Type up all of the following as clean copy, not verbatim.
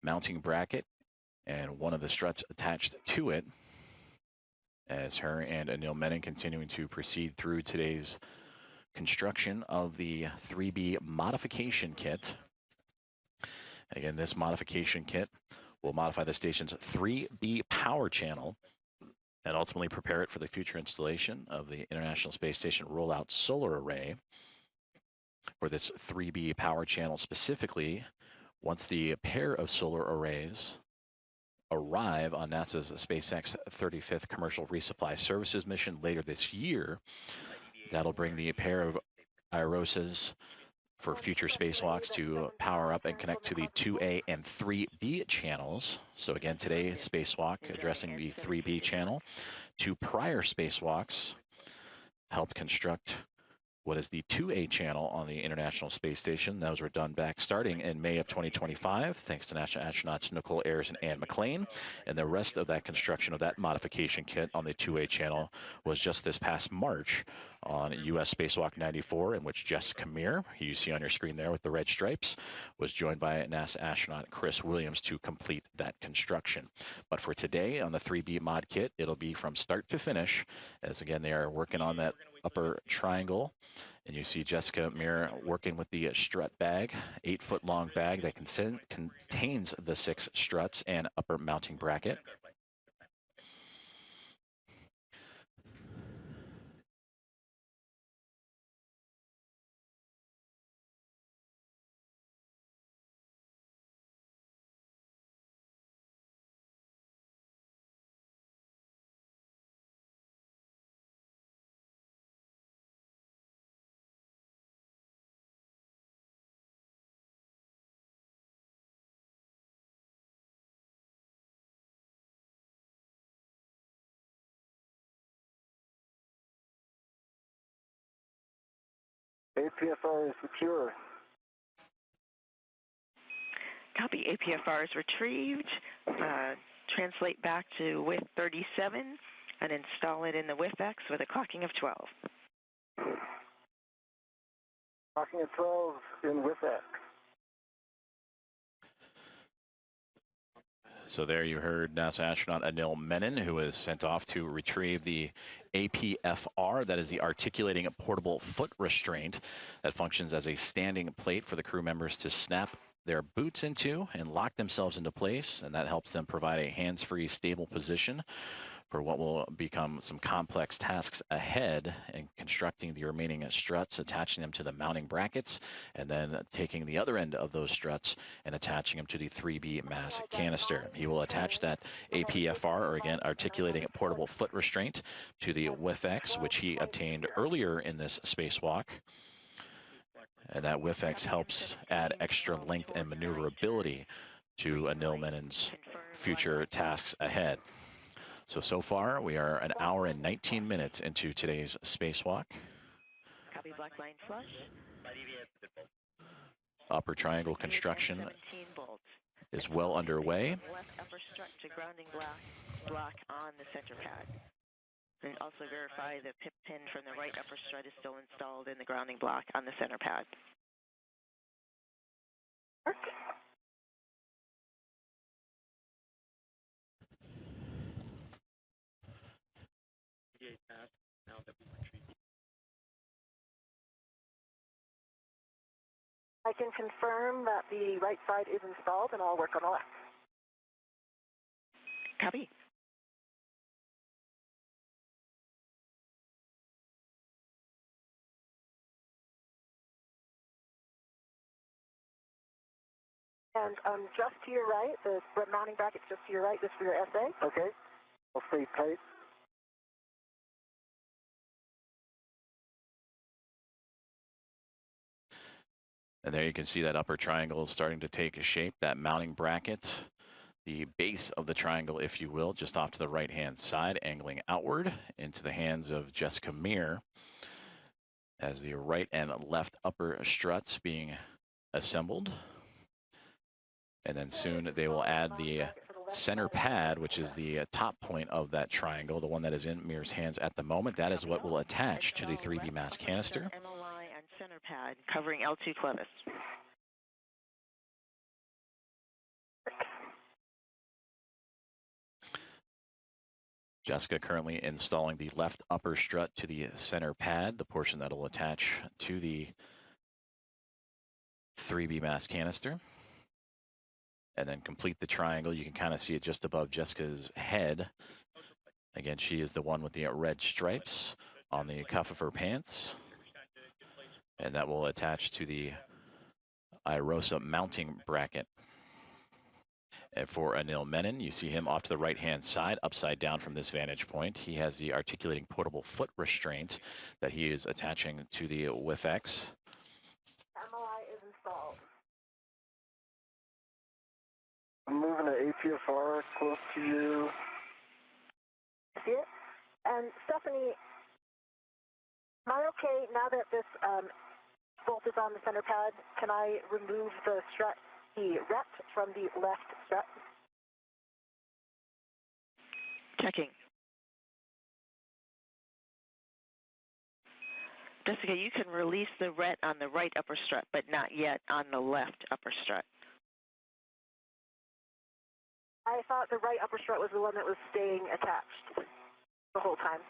mounting bracket and one of the struts attached to it, as her and Anil Menon continuing to proceed through today's construction of the 3B modification kit. Again, this modification kit will modify the station's 3B power channel and ultimately prepare it for the future installation of the International Space Station rollout solar array. For this 3B power channel specifically, once the pair of solar arrays arrive on NASA's SpaceX 35th Commercial Resupply Services mission later this year, that'll bring the pair of IROSAs for future spacewalks to power up and connect to the 2A and 3B channels. So again, today, spacewalk addressing the 3B channel. 2 prior spacewalks helped construct what is the 2A channel on the International Space Station. Those were done back starting in May of 2025, thanks to NASA astronauts Nicole Ayers and Anne McLean. And the rest of that construction of that modification kit on the 2A channel was just this past March on U.S. Spacewalk 94, in which Jessica Meir, who you see on your screen there with the red stripes, was joined by NASA astronaut Chris Williams to complete that construction. But for today on the 3B mod kit, it'll be from start to finish, as again, they are working on that upper triangle. And you see Jessica Meir working with the strut bag, 8-foot-long bag that contains the 6 struts and upper mounting bracket. APFR is secure. Copy. APFR is retrieved. Translate back to width 37 and install it in the WIFX with a clocking of 12. Clocking of 12 in WIFX. So there you heard NASA astronaut Anil Menon, who was sent off to retrieve the APFR, that is the articulating portable foot restraint that functions as a standing plate for the crew members to snap their boots into and lock themselves into place, and that helps them provide a hands-free, stable position for what will become some complex tasks ahead in constructing the remaining struts, attaching them to the mounting brackets, and then taking the other end of those struts and attaching them to the 3B mass canister. He will attach that APFR, or again, articulating portable foot restraint, to the WIFX, which he obtained earlier in this spacewalk. And that WIFX helps add extra length and maneuverability to Anil Menon's future tasks ahead. So far, we are an hour and 19 minutes into today's spacewalk. Copy. Black line flush. Upper triangle construction is well underway. Left upper strut to grounding block on the center pad. And also verify the pip pin from the right upper strut is still installed in the grounding block on the center pad. I can confirm that the right side is installed, and I'll work on the left. Copy. And just to your right, the mounting bracket's just to your right, just for your SA. Okay. I'll stay tight. And there you can see that upper triangle is starting to take shape, that mounting bracket, the base of the triangle, if you will, just off to the right-hand side, angling outward into the hands of Jessica Meir, as the right and left upper struts being assembled. And then soon they will add the center pad, which is the top point of that triangle, the one that is in Meir's hands at the moment. That is what will attach to the 3B mass canister. MLI and center pad covering L2 clevis. Jessica currently installing the left upper strut to the center pad, the portion that will attach to the 3B mass canister. And then complete the triangle. You can kind of see it just above Jessica's head. Again, she is the one with the red stripes on the cuff of her pants. And that will attach to the IROSA mounting bracket. And for Anil Menon, you see him off to the right-hand side, upside down from this vantage point. He has the articulating portable foot restraint that he is attaching to the WIFX. MLI is installed. I'm moving an APFR close to you. See it? And Stephanie, am I okay now that this bolt is on the center pad? Can I remove the strut, the ret from the left strut? Checking. Jessica, you can release the ret on the right upper strut, but not yet on the left upper strut. I thought the right upper strut was the one that was staying attached the whole time.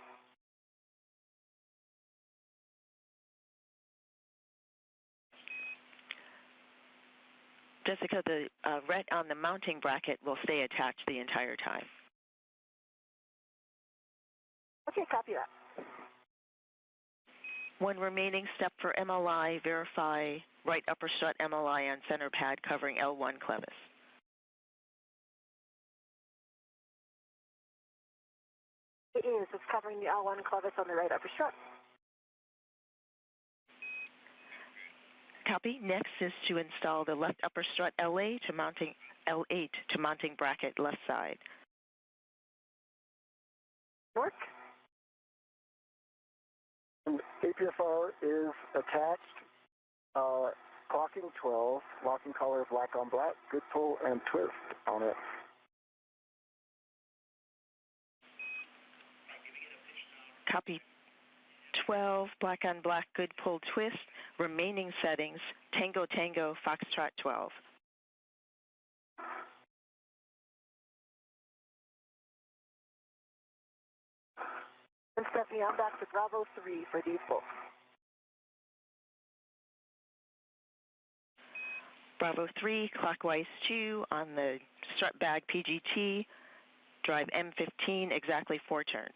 Jessica, the ret on the mounting bracket will stay attached the entire time. Okay, copy that. One remaining step for MLI, verify right upper strut MLI on center pad covering L1 clevis. It is. It's covering the L1 clevis on the right upper strut. Copy. Next is to install the left upper strut LA to mounting L8 to mounting bracket left side. Work. APFR is attached. Clocking 12. Locking color black on black. Good pull and twist on it. Copy. 12, black on black, good pull twist. Remaining settings, Tango Tango, Foxtrot 12. And Stephanie, I'm back to Bravo 3 for these bolts. Bravo 3, clockwise 2 on the strut bag PGT, drive M15, exactly 4 turns.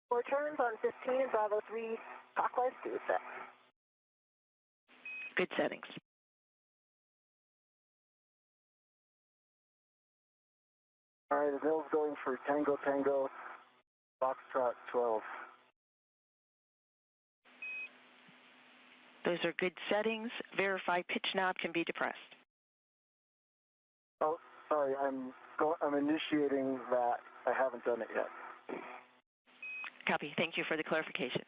4 turns on 15, Bravo 3, clockwise 2 set. Good settings. All right, Adele's going for Tango Tango, Foxtrot 12. Those are good settings. Verify pitch knob can be depressed. Oh, sorry, I'm initiating that. I haven't done it yet. Copy. Thank you for the clarification.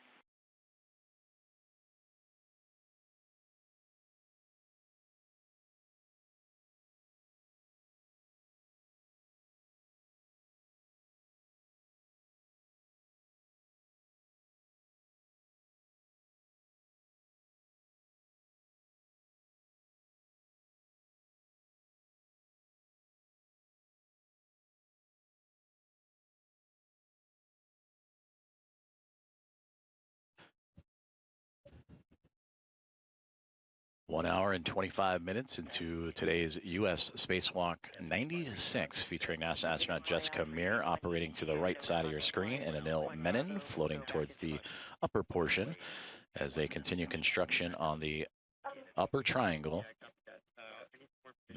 One hour and 25 minutes into today's U.S. Spacewalk 96, featuring NASA astronaut Jessica Meir operating to the right side of your screen, and Anil Menon floating towards the upper portion as they continue construction on the upper triangle.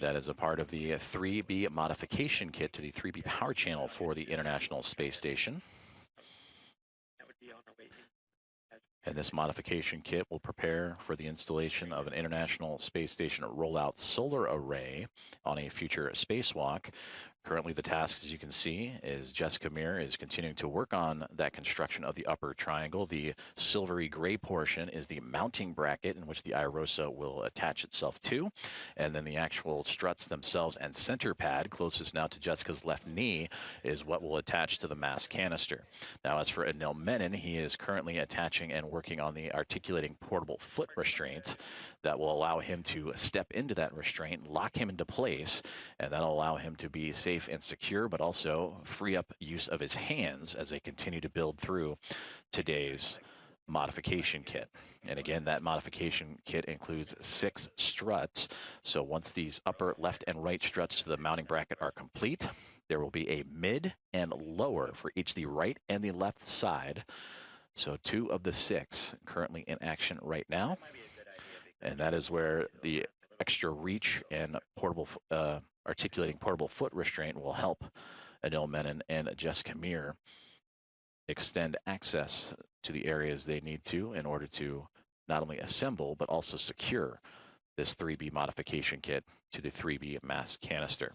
That is a part of the 3B modification kit to the 3B power channel for the International Space Station. And this modification kit will prepare for the installation of an International Space Station rollout solar array on a future spacewalk. Currently, the task, as you can see, is Jessica Meir is continuing to work on that construction of the upper triangle. The silvery gray portion is the mounting bracket in which the IROSA will attach itself to. And then the actual struts themselves and center pad, closest now to Jessica's left knee, is what will attach to the mass canister. Now, as for Anil Menon, he is currently attaching and working on the articulating portable foot restraint that will allow him to step into that restraint, lock him into place, and that'll allow him to be safe safe and secure, but also free up use of his hands as they continue to build through today's modification kit. And again, that modification kit includes 6 struts. So once these upper left and right struts to the mounting bracket are complete, there will be a mid and lower for each the right and the left side. So 2 of the 6 currently in action right now. And that is where the extra reach and portable articulating portable foot restraint will help Anil Menon and Jessica Meir extend access to the areas they need to in order to not only assemble but also secure this 3B modification kit to the 3B mass canister.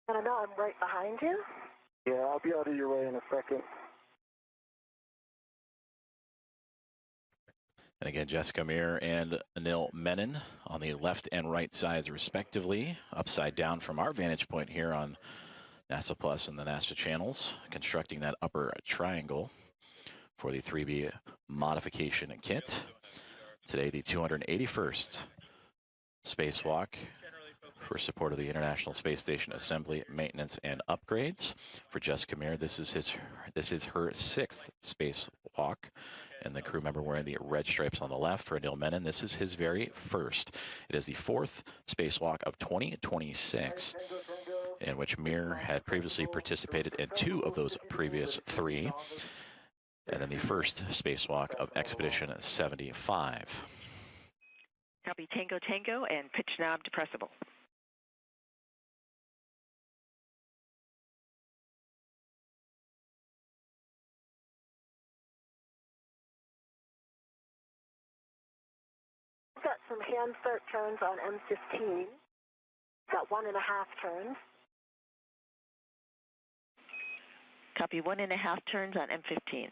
And I know I'm right behind you. Yeah, I'll be out of your way in a second. And again, Jessica Meir and Anil Menon on the left and right sides, respectively, upside down from our vantage point here on NASA Plus and the NASA channels, constructing that upper triangle for the 3B modification kit. Today, the 281st Spacewalk for support of the International Space Station assembly, maintenance, and upgrades. For Jessica Meir, this is her 6th spacewalk, and the crew member wearing the red stripes on the left. For Anil Menon, this is his very first. It is the 4th spacewalk of 2026, in which Meir had previously participated in 2 of those previous 3, and then the first spacewalk of Expedition 75. Copy Tango Tango and pitch knob depressible. I've got some hand start turns on M15. Got 1.5 turns. Copy 1.5 turns on M15.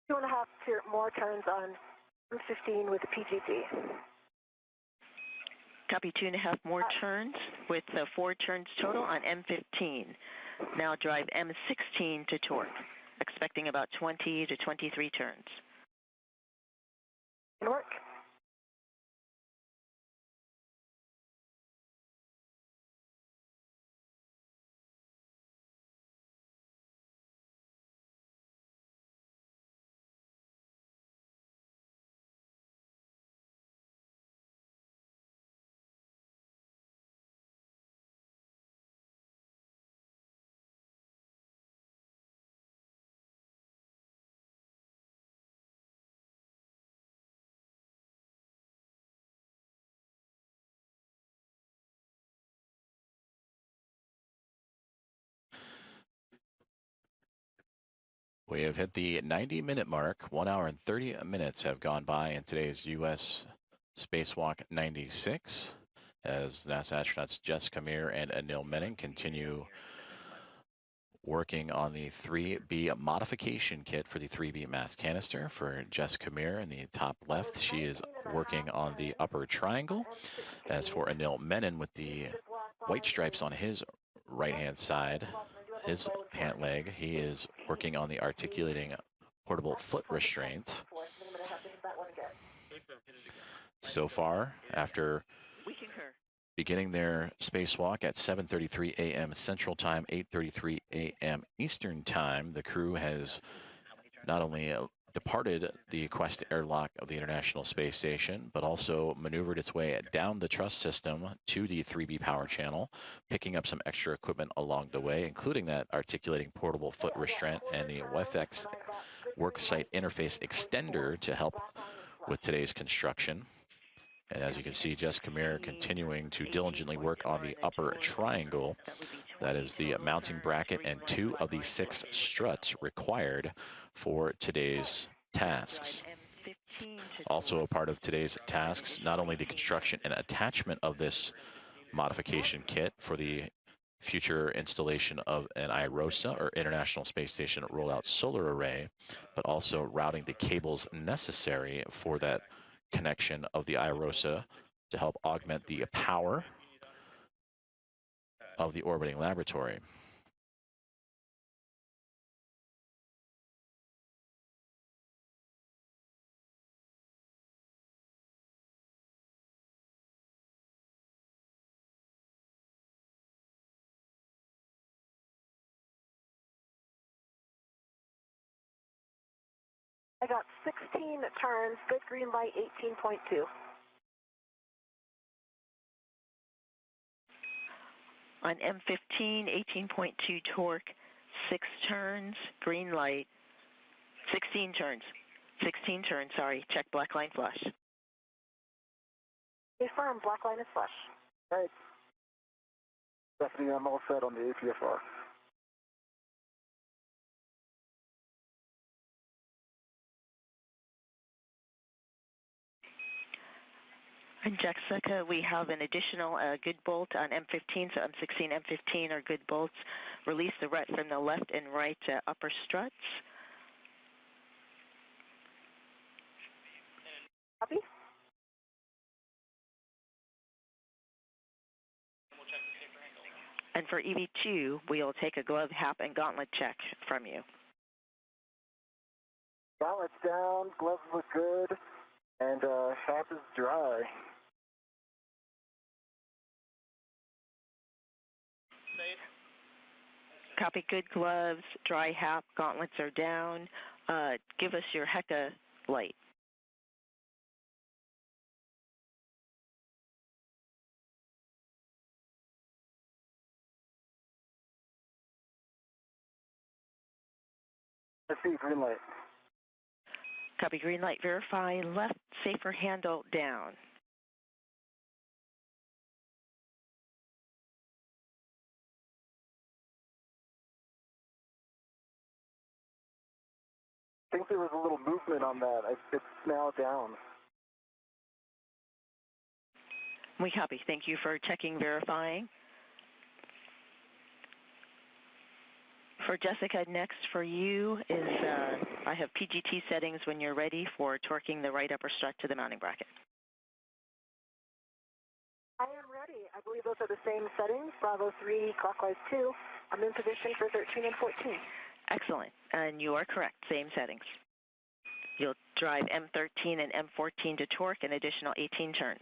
Two and a half more turns on M15 with the PGD. Copy 2.5 more turns with 4 turns total on M15. Now drive M16 to torque, expecting about 20 to 23 turns. Can work. We have hit the 90-minute mark. 1 hour and 30 minutes have gone by in today's U.S. Spacewalk 96 as NASA astronauts Jessica Meir and Anil Menon continue working on the 3B modification kit for the 3B mass canister. For Jessica Meir in the top left, she is working on the upper triangle. As for Anil Menon with the white stripes on his right-hand side, his pant leg, he is working on the articulating portable foot restraint. So far, after We concur. beginning their spacewalk at 7:33 a.m. Central Time, 8:33 a.m. Eastern Time. The crew has not only departed the Quest airlock of the International Space Station, but also maneuvered its way down the truss system to the 3B power channel, picking up some extra equipment along the way, including that articulating portable foot restraint and the WFX worksite interface extender to help with today's construction. And as you can see, Jessica Mir continuing to diligently work on the upper triangle. That is the mounting bracket and 2 of the 6 struts required for today's tasks. Also a part of today's tasks, not only the construction and attachment of this modification kit for the future installation of an IROSA, or International Space Station Rollout Solar Array, but also routing the cables necessary for that connection of the IROSA to help augment the power of the orbiting laboratory. I got 16 turns, good green light, 18.2. On M15, 18.2 torque, 6 turns, green light, 16 turns. 16 turns, sorry. Check black line flush. Confirm, black line is flush. All right. Stephanie, I'm all set on the APFR. And Jessica, we have an additional good bolt on M15, so M16, M15 are good bolts. Release the ret from the left and right upper struts. Copy. And for EV2, we'll take a glove, hap, and gauntlet check from you. Gauntlet's down, gloves look good, and hap is dry. Copy, good gloves, dry hap, gauntlets are down. Give us your HECA light. I see, green light. Copy, green light, verify, left safer handle down. I think there was a little movement on that. It's now down. We copy. Thank you for checking, verifying. For Jessica, next for you is I have PGT settings when you're ready for torquing the right upper strut to the mounting bracket. I am ready. I believe those are the same settings. Bravo 3, clockwise 2. I'm in position for 13 and 14. Excellent. And you are correct. Same settings. You'll drive M13 and M14 to torque an additional 18 turns.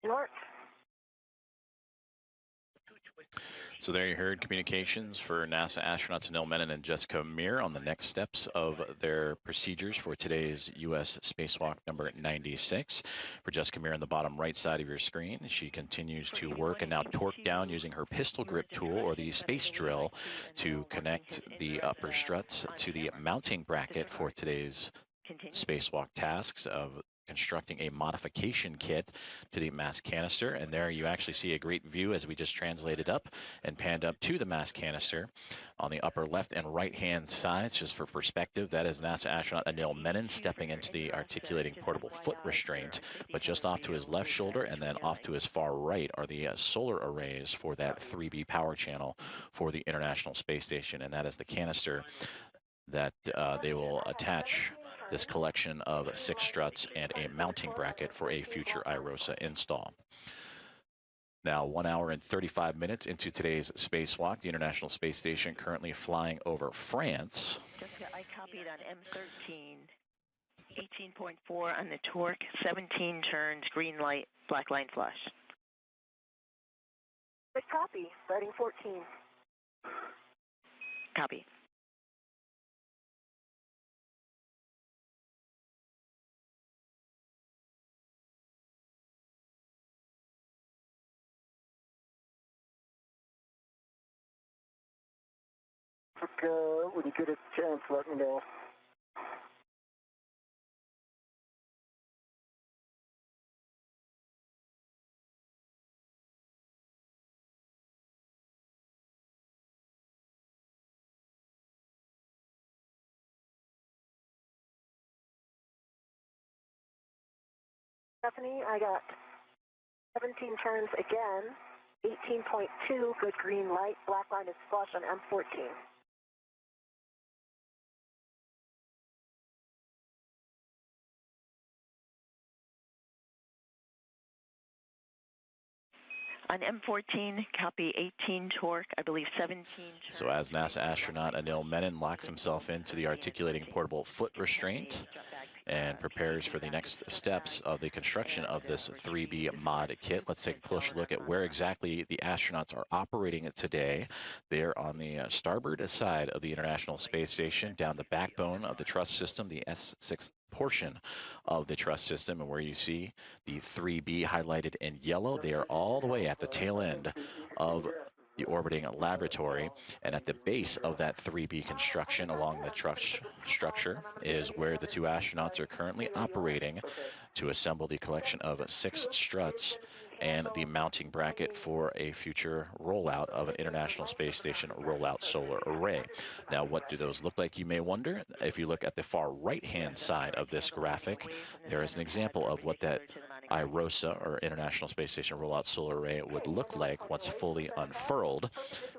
North. So there you heard communications for NASA astronauts Anil Menon and Jessica Mir on the next steps of their procedures for today's U.S. spacewalk number 96. For Jessica Mir on the bottom right side of your screen, she continues to work and now torque down using her pistol grip tool, or the space drill, to connect the upper struts to the mounting bracket for today's spacewalk tasks of constructing a modification kit to the mass canister. And there you actually see a great view as we just translated up and panned up to the mass canister. On the upper left and right hand sides, just for perspective, that is NASA astronaut Anil Menon stepping into the articulating portable foot restraint, but just off to his left shoulder and then off to his far right are the solar arrays for that 3B power channel for the International Space Station. And that is the canister that they will attach this collection of 6 struts and a mounting bracket for a future IROSA install. Now, 1 hour and 35 minutes into today's spacewalk, the International Space Station currently flying over France. Jessica, I copied on M13. 18.4 on the torque, 17 turns, green light, black line flash. Good copy. Starting 14. Copy. When you get a chance, let me know. Stephanie, I got 17 turns again. 18.2, good green light. Black line is flush on M14. On M14, copy 18 torque, I believe 17 turns. So as NASA astronaut Anil Menon locks himself into the articulating portable foot restraint and prepares for the next steps of the construction of this 3B mod kit, let's take a closer look at where exactly the astronauts are operating it today. They're on the starboard side of the International Space Station, down the backbone of the truss system, the S6 portion of the truss system, and where you see the 3B highlighted in yellow, they are all the way at the tail end of the orbiting laboratory, and at the base of that 3B construction along the truss structure is where the two astronauts are currently operating to assemble the collection of 6 struts and the mounting bracket for a future rollout of an International Space Station rollout solar array. Now, what do those look like, you may wonder? If you look at the far right-hand side of this graphic, there is an example of what that IROSA, or International Space Station Rollout Solar Array, would look like once fully unfurled.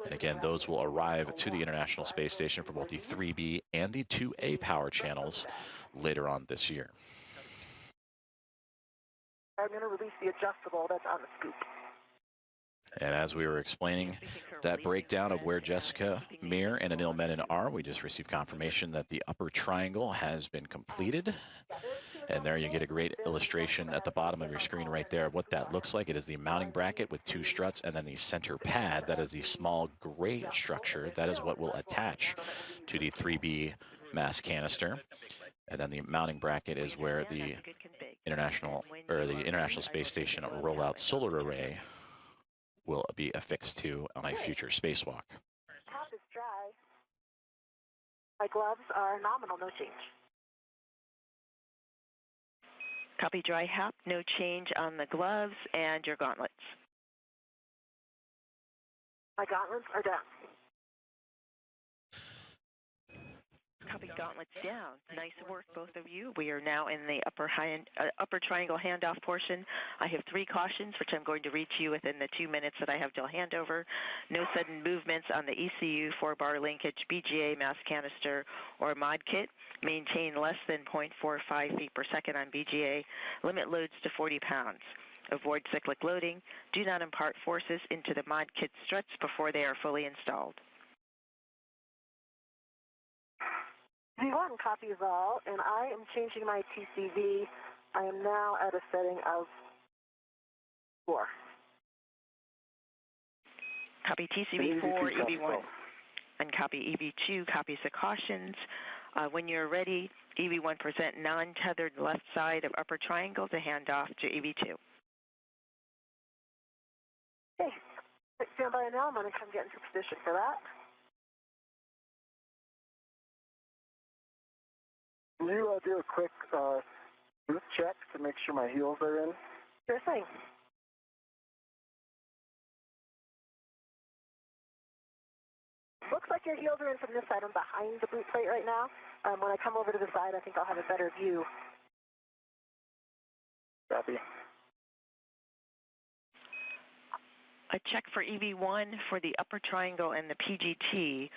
And again, those will arrive to the International Space Station for both the 3B and the 2A power channels later on this year. I'm going to release the adjustable that's on the scoop. And as we were explaining that breakdown of where Jessica Meir and Anil Menon are, we just received confirmation that the upper triangle has been completed. And there you get a great illustration at the bottom of your screen right there of what that looks like. It is the mounting bracket with 2 struts, and then the center pad, that is the small gray structure. That is what will attach to the 3B mass canister. And then the mounting bracket is where the International Space Station rollout solar array will be affixed to on a future spacewalk. Top is dry. My gloves are nominal, no change. Copy dry hap, no change on the gloves and your gauntlets. My gauntlets are down. Copy gauntlets down. Nice work, both of you. We are now in the upper triangle handoff portion. I have 3 cautions, which I'm going to read to you within the 2 minutes that I have till handover. No sudden movements on the ECU, 4-bar linkage, BGA, mass canister, or mod kit. Maintain less than 0.45 feet per second on BGA. Limit loads to 40 pounds. Avoid cyclic loading. Do not impart forces into the mod kit struts before they are fully installed. V1 copies all, and I am changing my TCV. I am now at a setting of 4. Copy TCV4, EV1, and copy EV2 copies the cautions. When you're ready, EV1 present non-tethered left side of upper triangle to hand off to EV2. Okay, stand by now. I'm going to come get into position for that. Can you do a quick boot check to make sure my heels are in? Sure thing. Looks like your heels are in from this side. I'm behind the boot plate right now. When I come over to the side, I think I'll have a better view. Copy. A check for EV1 for the upper triangle and the PGT.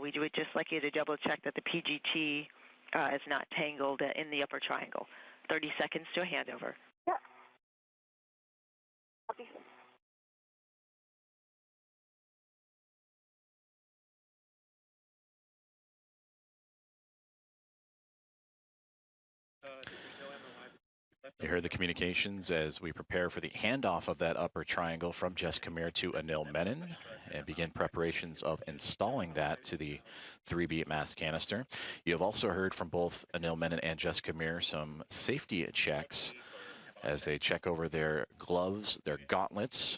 We would just like you to double check that the PGT is not tangled in the upper triangle. 30 seconds to a handover. Yeah. Copy. You heard the communications as we prepare for the handoff of that upper triangle from Jess Kamir to Anil Menon and begin preparations of installing that to the 3B mast canister. You have also heard from both Anil Menon and Jess Kamir some safety checks as they check over their gloves, their gauntlets,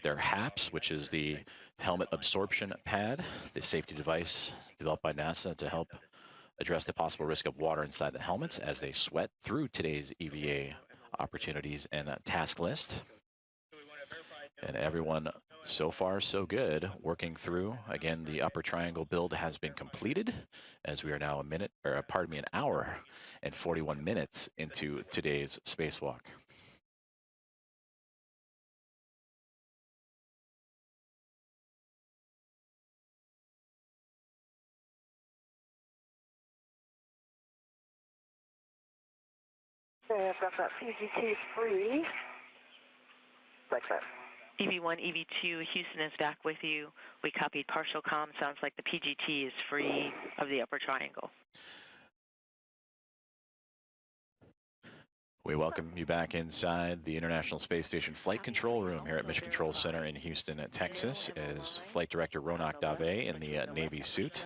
their HAPS, which is the helmet absorption pad, the safety device developed by NASA to help address the possible risk of water inside the helmets as they sweat through today's EVA opportunities and task list. And everyone, so far so good, working through. Again, the upper triangle build has been completed as we are now an hour and 41 minutes into today's spacewalk. Okay, I've got that PGT free. Like that. EV1, EV2, Houston is back with you. We copied partial comm. Sounds like the PGT is free of the upper triangle. We welcome you back inside the International Space Station Flight Control Room here at Mission Control Center in Houston, Texas, as Flight Director Ronak Dave in the Navy suit,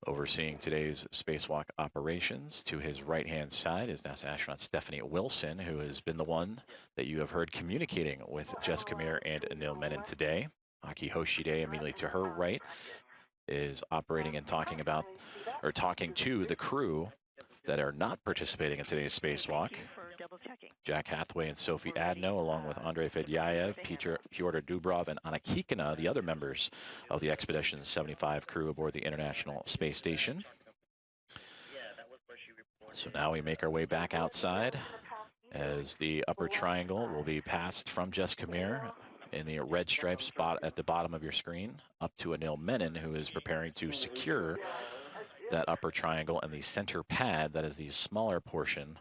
overseeing today's spacewalk operations. To his right-hand side is NASA astronaut Stephanie Wilson, who has been the one that you have heard communicating with Jess Kamir and Anil Menon today. Aki Hoshide immediately to her right is operating and talking to the crew that are not participating in today's spacewalk. Jack Hathaway and Sophie Adno, along with Andrei Fedyaev, Pyotr Dubrov, and Anna Kikina, the other members of the Expedition 75 crew aboard the International Space Station. So now we make our way back outside as the upper triangle will be passed from Jess Kamir in the red stripes spot at the bottom of your screen up to Anil Menon, who is preparing to secure that upper triangle and the center pad, that is the smaller portion.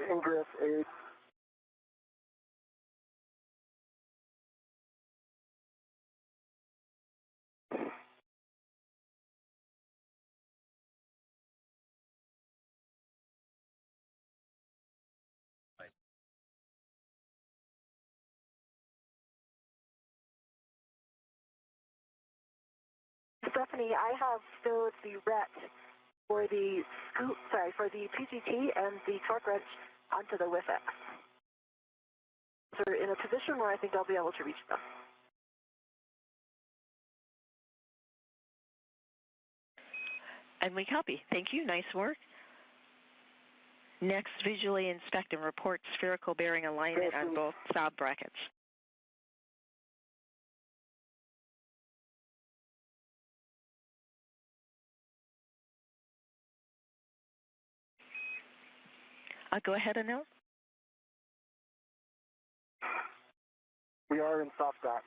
Ingress 8. Stephanie, I have stowed the RET for the PGT and the torque wrench onto the WIFX. They're in a position where I think I'll be able to reach them. And we copy. Thank you. Nice work. Next, visually inspect and report spherical bearing alignment on both stop brackets. Go ahead, Anil. We are in soft dock.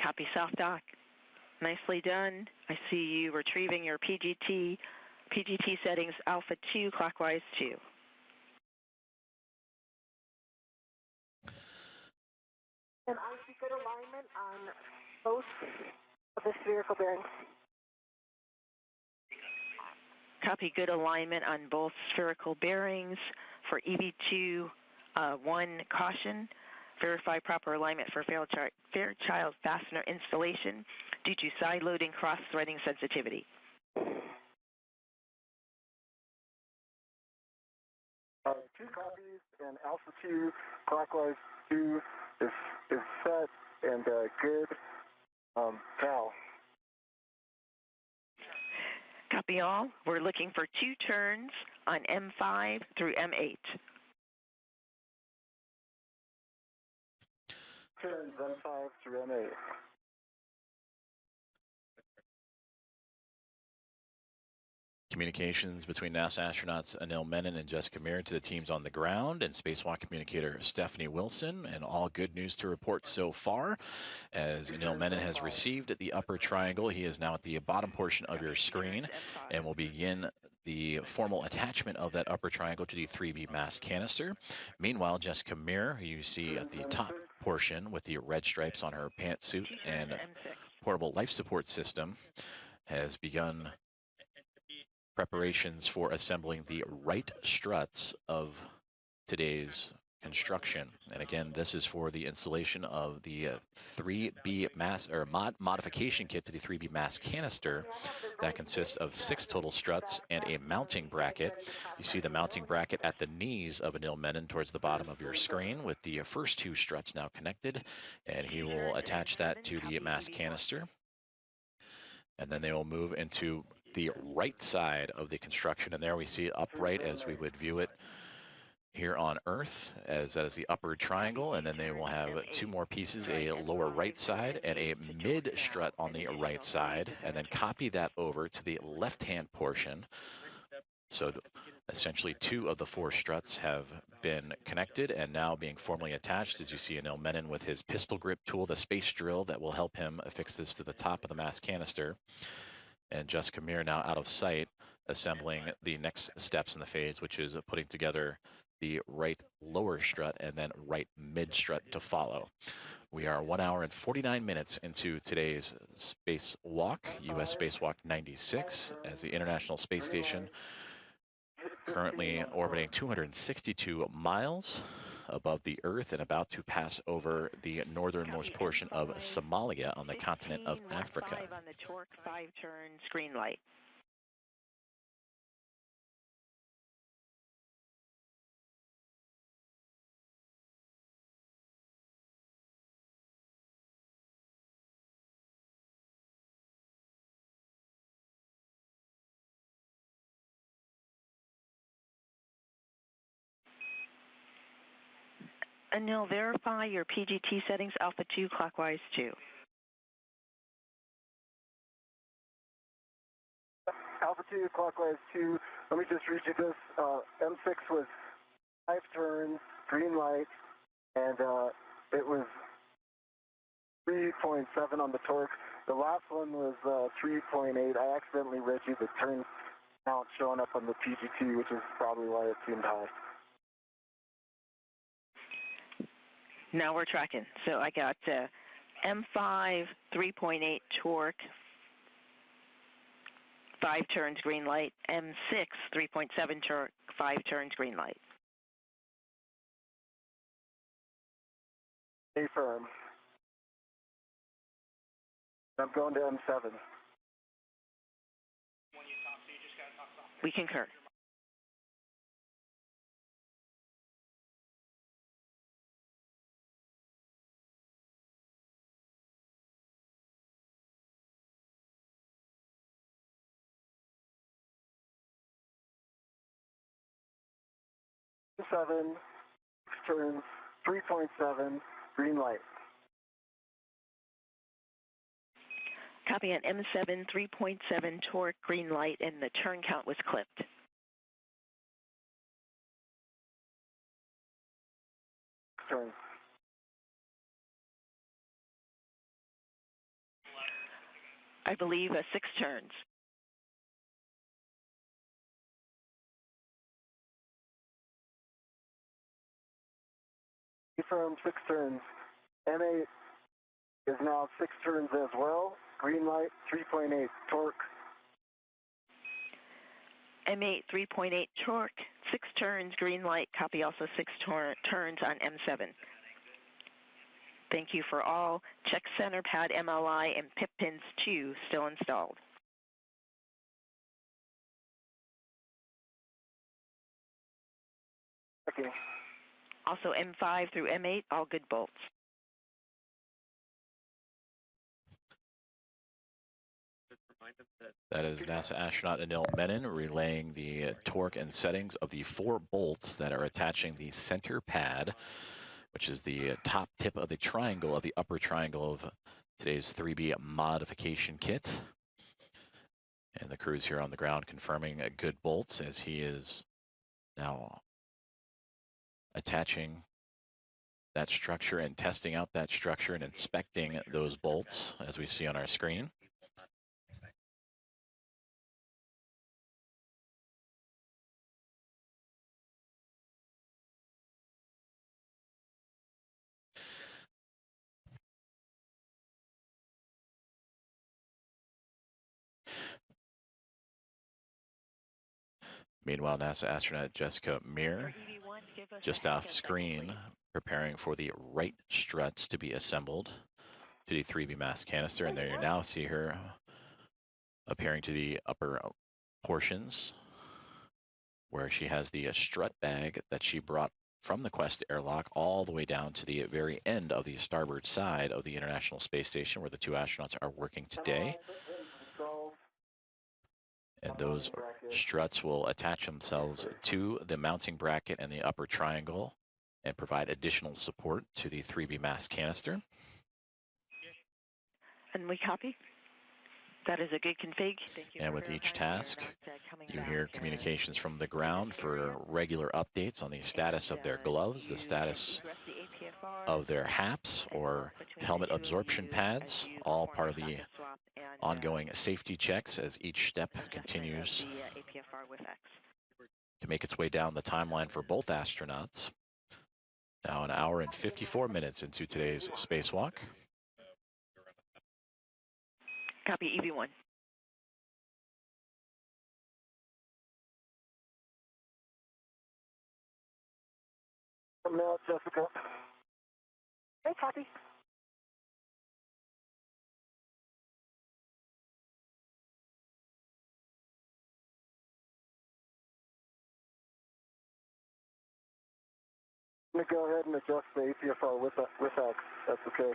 Copy, soft dock. Nicely done. I see you retrieving your PGT settings alpha 2 clockwise 2. And I see good alignment on both of the spherical bearings. Copy, good alignment on both spherical bearings. For EV2 1 caution, verify proper alignment for Fairchild fastener installation due to side loading cross-threading sensitivity. 2 copies, and alpha 2 clockwise 2 is set and good. Cal. Copy all. We're looking for 2 turns on M5 through M8. Turns M5 through M8. Communications between NASA astronauts Anil Menon and Jessica Meir to the teams on the ground, and Spacewalk communicator Stephanie Wilson. And all good news to report so far, as Anil Menon has received the upper triangle. He is now at the bottom portion of your screen and will begin the formal attachment of that upper triangle to the 3B mass canister. Meanwhile, Jessica Meir, who you see at the top portion with the red stripes on her pantsuit and portable life support system, has begun preparations for assembling the right struts of today's construction. And again, this is for the installation of the 3B mass or modification kit to the 3B mass canister that consists of 6 total struts and a mounting bracket. You see the mounting bracket at the knees of Anil Menon towards the bottom of your screen, with the first 2 struts now connected, and he will attach that to the mass canister. And then they will move into the right side of the construction, and there we see upright as we would view it here on Earth, as that is the upper triangle. And then they will have 2 more pieces, a lower right side and a mid strut on the right side, and then copy that over to the left-hand portion. So essentially 2 of the 4 struts have been connected and now being formally attached, as you see Anil Menon with his pistol grip tool, the space drill that will help him affix this to the top of the mass canister. And Jessica Meir now out of sight, assembling the next steps in the phase, which is putting together the right lower strut and then right mid strut to follow. We are 1 hour and 49 minutes into today's spacewalk, U.S. Spacewalk 96, as the International Space Station currently orbiting 262 miles above the Earth and about to pass over the northernmost portion of Somalia on the continent of Africa. 5 on the torque 5-turn screen light. Anil, verify your PGT settings alpha 2 clockwise 2. Alpha 2 clockwise 2. Let me just read you this. M6 was 5 turns, green light, and it was 3.7 on the torque. The last one was 3.8. I accidentally read you the turn count showing up on the PGT, which is probably why it seemed high. Now we're tracking. So I got M5 3.8 torque, 5 turns green light, M6 3.7 torque, 5 turns green light. Stay firm. I'm going to M7. We concur. M7, turns 3.7, green light. Copy on M7, 3.7 torque, green light, and the turn count was clipped. Turns. I believe 6 turns. Confirm 6 turns. M8 is now 6 turns as well. Green light, 3.8 torque. M8, 3.8 torque, 6 turns, green light. Copy also 6 turns on M7. Thank you for all. Check center pad MLI and PIP pins 2 still installed. Okay. Also M5 through M8, all good bolts. That is NASA astronaut Anil Menon relaying the torque and settings of the 4 bolts that are attaching the center pad, which is the top tip of the triangle of the upper triangle of today's 3B modification kit. And the crew's here on the ground confirming good bolts as he is now attaching that structure and testing out that structure and inspecting those bolts as we see on our screen. Meanwhile, NASA astronaut Jessica Meir, just off screen, preparing for the right struts to be assembled to the 3B mass canister. And there you now see her appearing to the upper portions where she has the strut bag that she brought from the Quest airlock all the way down to the very end of the starboard side of the International Space Station where the 2 astronauts are working today. And those struts will attach themselves to the mounting bracket and the upper triangle and provide additional support to the 3B mass canister. And we copy. That is a good config. Thank you. And with each task, you hear communications from the ground for regular updates on the status of their gloves, the status of their HAPs or helmet absorption pads, all part of the ongoing safety checks as each step continues to make its way down the timeline for both astronauts. Now an hour and 54 minutes into today's spacewalk. Copy EV1. Coming out, Jessica. Hey, copy. I'm going to go ahead and adjust the APFR with X. That's okay.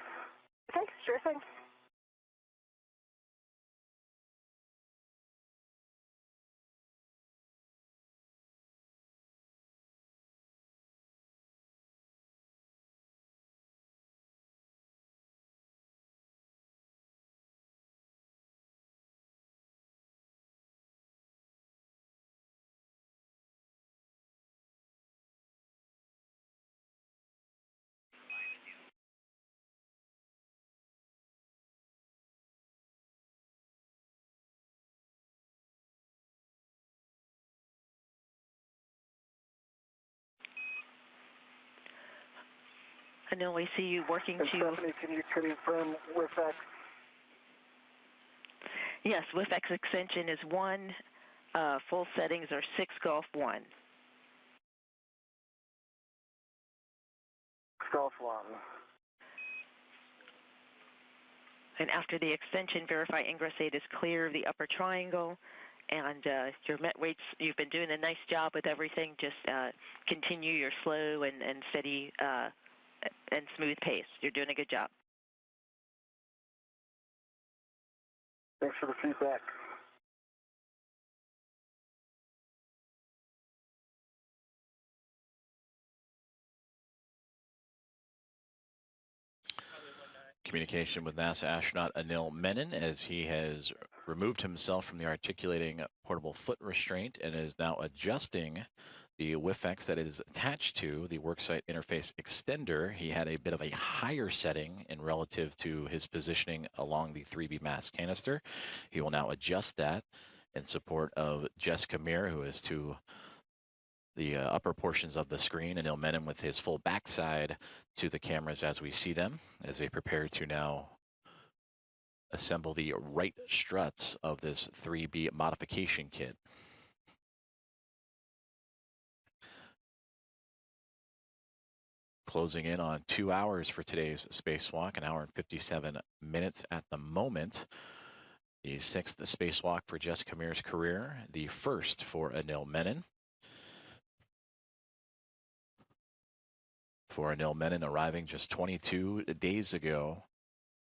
Okay, sure thing. Anil, we see you working And to... Stephanie, can you confirm with X? Yes, with X extension is 1. Full settings are 6 Golf 1. Golf 1. And after the extension, verify ingress 8 is clear of the upper triangle. And your met weights, you've been doing a nice job with everything. Just continue your slow and steady and smooth pace. You're doing a good job. Thanks for the feedback. Communication with NASA astronaut Anil Menon as he has removed himself from the articulating portable foot restraint and is now adjusting the WIFX that is attached to the worksite interface extender. He had a bit of a higher setting in relative to his positioning along the 3B mass canister. He will now adjust that in support of Jessica Meir, who is to the upper portions of the screen, and Anil Menon with his full backside to the cameras as we see them, as they prepare to now assemble the right struts of this 3B modification kit. Closing in on 2 hours for today's spacewalk, 1 hour and 57 minutes at the moment. The 6th spacewalk for Jessica Meir's career, the first for Anil Menon. For Anil Menon arriving just 22 days ago,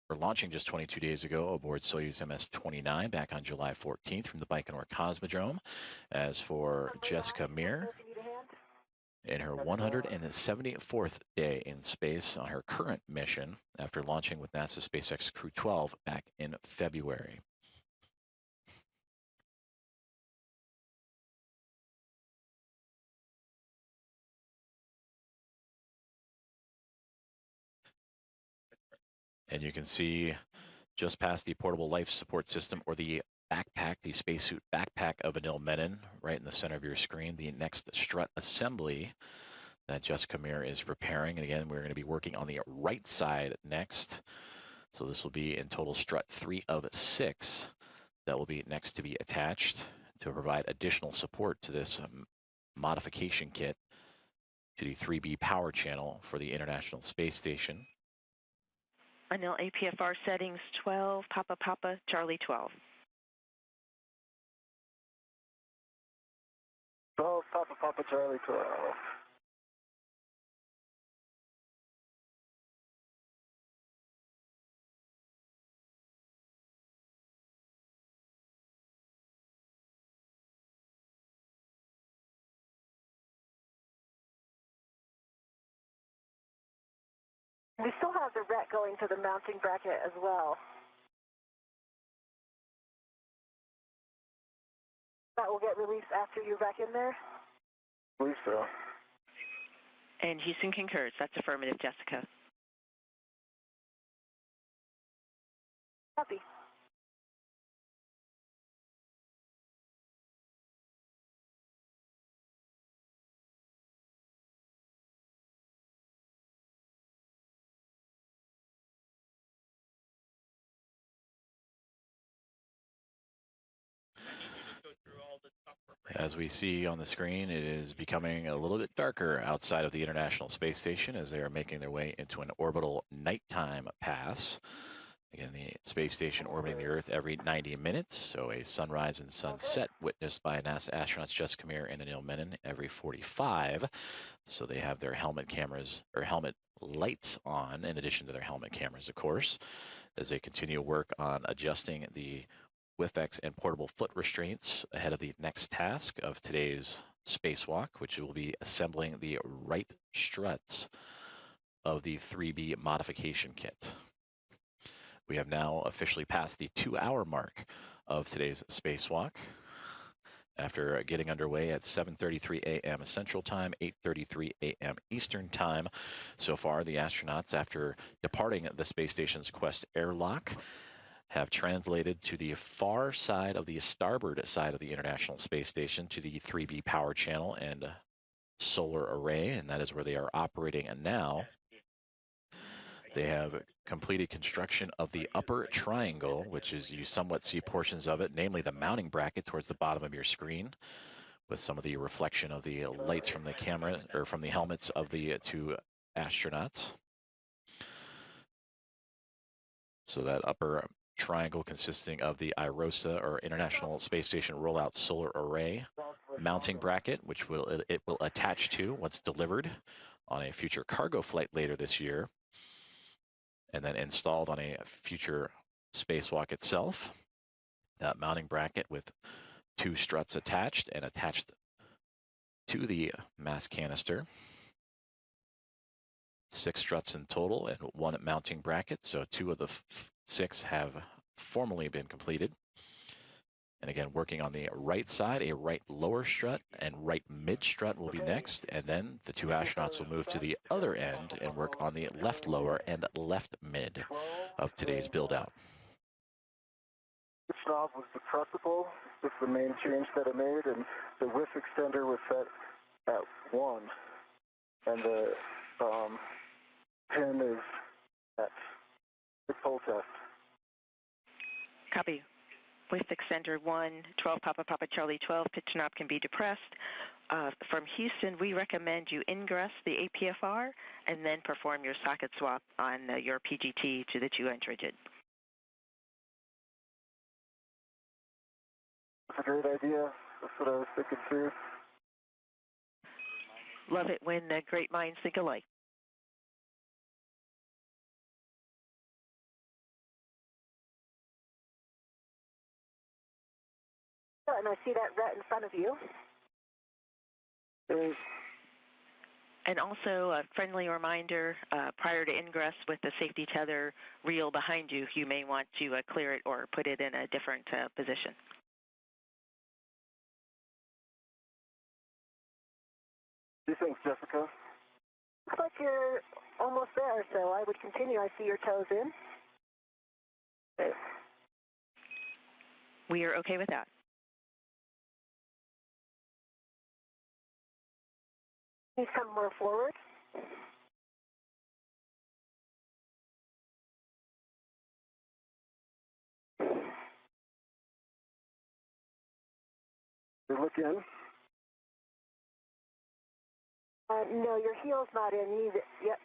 or launching just 22 days ago aboard Soyuz MS-29 back on July 14th from the Baikonur Cosmodrome. As for Jessica Meir, in her 174th day in space on her current mission after launching with NASA SpaceX Crew 12 back in February. And you can see just past the portable life support system, or the backpack, the spacesuit backpack of Anil Menon, right in the center of your screen, the next strut assembly that Jessica Meir is preparing. And again, we're going to be working on the right side next. So this will be in total strut 3 of 6 that will be next to be attached to provide additional support to this modification kit to the 3B power channel for the International Space Station. Anil, APFR settings 12, Papa Papa, Charlie 12. 12, Papa Papa Charlie 12. We still have the ret going to the mounting bracket as well. That will get released after you're back in there? I believe so. And Houston concurs. That's affirmative, Jessica. Copy. As we see on the screen, it is becoming a little bit darker outside of the International Space Station as they are making their way into an orbital nighttime pass. Again, the space station orbiting the Earth every 90 minutes, so a sunrise and sunset witnessed by NASA astronauts Jessica Meir and Anil Menon every 45. So they have their helmet cameras, or helmet lights on, in addition to their helmet cameras, of course, as they continue work on adjusting the WIFX and portable foot restraints ahead of the next task of today's spacewalk, which will be assembling the right struts of the 3B modification kit. We have now officially passed the 2-hour mark of today's spacewalk. After getting underway at 7:33 a.m. Central Time, 8:33 a.m. Eastern Time. So far, the astronauts, after departing the space station's Quest airlock, have translated to the far side of the starboard side of the International Space Station to the 3B power channel and solar array, and that is where they are operating now. They have completed construction of the upper triangle, which is, you somewhat see portions of it, namely the mounting bracket towards the bottom of your screen, with some of the reflection of the lights from the camera, or from the helmets of the two astronauts. So that upper triangle consisting of the IROSA, or International Space Station Rollout Solar Array mounting bracket, which it will attach to once delivered on a future cargo flight later this year, and then installed on a future spacewalk itself. That mounting bracket with 2 struts attached and attached to the mass canister. 6 struts in total and 1 mounting bracket, so 2 of the 6 have formally been completed. And again, working on the right side, a right lower strut and right mid strut will be next, and then the 2 astronauts will move to the other end and work on the left lower and left mid of today's build out. Which knob was depressible? This is the main change that I made, and the width extender was set at 1, and the pin is at the pull test. Copy. With extender 1, 12 Papa Papa Charlie 12, pitch knob can be depressed. From Houston, we recommend you ingress the APFR and then perform your socket swap on your PGT to the 2-inch rigid. That's a great idea. That's what I was thinking too. Love it when great minds think alike. And I see that right in front of you. And also a friendly reminder, prior to ingress with the safety tether reel behind you, you may want to clear it or put it in a different position. Do things, Jessica. Looks like you're almost there, so I would continue. I see your toes in. Okay. We are okay with that. Please come more forward. You look in. No, your heel's not in. You need it. Yep.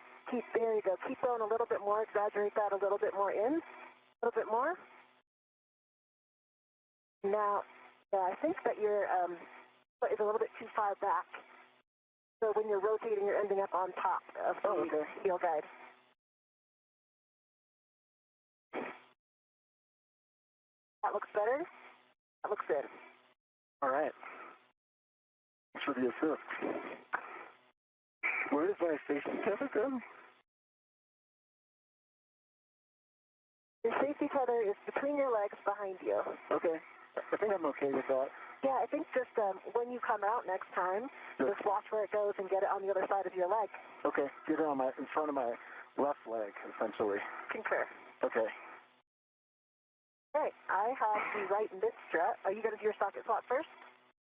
There you go. Keep going a little bit more. Exaggerate that a little bit more in. A little bit more. Now, yeah, I think that your foot is a little bit too far back. So when you're rotating, you're ending up on top of the heel guide. That looks better. That looks good. All right. Thanks for the assist. Where does my safety tether go? Your safety tether is between your legs behind you. Okay. I think I'm okay with that. Yeah, I think just when you come out next time, just watch where it goes and get it on the other side of your leg. Okay. Get it on in front of my left leg, essentially. Concur. Okay. All right. I have the right mid strut. Are you going to do your socket swap first?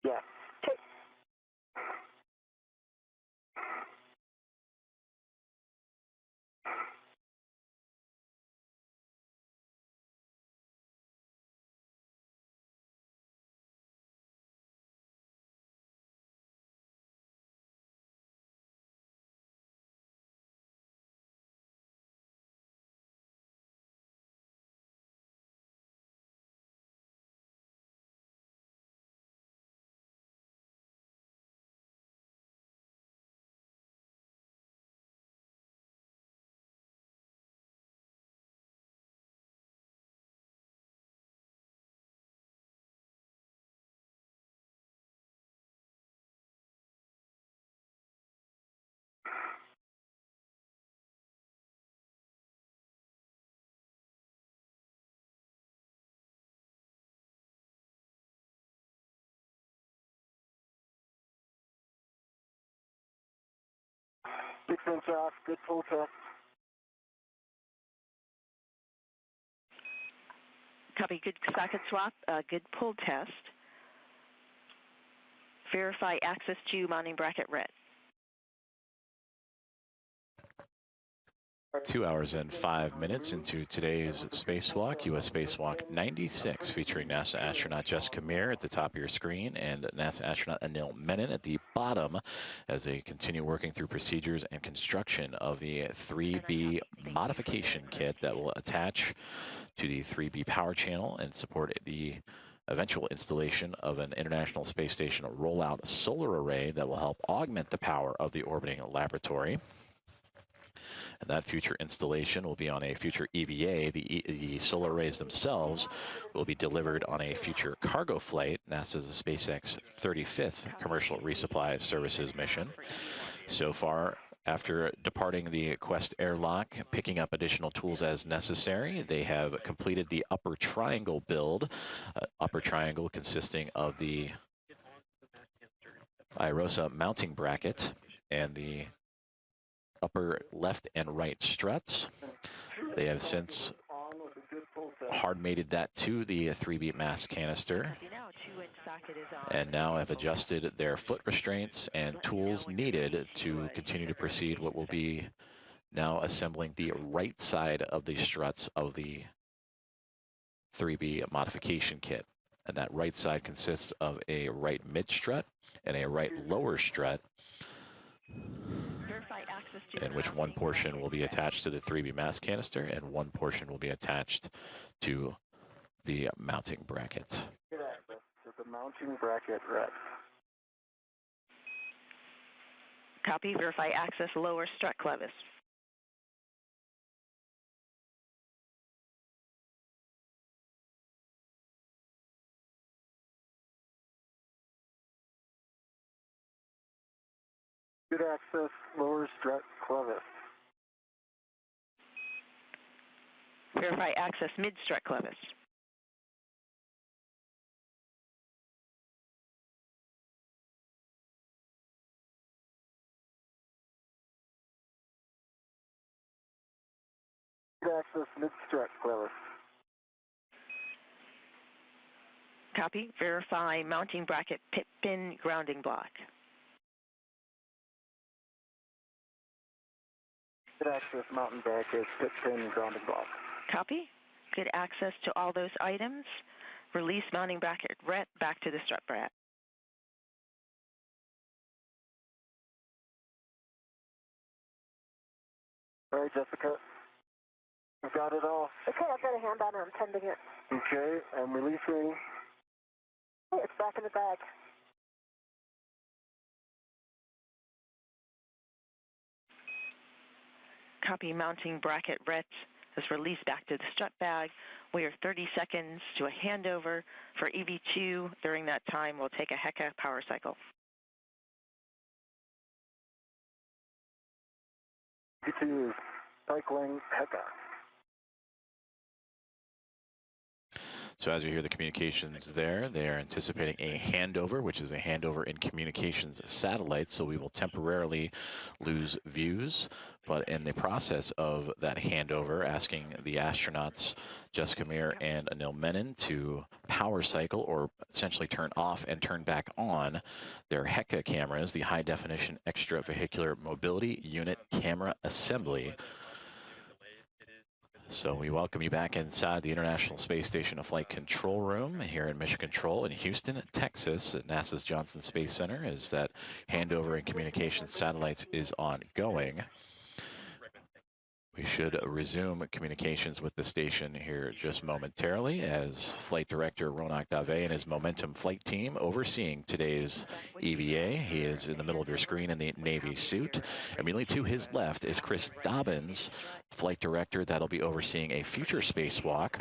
Yeah. Okay. Six inch off. Good pull test. Copy. Good socket swap. Good pull test. Verify access to mounting bracket red. 2 hours and 5 minutes into today's spacewalk, U.S. Spacewalk 96, featuring NASA astronaut Jessica Meir at the top of your screen and NASA astronaut Anil Menon at the bottom as they continue working through procedures and construction of the 3B modification kit that will attach to the 3B power channel and support the eventual installation of an International Space Station rollout solar array that will help augment the power of the orbiting laboratory. And that future installation will be on a future EVA. The solar arrays themselves will be delivered on a future cargo flight, NASA's SpaceX 35th Commercial Resupply Services mission. So far, after departing the Quest airlock, picking up additional tools as necessary, they have completed the upper triangle build. Upper triangle consisting of the IROSA mounting bracket and the upper left and right struts. They have since hard mated that to the 3B mass canister and now have adjusted their foot restraints and tools needed to continue to proceed what will be now assembling the right side of the struts of the 3B modification kit. And that right side consists of a right mid strut and a right lower strut, in which one portion will be attached to the 3B mass canister and one portion will be attached to the mounting bracket. Get access to the mounting bracket red. Copy. Verify access lower strut clevis. Good access lower strut clevis. Verify access mid strut clevis. Good access mid strut clevis. Copy. Verify mounting bracket pin grounding block. Good access mountain bracket pin grounding block. Copy. Good access to all those items. Release mounting bracket ret back to the strut bracket. All right, Jessica. We've got it all. Okay, I've got a hand on it. I'm tending it. Okay, I'm releasing. Hey, it's back in the bag. Copy. Mounting bracket ret is released back to the strut bag. We are 30 seconds to a handover for EV2. During that time, we'll take a HECA power cycle. EV2 cycling HECA. So as you hear the communications there, they are anticipating a handover, which is a handover in communications satellites. So we will temporarily lose views, but in the process of that handover, asking the astronauts Jessica Meir and Anil Menon to power cycle or essentially turn off and turn back on their HECA cameras, the high definition extravehicular mobility unit camera assembly. So we welcome you back inside the International Space Station Flight Control Room here in Mission Control in Houston, Texas at NASA's Johnson Space Center as that handover and communications satellites is ongoing. We should resume communications with the station here just momentarily as Flight Director Ronak Dave and his Momentum flight team overseeing today's EVA. He is in the middle of your screen in the Navy suit. Immediately to his left is Chris Dobbins, Flight Director that'll be overseeing a future spacewalk.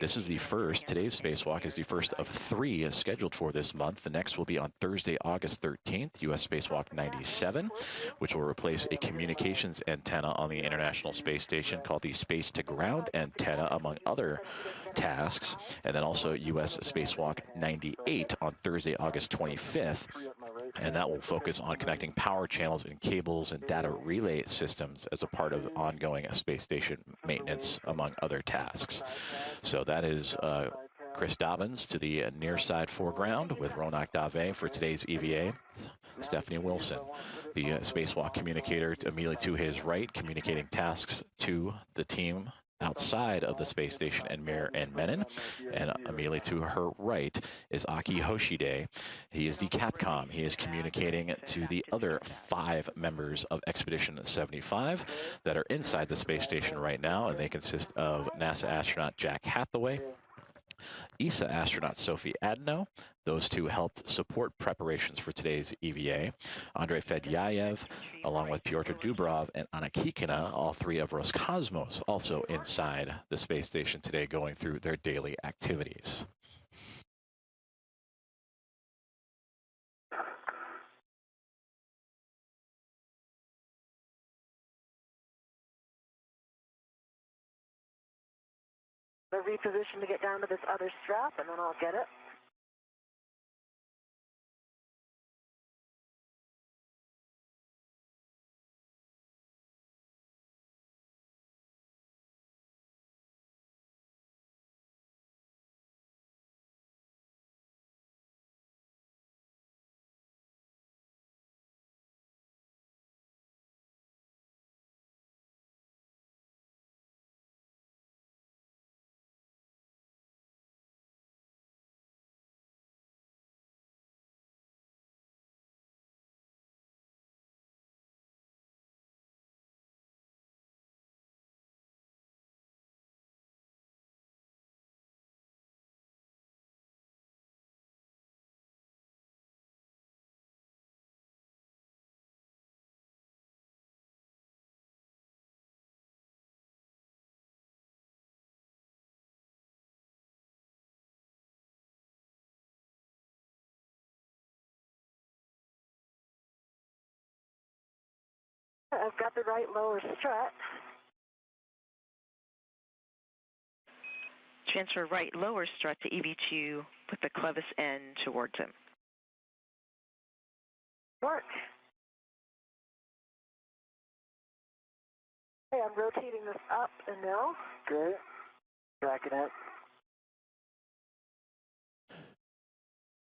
This is the first, today's spacewalk is the first of 3 scheduled for this month. The next will be on Thursday, August 13th, U.S. Spacewalk 97, which will replace a communications antenna on the International Space Station called the Space to Ground antenna, among other tasks. And then also U.S. Spacewalk 98 on Thursday, August 25th. And that will focus on connecting power channels and cables and data relay systems as a part of ongoing space station maintenance, among other tasks. So that is Chris Dobbins to the near side foreground with Ronak Dave for today's EVA. Stephanie Wilson. The spacewalk communicator immediately to his right, communicating tasks to the team outside of the space station and Mir and Menon. And immediately to her right is Aki Hoshide. He is the Capcom. He is communicating to the other 5 members of Expedition 75 that are inside the space station right now, and they consist of NASA astronaut Jack Hathaway, ESA astronaut Sophie Adno. Those two helped support preparations for today's EVA. Andrei Fedyayev, along with Pyotr Dubrov and Anna Kikina, all 3 of Roscosmos, also inside the space station today going through their daily activities. I'll reposition to get down to this other strap, and then I'll get it. I've got the right lower strut. Transfer right lower strut to EV2 with the clevis end towards him. Work. Hey, I'm rotating this up and now. Great. Tracking it.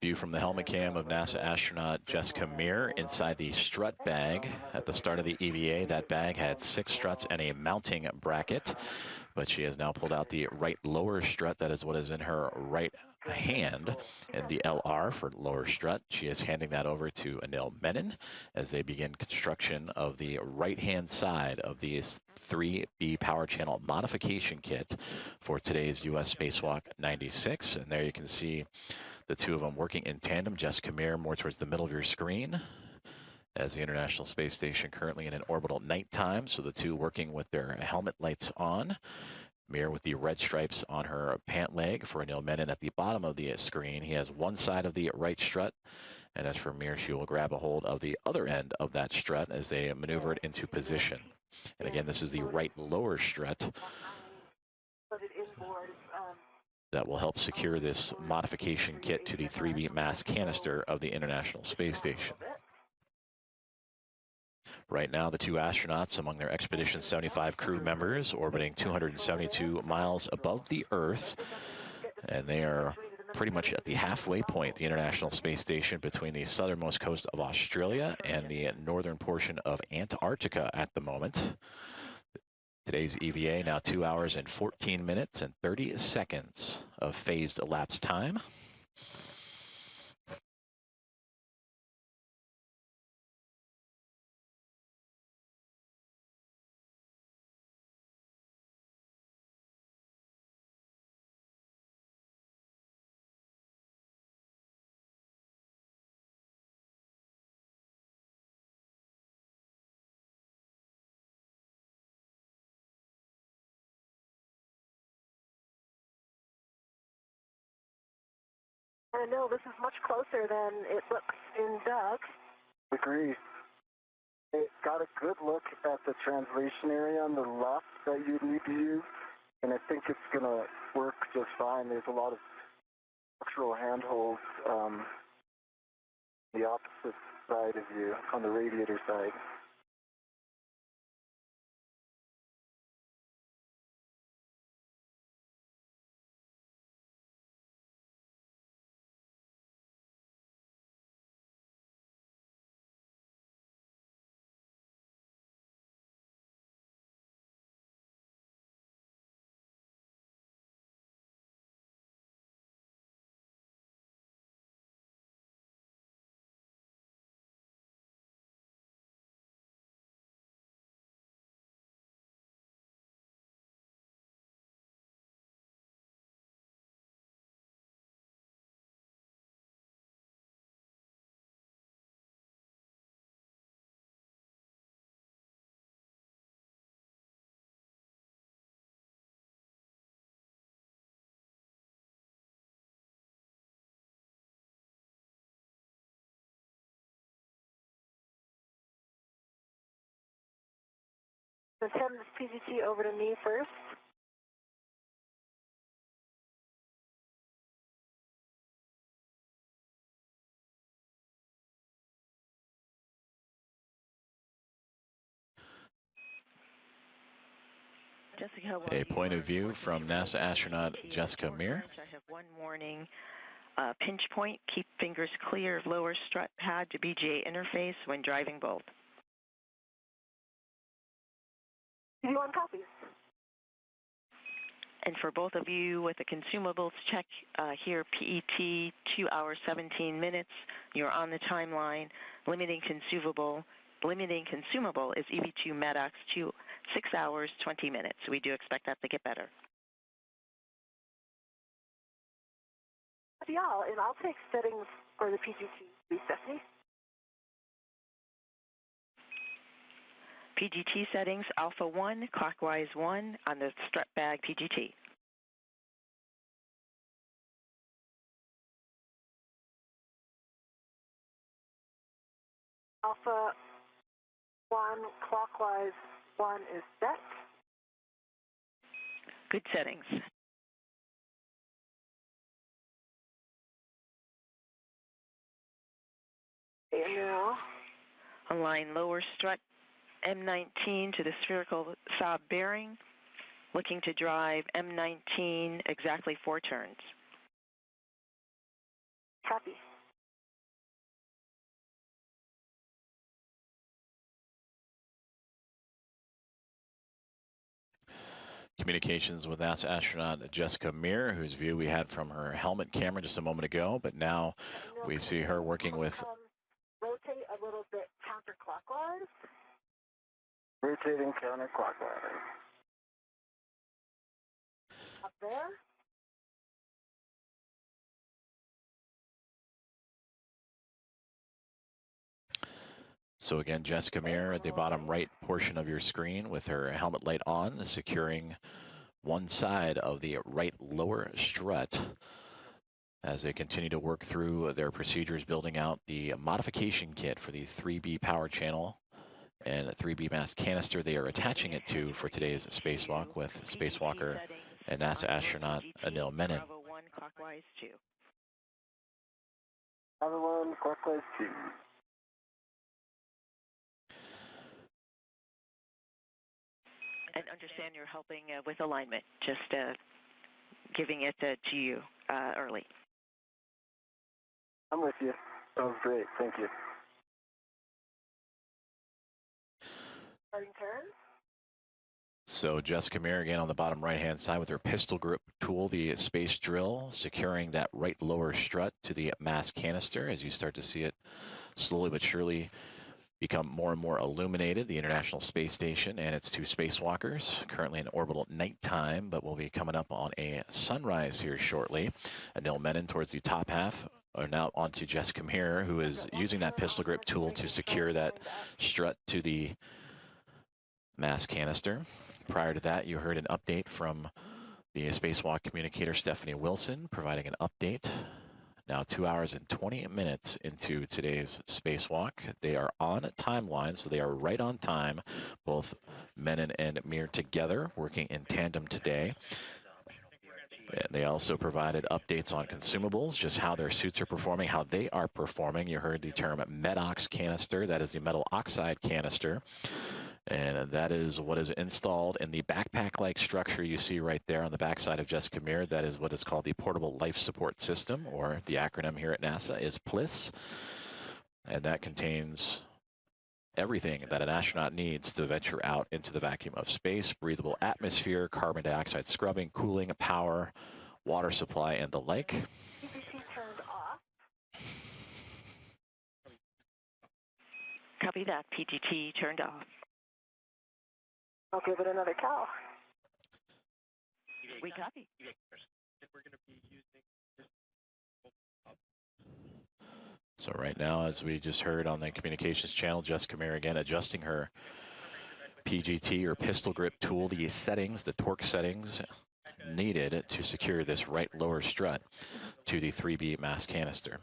View from the helmet cam of NASA astronaut Jessica Meir inside the strut bag. At the start of the EVA, that bag had 6 struts and a mounting bracket, but she has now pulled out the right lower strut. That is what is in her right hand, and the LR for lower strut. She is handing that over to Anil Menon as they begin construction of the right-hand side of the 3B power channel modification kit for today's U.S. Spacewalk 96. And there you can see the 2 of them working in tandem. Jessica Meir more towards the middle of your screen, as the International Space Station currently in an orbital nighttime, so the 2 working with their helmet lights on. Meir with the red stripes on her pant leg. For Anil Menon at the bottom of the screen, he has one side of the right strut, and as for Meir, she will grab a hold of the other end of that strut as they maneuver it into position. And again, this is the right lower strut that will help secure this modification kit to the 3B mass canister of the International Space Station. Right now, the 2 astronauts among their Expedition 75 crew members orbiting 272 miles above the Earth, and they are pretty much at the halfway point, the International Space Station, between the southernmost coast of Australia and the northern portion of Antarctica at the moment. Today's EVA now 2 hours and 14 minutes and 30 seconds of phased elapsed time. I know this is much closer than it looks in Doug. Agree. It got a good look at the translation area on the left that you need to use, and I think it's going to work just fine. There's a lot of structural handholds the opposite side of you, on the radiator side. Let's hand this PGT over to me first. Jessica, A point of view from NASA astronaut Jessica Meir. I have one warning. Pinch point, keep fingers clear of lower strut pad to BGA interface when driving both. Do you want copies? And for both of you with the consumables check, here PET 2 hours 17 minutes. You're on the timeline. Limiting consumable is EV2 Medox 6 hours 20 minutes. We do expect that to get better. Y'all, and I'll take settings for the PGT, Stephanie. PGT settings, alpha 1, clockwise 1 on the strut bag PGT. Alpha 1, clockwise 1 is set. Good settings. And now, Align lower strut M19 to the spherical sob bearing. Looking to drive M19 exactly 4 turns. copy. Communications with NASA astronaut Jessica Meir, whose view we had from her helmet camera just a moment ago, but now we see her working with... Rotate a little bit counterclockwise. Rotating counterclockwise. Up there. So again, Jessica Meir at the bottom right portion of your screen with her helmet light on, securing one side of the right lower strut as they continue to work through their procedures, building out the modification kit for the 3B power channel and 3B mass canister they are attaching it to for today's spacewalk with spacewalker and NASA astronaut Anil Menon. Bravo 1, clockwise 2. Bravo 1, clockwise 2. And understand you're helping with alignment, just giving it to you early. I'm with you. That was great. Thank you. Starting turn. So Jessica Meir again on the bottom right-hand side with her pistol grip tool, the space drill, securing that right lower strut to the mass canister as you start to see it slowly but surely become more and more illuminated, the International Space Station and its 2 spacewalkers, currently in orbital at nighttime, but will be coming up on a sunrise here shortly. Anil Menon towards the top half, or now onto Jessica Meir, who is using that pistol grip tool to secure that strut to the mass canister. Prior to that, you heard an update from the spacewalk communicator, Stephanie Wilson, providing an update. Now 2 hours and 20 minutes into today's spacewalk. They are on timeline, so they are right on time, both Menon and Meir together, working in tandem today. And they also provided updates on consumables, just how their suits are performing, how they are performing. You heard the term Medox canister. That is the metal oxide canister. And that is what is installed in the backpack-like structure you see right there on the backside of Jessica Meir. That is what is called the Portable Life Support System, or the acronym here at NASA is PLIS. And that contains everything that an astronaut needs to venture out into the vacuum of space: breathable atmosphere, carbon dioxide scrubbing, cooling, power, water supply, and the like. PGT turned off. Copy that. PGT turned off. I'll give it another cow. We copy. So right now, as we just heard on the communications channel, Jessica Meir again adjusting her PGT or pistol grip tool, the settings, the torque settings needed to secure this right lower strut to the 3B mass canister.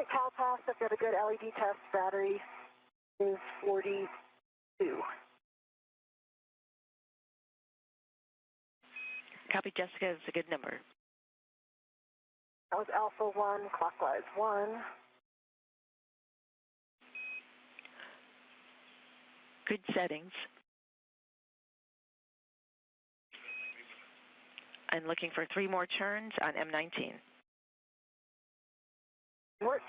Right, Cal Pass, I've got a good LED test. Battery is 42. Copy, Jessica, is a good number. That was Alpha 1, clockwise 1. Good settings. I'm looking for 3 more turns on M19. Work.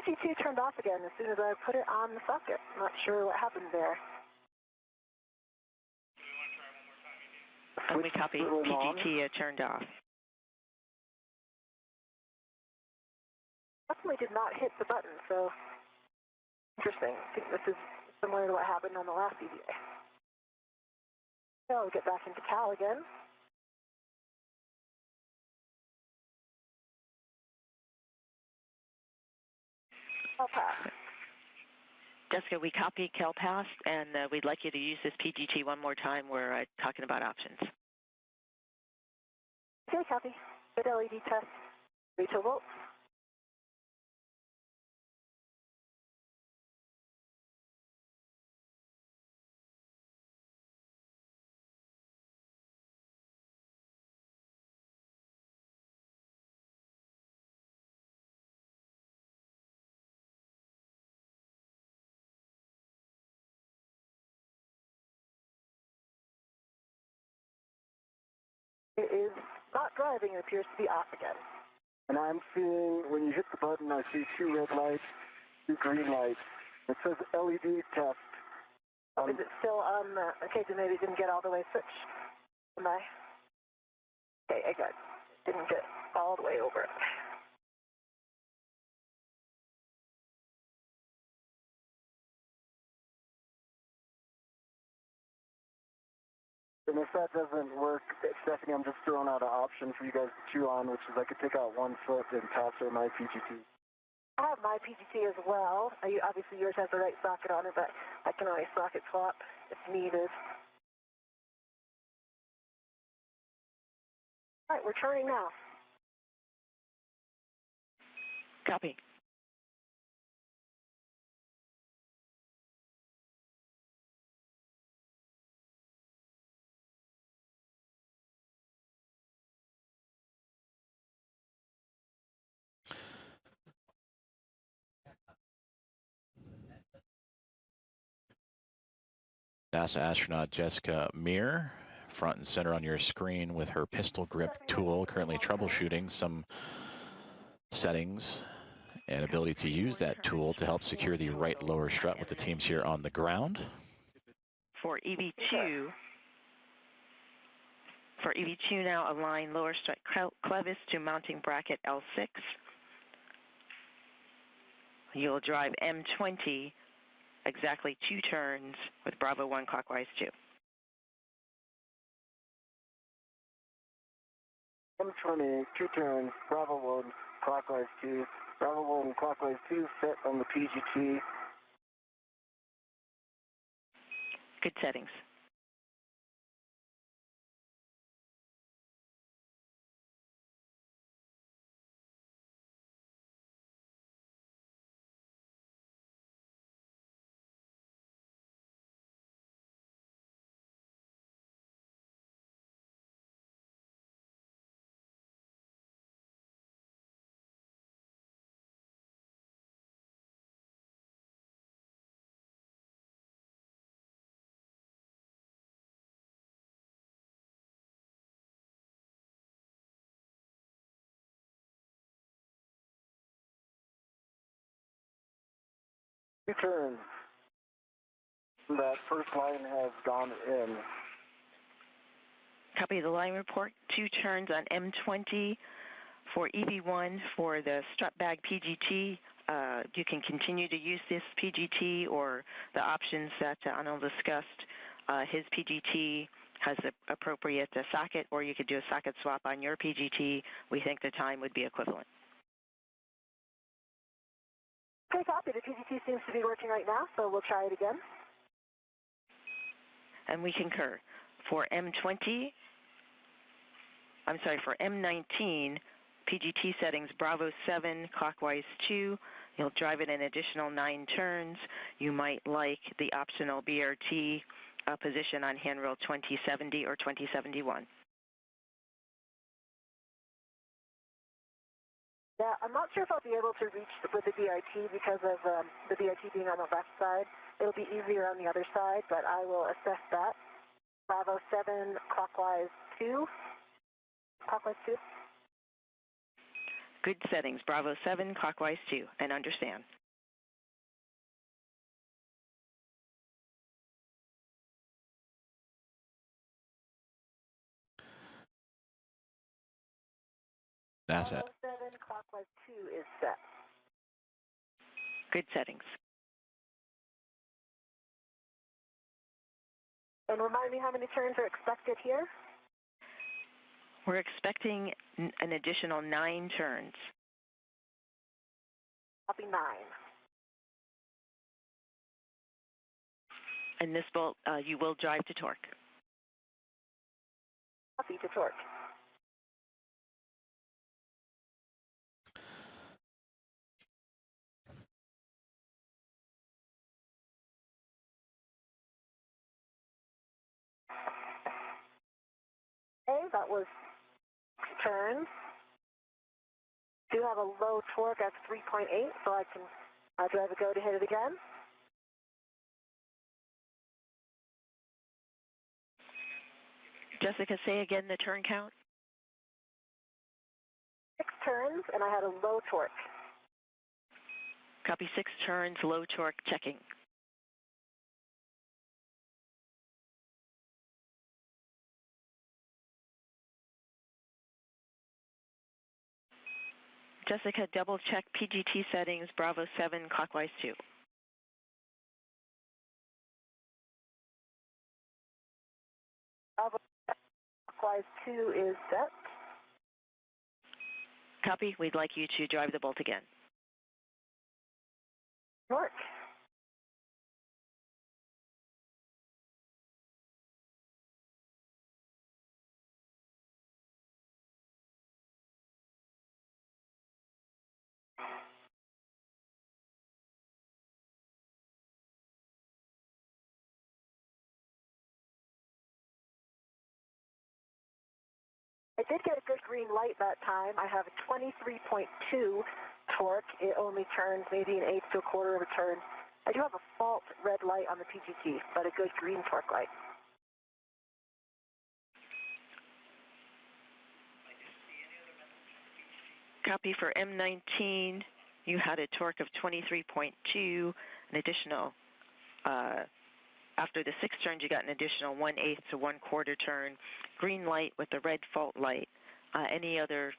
PC2 turned off again as soon as I put it on the socket. I'm not sure what happened there. And we copy PGT turned off. Definitely did not hit the button, so interesting. I think this is similar to what happened on the last EVA. So we'll get back into Cal again. Cal Pass. Jessica, we copy Cal Pass, and we'd like you to use this PGT one more time. We're talking about options. Okay, copy. Good LED test. 32 volts. It is not driving. It appears to be off again. And I'm seeing, when you hit the button, I see 2 red lights, 2 green lights. It says LED test. Is it still on the, okay, so maybe it didn't get all the way switched. Am I? Okay, I got, didn't get all the way over it. And if that doesn't work, Stephanie, I'm just throwing out an option for you guys to chew on, which is I could take out 1 foot and pass her my PGT. I have my PGT as well. Obviously, yours has the right socket on it, but I can always socket swap if needed. All right, we're turning now. Copy. NASA astronaut Jessica Meir, front and center on your screen with her pistol grip tool, currently troubleshooting some settings and ability to use that tool to help secure the right lower strut with the teams here on the ground. For EV2 now, align lower strut clevis to mounting bracket L6. You'll drive M20 exactly 2 turns with Bravo 1 clockwise 2. M20, 2 turns, Bravo 1, clockwise 2. Bravo 1, clockwise 2, set on the PGT. Good settings. Two turns. That first line has gone in. Copy the line report. 2 turns on M20 for EV1 for the strut bag PGT. you can continue to use this PGT or the options that Anil discussed. His PGT has the appropriate socket, or you could do a socket swap on your PGT. We think the time would be equivalent. Okay, copy. The PGT seems to be working right now, so we'll try it again. And we concur. For M20, for M19, PGT settings Bravo 7, clockwise 2. You'll drive it an additional 9 turns. You might like the optional BRT position on handrail 2070 or 2071. Yeah, I'm not sure if I'll be able to reach with the BRT because of the BRT being on the left side. It'll be easier on the other side, but I will assess that. Bravo 7, clockwise 2. Clockwise 2. Good settings, Bravo 7, clockwise 2, and understand. That's it. Bravo 7, clockwise 2 is set. Good settings. And remind me how many turns are expected here? We're expecting an additional 9 turns. Copy 9. And this will, you will drive to torque. Copy to torque. Okay, that was turns. Do have a low torque at 3.8, so I can drive a go to hit it again. Jessica, say again the turn count. 6 turns, and I had a low torque. Copy 6 turns, low torque, checking. Jessica, double check PGT settings, Bravo 7, clockwise 2. Bravo clockwise 2 is set. Copy, we'd like you to drive the bolt again. Torque. I did get a good green light that time. I have a 23.2 torque. It only turns maybe an eighth to a quarter of a turn. I do have a fault red light on the PGT, but a good green torque light. Copy for M19, you had a torque of 23.2, an additional, after the 6 turns, you got an additional 1/8 to 1/4 turn. Green light with the red fault light. Any other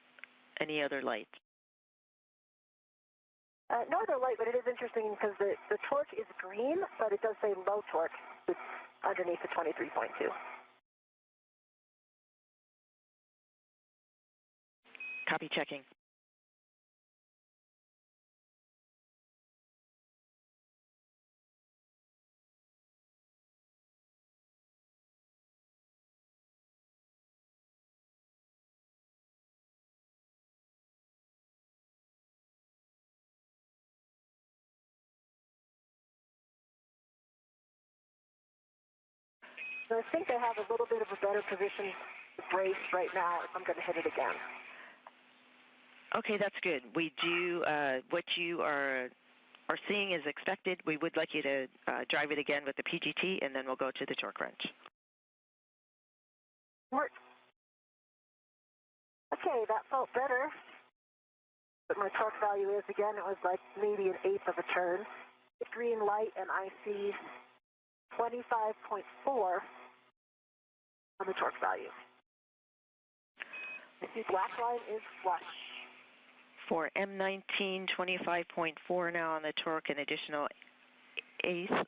lights? No other light, but it is interesting because the torque is green, but it does say low torque underneath the 23.2. Copy, checking. So I think I have a little bit of a better position to brace right now if I'm going to hit it again. Okay, that's good. We do what you are seeing is expected. We would like you to drive it again with the PGT, and then we'll go to the torque wrench. Work. Okay, that felt better. But my torque value is, again, it was like maybe an eighth of a turn. It's green light, and I see 25.4 on the torque value. I see black line is flush. For M19, 25.4 now on the torque, an additional eighth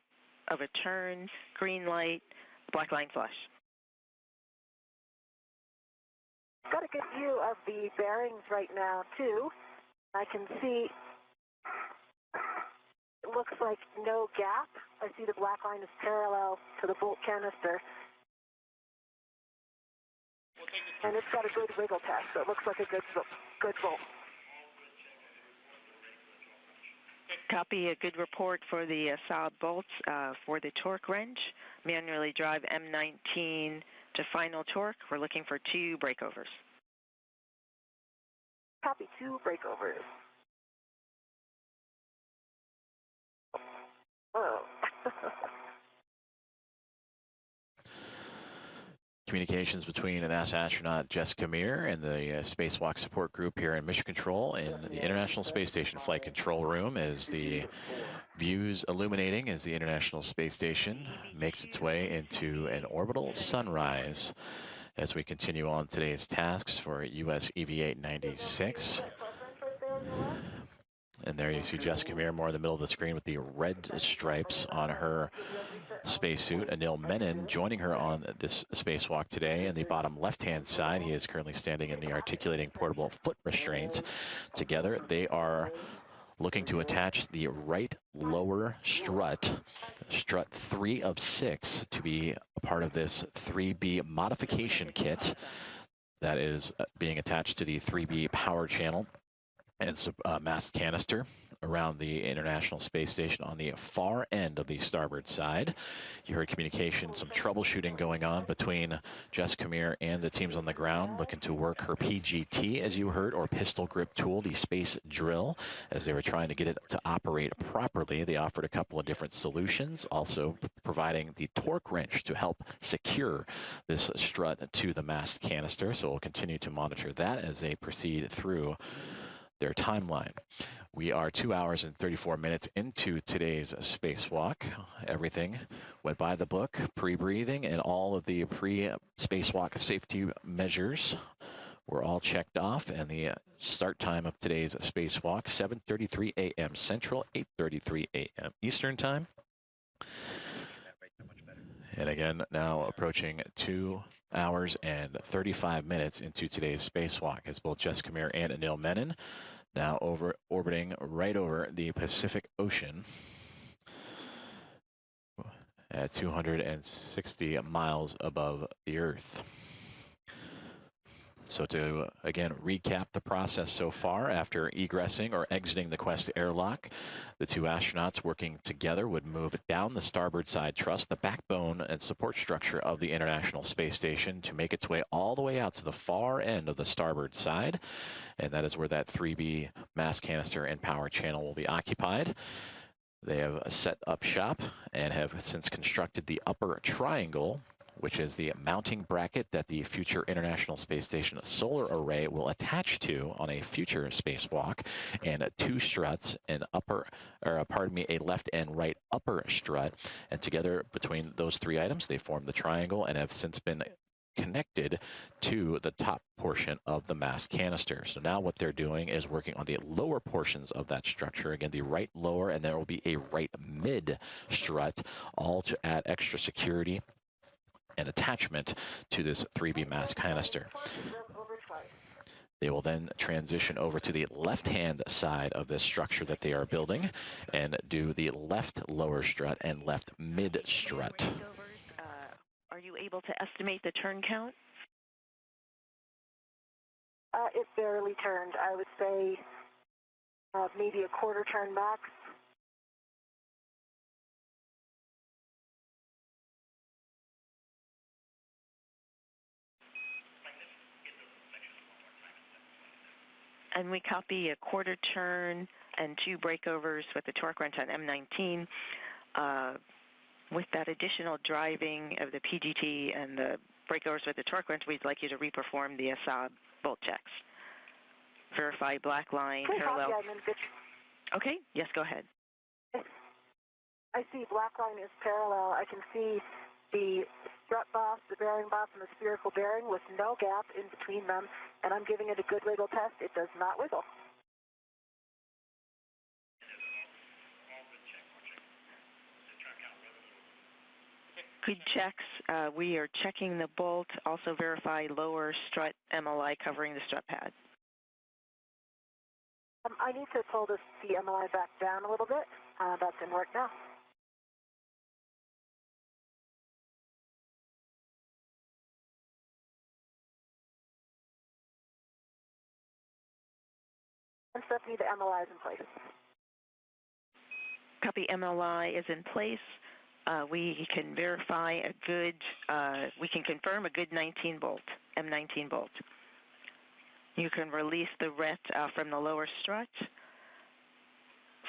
of a turn, green light, black line flush. Got a good view of the bearings right now, too. I can see, it looks like no gap. I see the black line is parallel to the bolt canister. And it's got a good wiggle test, so it looks like a good bolt. Copy, a good report for the Saab bolts for the torque wrench. Manually drive M19 to final torque. We're looking for 2 breakovers. Copy, 2 breakovers. Oh. Communications between NASA astronaut Jessica Meir and the Spacewalk support group here in Mission Control in the International Space Station Flight Control Room as the views illuminating as the International Space Station makes its way into an orbital sunrise as we continue on today's tasks for US EV-896. And there you see Jessica Meir more in the middle of the screen with the red stripes on her spacesuit. Anil Menon joining her on this spacewalk today. In the bottom left-hand side, he is currently standing in the articulating portable foot restraint. Together, they are looking to attach the right lower strut 3 of 6, to be a part of this 3B modification kit that is being attached to the 3B power channel and mast canister around the International Space Station on the far end of the starboard side. You heard communication, some troubleshooting going on between Jessica Meir and the teams on the ground, looking to work her PGT, as you heard, or pistol grip tool, the space drill, as they were trying to get it to operate properly. They offered a couple of different solutions, also providing the torque wrench to help secure this strut to the mast canister. So we'll continue to monitor that as they proceed through their timeline. We are 2 hours and 34 minutes into today's spacewalk. Everything went by the book, pre-breathing, and all of the pre-spacewalk safety measures were all checked off. And the start time of today's spacewalk, 7:33 a.m. Central, 8:33 a.m. Eastern Time. And again, now approaching 2 hours and 35 minutes into today's spacewalk as both Jessica Meir and Anil Menon now orbiting right over the Pacific Ocean at 260 miles above the Earth. So to, again, recap the process so far, after egressing or exiting the Quest airlock, the 2 astronauts working together would move down the starboard side truss, the backbone and support structure of the International Space Station, to make its way all the way out to the far end of the starboard side. And that is where that 3B mast canister and power channel will be occupied. They have set up shop and have since constructed the upper triangle, which is the mounting bracket that the future International Space Station solar array will attach to on a future spacewalk, and 2 struts, a left and right upper strut. And together between those 3 items, they form the triangle and have since been connected to the top portion of the mast canister. So now what they're doing is working on the lower portions of that structure. Again, the right lower, and there will be a right mid strut, all to add extra security and attachment to this 3B mast canister. They will then transition over to the left-hand side of this structure that they are building and do the left lower strut and left mid strut. Are you able to estimate the turn count? It barely turned. I would say maybe a quarter turn max. And we copy a quarter turn and 2 breakovers with the torque wrench on M19. With that additional driving of the PGT and the breakovers with the torque wrench, we'd like you to reperform the Saab bolt checks. Verify black line parallel. Okay, yes, go ahead. I see black line is parallel. I can see the strut boss, the bearing boss, and the spherical bearing with no gap in between them, and I'm giving it a good wiggle test. It does not wiggle. Good checks. We are checking the bolt. Also verify lower strut MLI covering the strut pad. I need to pull the MLI back down a little bit. That's in work now. And Stephanie, the MLI is in place. Copy. MLI is in place. We can verify a good, we can confirm a good 19 bolt, M19 bolt. You can release the RET from the lower strut.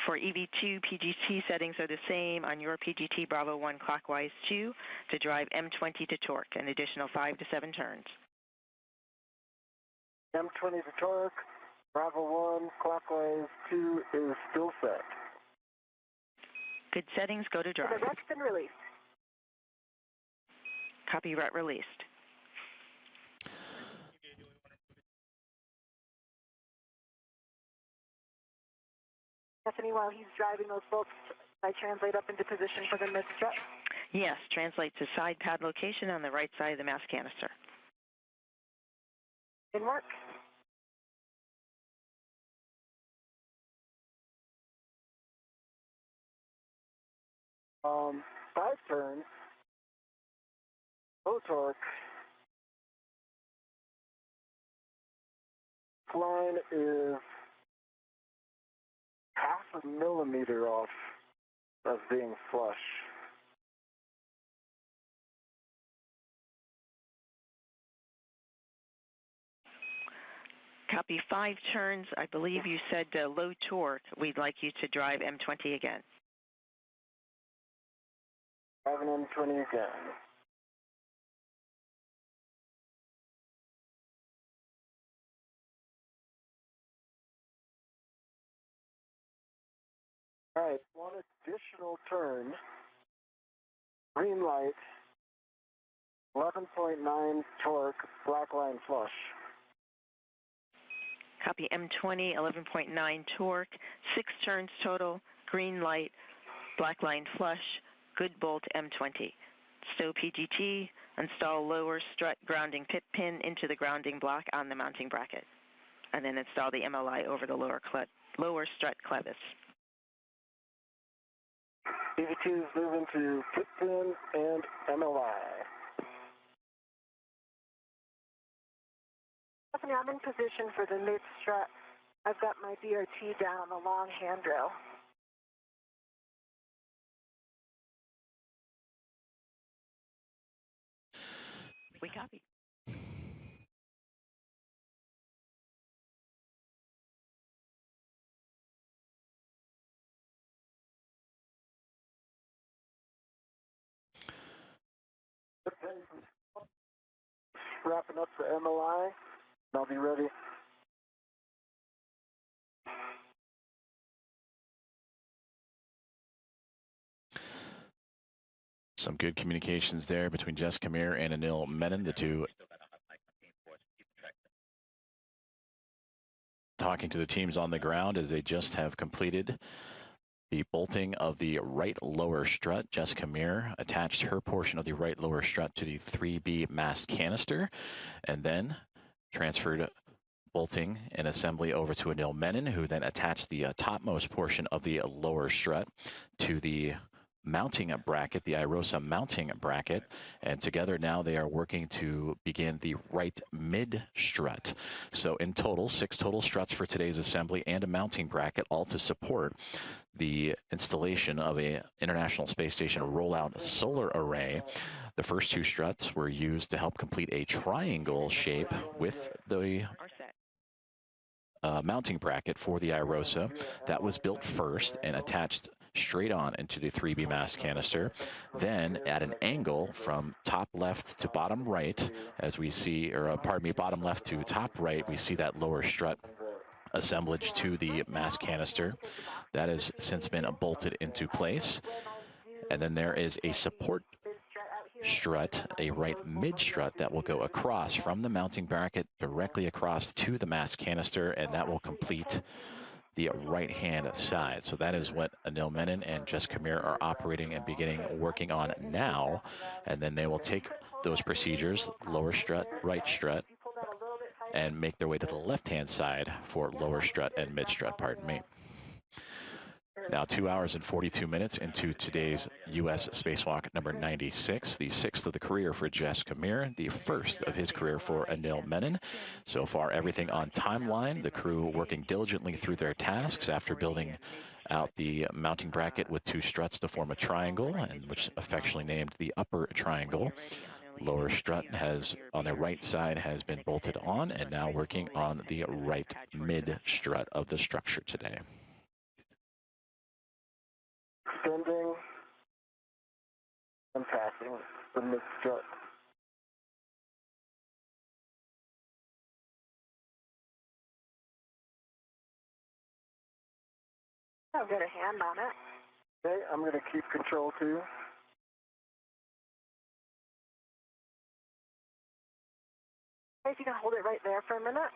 For EV2, PGT settings are the same on your PGT Bravo 1 clockwise 2 to drive M20 to torque, an additional 5 to 7 turns. M20 to torque, Bravo 1 clockwise 2 is still set. Good settings, go to drive. The RET's been released. Copy, RET released. Stephanie, while he's driving those bolts, I translate up into position for the mid-strut? Yes, translate to side pad location on the right side of the mass canister. In work. Five turns, low torque, line is half a millimeter off of being flush. Copy. 5 turns. I believe you said low torque. We'd like you to drive M20 again. Driving M20 again. All right, one additional turn. Green light, 11.9 torque, black line flush. Copy. M20, 11.9 torque, 6 turns total, green light, black line flush, good bolt M20. Stow PGT, install lower strut grounding pit pin into the grounding block on the mounting bracket, and then install the MLI over the lower strut clevis. EV2 is moving to pit pin and MLI. Stephanie, I'm in position for the mid-strut. I've got my BRT down on the long handrail. We copy. Wrapping up the MLI, and I'll be ready. Some good communications there between Jess Kamir and Anil Menon, the two talking to the teams on the ground as they just have completed the bolting of the right lower strut. Jess Kamir attached her portion of the right lower strut to the 3B mast canister and then transferred bolting and assembly over to Anil Menon, who then attached the topmost portion of the lower strut to the mounting bracket, the IROSA mounting bracket, and together now they are working to begin the right mid strut. So in total, 6 total struts for today's assembly and a mounting bracket, all to support the installation of a International Space Station rollout solar array. The first 2 struts were used to help complete a triangle shape with the mounting bracket for the IROSA. That was built first and attached straight on into the 3B mast canister. Then at an angle from top left to bottom right, as we see, or pardon me, bottom left to top right, we see that lower strut assemblage to the mast canister. That has since been bolted into place. And then there is a support strut, a right mid strut that will go across from the mounting bracket directly across to the mast canister, and that will complete the right-hand side. So that is what Anil Menon and Jessica Meir are operating and working on now. And then they will take those procedures, lower strut, right strut, and make their way to the left-hand side for lower strut and mid strut, pardon me. Now 2 hours and 42 minutes into today's U.S. Spacewalk number 96, the 6th of the career for Jessica Meir, the 1st of his career for Anil Menon. So far, everything on timeline, the crew working diligently through their tasks after building out the mounting bracket with 2 struts to form a triangle, and which affectionately named the upper triangle. Lower strut has, on the right side, has been bolted on, and now working on the right mid strut of the structure today. Extending and passing the mid strut. I'll get a hand on it. Okay, I'm going to keep control too. Okay, if you can hold it right there for a minute.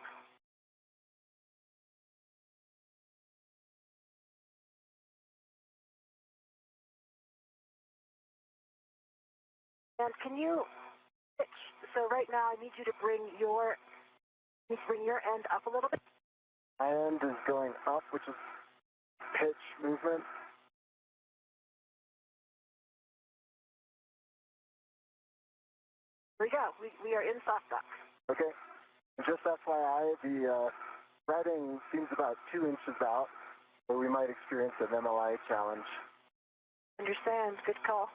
And can you pitch? So right now I need you to bring your end up a little bit. My end is going up, which is pitch movement. Here we go. We are in soft duck. Okay. Just FYI, the writing seems about 2 inches out, so we might experience an MLI challenge. Understand. Good call.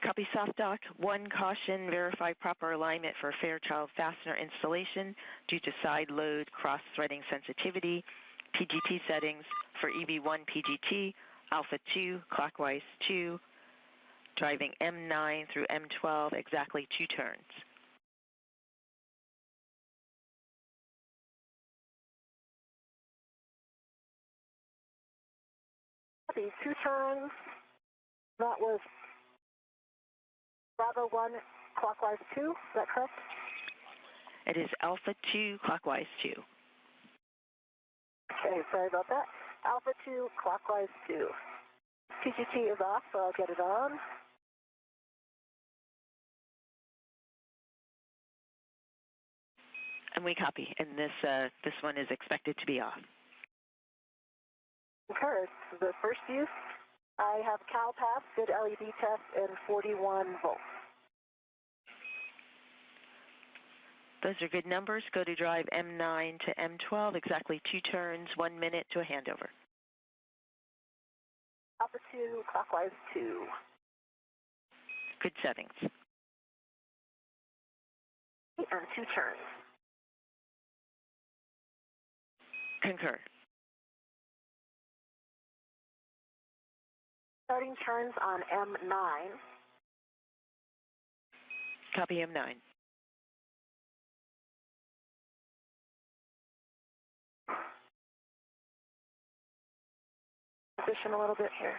Copy soft dock. 1 caution, verify proper alignment for Fairchild fastener installation due to side load cross-threading sensitivity. PGT settings for EV1 PGT, Alpha 2, clockwise 2, driving M9 through M12, exactly 2 turns. Copy. 2 turns. That was Bravo 1, clockwise 2. Is that correct? It is Alpha 2, clockwise 2. Okay, sorry about that. Alpha 2, clockwise 2. PGT is off, so I'll get it on. And we copy, and this one is expected to be off. Concur. The first use, I have CalPass, good LED test, and 41 volts. Those are good numbers. Go to drive M9 to M12, exactly 2 turns, 1 minute to a handover. Alpha 2, clockwise 2. Good settings. And 2 turns. Concur. Starting turns on M9. Copy M9. Position a little bit here.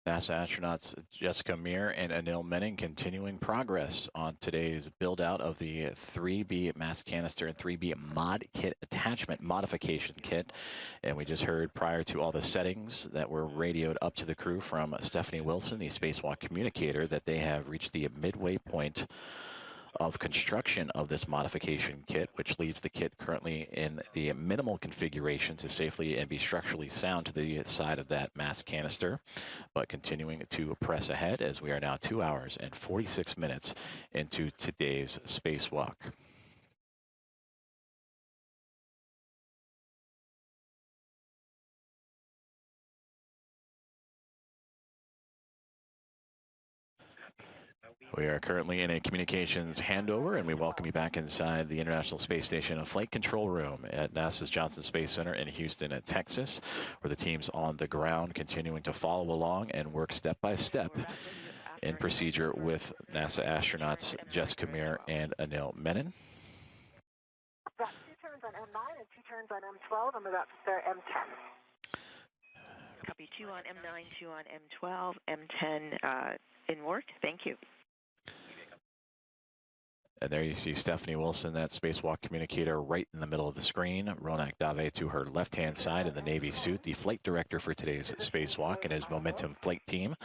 NASA astronauts Jessica Meir and Anil Menon continuing progress on today's build out of the 3B mass canister and 3B mod kit attachment modification kit. And we just heard prior to all the settings that were radioed up to the crew from Stephanie Wilson, the Spacewalk communicator, that they have reached the midway point of construction of this modification kit, which leaves the kit currently in the minimal configuration to safely and be structurally sound to the side of that mass canister, but continuing to press ahead as we are now 2 hours and 46 minutes into today's spacewalk. We are currently in a communications handover, and we welcome you back inside the International Space Station Flight Control Room at NASA's Johnson Space Center in Houston, Texas, where the team's on the ground continuing to follow along and work step by step in procedure with NASA astronauts Jessica Meir and Anil Menon. Got 2 turns on M9 and 2 turns on M12. I'm about to start M10. Copy 2 on M9, 2 on M12, M10 in work. Thank you. And there you see Stephanie Wilson, that Spacewalk communicator, right in the middle of the screen. Ronak Dave to her left-hand side in the Navy suit, the flight director for today's Spacewalk and his Momentum flight team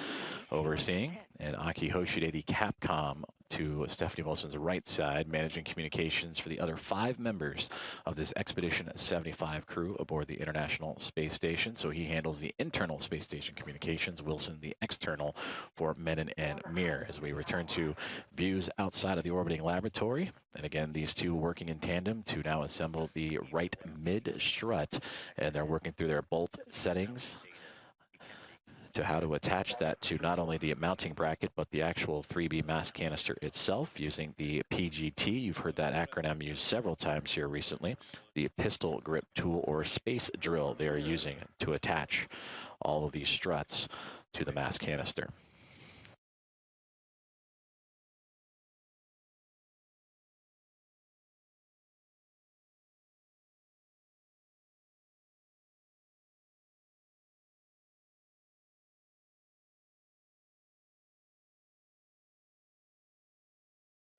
overseeing. And Aki Hoshide, the Capcom, to Stephanie Wilson's right side, managing communications for the other 5 members of this Expedition 75 crew aboard the International Space Station. So he handles the internal space station communications, Wilson the external for Menon and Mir. As we return to views outside of the orbiting laboratory, and again, these two working in tandem to now assemble the right mid strut, and they're working through their bolt settings to how to attach that to not only the mounting bracket, but the actual 3B mass canister itself using the PGT. You've heard that acronym used several times here recently. The pistol grip tool or space drill they are using to attach all of these struts to the mass canister.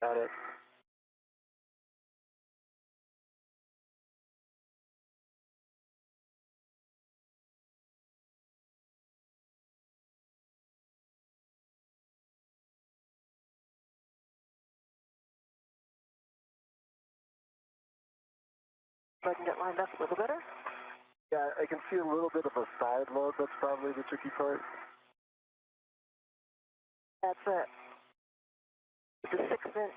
Got it. If I can get lined up a little better. Yeah, I can see a little bit of a side load. That's probably the tricky part. That's it. It's a 6-inch.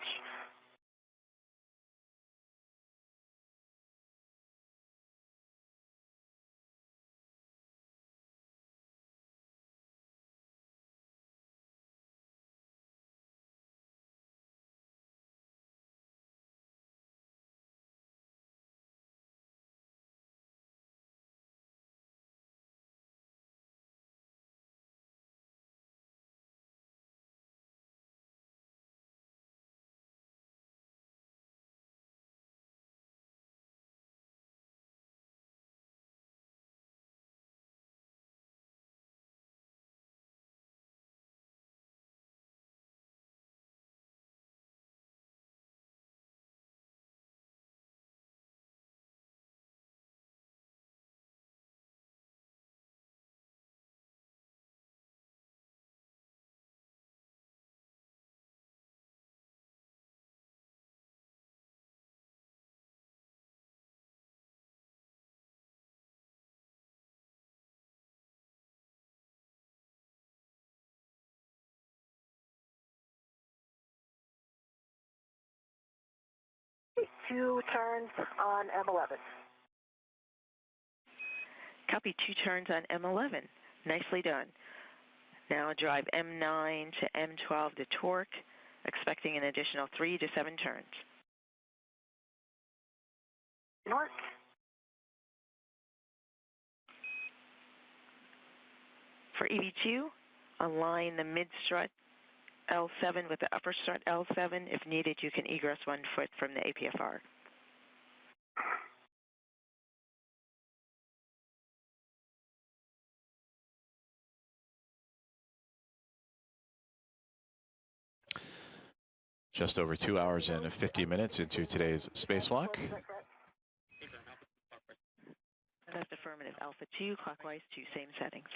Two turns on M11. Copy, 2 turns on M11. Nicely done. Now drive M9 to M12 to torque, expecting an additional 3 to 7 turns. North. For EV2, align the mid-strut L7 with the upper strut L7. If needed, you can egress 1 foot from the APFR. Just over 2 hours and 50 minutes into today's spacewalk. That's affirmative. Alpha 2, clockwise 2, same settings.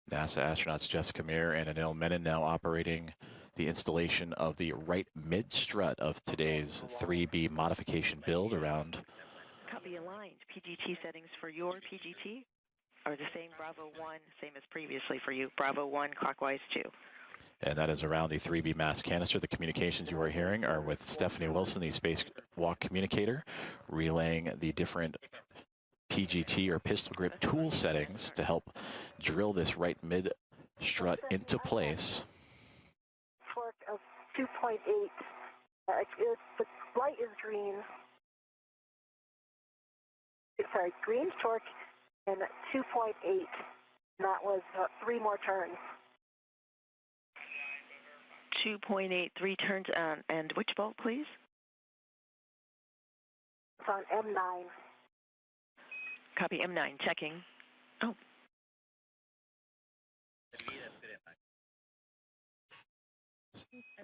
NASA astronauts Jessica Meir and Anil Menon now operating the installation of the right mid strut of today's 3B modification build around. Copy aligned. PGT settings for your PGT are the same. Bravo 1, same as previously for you. Bravo 1, clockwise 2. And that is around the 3B mass canister. The communications you are hearing are with Stephanie Wilson, the Spacewalk communicator, relaying the different PGT or pistol grip tool settings to help drill this right mid strut into place. Torque of 2.8. The light is green. Sorry, green torque and 2.8. That was 3 more turns. 2.8, 3 turns on, and which bolt, please? It's on M9. Copy M9, checking. Oh,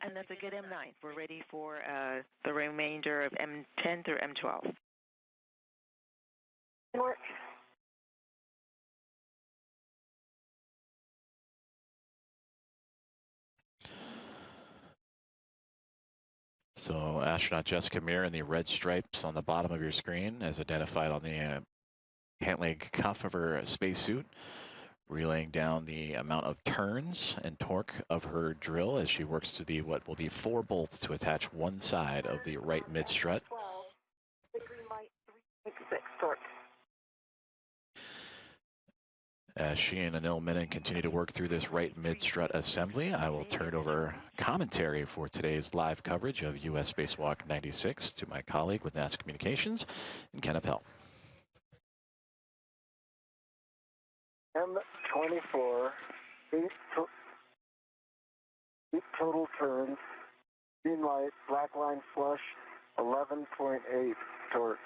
And that's a good M9. We're ready for the remainder of M10 through M12. Work. So astronaut Jessica Meir in the red stripes on the bottom of your screen as identified on the pant leg cuff of her spacesuit, relaying down the amount of turns and torque of her drill as she works through the what will be 4 bolts to attach one side of the right mid strut. 12. The green light 3.6 torque. As she and Anil Menon continue to work through this right mid-strut assembly, I will turn over commentary for today's live coverage of U.S. Spacewalk 96 to my colleague with NASA Communications, Ken Appel. M24, 8 total turns, green light, black line flush, 11.8 torque.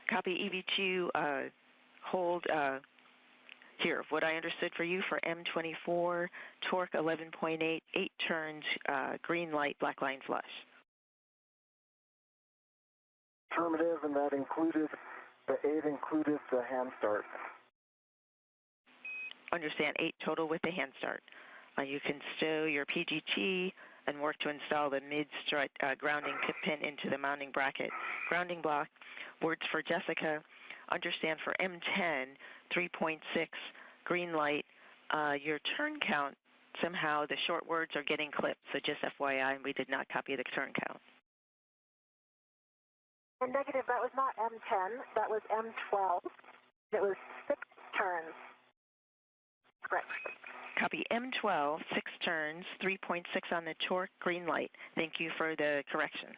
Copy EV2, hold here. What I understood for you for M24, torque 11.8, 8 turns, green light, black line flush. Affirmative, and that included, the 8 included the hand start. Understand, 8 total with the hand start. You can stow your PGT and work to install the mid-strut grounding pin into the mounting bracket. Grounding block, words for Jessica, understand for M10, 3.6, green light, your turn count, somehow the short words are getting clipped, so just FYI, we did not copy the turn count. And negative, that was not M10, that was M12. It was 6 turns. Correct. Copy M12, 6 turns, 3.6 on the torque, green light. Thank you for the correction.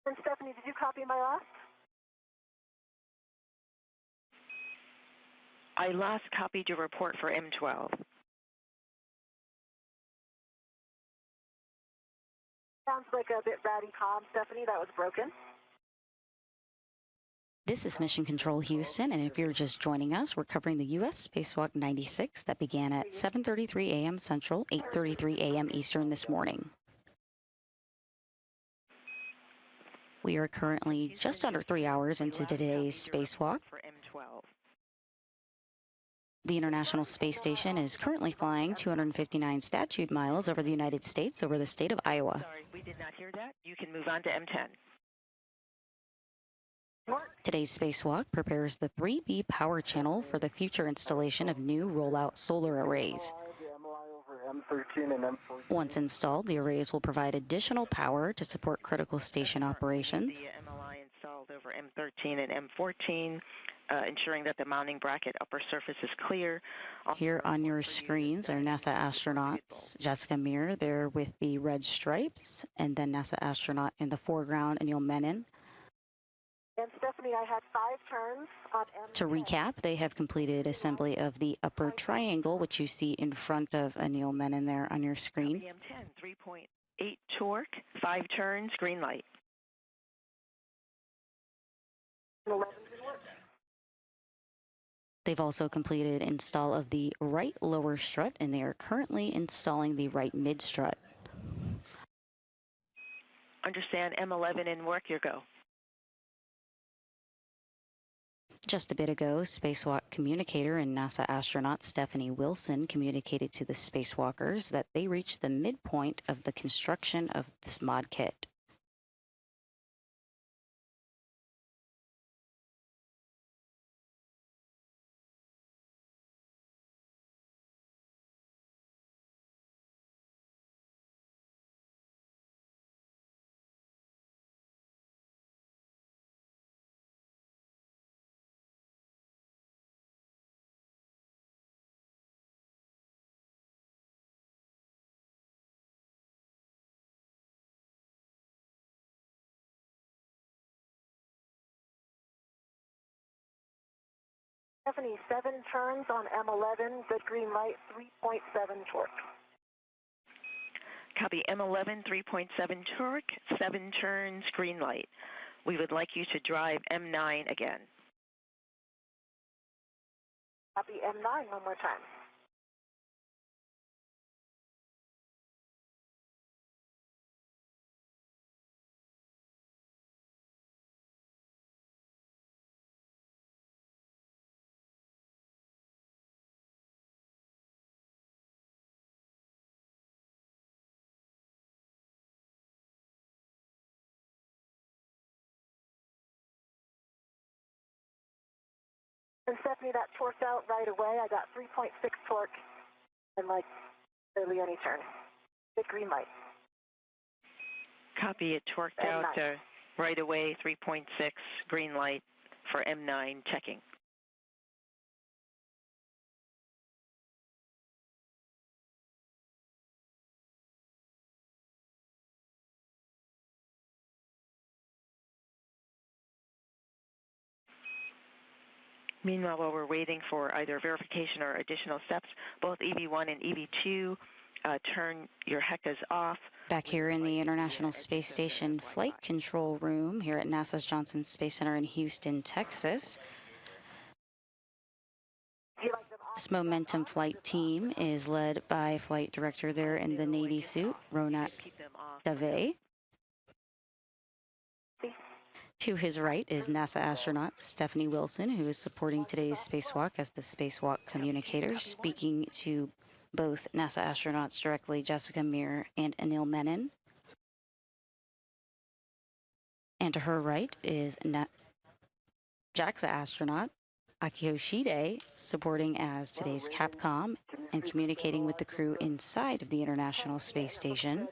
And Stephanie, did you copy my last? I last copied your report for M12. Sounds like a bit ratty comm, Stephanie. That was broken. This is Mission Control Houston, and if you're just joining us, we're covering the U.S. Spacewalk 96 that began at 7:33 a.m. Central, 8:33 a.m. Eastern this morning. We are currently just under 3 hours into today's spacewalk. The International Space Station is currently flying 259 statute miles over the United States over the state of Iowa. Sorry, we did not hear that. You can move on to M10. Today's spacewalk prepares the 3B power channel for the future installation of new rollout solar arrays. Once installed, the arrays will provide additional power to support critical station operations. The MLI installed over M13 and M14, ensuring that the mounting bracket upper surface is clear. Here on your screens are NASA astronauts, Jessica Meir there with the red stripes, and then NASA astronaut in the foreground, Anil Menon. And Stephanie, I had 5 turns on M10. To recap, they have completed assembly of the upper triangle, which you see in front of Anil Menon there on your screen. M10, 3.8 torque, 5 turns, green light. 11. They've also completed install of the right lower strut, and they are currently installing the right mid strut. Understand M11 in work, your go. Just a bit ago, Spacewalk communicator and NASA astronaut Stephanie Wilson communicated to the spacewalkers that they reached the midpoint of the construction of this mod kit. Stephanie, 7 turns on M11, good green light, 3.7 torque. Copy M11, 3.7 torque, 7 turns, green light. We would like you to drive M9 again. Copy M9 one more time. And Stephanie, that torqued out right away. I got 3.6 torque and like barely any turn. Good green light. Copy it, torqued M9. out right away, 3.6, green light for M9 checking. Meanwhile, while we're waiting for either verification or additional steps, both EV1 and EV2, turn your HECAs off. Back here in the International Space Station Flight Control Room here at NASA's Johnson Space Center in Houston, Texas. This Momentum flight team is led by Flight Director there in the Navy suit, Ronat Dave. To his right is NASA astronaut Stephanie Wilson, who is supporting today's spacewalk as the Spacewalk communicator, speaking to both NASA astronauts directly, Jessica Meir and Anil Menon. And to her right is JAXA astronaut Akio Shide, supporting as today's Capcom and communicating with the crew inside of the International Space Station.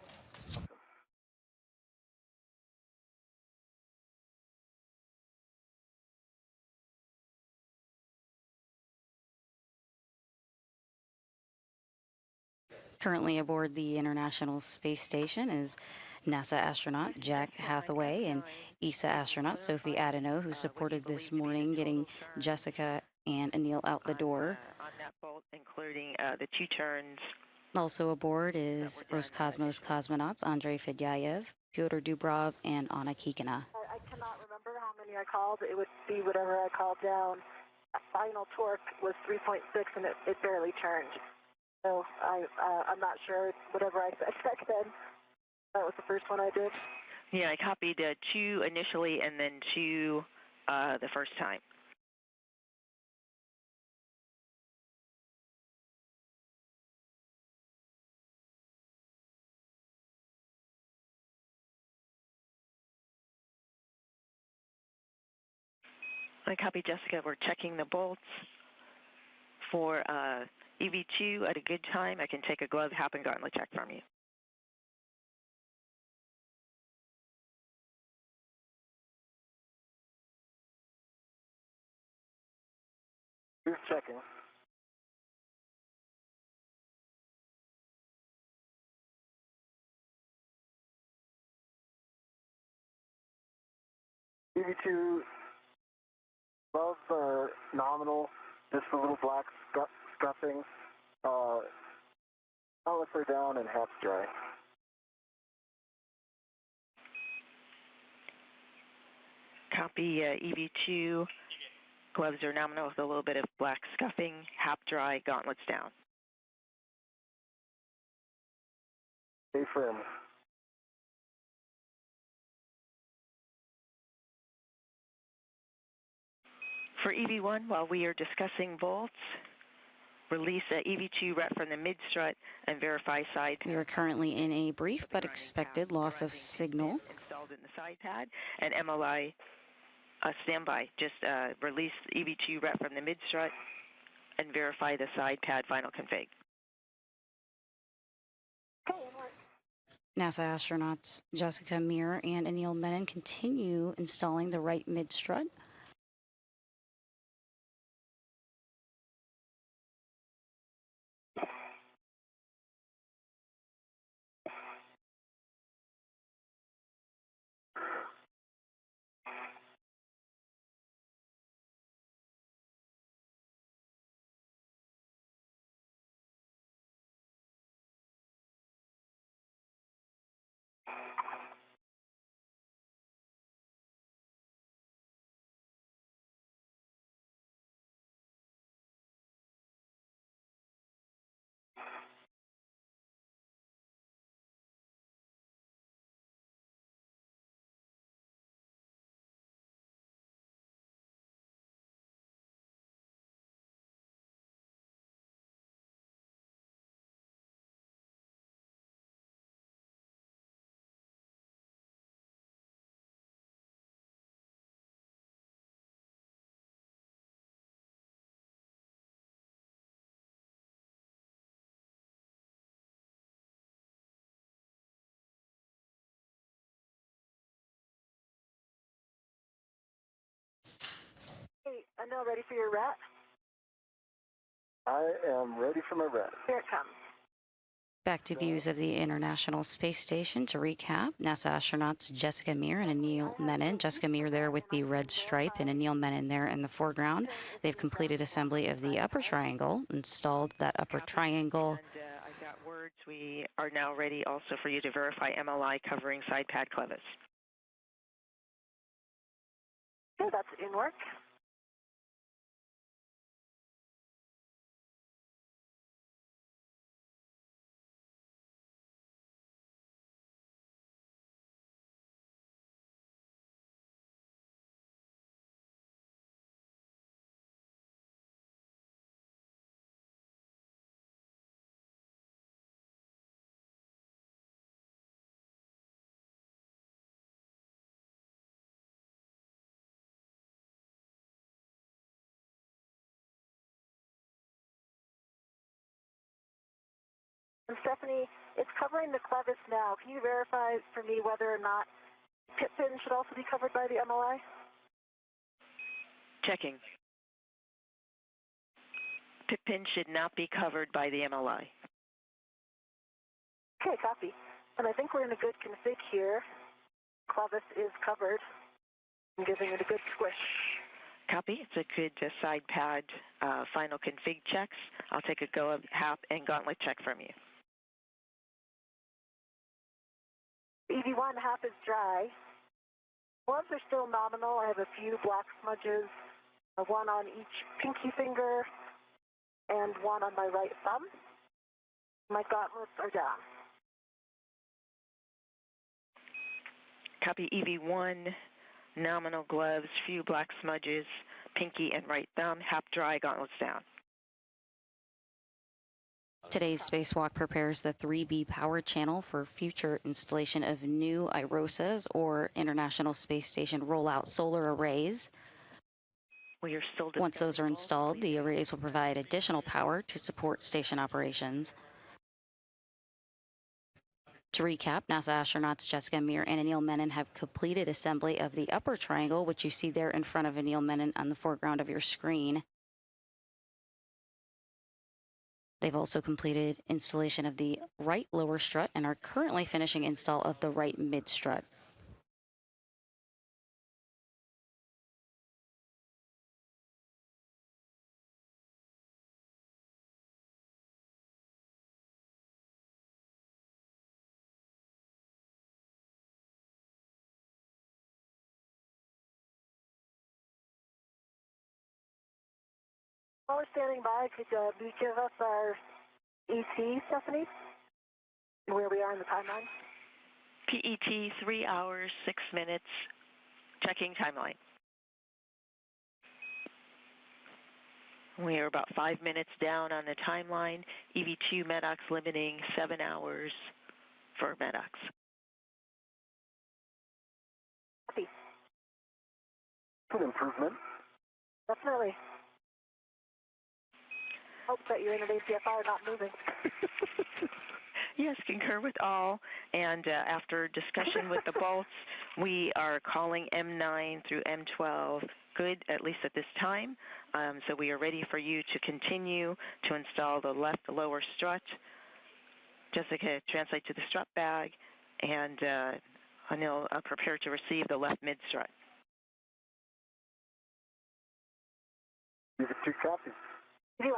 Currently aboard the International Space Station is NASA astronaut Jack Hathaway and ESA astronaut Sophie Adeno, who supported this morning getting Jessica and Anil out the door. On that bolt, including the 2 turns. Also aboard is Roscosmos cosmonauts Andrei Fedyayev, Pyotr Dubrov, and Anna Kikina. I cannot remember how many I called. It would be whatever I called down. Final torque was 3.6 and it barely turned. So I'm not sure. Whatever I said back then, that was the first one I did. Yeah, I copied 2 initially and then 2 the first time. I copied Jessica. We're checking the bolts for EV2 at a good time. I can take a glove, hap, and gauntlet check from you. Who's checking? EV2 above nominal, just a little black scuffing. Let's lay down and half dry. Copy EV2. Gloves are nominal with a little bit of black scuffing. Hap dry, gauntlets down. Stay firm. For EV1, while we are discussing volts, release EV2 ret from the mid-strut and verify side. We are currently in a brief but expected loss of signal. Installed in the side pad and MLI standby. Just release EV2 ret from the mid-strut and verify the side pad final config. NASA astronauts Jessica Meir and Anil Menon continue installing the right mid-strut. Hey, Anil, ready for your ret? I am ready for my ret. Here it comes. Back to views of the International Space Station. To recap, NASA astronauts Jessica Meir and Anil Menon. Jessica Meir there with the red stripe and Anil Menon there in the foreground. They've completed assembly of the upper triangle, installed that upper triangle. And I've got words. We are now ready also for you to verify MLI covering side pad clevis. Okay, that's in work. And Stephanie, it's covering the clevis now. Can you verify for me whether or not pit pin should also be covered by the MLI? Checking. Pit pin should not be covered by the MLI. Okay, copy. And I think we're in a good config here. Clevis is covered. I'm giving it a good squish. Copy. It's a good side pad final config checks. I'll take a go of HAP and gauntlet check from you. EV1 half is dry. Gloves are still nominal. I have a few black smudges, one on each pinky finger and one on my right thumb. My gauntlets are down. Copy. EV1, nominal gloves, few black smudges, pinky and right thumb, HAP dry, gauntlets down. Today's spacewalk prepares the 3B power channel for future installation of new IROSAs, or International Space Station Rollout Solar Arrays. We are still Once those are installed, the arrays will provide additional power to support station operations. To recap, NASA astronauts Jessica Meir and Anil Menon have completed assembly of the upper triangle, which you see there in front of Anil Menon on the foreground of your screen. They've also completed installation of the right lower strut and are currently finishing install of the right mid strut. While we're standing by, could you give us our ET, Stephanie? Where we are in the timeline? PET 3 hours, 6 minutes, checking timeline. We are about 5 minutes down on the timeline. EV2 MEDOX limiting 7 hours for MEDOX. Copy. Good improvement. Definitely. Hope that you're in an APFR, not moving. Yes, concur with all. And after discussion with the bolts, we are calling M9 through M12 good, at least at this time. So we are ready for you to continue to install the left lower strut. Jessica, translate to the strut bag, and Anil, prepare to receive the left mid strut. Give it 2 copies. V1.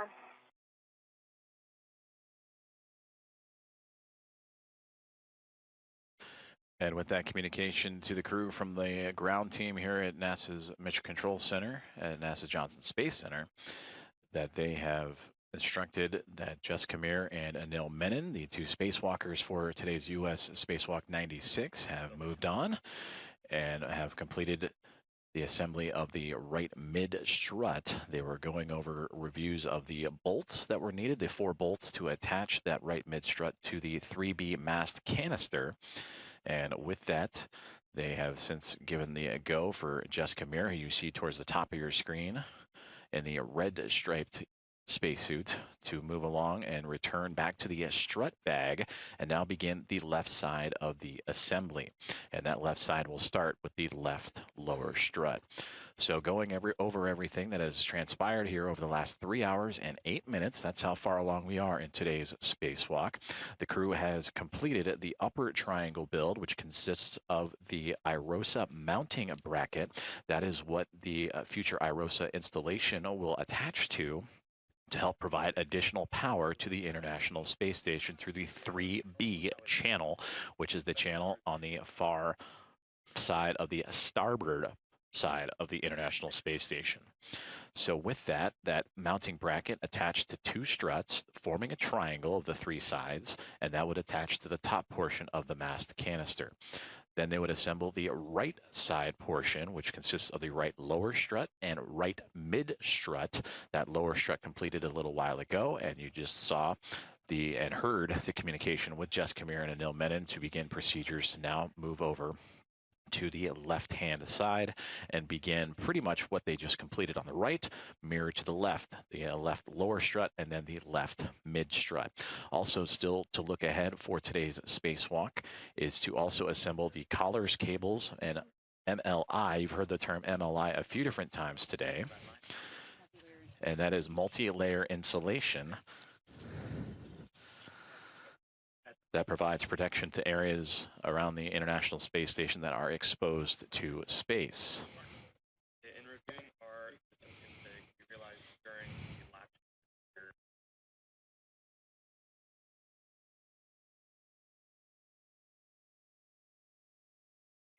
And with that communication to the crew from the ground team here at NASA's Mission Control Center at NASA Johnson Space Center, that they have instructed that Jessica Meir and Anil Menon, the 2 spacewalkers for today's U.S. Spacewalk 96, have moved on and have completed the assembly of the right mid strut. They were going over reviews of the bolts that were needed, the 4 bolts to attach that right mid strut to the 3B mast canister. And with that, they have since given the go for Jessica Meir, who you see towards the top of your screen in the red striped spacesuit, to move along and return back to the strut bag and now begin the left side of the assembly. And that left side will start with the left lower strut. So going over everything that has transpired here over the last 3 hours and 8 minutes, that's how far along we are in today's spacewalk. The crew has completed the upper triangle build, which consists of the IROSA mounting bracket. That is what the future IROSA installation will attach to help provide additional power to the International Space Station through the 3B channel, which is the channel on the far side of the starboard side of the International Space Station. So with that mounting bracket attached to 2 struts, forming a triangle of the 3 sides, and that would attach to the top portion of the mast canister. Then they would assemble the right side portion, which consists of the right lower strut and right mid strut. That lower strut completed a little while ago, and you just saw and heard the communication with Jessica Meir and Anil Menon to begin procedures to now move over to the left-hand side and begin pretty much what they just completed on the right, mirror to the left lower strut, and then the left mid strut. Also, still to look ahead for today's spacewalk is to also assemble the collars, cables, and MLI. You've heard the term MLI a few different times today, and that is multi-layer insulation that provides protection to areas around the International Space Station that are exposed to space. In reviewing our config, we realized during the last year.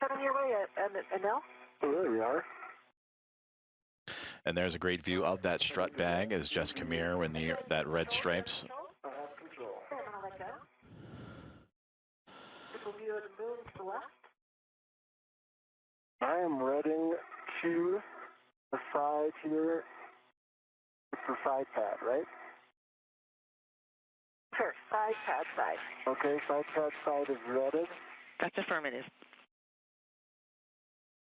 Coming your way, Anil? Oh, there we are. And there's a great view of that strut bag as Jessica Meir when that red stripes. I have control. Okay, I'm gonna let go. This will view the moon to the left. I am reading to the side here. It's the side pad, right? Sure, side pad side. Okay, side pad side is readed. That's affirmative.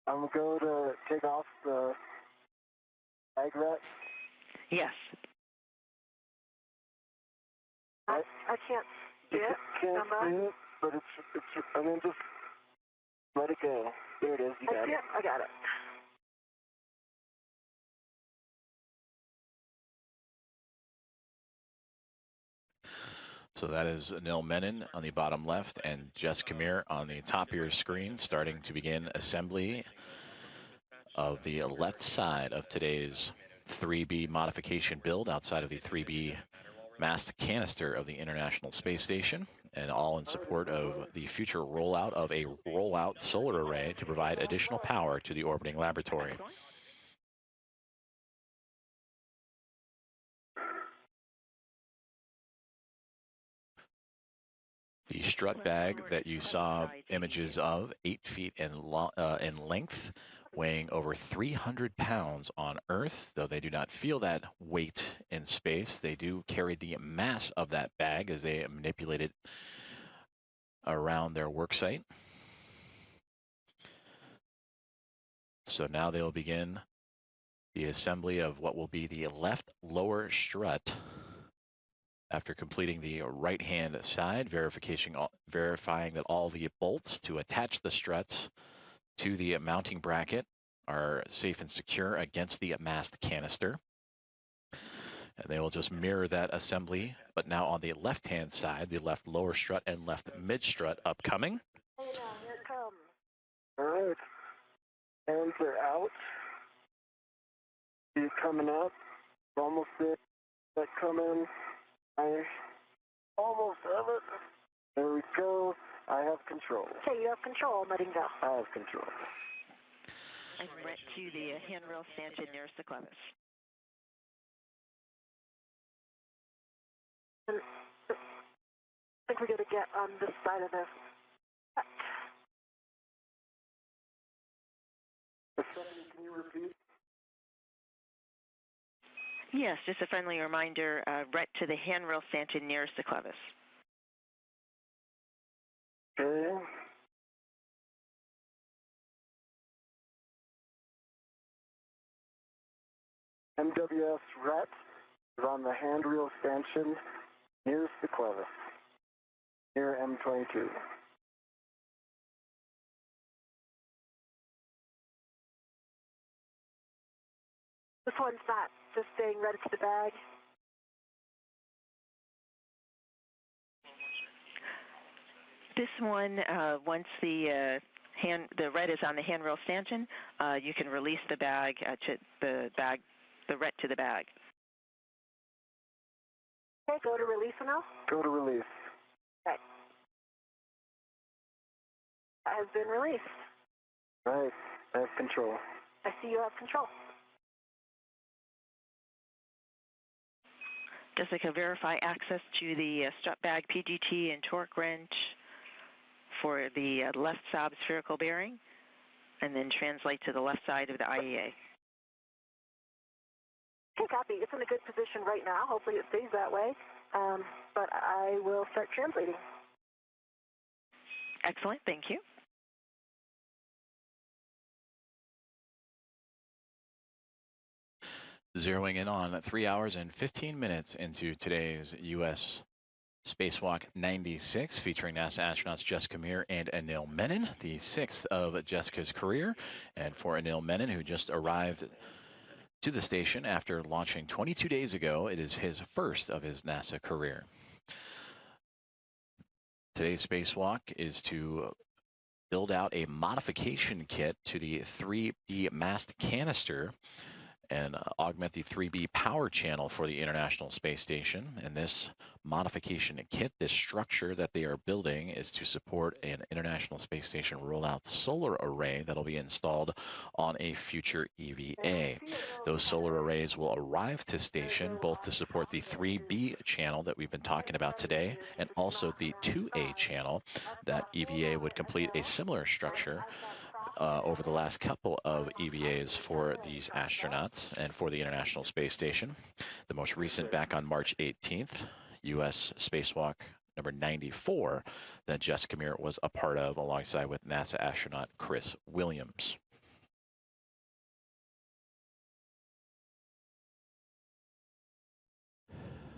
I'm going to take off the bag rack. Yes. I can't see it. Can't see it, but it's, I mean, just let it go. There it is, you got it. I got it. So that is Anil Menon on the bottom left and Jessica Meir on the top of your screen, starting to begin assembly of the left side of today's 3B modification build outside of the 3B mast canister of the International Space Station, and all in support of the future rollout of a rollout solar array to provide additional power to the orbiting laboratory. The strut bag that you saw images of, 8 feet in length, weighing over 300 pounds on Earth. Though they do not feel that weight in space, they do carry the mass of that bag as they manipulate it around their work site. So now they'll begin the assembly of what will be the left lower strut. After completing the right-hand side, verifying that all the bolts to attach the struts to the mounting bracket are safe and secure against the mast canister. And they will just mirror that assembly, but now on the left-hand side, the left lower strut and left mid strut upcoming. Hey now, here it comes. All right. Hands are out. See it coming up. Almost there. That coming. I almost have it. There we go. I have control. Okay, you have control. I'm letting go. I have control. I'm right to the handrail stanchion nearest the clevis. I think we're going to get on this side of this. Can you repeat? Yes, just a friendly reminder, right to the handrail stanchion nearest the clevis. Okay. MWS RET is on the handrail stanchion nearest the clevis, near M22. This one's not just staying ready to the bag. This one, once the red is on the handrail stanchion, you can release the bag to the red to the bag. Okay, go to release now. Go to release. Okay. Has been released. Right. I have control. I see you have control. Jessica, verify access to the strut bag PGT and torque wrench for the left sob spherical bearing, and then translate to the left side of the IEA. Okay, copy. It's in a good position right now. Hopefully it stays that way. But I will start translating. Excellent. Thank you. Zeroing in on 3 hours and 15 minutes into today's U.S. Spacewalk 96, featuring NASA astronauts Jessica Meir and Anil Menon, the sixth of Jessica's career. And for Anil Menon, who just arrived to the station after launching 22 days ago, it is his first of his NASA career. Today's spacewalk is to build out a modification kit to the 3B mast canister and augment the 3B power channel for the International Space Station. And this modification kit, this structure that they are building, is to support an International Space Station rollout solar array that'll be installed on a future EVA. Those solar arrays will arrive to station both to support the 3B channel that we've been talking about today and also the 2A channel that EVA would complete a similar structure over the last couple of EVAs for these astronauts and for the International Space Station. The most recent back on March 18th, U.S. Spacewalk number 94 that Jessica Meir was a part of alongside with NASA astronaut Chris Williams.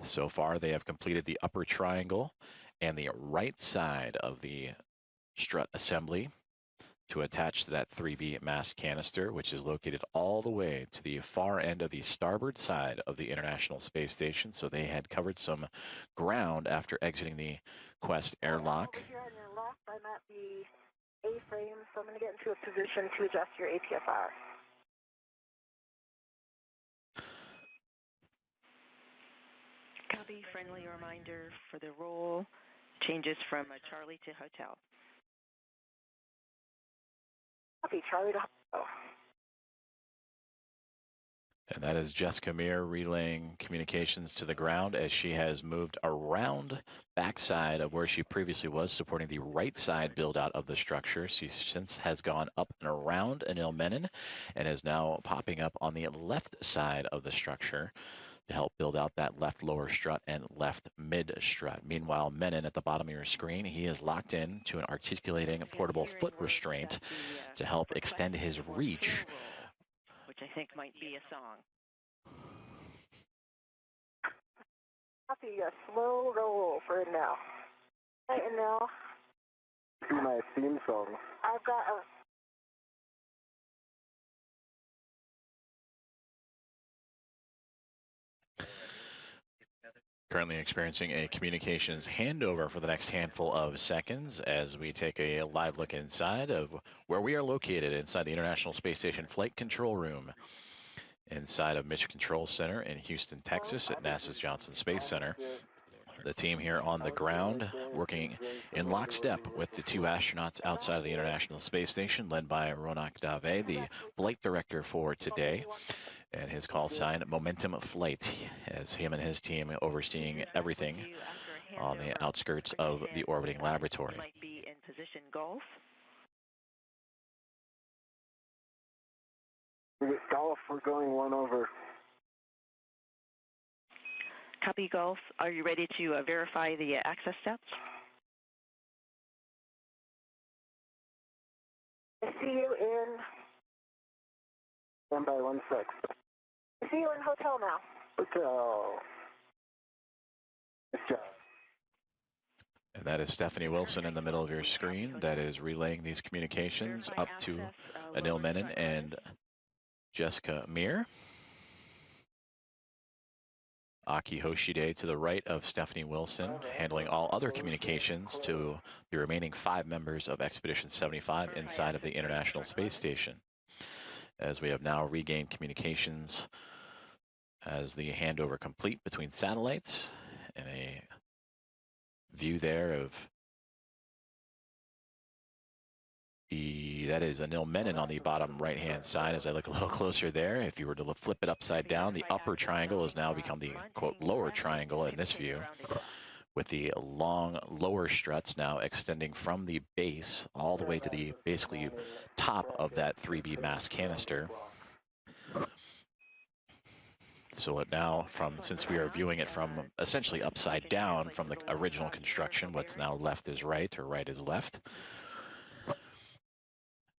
So far, they have completed the upper triangle and the right side of the strut assembly to attach to that 3B mast canister, which is located all the way to the far end of the starboard side of the International Space Station. So they had covered some ground after exiting the Quest airlock. Over here on your left, I'm at the A-frame, so I'm going to get into a position to adjust your APFR. Copy. Friendly reminder for the roll changes from Charlie to Hotel. Copy, Charlie to And that is Jessica Meir relaying communications to the ground as she has moved around backside of where she previously was, supporting the right side build out of the structure. She since has gone up and around Anil Menon and is now popping up on the left side of the structure to help build out that left lower strut and left mid strut. Meanwhile, Menon at the bottom of your screen, he is locked in to an articulating portable foot restraint to help extend his reach, which I think might be a song. Copy, a slow roll for it now. Right, and now Do my theme song. I've got a currently experiencing a communications handover for the next handful of seconds as we take a live look inside of where we are located inside the International Space Station Flight Control Room inside of Mission Control Center in Houston, Texas at NASA's Johnson Space Center. The team here on the ground working in lockstep with the two astronauts outside of the International Space Station, led by Ronak Dave, the flight director for today, and his call sign Momentum Flight, as him and his team overseeing everything on the outskirts of the orbiting laboratory. Might be in position golf. Golf, we're going 1 over. Copy golf. Are you ready to verify the access steps? I see you in 1 by 1 sec. I see you in hotel now. Hotel. Nice job. And that is Stephanie Wilson in the middle of your screen that is relaying these communications up to Anil Menon and Jessica Meir. Aki Hoshide to the right of Stephanie Wilson, handling all other communications to the remaining 5 members of Expedition 75 inside of the International Space Station. As we have now regained communications as the handover complete between satellites, and a view there of that is Anil Menon on the bottom right-hand side. As I look a little closer there, if you were to flip it upside down, the upper triangle has now become the, quote, lower triangle in this view, with the long lower struts now extending from the base all the way to the basically top of that 3B mass canister. So it now, since we are viewing it from essentially upside down from the original construction, what's now left is right, or right is left.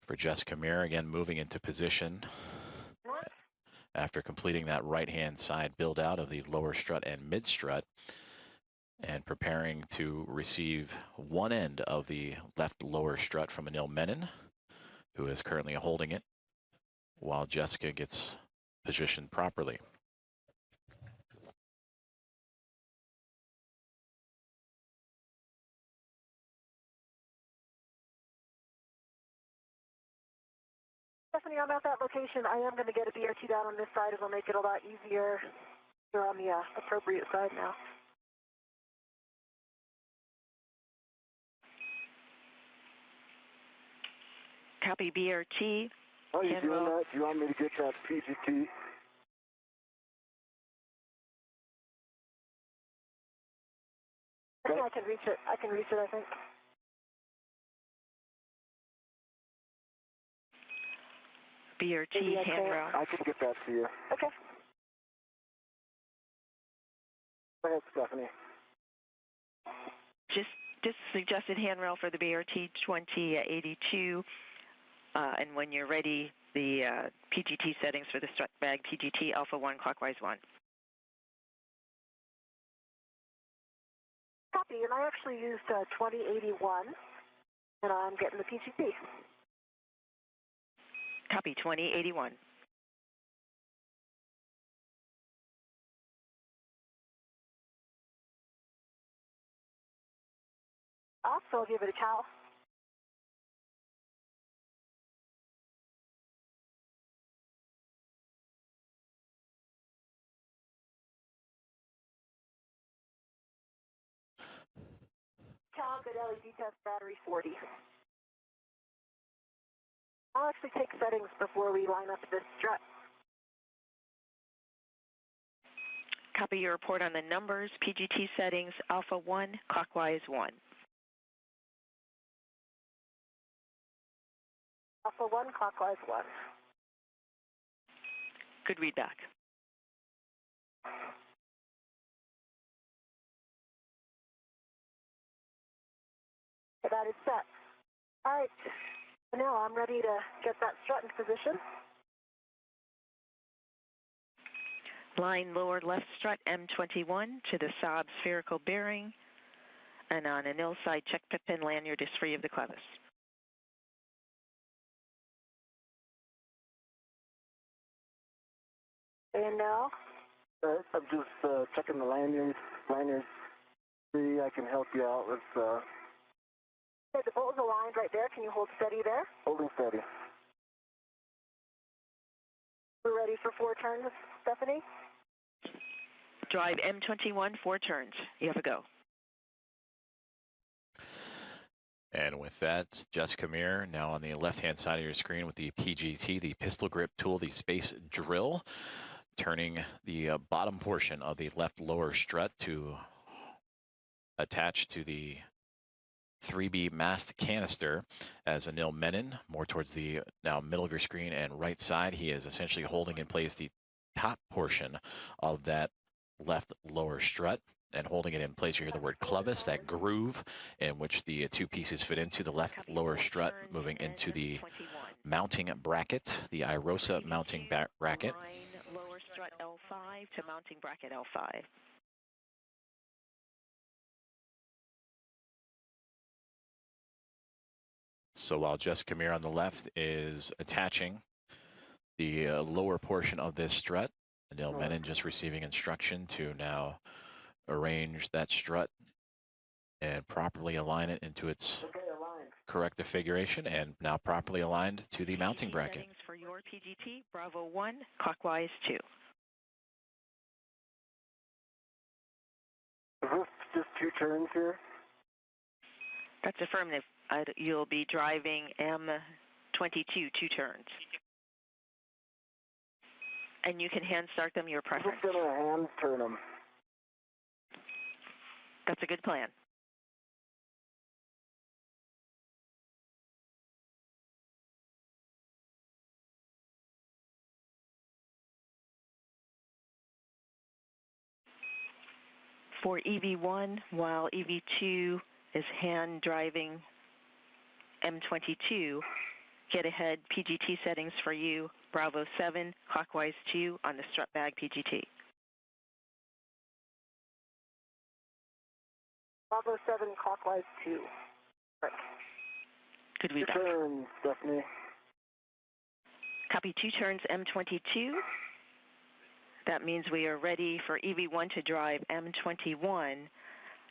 For Jessica Meir, again, moving into position after completing that right-hand side build out of the lower strut and mid strut, and preparing to receive one end of the left lower strut from Anil Menon, who is currently holding it, while Jessica gets positioned properly. Stephanie, I'm at that location. I am going to get a BRT down on this side. It'll make it a lot easier. You're on the appropriate side now. Copy BRT. Oh, you doing that? Do you want me to get that PGT? I think I can reach it. I can reach it, I think. BRT handrail. I can get that to you. Okay. Go ahead, Stephanie. Just suggested handrail for the BRT 2082. And when you're ready, the PGT settings for the strut bag PGT Alpha 1 clockwise 1. Copy, and I actually used 2081, and I'm getting the PGT. Copy 2081. Also, I'll give it a cow. Cal, good LED test battery 40. I'll actually take settings before we line up this strut. Copy your report on the numbers, PGT settings, Alpha 1, clockwise 1. Alpha 1, clockwise 1. Good readback. That is set. All right, so now I'm ready to get that strut in position. Line lower left strut M21 to the Saab spherical bearing, and on a nil side check pip and lanyard is free of the clevis. And now? I'm just checking the lanyards. See, I can help you out with Okay, the bolt is aligned right there. Can you hold steady there? holding steady. We're ready for 4 turns, Stephanie? Drive M21, 4 turns. You have a go. And with that, Jessica Meir now on the left-hand side of your screen with the PGT, the pistol grip tool, the space drill, turning the bottom portion of the left lower strut to attach to the 3B mast canister as Anil Menon, more towards the now middle of your screen and right side. He is essentially holding in place the top portion of that left lower strut and holding it in place. You hear the word clevis, that groove in which the 2 pieces fit into the left lower strut, moving into the mounting bracket, the IROSA mounting bracket. Line lower strut L5 to mounting bracket L5. So while Jessica Meir on the left is attaching the lower portion of this strut, Anil Menon just receiving instruction to now arrange that strut and properly align it into its correct configuration, and now properly aligned to the mounting bracket. Settings for your PGT, Bravo 1, clockwise 2. Is this just 2 turns here? That's affirmative. You'll be driving M22, 2 turns. And you can hand start them, your I'm preference. just going to hand turn them. That's a good plan. For EV1, while EV2 is hand driving M22, get ahead PGT settings for you, Bravo 7, clockwise 2 on the strut bag PGT. Bravo 7, clockwise 2. Right. Good 2 readback. turns, Stephanie. Copy 2 turns M22. That means we are ready for EV1 to drive M21,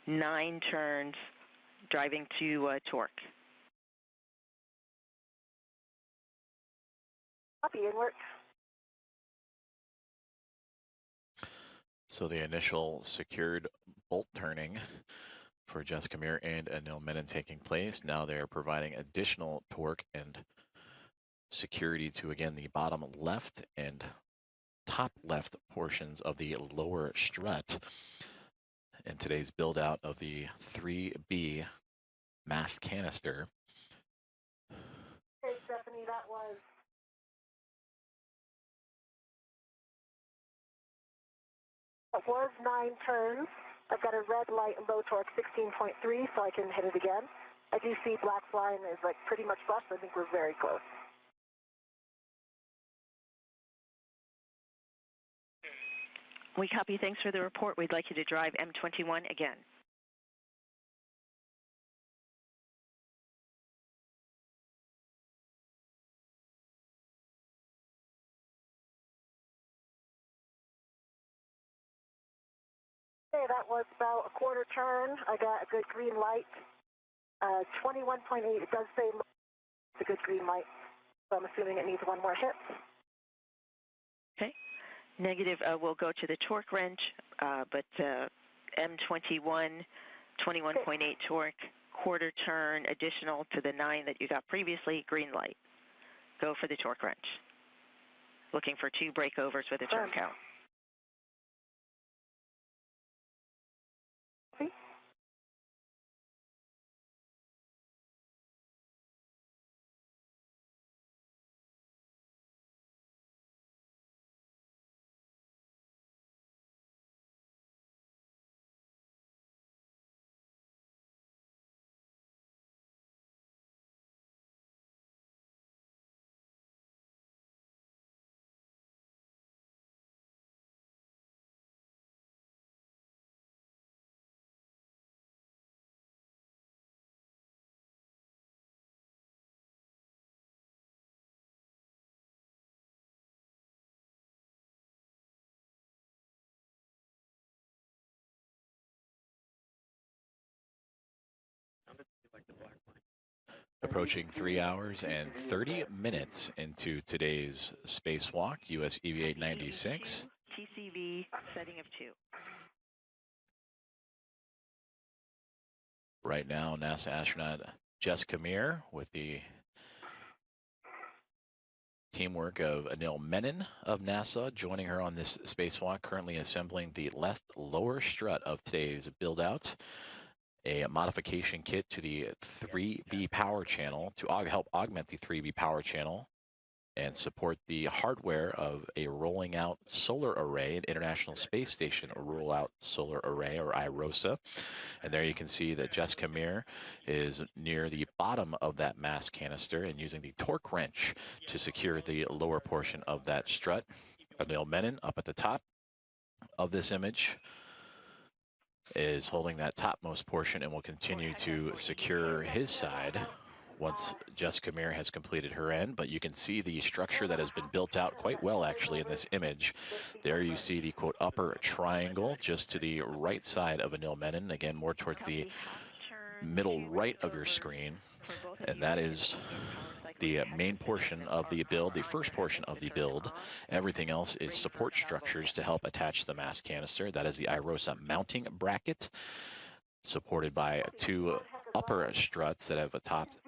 9 turns, driving to torque. Copy, inward. So the initial secured bolt turning for Jessica Meir and Anil Menon taking place. Now they're providing additional torque and security to, again, the bottom left and top left portions of the lower strut in today's build out of the 3B mast canister. Okay, Stephanie, that was 9 turns. I've got a red light and low torque 16.3, so I can hit it again. I do see black line is like pretty much flush. I think we're very close. We copy. Thanks for the report. We'd like you to drive M21 again. Okay, that was about a quarter turn. I got a good green light. 21.8, it does say it's a good green light, so I'm assuming it needs 1 more hit. Okay. Negative will go to the torque wrench, but M21, 21.8 torque, quarter turn additional to the 9 that you got previously, green light. Go for the torque wrench. Looking for 2 breakovers with a turn count. Approaching 3 hours and 30 minutes into today's spacewalk, US EV 896. TCV setting of 2. Right now, NASA astronaut Jessica Meir with the teamwork of Anil Menon of NASA joining her on this spacewalk, currently assembling the left lower strut of today's build-out, a modification kit to the 3B power channel to help augment the 3B power channel and support the hardware of a rolling out solar array, an International Space Station rollout solar array, or IROSA. And there you can see that Jessica Meir is near the bottom of that mass canister and using the torque wrench to secure the lower portion of that strut. Anil Menon up at the top of this image is holding that topmost portion and will continue to secure his side once Jessica Meir has completed her end. But you can see the structure that has been built out quite well actually in this image. There you see the quote upper triangle just to the right side of Anil Menon, again more towards the middle right of your screen, and that is the main portion of the build, the first portion of the build. Everything else is support structures to help attach the mass canister. That is the IROSA mounting bracket, supported by 2 upper struts that have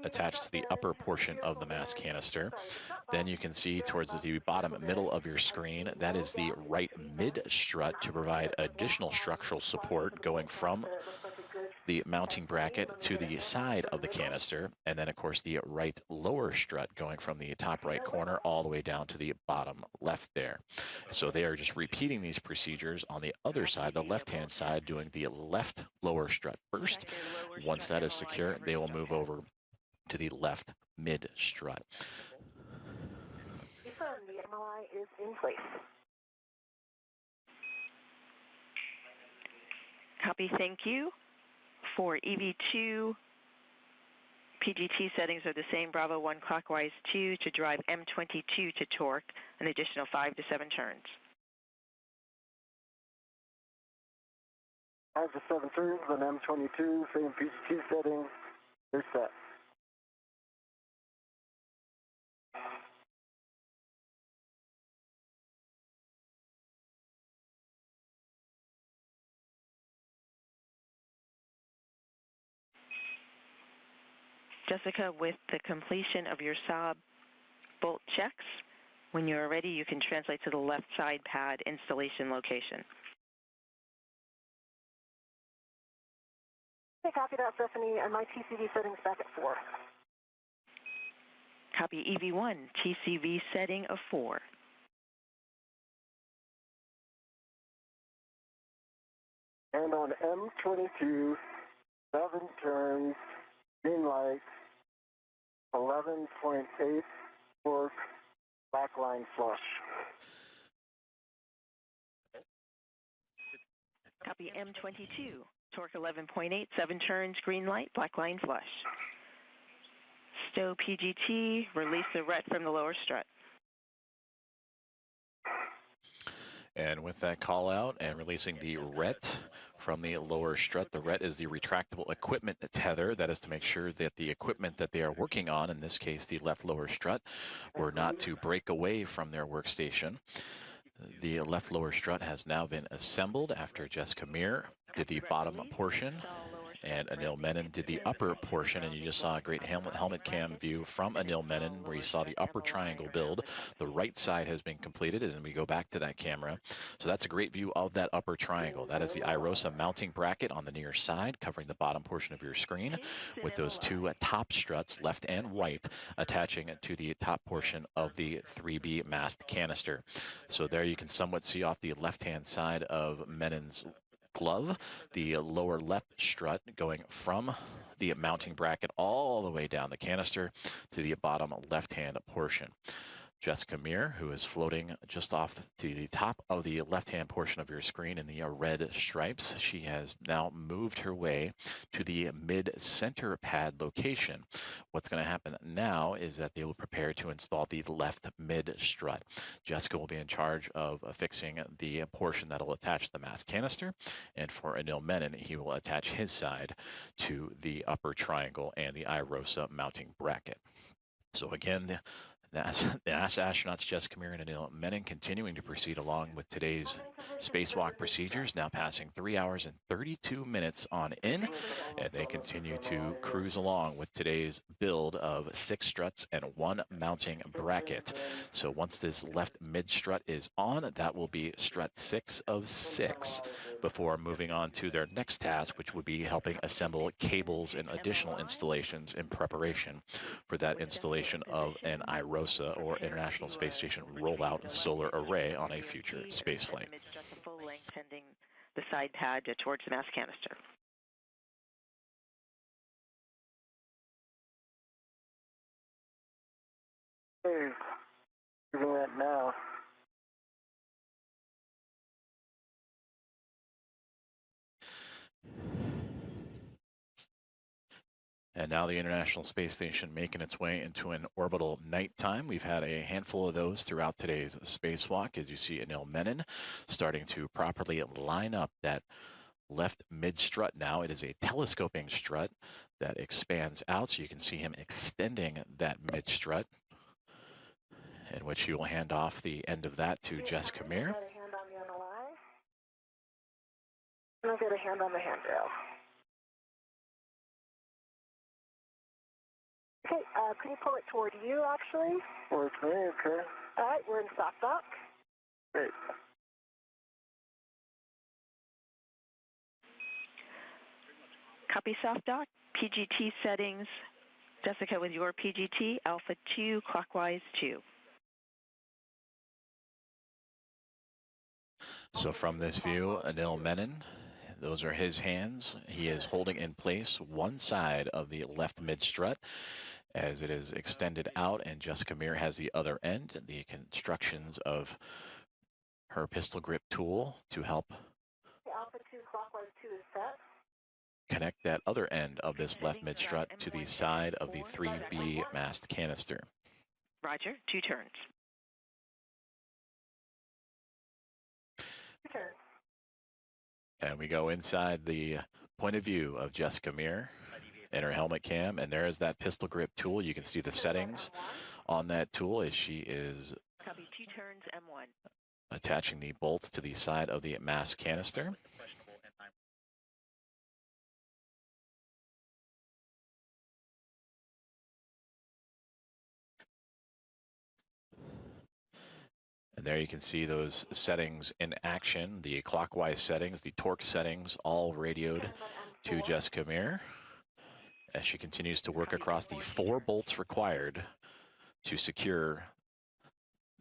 attached to the upper portion of the mass canister. Then you can see towards the bottom middle of your screen, that is the right mid strut to provide additional structural support going from the mounting bracket to the side of the canister, and then of course the right lower strut going from the top right corner all the way down to the bottom left there. So they are just repeating these procedures on the other side, the left-hand side, doing the left lower strut first. Once that is secure, they will move over to the left mid strut. Confirm the MLI is in place. Copy, thank you. For EV2, PGT settings are the same, Bravo 1 clockwise 2 to drive M22 to torque, an additional 5 to 7 turns. 5 to 7 turns on M22, same PGT setting, they're set. Jessica, with the completion of your Saab bolt checks, when you're ready, you can translate to the left side pad installation location. Okay, copy that, Stephanie, and my TCV settings back at 4. Copy EV1, TCV setting of 4. And on M22, 7 turns, green light, 11.8 torque, backline flush. Copy M22, torque 11.8, 7 turns, green light, black line flush. Stow PGT, release the ret from the lower strut. And with that call out and releasing the ret from the lower strut, the ret is the retractable equipment tether. That is to make sure that the equipment that they are working on, in this case the left lower strut, were not to break away from their workstation. The left lower strut has now been assembled after Jessica Meir did the bottom portion and Anil Menon did the upper portion, and you just saw a great helmet cam view from Anil Menon where you saw the upper triangle build. The right side has been completed, and we go back to that camera. So that's a great view of that upper triangle. That is the IROSA mounting bracket on the near side, covering the bottom portion of your screen, with those 2 top struts, left and right, attaching it to the top portion of the 3B mast canister. So there you can somewhat see off the left-hand side of Menon's glove, the lower left strut going from the mounting bracket all the way down the canister to the bottom left-hand portion. Jessica Meir, who is floating just off to the top of the left-hand portion of your screen in the red stripes. She has now moved her way to the mid-center pad location. What's going to happen now is that they will prepare to install the left mid strut. Jessica will be in charge of fixing the portion that will attach the mass canister, and for Anil Menon, he will attach his side to the upper triangle and the IROSA mounting bracket. So again, the NASA astronauts Jessica Meir and Anil Menon continuing to proceed along with today's spacewalk procedures, now passing 3 hours and 32 minutes on in, and they continue to cruise along with today's build of 6 struts and 1 mounting bracket. So once this left mid strut is on, that will be strut 6 of 6 before moving on to their next task, which would be helping assemble cables and additional installations in preparation for that installation of an IROSA, or International Space Station Rollout Solar Array, on a future spaceflight. The full length tending the side pad towards the mass canister. Hey, doing that now. And now the International Space Station making its way into an orbital nighttime. We've had a handful of those throughout today's spacewalk. As you see, Anil Menon starting to properly line up that left mid strut now. It is a telescoping strut that expands out, so you can see him extending that mid strut, in which he will hand off the end of that to Jessica Meir. I'll get a hand on the handrail. Okay, can you pull it toward you, actually? Towards me, okay. All right, we're in soft dock. Great. Copy soft dock. PGT settings. Jessica, with your PGT, Alpha 2, clockwise 2. So from this view, Anil Menon, those are his hands. He is holding in place one side of the left mid strut as it is extended out, and Jessica Meir has the other end. The constructions of her pistol grip tool to help Alpha 2, clockwise 2 is set. connect that other end of this left mid strut to the side of the 3B mast canister. Roger, 2 turns. 2 turns. And we go inside the point of view of Jessica Meir in her helmet cam, and there is that pistol grip tool. You can see the settings on that tool as she is Copy 2 turns, M1. attaching the bolts to the side of the mass canister. And there you can see those settings in action, the clockwise settings, the torque settings, all radioed to Jessica Meir as she continues to work across the 4 bolts required to secure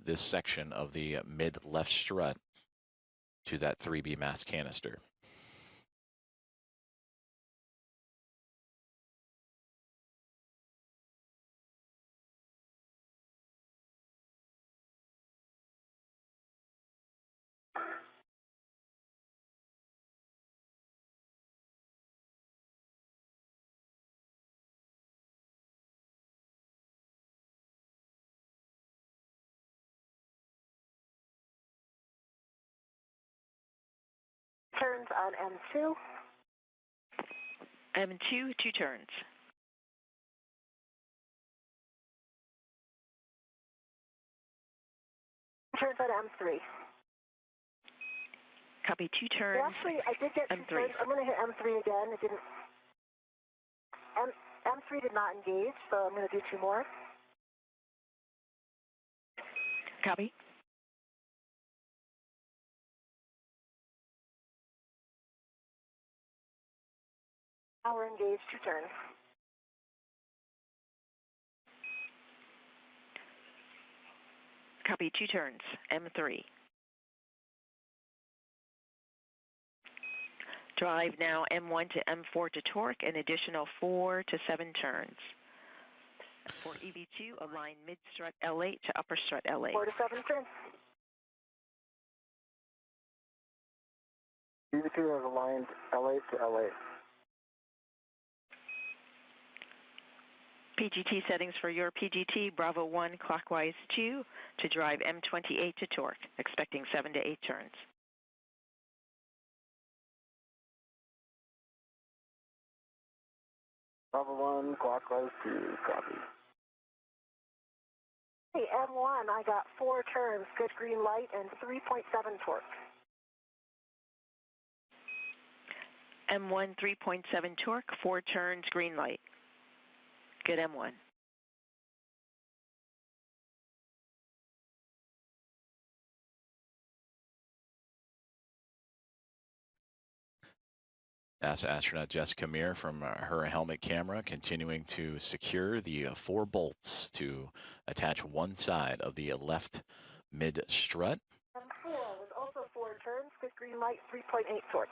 this section of the mid left strut to that 3B mass canister. Turns on M2. M2, 2 turns. Turns on M3. Copy 2 turns. Well, actually, I did get 2 M3. turns. I'm going to hit M3 again. It didn't. M3 did not engage, so I'm going to do 2 more. Copy. Now we're engaged, 2 turns. Copy 2 turns, M3. Drive now M1 to M4 to torque, an additional 4 to 7 turns. For EV2, align mid-strut L8 to upper strut L8. 4 to 7 trim. EV2 has aligned L8 to L8. PGT settings for your PGT, Bravo 1 clockwise 2 to drive M28 to torque, expecting 7 to 8 turns. Bravo 1, clockwise 2, copy. Hey, M1, I got 4 turns, good green light, and 3.7 torque. M1 3.7 torque, 4 turns, green light. Good M1. NASA astronaut Jessica Meir from her helmet camera continuing to secure the 4 bolts to attach one side of the left mid strut. M4 was also 4 turns, good green light, 3.8 torque.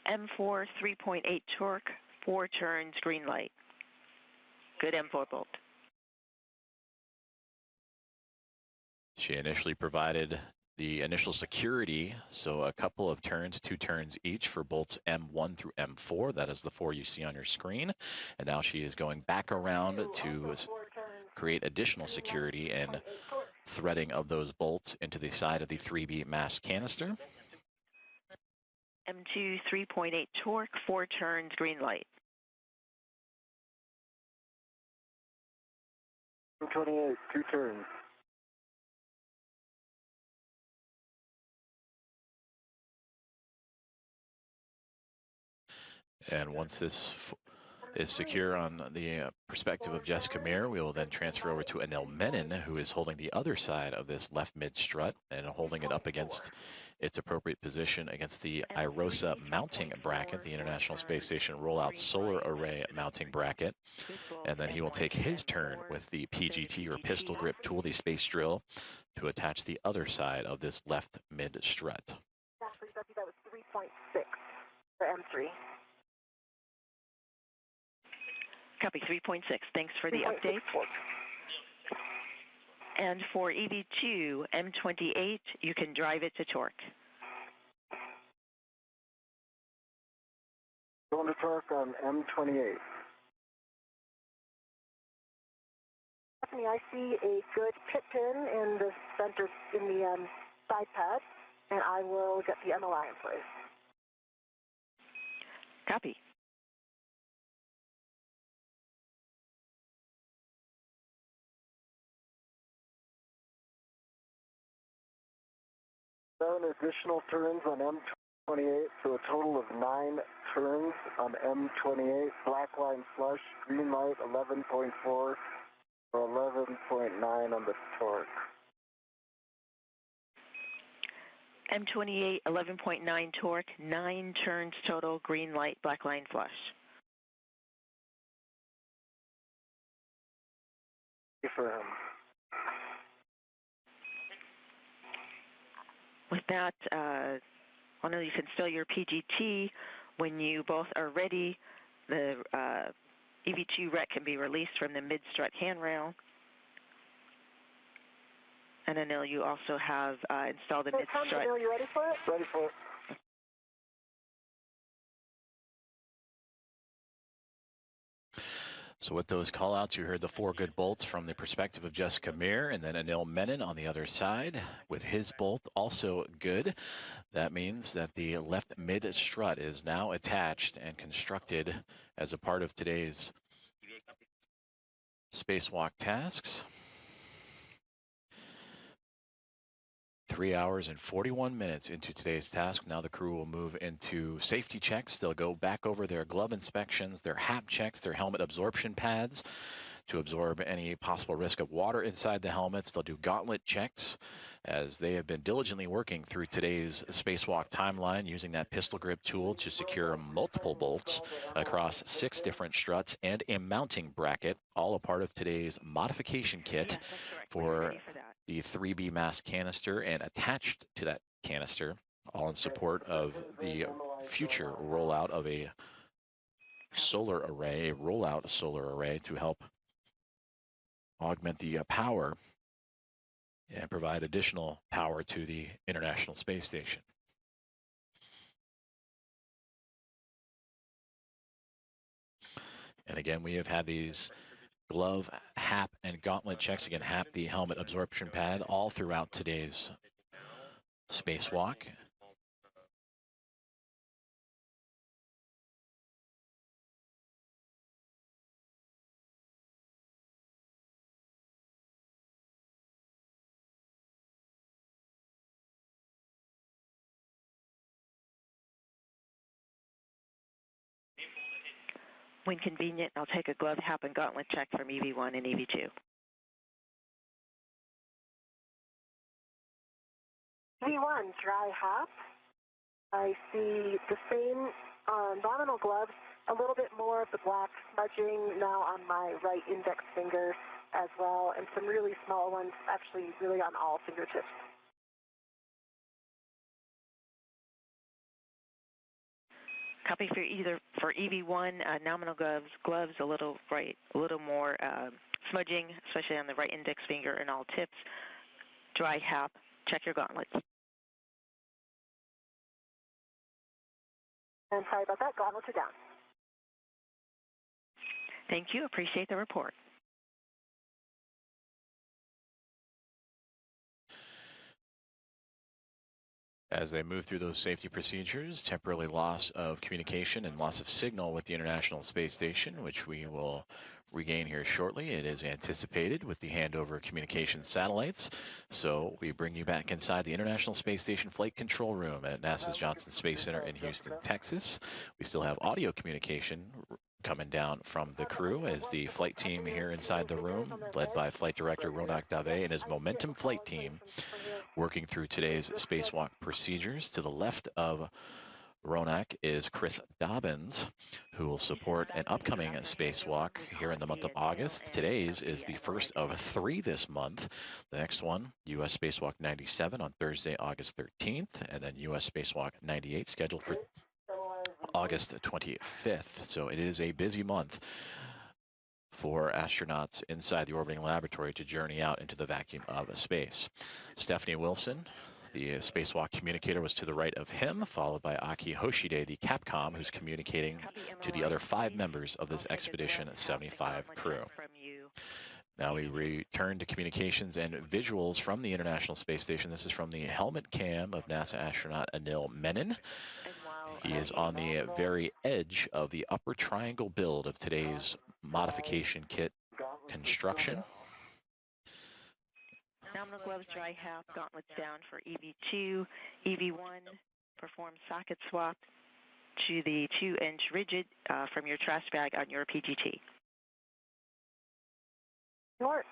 M4 3.8 torque, 4 turns, green light. Good M4 bolt. She initially provided the initial security, so a couple of turns, 2 turns each for bolts M1 through M4. That is the 4 you see on your screen. And now she is going back around to create additional security and threading of those bolts into the side of the 3B mass canister. M2 3.8 torque, 4 turns, green light. M28, 2 turns. And once this is secure on the perspective of Jessica Meir, we will then transfer over to Anil Menon, who is holding the other side of this left mid strut and holding it up against its appropriate position against the IROSA mounting bracket, the International Space Station Rollout Solar Array mounting bracket. And then he will take his turn with the PGT or pistol grip tool, the space drill, to attach the other side of this left mid strut. Actually, Sophie, that was 3.6 for M3. Copy 3.6. Thanks for the update. And for EV2, M28, you can drive it to torque. Going to torque on M28. Stephanie, I see a good pit pin in the center, in the side pad, and I will get the MLI in place. Copy. Seven additional turns on M28, so a total of 9 turns on M28. Black line flush, green light 11.4 or 11.9 on the torque. M28, 11.9 torque, 9 turns total, green light, black line flush. Affirm. With that, I know you can still your PGT. When you both are ready, the EV2 rec can be released from the mid-strut handrail. And Anil, you also have installed a mid-strut. Anil, you ready for it? Ready for it. So with those call-outs, you heard the 4 good bolts from the perspective of Jessica Meir, and then Anil Menon on the other side with his bolt also good. That means that the left mid strut is now attached and constructed as a part of today's spacewalk tasks. 3 hours and 41 minutes into today's task. Now the crew will move into safety checks. They'll go back over their glove inspections, their HAP checks, their helmet absorption pads to absorb any possible risk of water inside the helmets. They'll do gauntlet checks as they have been diligently working through today's spacewalk timeline using that pistol grip tool to secure multiple bolts across 6 different struts and a mounting bracket, all a part of today's modification kit for the 3B mass canister, and attached to that canister, all in support of the future rollout of a solar array, a rollout solar array to help augment the power and provide additional power to the International Space Station. And again, we have had these glove, HAP, and gauntlet checks. Again, HAP, the helmet absorption pad, all throughout today's spacewalk. When convenient, I'll take a glove, HAP, and gauntlet check from EV1 and EV2. V1, dry HAP. I see the same nominal gloves, a little bit more of the black smudging now on my right index finger as well, and some really small ones actually really on all fingertips. Copy for EV1, nominal gloves a little more smudging, especially on the right index finger and all tips. Dry HAP, check your gauntlets. And sorry about that, gauntlets are down. Thank you, appreciate the report. As they move through those safety procedures, temporary loss of communication and loss of signal with the International Space Station, which we will regain here shortly. It is anticipated with the handover of communication satellites. So we bring you back inside the International Space Station Flight Control Room at NASA's Johnson Space Center in Houston, Texas. We still have audio communication coming down from the crew as the flight team here inside the room, led by Flight Director Ronak Dave and his Momentum flight team, working through today's spacewalk procedures. To the left of Ronak is Chris Dobbins, who will support an upcoming spacewalk here in the month of August. Today's is the first of 3 this month. The next one, U.S. Spacewalk 97 on Thursday, August 13th, and then U.S. Spacewalk 98 scheduled for August 25th. So it is a busy month for astronauts inside the orbiting laboratory to journey out into the vacuum of space. Stephanie Wilson, the spacewalk communicator, was to the right of him, followed by Aki Hoshide, the Capcom, who's communicating to the other 5 members of this Expedition 75 crew. Now we return to communications and visuals from the International Space Station. This is from the helmet cam of NASA astronaut Anil Menon. He is on the very edge of the upper triangle build of today's modification kit construction. Nominal gloves, dry HAP, gauntlets down for EV2. EV1, perform socket swap to the 2-inch rigid from your trash bag on your PGT. Work.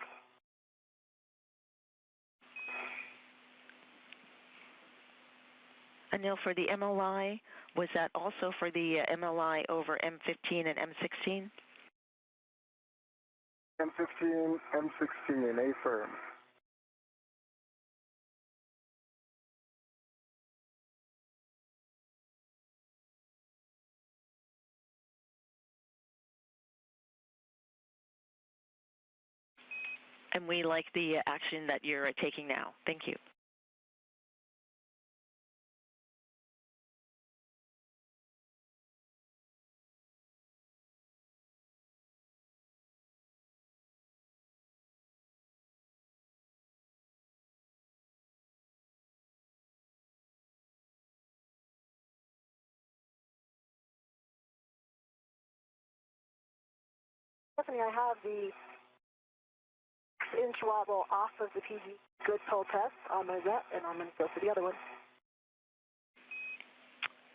Anil, for the MLI, was that also for the MLI over M15 and M16? M15, M16, A firm. And we like the action that you're taking now. Thank you. Stephanie, I have the 6-inch wobble off of the PG good pull test on my rep, and I'm going to go for the other one.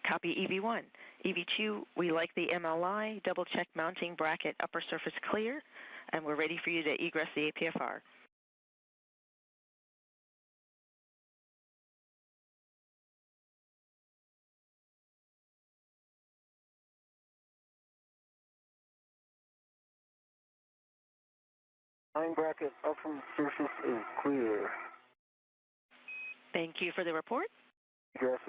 Copy EV1. EV2, we like the MLI, double check mounting bracket upper surface clear, and we're ready for you to egress the APFR. Line bracket upper surface is clear. Thank you for the report. Egress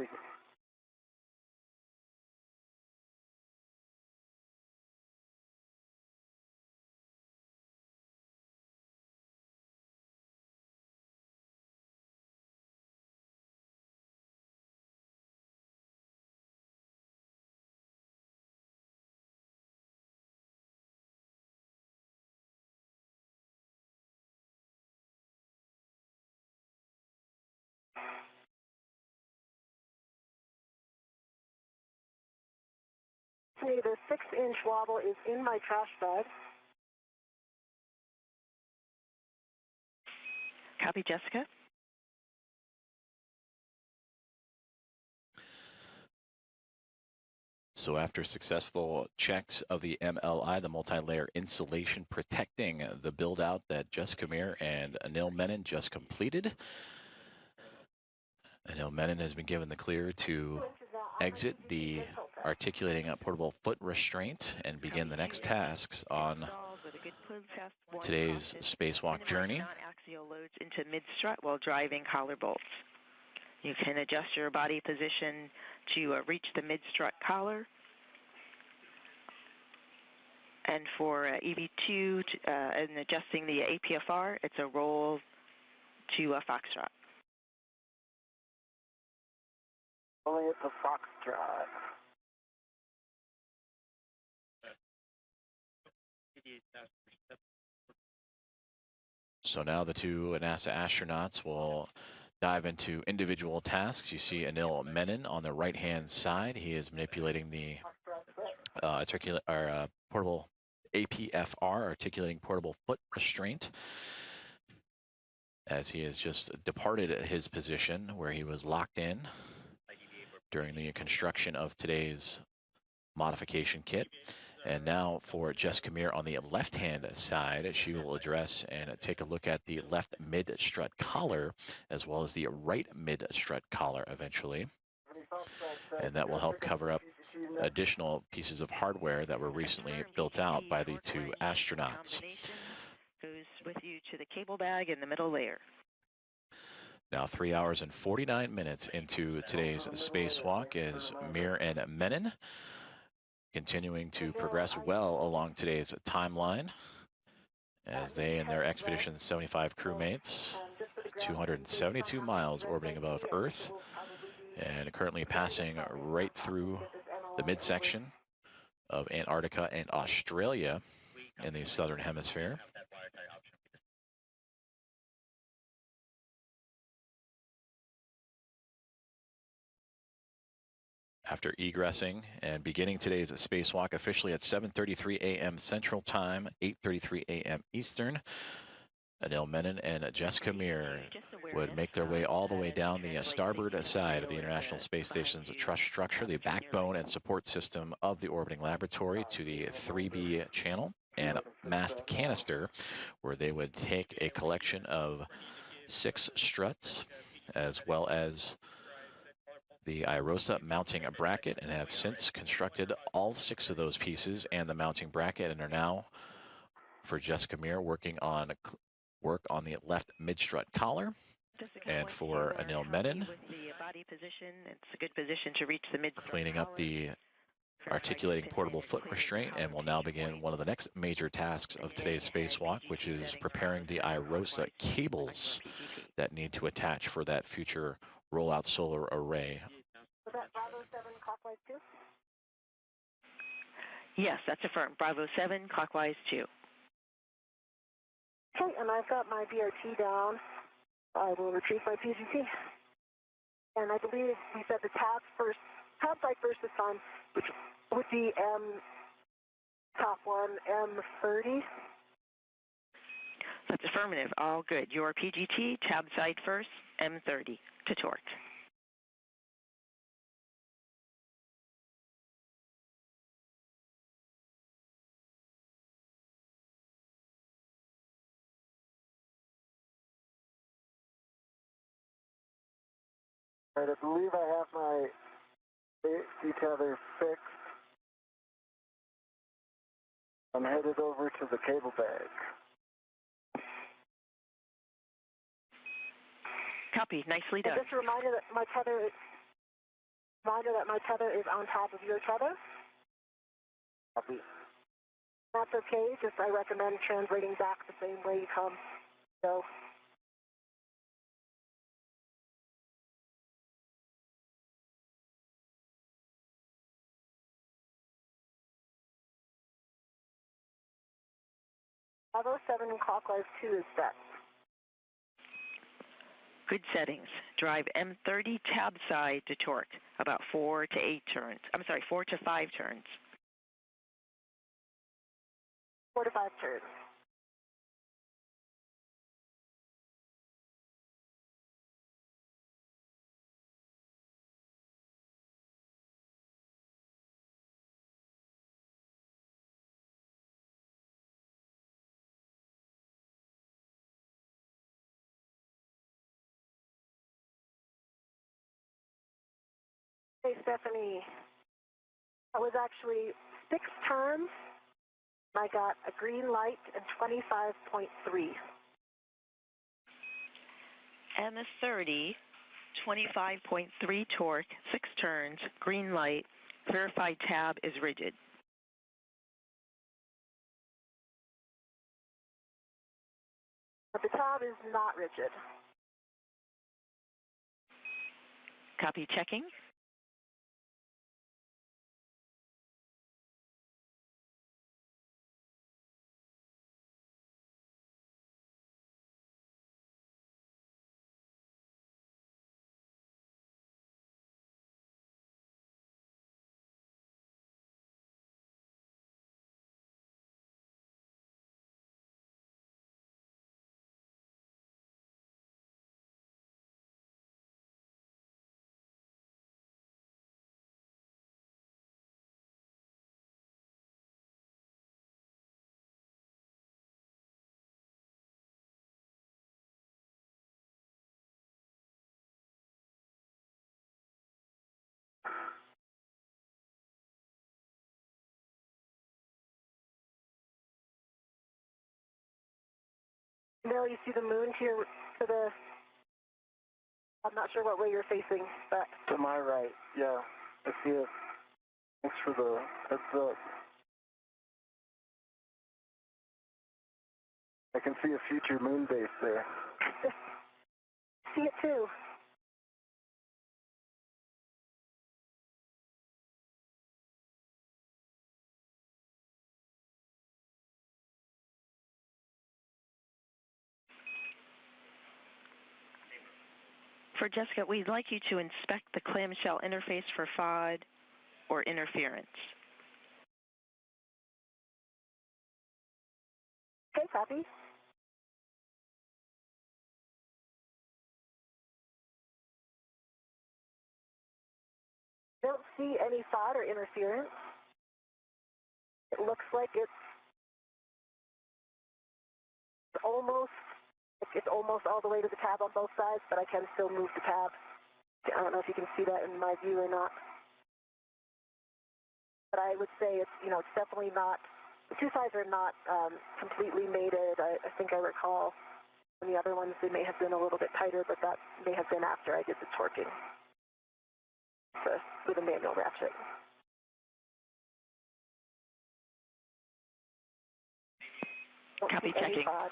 Stephanie, the 6-inch wobble is in my trash bag. Copy, Jessica. So after successful checks of the MLI, the multi-layer insulation protecting the build-out that Jessica Meir and Anil Menon just completed, Anil Menon has been given the clear to exit the articulating a portable foot restraint and begin the next tasks on today's spacewalk journey. Non-axial loads into mid-strut while driving collar bolts. You can adjust your body position to reach the mid-strut collar. And for EV2 and adjusting the APFR, it's a roll to a foxtrot. Only it's a foxtrot. So now the two NASA astronauts will dive into individual tasks. You see Anil Menon on the right-hand side. He is manipulating the portable APFR, articulating portable foot restraint, as he has just departed his position where he was locked in during the construction of today's modification kit. And now for Jessica Meir on the left-hand side, she will address and take a look at the left mid-strut collar as well as the right mid-strut collar eventually. And that will help cover up additional pieces of hardware that were recently built out by the two astronauts. Goes with you to the cable bag in the middle layer. Now 3 hours and 49 minutes into today's spacewalk is Meir and Menon continuing to progress well along today's timeline as they and their Expedition 75 crewmates, 272 miles orbiting above Earth and currently passing right through the midsection of Antarctica and Australia in the southern hemisphere. After egressing and beginning today's spacewalk officially at 7:33 a.m. Central Time, 8:33 a.m. Eastern, Anil Menon and Jessica Meir would make their way all the way down the starboard side of the International Space Station's truss structure, the backbone and support system of the orbiting laboratory, to the 3B channel and mast canister, where they would take a collection of 6 struts as well as the IROSA mounting bracket, and have since constructed all 6 of those pieces and the mounting bracket, and are now, for Jessica Meir, working on the left mid-strut collar. And for Anil Menon, with the body position, it's a good position to reach the mid-strut cleaning up the articulating portable foot restraint, and will now begin one of the next major tasks of today's spacewalk, which is preparing the IROSA cables that need to attach for that future rollout solar array. Was that Bravo 7 clockwise 2? Yes, that's affirmed. Bravo 7, clockwise 2. Okay, and I've got my BRT down. I will retrieve my PGT. And I believe we said the tab side first this time, which would be top one, M30. That's affirmative. All good. Your PGT, tab side first, M30 to torque. All right, I believe I have my C-tether fixed. I'm headed over to the cable bag. Copy. Nicely done. And just a reminder that my tether is on top of your tether. Copy. That's okay. Just I recommend translating back the same way you come. So. Bravo 7 clockwise 2 is set. Good settings. Drive M30 tab side to torque, about 4 to 5 turns. 4 to 5 turns. Hey, Stephanie, that was actually 6 turns. I got a green light and 25.3. And the 30, 25.3 torque, 6 turns, green light, verified tab is rigid. But the tab is not rigid. Copy checking. Bill, you see the moon here to the, I'm not sure what way you're facing, but. To my right, yeah. I see it. Thanks for the heads up. I can see a future moon base there. See it too. For Jessica, we'd like you to inspect the clamshell interface for FOD or interference. Okay, copy. Don't see any FOD or interference. It looks like it's almost all the way to the tab on both sides, but I can still move the tab. I don't know if you can see that in my view or not. But I would say it's definitely not, the two sides are not completely mated. I think I recall in the other ones they may have been a little bit tighter, but that may have been after I did the torquing with a manual ratchet. Copy checking. FOD.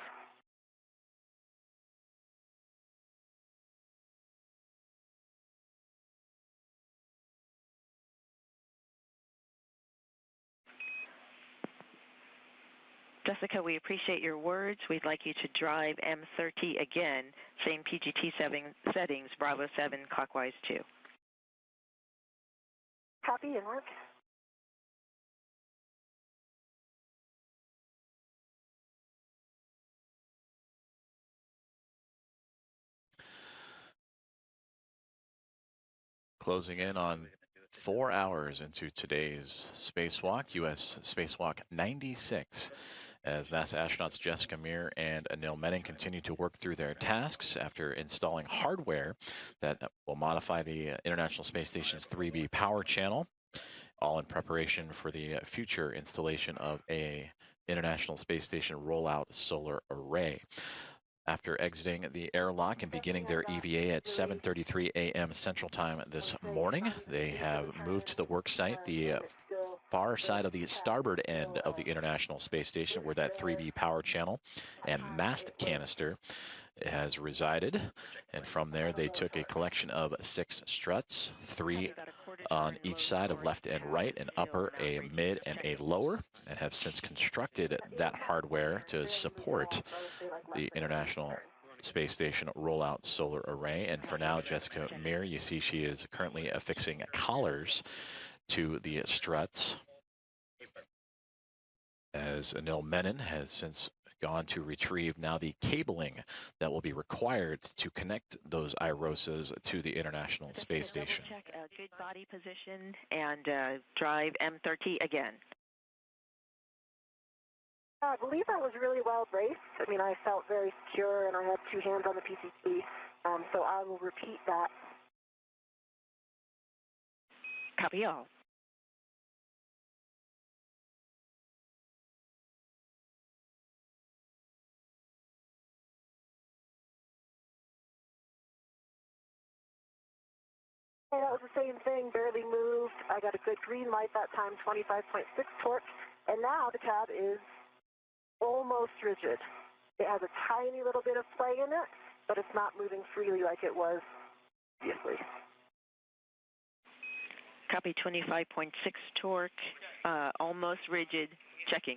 Jessica, we appreciate your words. We'd like you to drive M30 again, same PGT settings, Bravo 7, clockwise 2. Copy and work. Closing in on 4 hours into today's spacewalk, U.S. Spacewalk 96, as NASA astronauts Jessica Meir and Anil Menon continue to work through their tasks after installing hardware that will modify the International Space Station's 3B power channel, all in preparation for the future installation of a International Space Station rollout solar array. After exiting the airlock and beginning their EVA at 7:33 a.m. Central Time this morning, they have moved to the work site, the far side of the starboard end of the International Space Station, where that 3B power channel and mast canister has resided. And from there, they took a collection of 6 struts, 3 on each side of left and right, an upper, a mid, and a lower, and have since constructed that hardware to support the International Space Station rollout solar array. And for now, Jessica Meir, you see she is currently affixing collars to the struts as Anil Menon has since gone to retrieve now the cabling that will be required to connect those IROSAs to the International Space Station. Check a good body position and drive M30 again. I believe I was really well braced. I mean, I felt very secure, and I had two hands on the PCT, so I will repeat that. Copy all. Okay, that was the same thing, barely moved. I got a good green light that time, 25.6 torque, and now the cab is almost rigid. It has a tiny little bit of play in it, but it's not moving freely like it was previously. Copy 25.6 torque, almost rigid, checking.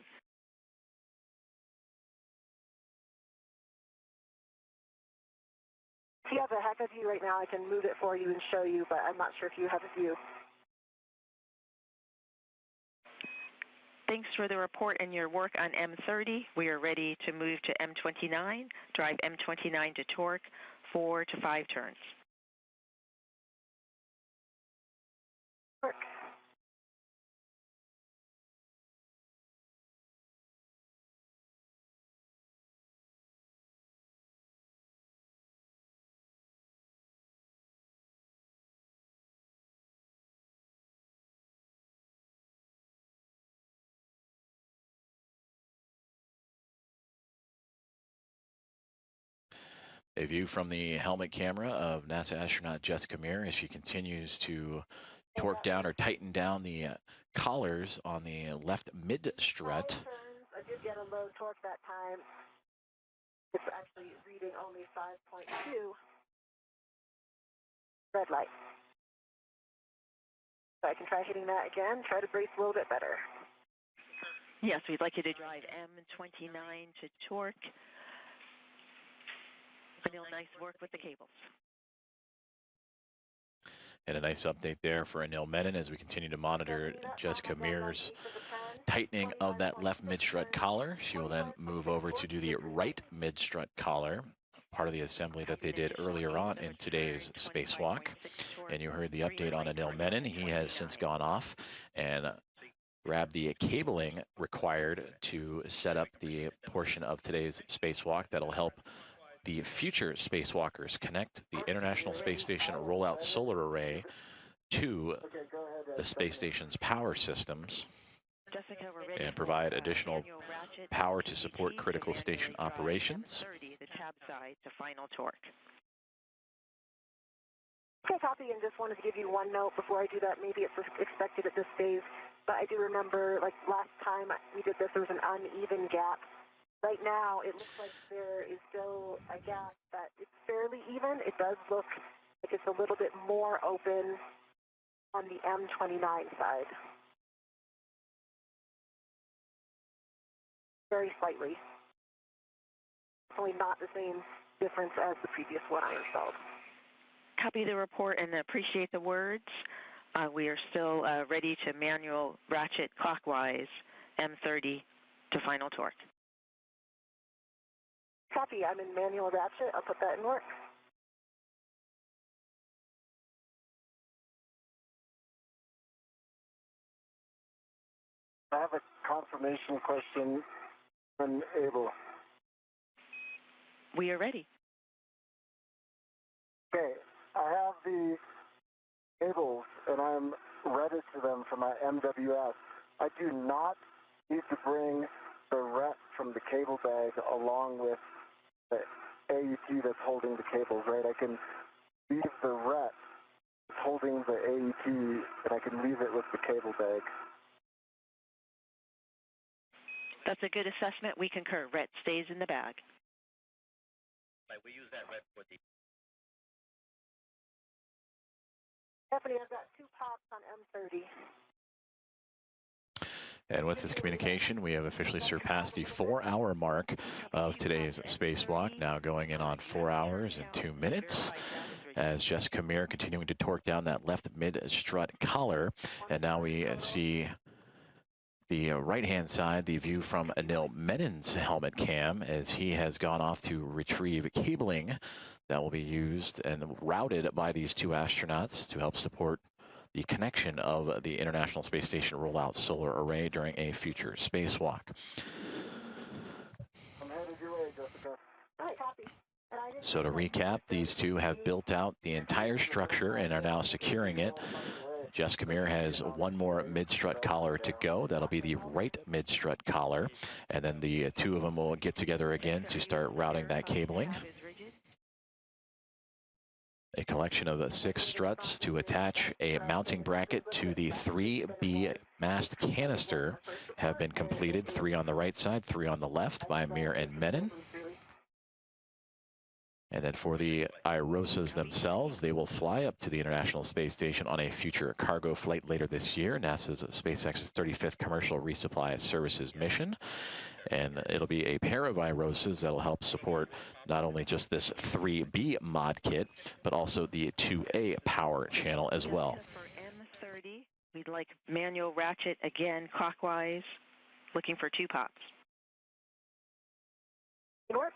If you have a heck of view right now, I can move it for you and show you, but I'm not sure if you have a view. Thanks for the report and your work on M30. We are ready to move to M29, drive M29 to torque, 4 to 5 turns. Torque. A view from the helmet camera of NASA astronaut Jessica Meir as she continues to torque down or tighten down the collars on the left mid strut. I did get a low torque that time. It's actually reading only 5.2. Red light. So I can try hitting that again, try to brace a little bit better. Yes, we'd like you to drive M29 to torque. Anil, nice work with the cables. And a nice update there for Anil Menon as we continue to monitor Jessica Meir's tightening of that left mid-strut collar. She will then move over to do the right mid-strut collar, part of the assembly that they did earlier on in today's spacewalk. And you heard the update on Anil Menon. He has since gone off and grabbed the cabling required to set up the portion of today's spacewalk that'll help the future spacewalkers connect the International Space Station rollout solar array to the space station's power systems and provide additional power to support critical station operations. The tab side to final torque. Okay, copy, and just wanted to give you one note before I do that. Maybe it's expected at this phase, but I do remember, like last time we did this, there was an uneven gap. Right now, it looks like there is still a gap, but it's fairly even. It does look like it's a little bit more open on the M29 side. Very slightly. Definitely not the same difference as the previous one I installed. Copy the report and appreciate the words. We are still ready to manual ratchet clockwise M30 to final torque. Copy, I'm in manual ratchet. I'll put that in work. I have a confirmation question when able. We are ready. Okay, I have the cables and I'm ready to them for my MWS. I do not need to bring the ret from the cable bag along with the AET that's holding the cables, right? I can leave the ret holding the AET and I can leave it with the cable bag. That's a good assessment. We concur. Ret stays in the bag. We use that red for the Stephanie, I've got 2 pops on M30. And with this communication, we have officially surpassed the 4-hour mark of today's spacewalk, now going in on 4 hours and 2 minutes. As Jessica Meir continuing to torque down that left mid-strut collar. And now we see the right-hand side, the view from Anil Menon's helmet cam as he has gone off to retrieve cabling that will be used and routed by these two astronauts to help support the connection of the International Space Station rollout solar array during a future spacewalk. I'm headed your way, Jessica. All right, copy. So to recap, these two have built out the entire structure and are now securing it. Jessica Meir has one more mid-strut collar to go. That'll be the right mid-strut collar. And then the two of them will get together again to start routing that cabling. A collection of 6 struts to attach a mounting bracket to the 3B mast canister have been completed. 3 on the right side, 3 on the left by Meir and Menon. And then for the IROSAs themselves, they will fly up to the International Space Station on a future cargo flight later this year, NASA's SpaceX's 35th Commercial Resupply Services mission. And it'll be a pair of IROSAs that'll help support not only just this 3B mod kit, but also the 2A power channel as well. For M30, we'd like manual ratchet again clockwise, looking for 2 pops. Work.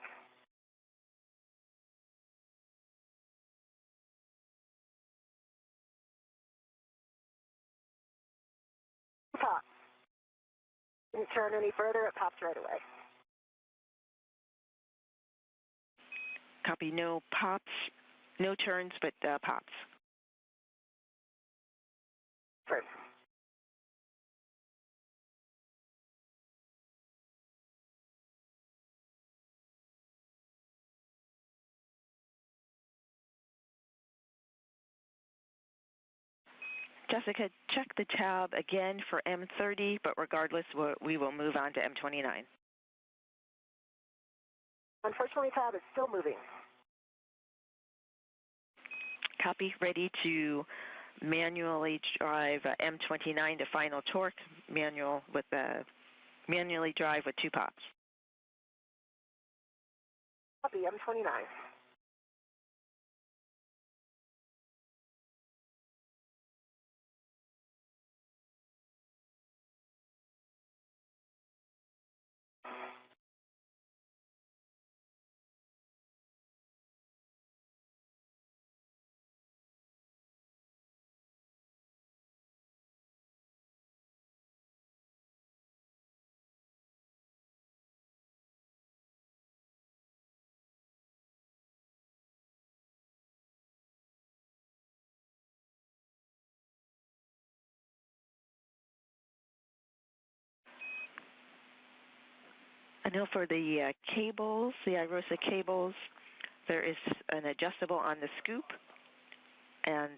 Pop. Didn't turn any further, it pops right away. Copy, no pops, no turns, but pops. First. Jessica, check the tab again for M30, but regardless, we will move on to M29. Unfortunately, tab is still moving. Copy, ready to manually drive M29 to final torque, manually drive with 2 pops. Copy, M29. I know for the cables, the IROSA cables, there is an adjustable on the scoop, and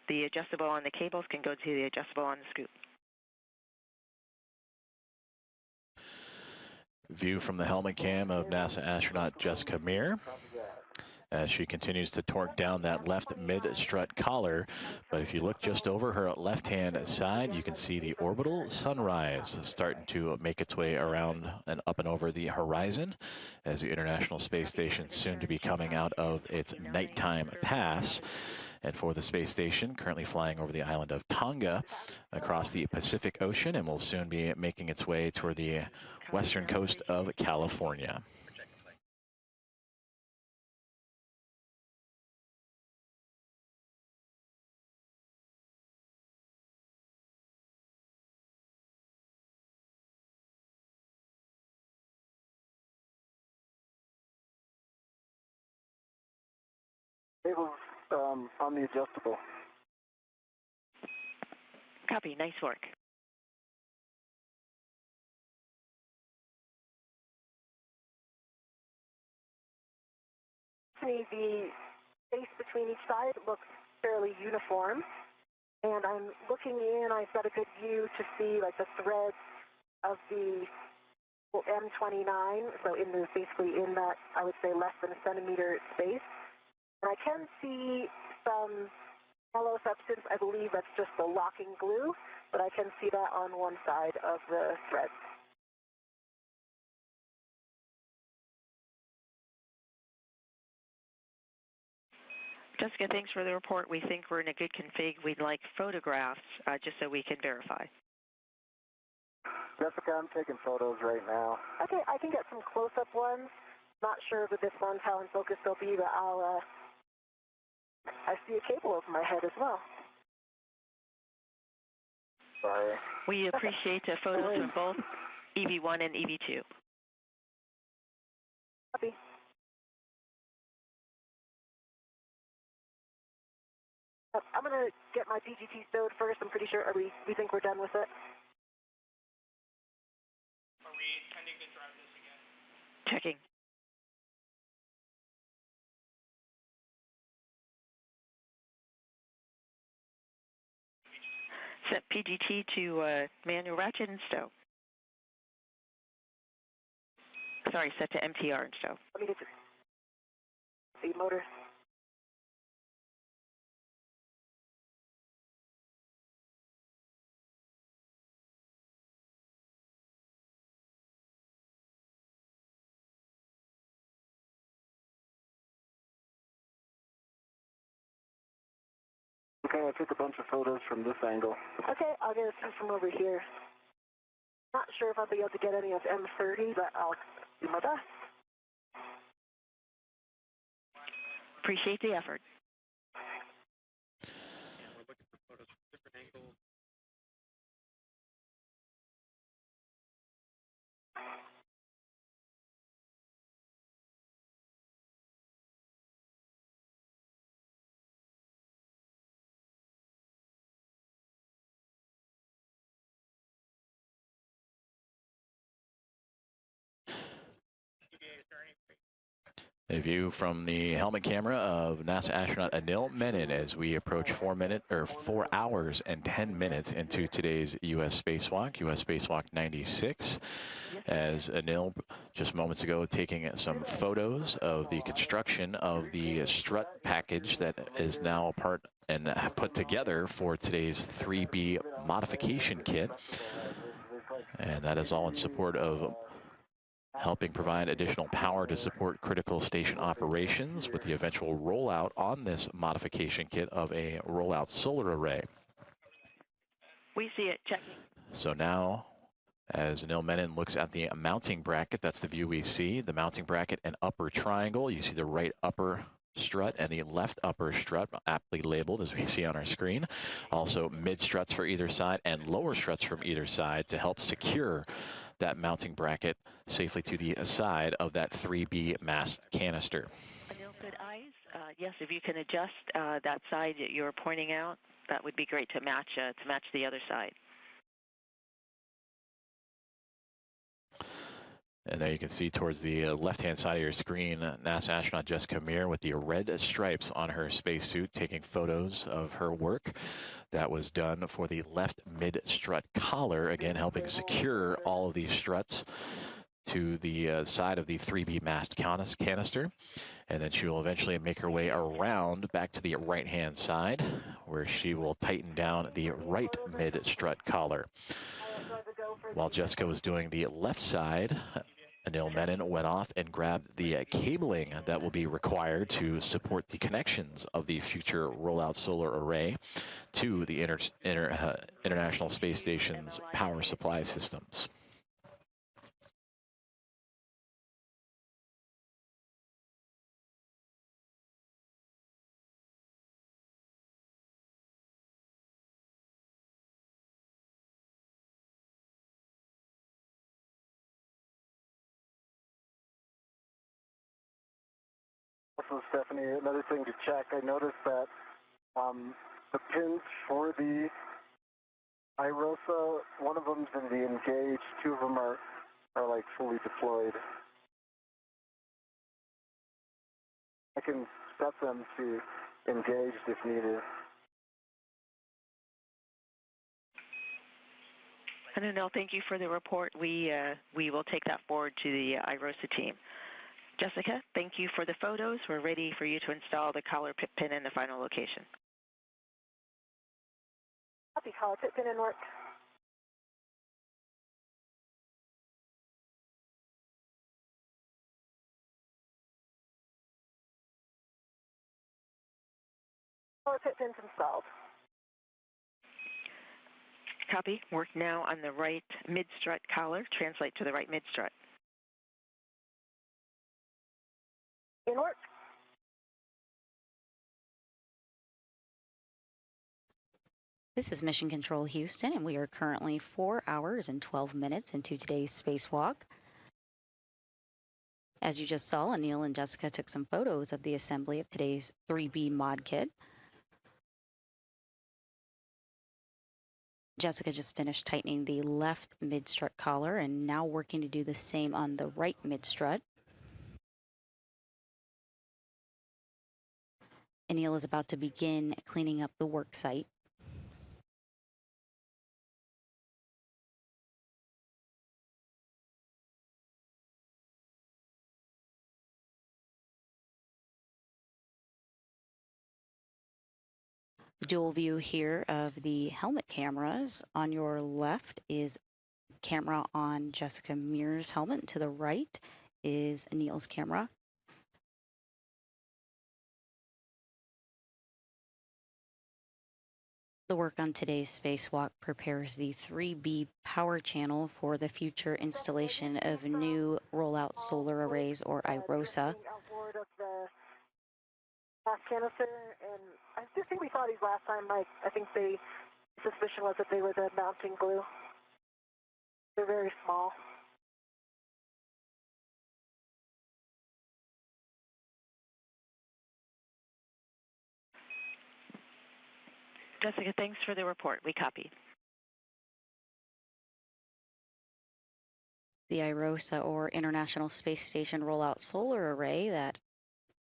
the adjustable on the cables can go to the adjustable on the scoop. View from the helmet cam of NASA astronaut Jessica Meir as she continues to torque down that left mid-strut collar. But if you look just over her left-hand side, you can see the orbital sunrise starting to make its way around and up and over the horizon as the International Space Station soon to be coming out of its nighttime pass. And for the space station, currently flying over the island of Tonga across the Pacific Ocean, and will soon be making its way toward the western coast of California. Cables on the adjustable. Copy, nice work. The space between each side looks fairly uniform. And I'm looking in, I've got a good view to see like the threads of the M29, so basically in that, I would say, less than a centimeter space. And I can see some yellow substance. I believe that's just the locking glue, but I can see that on one side of the thread. Jessica, thanks for the report. We think we're in a good config. We'd like photographs just so we can verify. Jessica, I'm taking photos right now. Okay, I can get some close-up ones. Not sure with this one how in focus they'll be, but I see a cable over my head as well. Sorry. We appreciate photos from both EV1 and EV2. Copy. I'm going to get my PGT stowed first. I'm pretty sure we think we're done with it. Are we intending to drive this again? Checking. Set PGT to manual ratchet and stow. Sorry, set to MTR and stow. Let me get the motor. Okay, I took a bunch of photos from this angle. Okay, I'll get a few from over here. Not sure if I'll be able to get any of M30, but I'll do my best. Appreciate the effort. Yeah, we're looking for photos from different angles. A view from the helmet camera of NASA astronaut Anil Menon as we approach 4 hours and 10 minutes into today's U.S. Spacewalk, U.S. Spacewalk 96. As Anil just moments ago taking some photos of the construction of the strut package that is now a part and put together for today's 3B modification kit. And that is all in support of helping provide additional power to support critical station operations with the eventual rollout on this modification kit of a rollout solar array. We see it. Checking. So now, as Anil Menon looks at the mounting bracket, that's the view we see, the mounting bracket and upper triangle. You see the right upper strut and the left upper strut, aptly labeled as we see on our screen. Also mid struts for either side and lower struts from either side to help secure that mounting bracket safely to the side of that 3B mast canister. Anil, good eyes. Yes, if you can adjust that side that you're pointing out, that would be great to match the other side. And there you can see towards the left-hand side of your screen, NASA astronaut Jessica Meir with the red stripes on her spacesuit taking photos of her work. That was done for the left mid-strut collar, again helping secure all of these struts to the side of the 3B mast canister. And then she will eventually make her way around back to the right-hand side, where she will tighten down the right mid-strut collar. While Jessica was doing the left side, Anil Menon went off and grabbed the cabling that will be required to support the connections of the future rollout solar array to the International Space Station's power supply systems. Also, Stephanie, another thing to check, I noticed that the pins for the IROSA, one of them's in the engage, two of them are like fully deployed. I can set them to engaged if needed. Anil, thank you for the report. We will take that forward to the IROSA team. Jessica, thank you for the photos. We're ready for you to install the collar pin in the final location. Copy, collar pin in work. Collar pins installed. Copy. Work now on the right mid-strut collar. Translate to the right mid-strut. In work. This is Mission Control Houston, and we are currently 4 hours and 12 minutes into today's spacewalk. As you just saw, Anil and Jessica took some photos of the assembly of today's 3B mod kit. Jessica just finished tightening the left mid-strut collar and now working to do the same on the right mid-strut. Anil is about to begin cleaning up the work site. Dual view here of the helmet cameras. On your left is camera on Jessica Mears' helmet, and to the right is Anil's camera. The work on today's spacewalk prepares the 3B power channel for the future installation of new rollout solar arrays, or IROSA. Outboard of the gas canister, and I just think we saw these last time. I think the suspicion was that they were the mounting glue. They're very small. Jessica, thanks for the report. We copy. The IROSA, or International Space Station Rollout Solar Array, that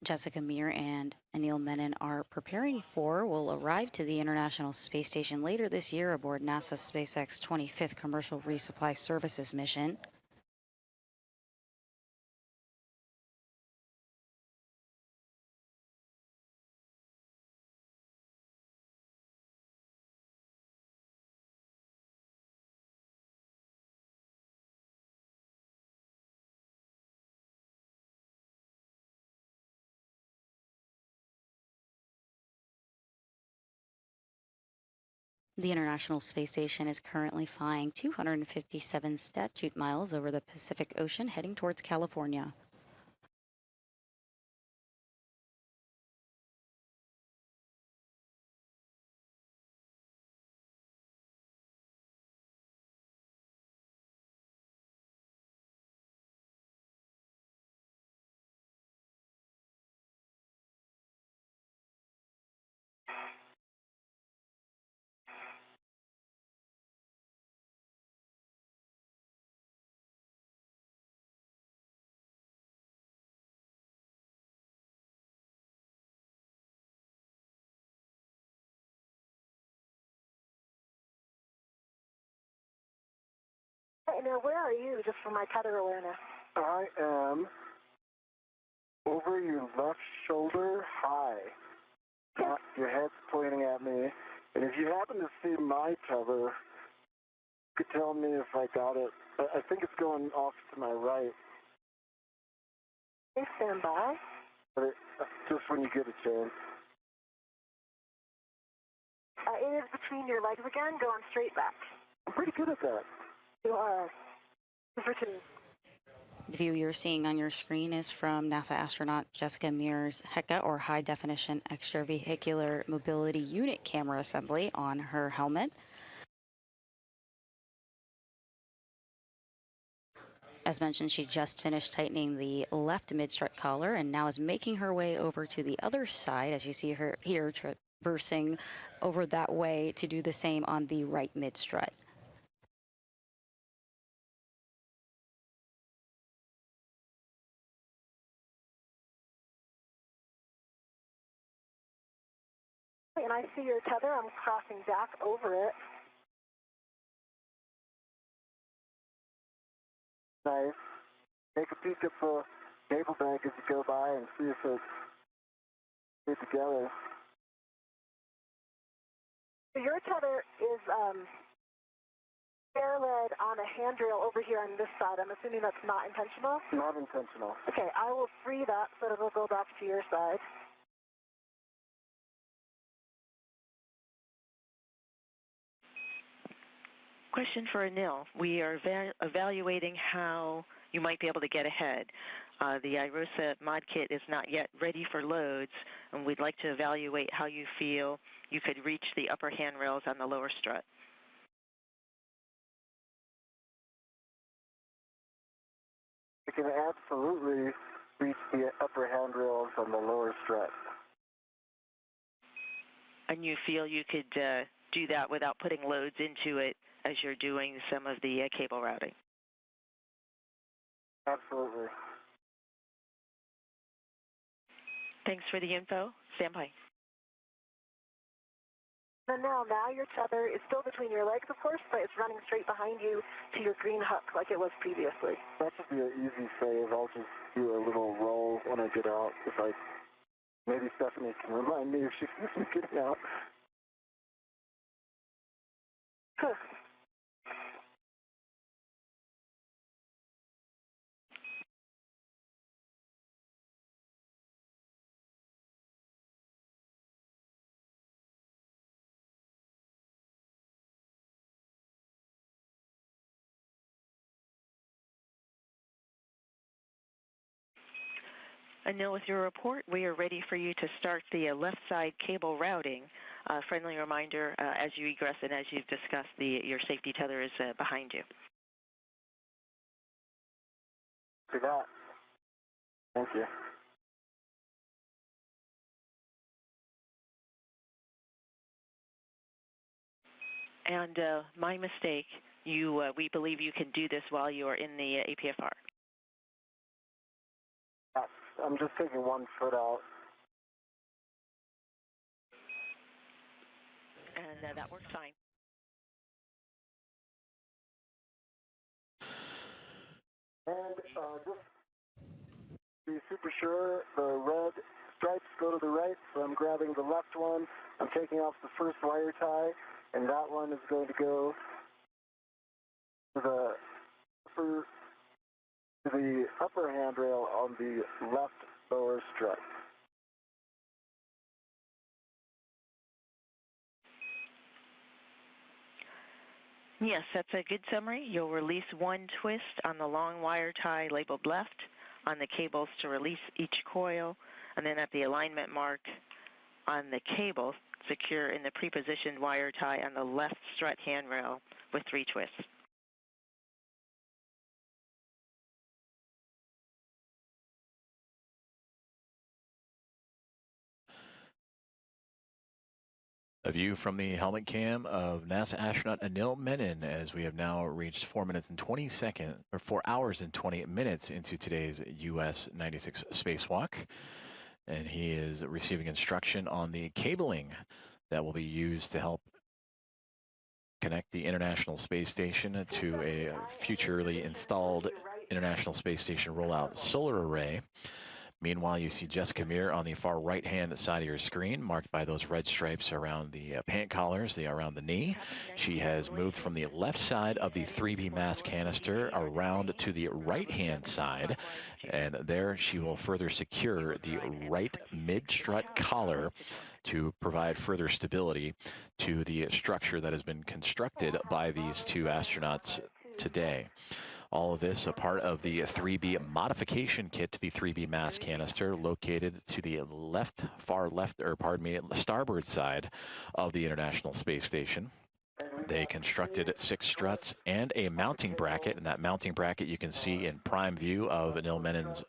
Jessica Meir and Anil Menon are preparing for, will arrive to the International Space Station later this year aboard NASA's SpaceX 25th Commercial Resupply Services mission. The International Space Station is currently flying 257 statute miles over the Pacific Ocean, heading towards California. Hey, now where are you, just for my tether awareness? I am over your left shoulder high. Your head's pointing at me. And if you happen to see my tether, you could tell me if I got it. I think it's going off to my right. Please stand by. But just when you get a chance. It is between your legs again, going straight back. I'm pretty good at that. You are. For two. The view you're seeing on your screen is from NASA astronaut Jessica Mears' HECA, or High Definition Extravehicular Mobility Unit camera assembly on her helmet. As mentioned, she just finished tightening the left mid-strut collar and now is making her way over to the other side, as you see her here traversing over that way to do the same on the right mid-strut. And I see your tether. I'm crossing back over it. Nice. Take a peek at the cable bank as you go by and see if it's fit together. Your tether is air-led on a handrail over here on this side. I'm assuming that's not intentional? Not intentional. Okay, I will free that so that it'll go back to your side. Question for Anil. We are evaluating how you might be able to get ahead. The IROSA mod kit is not yet ready for loads, and we'd like to evaluate how you feel you could reach the upper handrails on the lower strut. You can absolutely reach the upper handrails on the lower strut. And you feel you could do that without putting loads into it as you're doing some of the cable routing? Absolutely. Thanks for the info. Stand by. Now your tether is still between your legs, of course, but it's running straight behind you to your green hook like it was previously. That should be an easy save. I'll just do a little roll when I get out. Maybe Stephanie can remind me if she sees me getting out. Anil, with your report, we are ready for you to start the left side cable routing. Friendly reminder, as you egress and as you've discussed, your safety tether is behind you. See that. Thank you. And my mistake, we believe you can do this while you are in the APFR. Yes, I'm just taking 1 foot out. And that works fine. And just to be super sure, the red stripes go to the right, so I'm grabbing the left one. I'm taking off the first wire tie, and that one is going to go to the upper handrail on the left lower strut. Yes, that's a good summary. You'll release 1 twist on the long wire tie labeled left on the cables to release each coil, and then at the alignment mark on the cable, secure in the pre-positioned wire tie on the left strut handrail with 3 twists. A view from the helmet cam of NASA astronaut Anil Menon as we have now reached 4 hours and 20 minutes into today's US 96 spacewalk. And he is receiving instruction on the cabling that will be used to help connect the International Space Station to a futurely installed International Space Station rollout solar array. Meanwhile, you see Jessica Meir on the far right-hand side of your screen, marked by those red stripes around the pant collars, around the knee. She has moved from the left side of the 3B mass canister around to the right-hand side, and there she will further secure the right mid-strut collar to provide further stability to the structure that has been constructed by these 2 astronauts today. All of this a part of the 3B modification kit to the 3B mass canister located to the starboard side of the International Space Station. They constructed 6 struts and a mounting bracket, and that mounting bracket you can see in prime view of Anil Menon's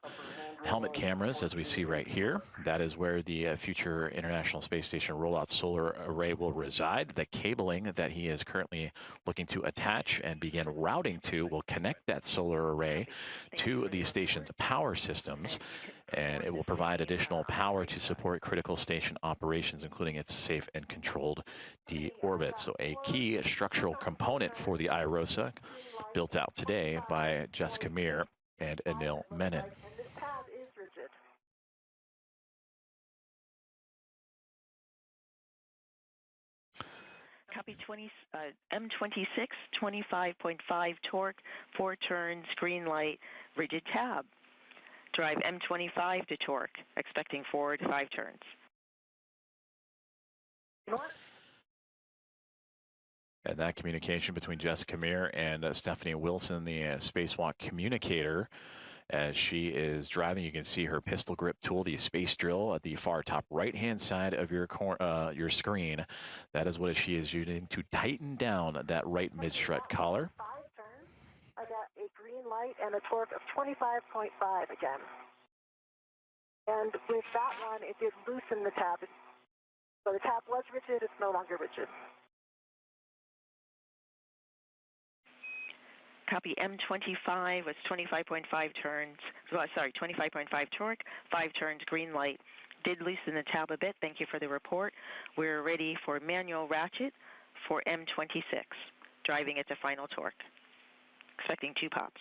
helmet cameras, as we see right here. That is where the future International Space Station rollout solar array will reside. The cabling that he is currently looking to attach and begin routing to will connect that solar array to the station's power systems, and it will provide additional power to support critical station operations, including its safe and controlled deorbit. So a key structural component for the IROSA, built out today by Jessica Meir and Anil Menon. Copy M26, 25.5 torque, 4 turns, green light, rigid tab. Drive M25 to torque, expecting 4 to 5 turns. And that communication between Jessica Meir and Stephanie Wilson, the Spacewalk communicator, as she is driving, you can see her pistol grip tool, the space drill, at the far top right-hand side of your screen. That is what she is using to tighten down that right mid-strut collar. 5 turns. I got a green light and a torque of 25.5 again. And with that one, it did loosen the tab. So the tab was rigid, it's no longer rigid. Copy. M25 was 25.5 turns. Sorry, 25.5 torque, 5 turns, green light. Did loosen the tab a bit. Thank you for the report. We're ready for manual ratchet for M26, driving it to final torque. Expecting 2 pops.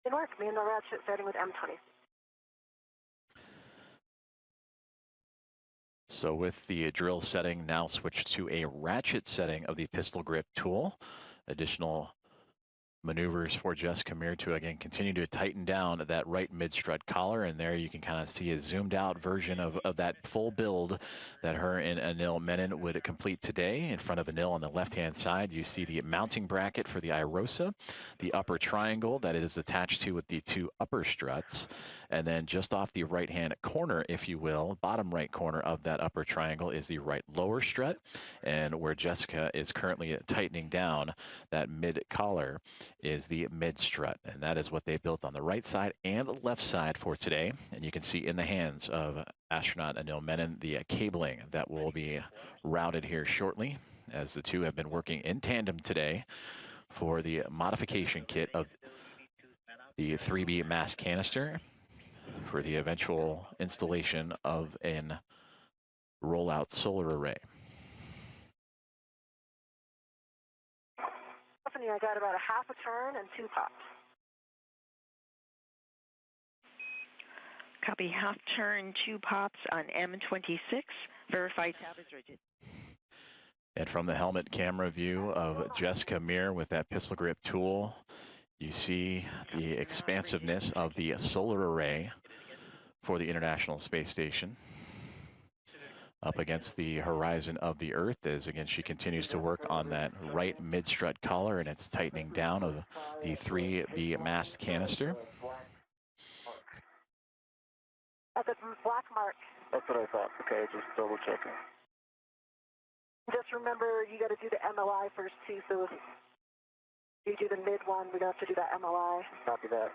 It worked. Manual ratchet starting with M20. So with the drill setting now switched to a ratchet setting of the pistol grip tool, additional maneuvers for Jessica Meir to again continue to tighten down that right mid-strut collar, and there you can kind of see a zoomed out version of that full build that her and Anil Menon would complete today. In front of Anil on the left-hand side, you see the mounting bracket for the IROSA, the upper triangle that it is attached to with the 2 upper struts, and then just off the right-hand corner, if you will, bottom right corner of that upper triangle is the right lower strut, and where Jessica is currently tightening down that mid-collar is the mid strut, and that is what they built on the right side and the left side for today. And you can see in the hands of astronaut Anil Menon the cabling that will be routed here shortly, as the two have been working in tandem today for the modification kit of the 3B mass canister for the eventual installation of an rollout solar array. I got about a half a turn and 2 pops. Copy. Half turn, 2 pops on M26. Verified tab is rigid. And from the helmet camera view of Jessica Meir with that pistol grip tool, you see the expansiveness of the solar array for the International Space Station up against the horizon of the Earth, as again she continues to work on that right mid-strut collar, and it's tightening down of the 3B mast canister. At the black mark. That's what I thought. Okay, just double checking. Just remember, you got to do the MLI first too, so if you do the mid one, we're going to have to do that MLI. Copy that.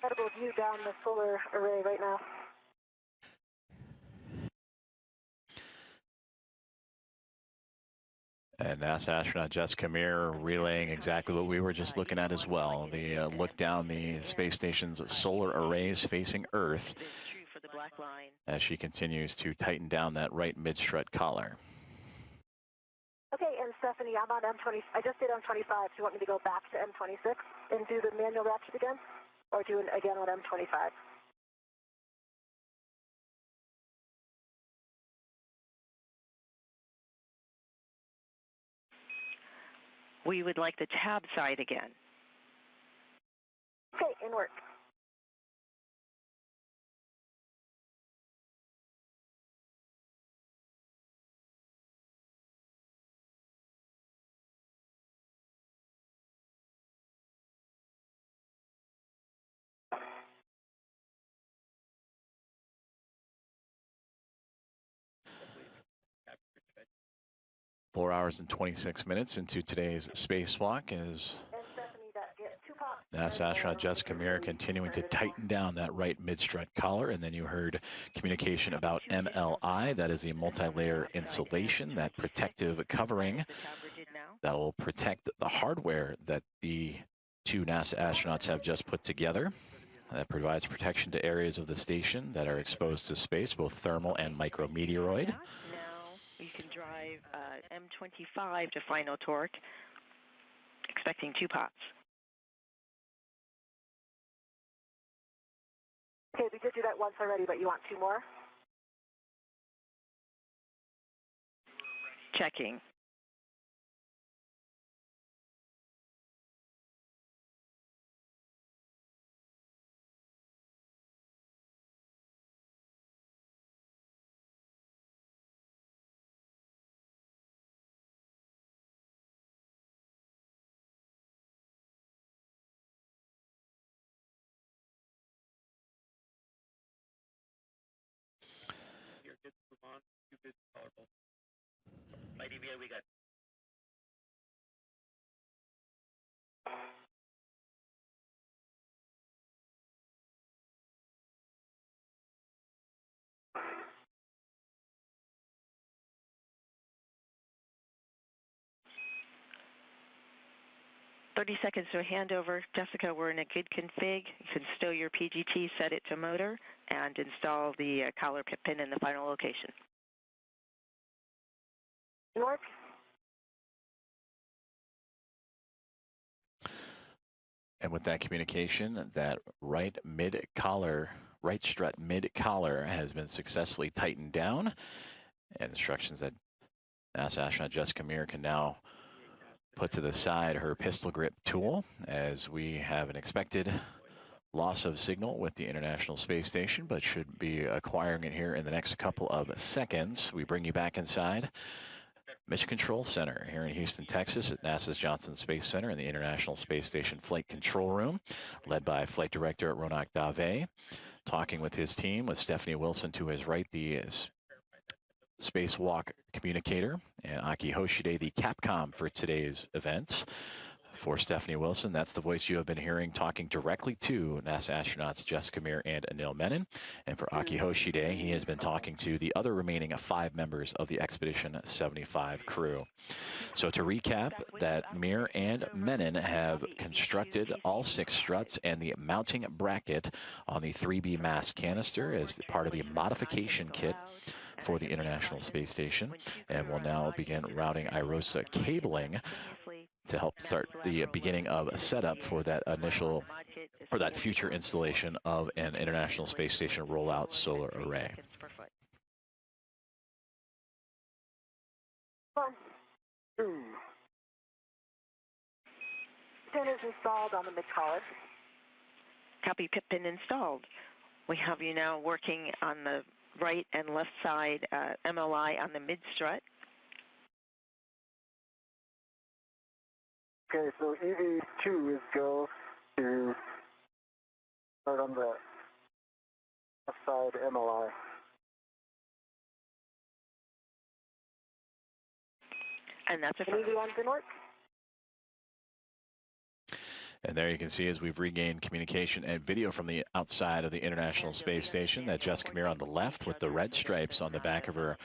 Incredible view down the solar array right now. And NASA astronaut Jessica Meir relaying exactly what we were just looking at as well. The look down the space station's solar arrays facing Earth as she continues to tighten down that right mid-strut collar. Okay, and Stephanie, I'm on M20. I just did M25. Do you want me to go back to M26 and do the manual ratchet again? Or do it again on M25? We would like the tab side again. Okay, in work. Four hours and 26 minutes into today's spacewalk as NASA astronaut Jessica Meir continuing to tighten down that right mid-strut collar. And then you heard communication about MLI. That is a multi-layer insulation, that protective covering that will protect the hardware that the 2 NASA astronauts have just put together. That provides protection to areas of the station that are exposed to space, both thermal and micrometeoroid. Now you can drive M25 to final torque, expecting 2 pops. Okay, we did do that once already, but you want 2 more? Checking. 30 seconds to a handover. Jessica, we're in a good config. You can stow your PGT, set it to motor, and install the collar pin in the final location. North. And with that communication, that right strut mid collar has been successfully tightened down, and instructions that NASA astronaut Jessica Meir can now put to the side her pistol grip tool, as we have an expected loss of signal with the International Space Station, but should be acquiring it here in the next couple of seconds. We bring you back inside Mission Control Center here in Houston, Texas at NASA's Johnson Space Center in the International Space Station Flight Control Room, led by Flight Director Ronak Dave, talking with his team, with Stephanie Wilson to his right, the Spacewalk communicator, and Aki Hoshide, the Capcom for today's events. For Stephanie Wilson, that's the voice you have been hearing talking directly to NASA astronauts Jessica Meir and Anil Menon. And for Aki Hoshide, he has been talking to the other remaining 5 members of the Expedition 75 crew. So to recap, that Meir and Menon have constructed all 6 struts and the mounting bracket on the 3B mast canister as part of the modification kit for the International Space Station, and will now begin routing IROSA cabling to help start the beginning of a setup for that initial, or that future installation of an International Space Station rollout solar array. 1, 2. Pin is installed on the mid-collar. Copy, pip pin installed. We have you now working on the right and left side MLI on the mid strut. Okay, so EV2 is go to start on the left side MLI. And that's a EV on to north. And there you can see, as we've regained communication and video from the outside of the International Space Station, that Jessica Meir on the left with the red stripes on the back of her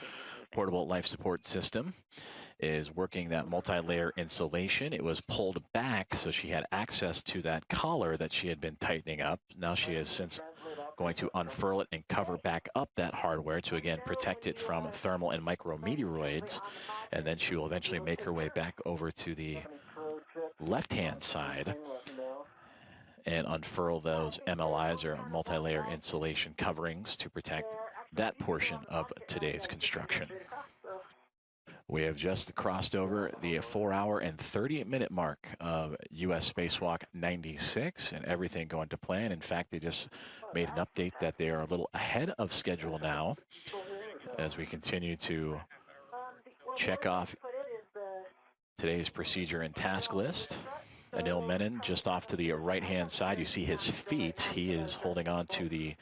portable life support system is working that multi-layer insulation. It was pulled back so she had access to that collar that she had been tightening up. Now she is since going to unfurl it and cover back up that hardware to again protect it from thermal and micrometeoroids. And then she will eventually make her way back over to the left-hand side and unfurl those MLIs, or multi-layer insulation coverings, to protect that portion of today's construction. We have just crossed over the 4-hour and 30-minute mark of U.S. Spacewalk 96, and everything going to plan. In fact, they just made an update that they are a little ahead of schedule now, as we continue to check off today's procedure and task list. Anil Menon just off to the right-hand side. You see his feet. He is holding on to the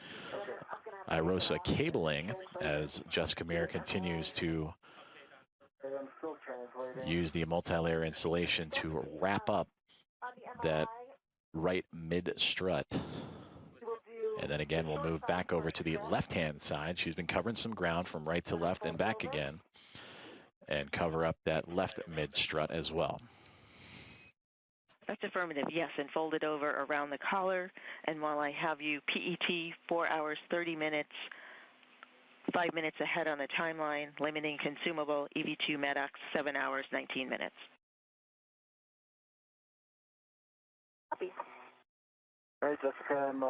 IROSA cabling as Jessica Meir continues to use the multi-layer insulation to wrap up that right mid-strut. And then again, we'll move back over to the left-hand side. She's been covering some ground from right to left and back again, and cover up that left mid-strut as well. That's affirmative, yes, and fold it over around the collar. And while I have you PET 4 hours, 30 minutes, 5 minutes ahead on the timeline, limiting consumable EV2 MEDOX 7 hours, 19 minutes. Copy. All right, Jessica, I'm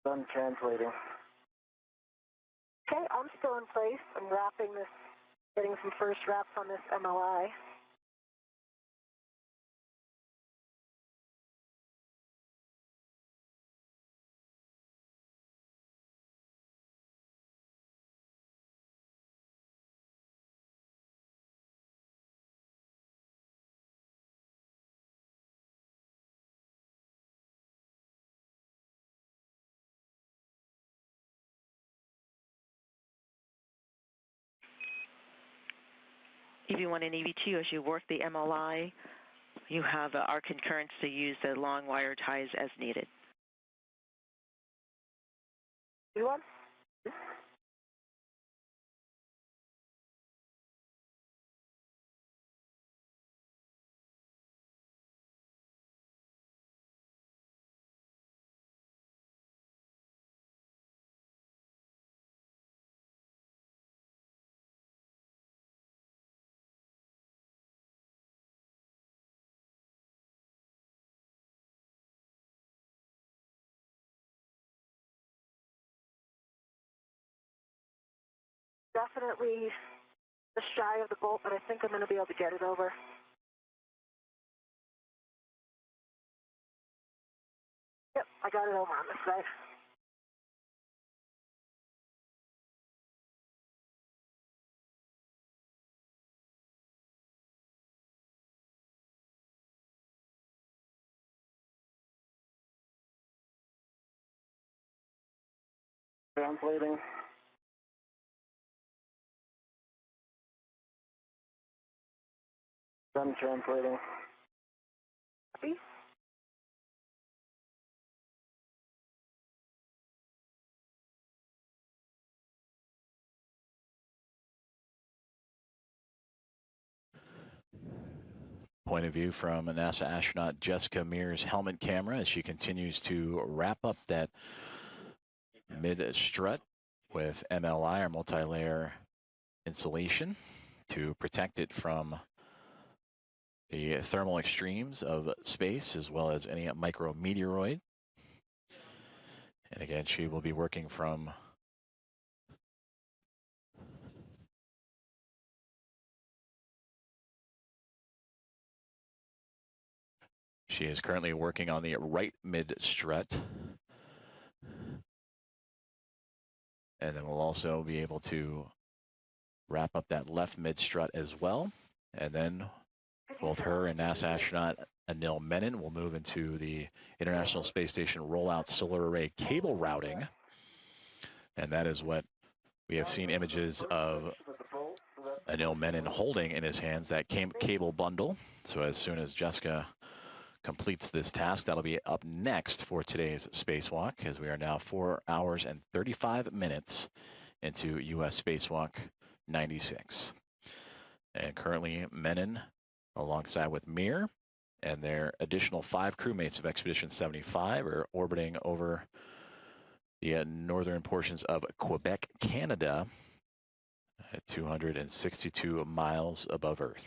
done translating. Okay, I'm still in place. I'm wrapping this, getting some first wraps on this MLI. EV1 and EV2, as you work the MLI, you have our concurrence to use the long wire ties as needed. EV1? Definitely just shy of the bolt, but I think I'm going to be able to get it over. Yep, I got it over on this side. Translating. Done translating. Copy. Point of view from NASA astronaut Jessica Mears' helmet camera as she continues to wrap up that mid-strut with MLI, or multi-layer insulation, to protect it from the thermal extremes of space as well as any micrometeoroid. And again, she will be working from she is currently working on the right mid strut. And then we'll also be able to wrap up that left mid strut as well. And then both her and NASA astronaut Anil Menon will move into the International Space Station rollout solar array cable routing. And that is what we have seen images of Anil Menon holding in his hands, that cable bundle. So as soon as Jessica completes this task, that'll be up next for today's spacewalk, as we are now 4 hours and 35 minutes into U.S. Spacewalk 96. And currently Menon, alongside with Mir and their additional 5 crewmates of Expedition 75, are orbiting over the northern portions of Quebec, Canada, at 262 miles above Earth.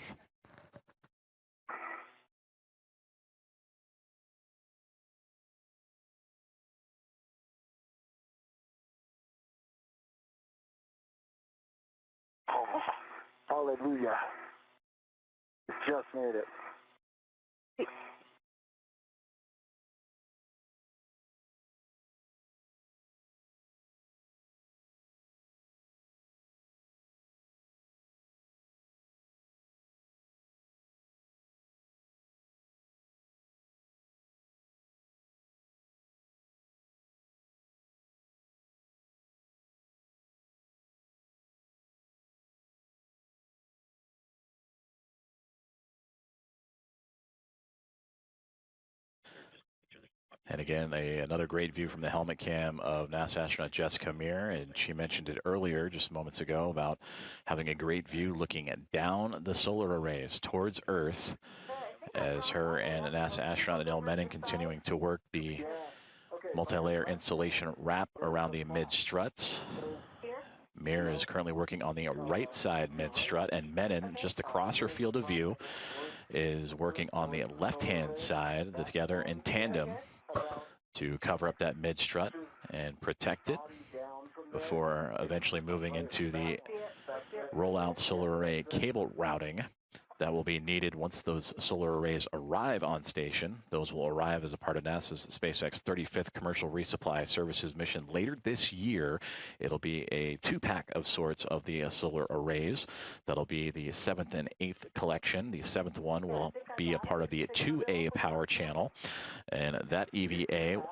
Oh, hallelujah. Just made it. And again, another great view from the helmet cam of NASA astronaut Jessica Meir. And she mentioned it earlier, just moments ago, about having a great view looking down the solar arrays towards Earth, as her and NASA astronaut Anil Menon continuing to work the multi-layer insulation wrap around the mid-struts. Mir is currently working on the right side mid-strut, and Menon, just across her field of view, is working on the left-hand side, together in tandem, to cover up that mid-strut and protect it before eventually moving into the rollout solar array cable routing that will be needed once those solar arrays arrive on station. Those will arrive as a part of NASA's SpaceX 35th Commercial Resupply Services mission later this year. It'll be a 2-pack of sorts of the solar arrays. That'll be the 7th and 8th collection. The 7th one will be a part of the 2A power channel. And that EVA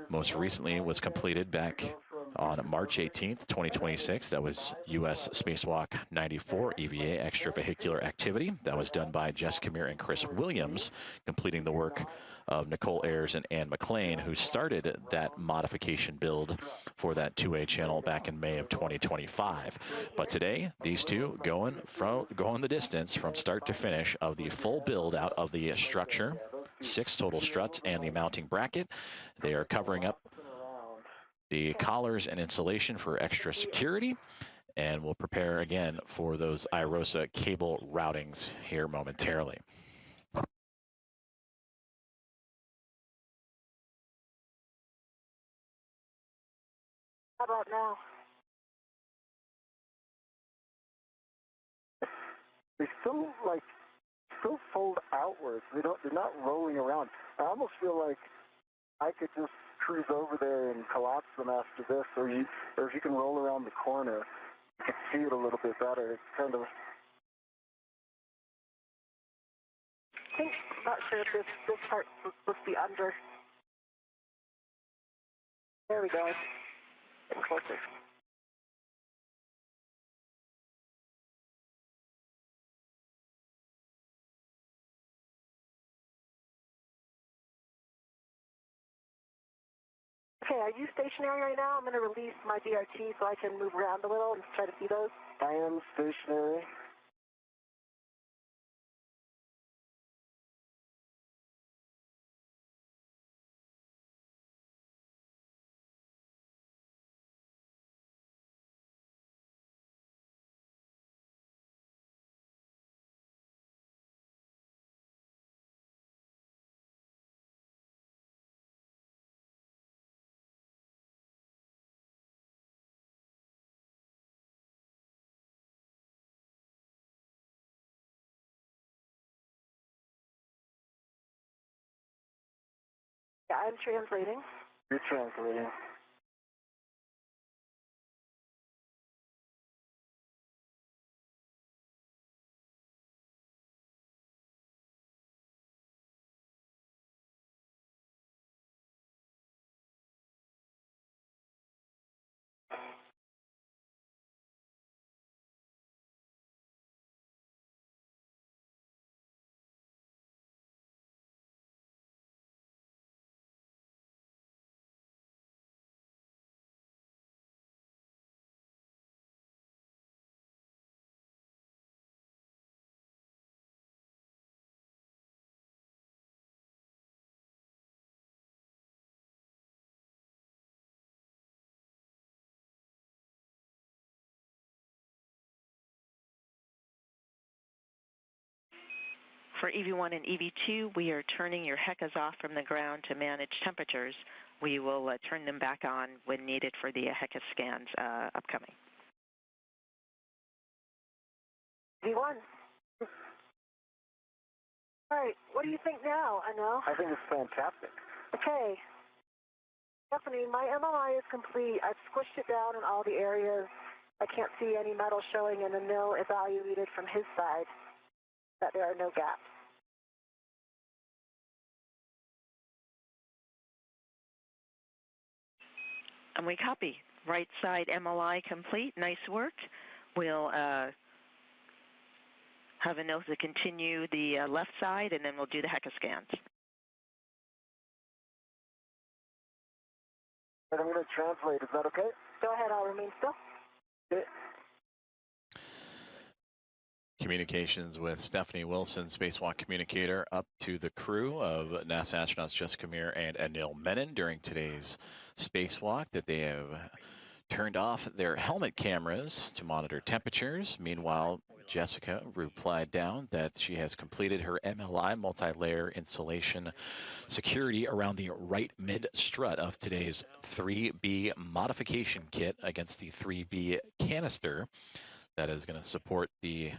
most recently was completed back On March 18th, 2026, that was U.S. Spacewalk 94 EVA, extravehicular activity. That was done by Jess Camere and Chris Williams, completing the work of Nicole Ayers and Ann McLean, who started that modification build for that 2A channel back in May of 2025. But today, these two going the distance from start to finish of the full build out of the structure, 6 total struts and the mounting bracket. They are covering up the collars and insulation for extra security, and we'll prepare again for those IROSA cable routings here momentarily. How about now? They still fold outwards. They're not rolling around. I almost feel like I could just cruise over there and collapse them after this, or if you can roll around the corner, you can see it a little bit better. It's kind of. I think, not sure if this part's supposed to be under. There we go. Getting closer. Okay, are you stationary right now? I'm going to release my DRT so I can move around a little and try to see those. I am stationary. Yeah, I'm translating. You're translating. For EV1 and EV2, we are turning your HECAs off from the ground to manage temperatures. We will turn them back on when needed for the HECA scans upcoming. V1. All right, what do you think now, Anil? I think it's fantastic. Okay. Stephanie, my MLI is complete. I've squished it down in all the areas. I can't see any metal showing, and Anil evaluated from his side that there are no gaps. And we copy. Right side MLI complete. Nice work. We'll have a note to continue the left side, and then we'll do the HECA scans. And I'm going to translate. Is that okay? Go ahead, I'll remain still. Okay. Communications with Stephanie Wilson, Spacewalk communicator, up to the crew of NASA astronauts Jessica Camere and Anil Menon during today's spacewalk, that they have turned off their helmet cameras to monitor temperatures. Meanwhile, Jessica replied down that she has completed her MLI multi-layer insulation security around the right mid strut of today's 3B modification kit against the 3B canister that is going to support the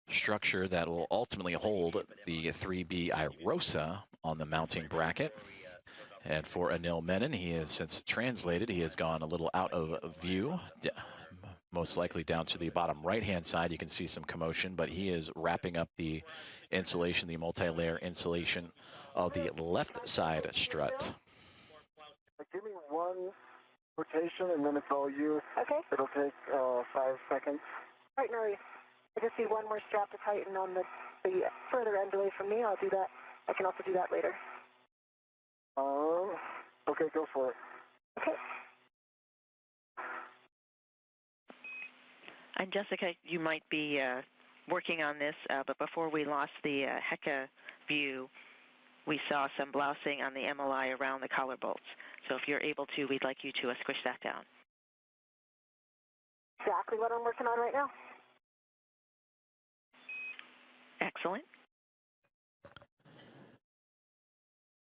structure that will ultimately hold the 3B IROSA on the mounting bracket. And for Anil Menon, he has since translated. He has gone a little out of view, most likely down to the bottom right-hand side. You can see some commotion, but he is wrapping up the insulation, the multi-layer insulation of the left side strut. Give me one rotation, and then it's all you. Okay. It'll take 5 seconds. Right, no worries. I just see one more strap to tighten on the further end away from me. I'll do that. I can also do that later. Okay, go for it. Okay. And Jessica, you might be working on this, but before we lost the HECA view, we saw some blousing on the MLI around the collar bolts. So if you're able to, we'd like you to squish that down. Exactly what I'm working on right now. Excellent.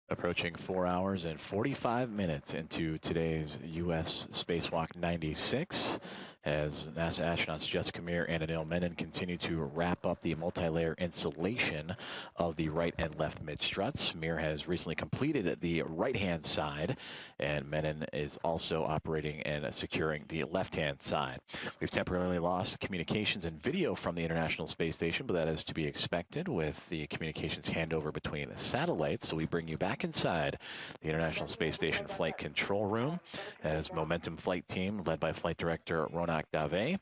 Approaching 4 hours and 45 minutes into today's U.S. Spacewalk 96, as NASA astronauts Jessica Meir and Anil Menon continue to wrap up the multi-layer insulation of the right and left mid-struts. Meir has recently completed the right-hand side, and Menon is also operating and securing the left-hand side. We've temporarily lost communications and video from the International Space Station, but that is to be expected with the communications handover between satellites. So we bring you back inside the International Space Station Flight Control Room as Momentum Flight Team, led by Flight Director Ronak Dave,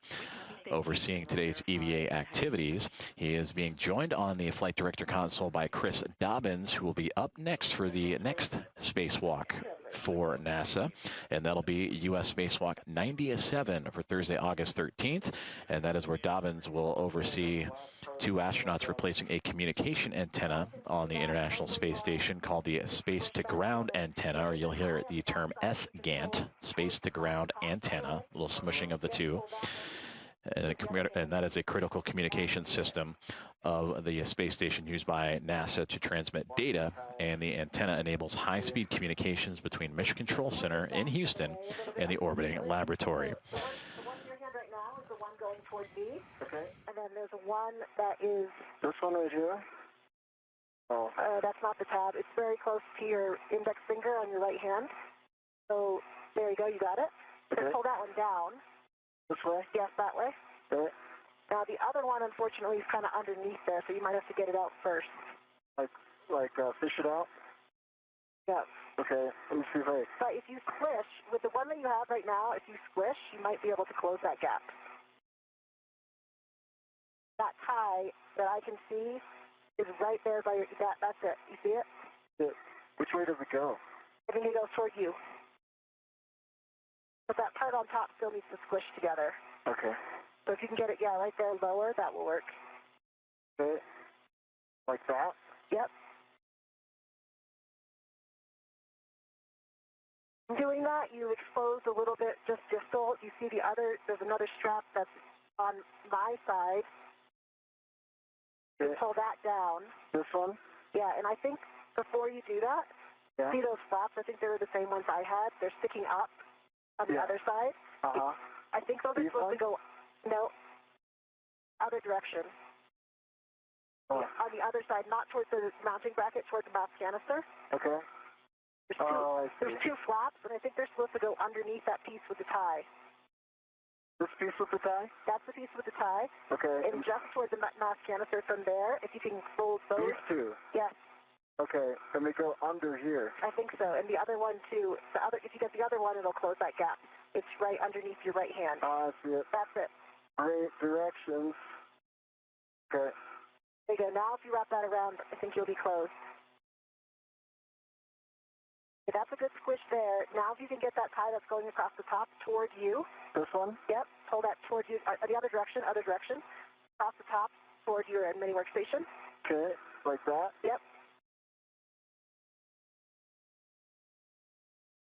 overseeing today's EVA activities. He is being joined on the Flight Director console by Chris Dobbins, who will be up next for the next spacewalk for NASA, and that'll be U.S. Spacewalk 97 for Thursday, August 13th, and that is where Dobbins will oversee 2 astronauts replacing a communication antenna on the International Space Station called the Space to Ground Antenna, or you'll hear the term SGANT, Space to Ground Antenna, a little smushing of the two. And that is a critical communication system of the space station used by NASA to transmit data, and the antenna enables high-speed communications between Mission Control Center in Houston and the orbiting laboratory. The one in your hand right now is the one going toward me. Okay. And then there's one that is... This one right here? Oh. That's not the tab. It's very close to your index finger on your right hand. So there you go. You got it. Okay. Just pull that one down. This way? Yes, that way. Okay. Now, the other one, unfortunately, is kind of underneath there, so you might have to get it out first. Fish it out? Yeah. Okay, let me see if I... But if you squish, with the one that you have right now, if you squish, you might be able to close that gap. That tie that I can see is right there by your... That's it. You see it? Yeah. Which way does it go? I think it goes toward you. But that part on top still needs to squish together. Okay. So if you can get it, right there lower, that will work. Okay. Like that? Yep. In doing that, you expose a little bit just distal. You see there's another strap that's on my side. Okay. Pull that down. This one? Yeah, and I think before you do that, see those flaps? I think they were the same ones I had. They're sticking up on the other side. Uh-huh. I think those are supposed to go, no, other direction. Oh. Yeah, on the other side, not towards the mounting bracket, towards the mass canister. Okay. There's 2 flaps, and I think they're supposed to go underneath that piece with the tie. This piece with the tie? That's the piece with the tie. Okay. And just towards the mass canister from there, if you can fold those. These 2? Yes. Okay, and they go under here. I think so. And the other one, too. If you get the other one, it'll close that gap. It's right underneath your right hand. I see it. That's it. Great directions. Okay. There you go. Now if you wrap that around, I think you'll be closed. Okay, that's a good squish there. Now if you can get that tie that's going across the top toward you. This one? Yep. Pull that toward you. The other direction. Across the top toward your mini workstation. Okay, like that? Yep.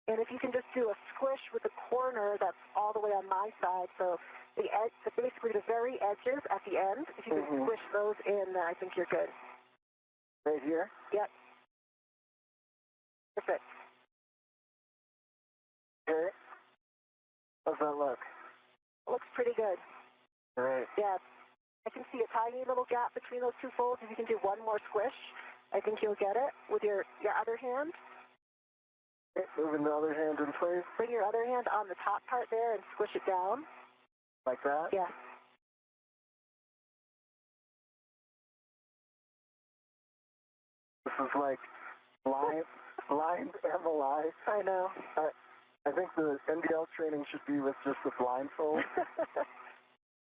And if you can just do a squish with the corner that's all the way on my side, so the edge, basically the very edges at the end, if you can squish those in, then I think you're good. Right here? Yep. Perfect. Okay. How's that look? Looks pretty good. All right. Yeah. I can see a tiny little gap between those 2 folds. If you can do one more squish, I think you'll get it with your other hand. Okay, moving the other hand in place. Bring your other hand on the top part there and squish it down. Like that? Yeah. This is like blind MLI. I know. I think the NBL training should be with just the blindfold.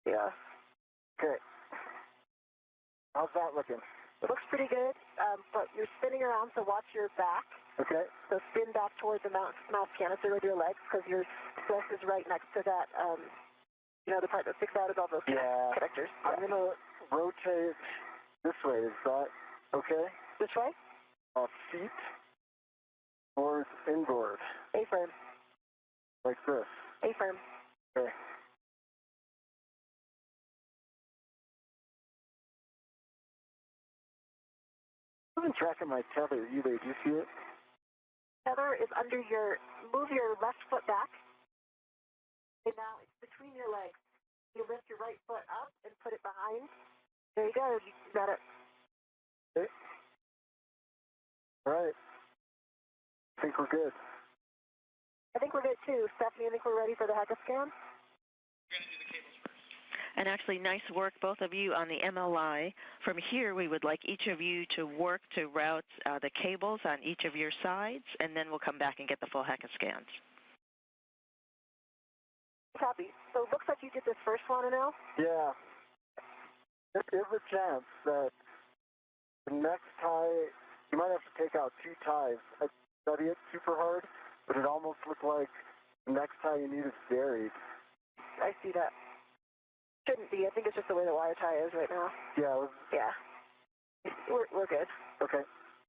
Yeah. Okay. How's that looking? It looks pretty good, but you're spinning around, so watch your back. Okay. So spin back towards the mouse canister with your legs, because your breast is right next to that, the part that sticks out is all those connectors. I'm going to rotate this way. Is that okay? Which way? Feet towards inboard. A-firm. Like this. A-firm. Okay. I haven't tracking my tether either. Do you see it? Tether is under move your left foot back. And now it's between your legs. You lift your right foot up and put it behind. There you go. You got it. Okay. All right. I think we're good. I think we're good too. Stephanie, I think we're ready for the HECA scan. And actually, nice work, both of you, on the MLI. From here, we would like each of you to work to route the cables on each of your sides, and then we'll come back and get the full HECA scans. Copy. So it looks like you did this first one, Anil? Yeah. There's a chance that the next tie, you might have to take out 2 ties. I study it super hard, but it almost looked like the next tie you need is buried. I see that. Shouldn't be. I think it's just the way the wire tie is right now. Yeah. Yeah. We're good. Okay.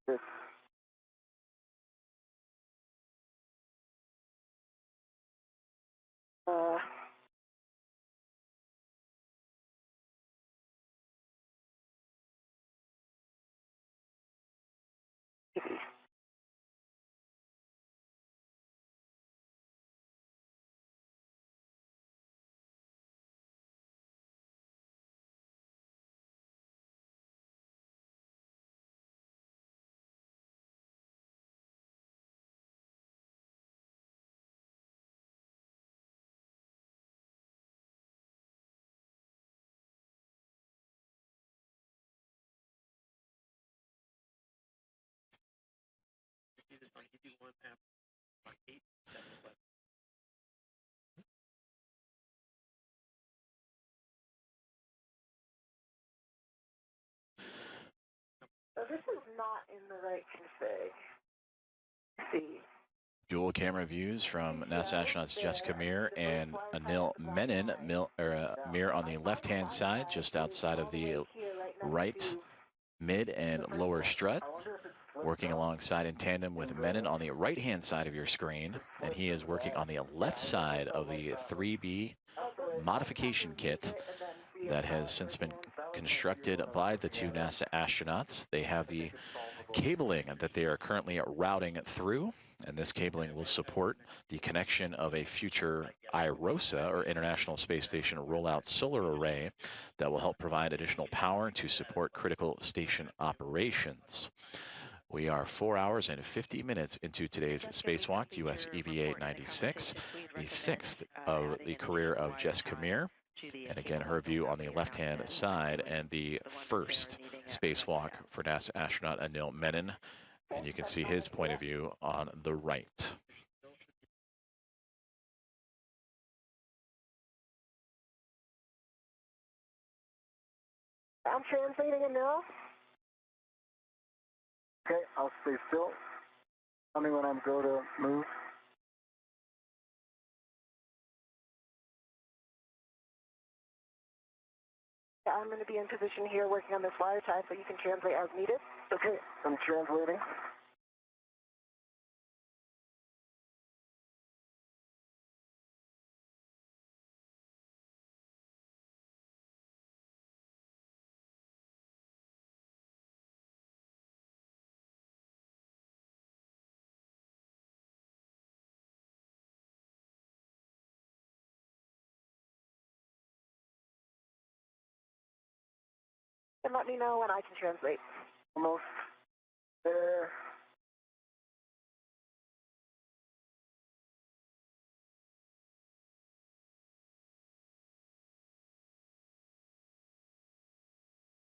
Good. So this is not in the right config. Let's see. Dual camera views from NASA astronauts Jessica Meir and Anil Menon. Meir on the left-hand side, just outside of the right, mid, and lower strut, working alongside in tandem with Menon on the right-hand side of your screen, and he is working on the left side of the 3B modification kit that has since been constructed by the 2 NASA astronauts. They have the cabling that they are currently routing through, and this cabling will support the connection of a future IROSA, or International Space Station Rollout Solar Array, that will help provide additional power to support critical station operations. We are 4 hours and 50 minutes into today's Spacewalk, US EVA 96, the 6th of the career of Jessica Meir. And again, her view on the left-hand side, and the first spacewalk for NASA astronaut Anil Menon. And you can see his point of view on the right. I'm translating it now. Okay, I'll stay still. Tell me when I'm go to move. Yeah, I'm going to be in position here working on this wire tie so you can translate as needed. Okay, I'm translating. And let me know when I can translate. Almost there.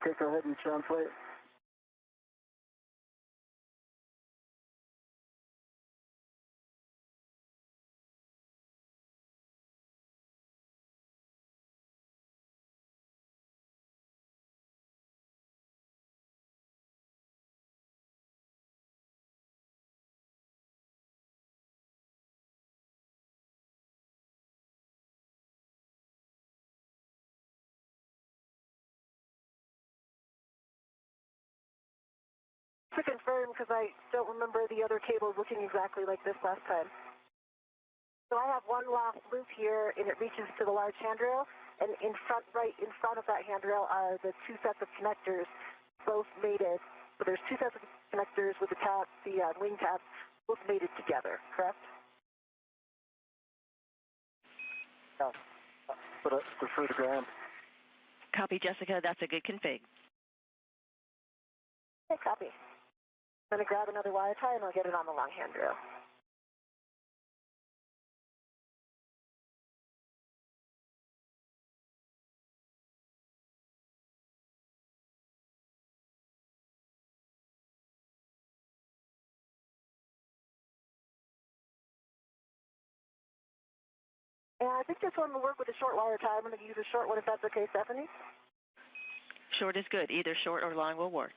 Okay, go ahead and translate. to confirm, because I don't remember the other cables looking exactly like this last time. So I have one last loop here, and it reaches to the large handrail, and right in front of that handrail are the two sets of connectors, both mated. So there's two sets of connectors with the wing tabs, both mated together, correct? Yeah, but I prefer the ground. Copy, Jessica. That's a good config. Okay, copy. I'm going to grab another wire tie, and I'll get it on the long handrail. And I think this one will work with a short wire tie. I'm going to use a short one if that's okay, Stephanie. Short is good. Either short or long will work.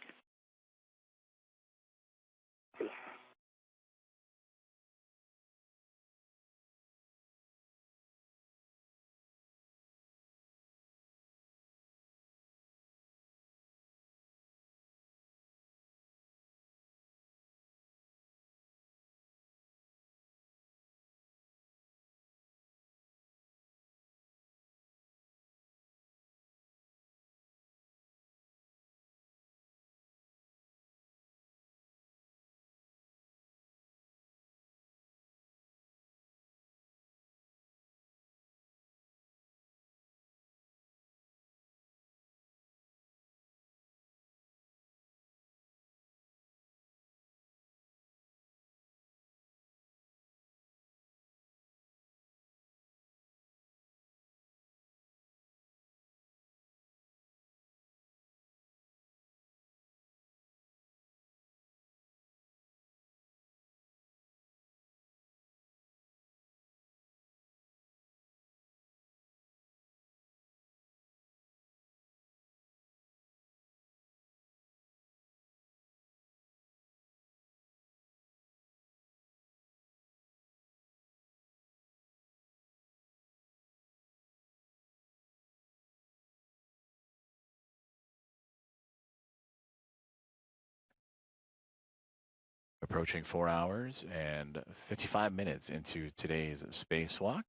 Approaching 4 hours and 55 minutes into today's spacewalk,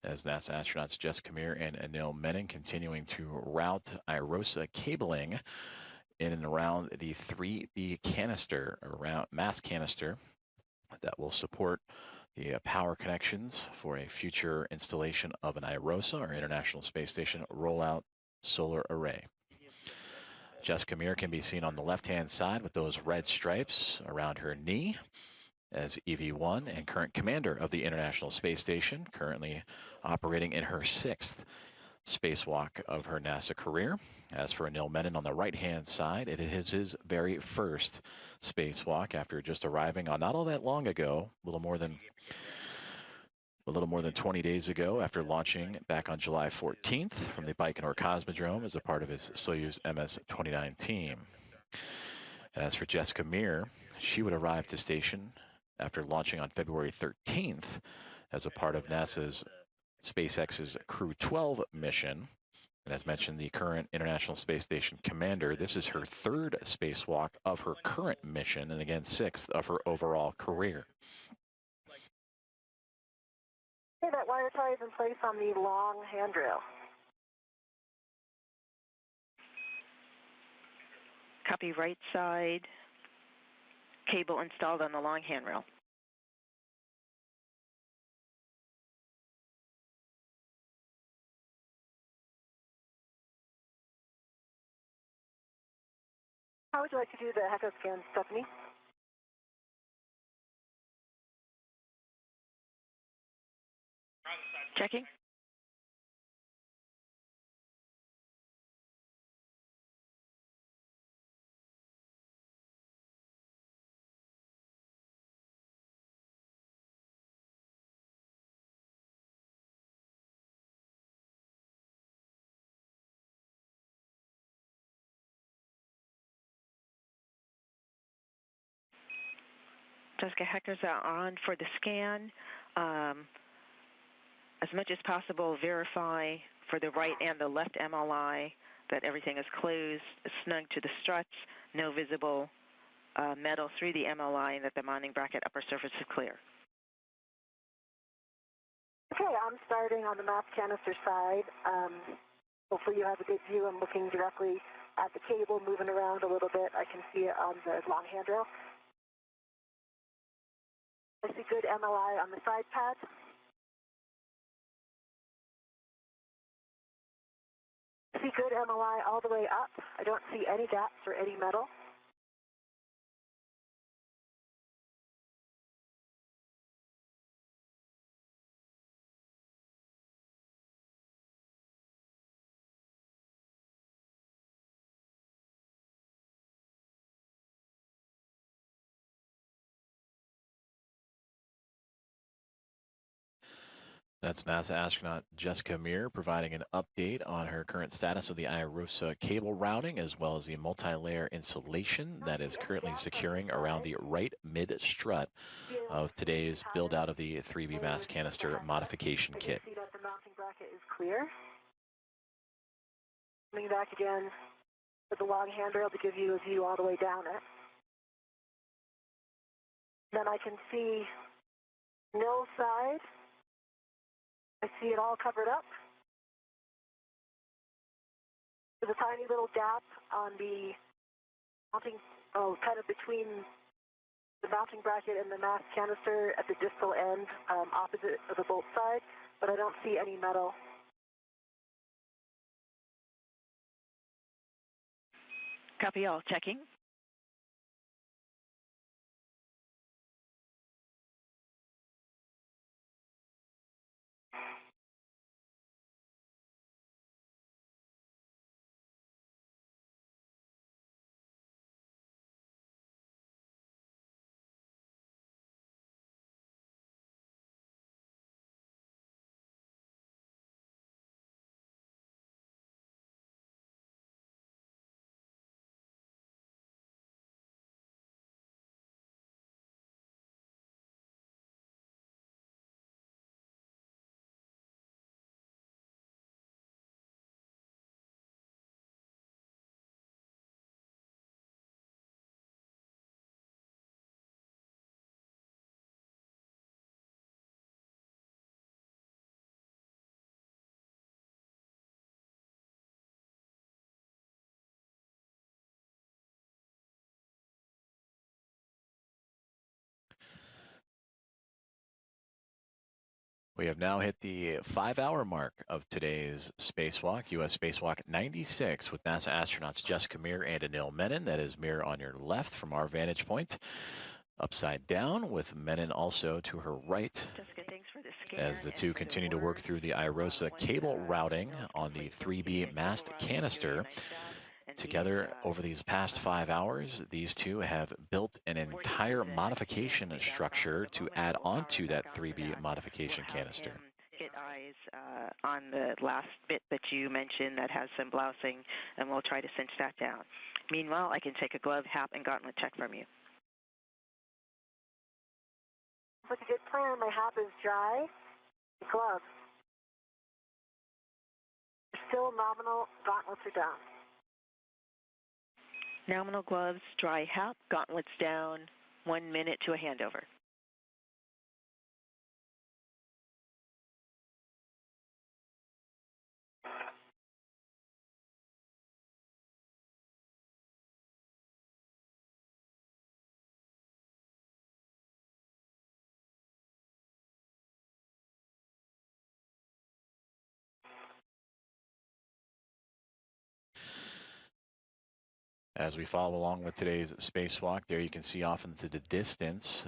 as NASA astronauts Jessica Meir and Anil Menon continuing to route IROSA cabling in and around the 3B canister, around mass canister that will support the power connections for a future installation of an IROSA, or International Space Station Rollout Solar Array. Jessica Meir can be seen on the left-hand side with those red stripes around her knee as EV1 and current commander of the International Space Station, currently operating in her sixth spacewalk of her NASA career. As for Anil Menon on the right-hand side, it is his very first spacewalk after just arriving on not all that long ago, a little more than 20 days ago, after launching back on July 14th from the Baikonur Cosmodrome as a part of his Soyuz MS-29 team. As for Jessica Meir, she would arrive to station after launching on February 13th as a part of NASA's SpaceX's Crew 12 mission. And as mentioned, the current International Space Station commander, this is her third spacewalk of her current mission, and again, sixth of her overall career. Okay, that wire tie is in place on the long handrail. Copy, right side. Cable installed on the long handrail. How would you like to do the HECO scan, Stephanie? Checking. Jessica, Hector's on for the scan. As much as possible, verify for the right and the left MLI that everything is closed, snug to the struts, no visible metal through the MLI and that the mounting bracket upper surface is clear. Okay, I'm starting on the mass canister side. Hopefully you have a good view. I'm looking directly at the cable, moving around a little bit. I can see it on the long handrail. I see good MLI on the side pad. I see good MLI all the way up. I don't see any gaps or any metal. That's NASA astronaut Jessica Meir providing an update on her current status of the IROSA cable routing, as well as the multi-layer insulation that is currently securing around the right mid-strut of today's build-out of the 3B mass canister modification kit. See that the mounting bracket is clear. Coming back again with the long handrail to give you a view all the way down it. Then I can see no side. I see it all covered up. There's a tiny little gap on the mounting, kind of between the mounting bracket and the mass canister at the distal end, opposite of the bolt side, but I don't see any metal. Copy all. Checking. We have now hit the 5-hour mark of today's spacewalk, U.S. Spacewalk 96, with NASA astronauts Jessica Meir and Anil Menon. That is Meir on your left from our vantage point, upside down, with Menon also to her right. Jessica, thanks for the scan as the two continue to work through the IROSA cable routing on the 3B mast canister. Together, over these past 5 hours, these two have built an entire modification structure to add onto that 3B modification canister. Get eyes on the last bit that you mentioned that has some blousing, and we'll try to cinch that down. Meanwhile, I can take a glove, hat, and gauntlet check from you. Looks like a good plan. My hat is dry. The glove. Still nominal. Gauntlets are down. Nominal gloves, dry hat, gauntlets down. 1 minute to a handover. As we follow along with today's spacewalk, there you can see off into the distance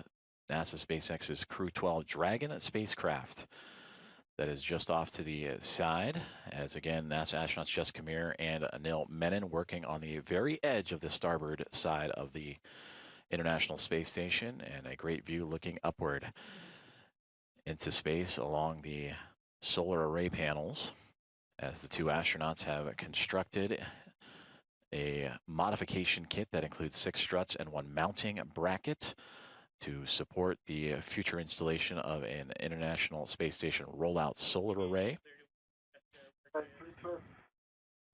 NASA SpaceX's Crew 12 Dragon spacecraft that is just off to the side, as again NASA astronauts Jessica Meir and Anil Menon working on the very edge of the starboard side of the International Space Station, and a great view looking upward into space along the solar array panels as the two astronauts have constructed a modification kit that includes 6 struts and 1 mounting bracket to support the future installation of an International Space Station rollout solar array.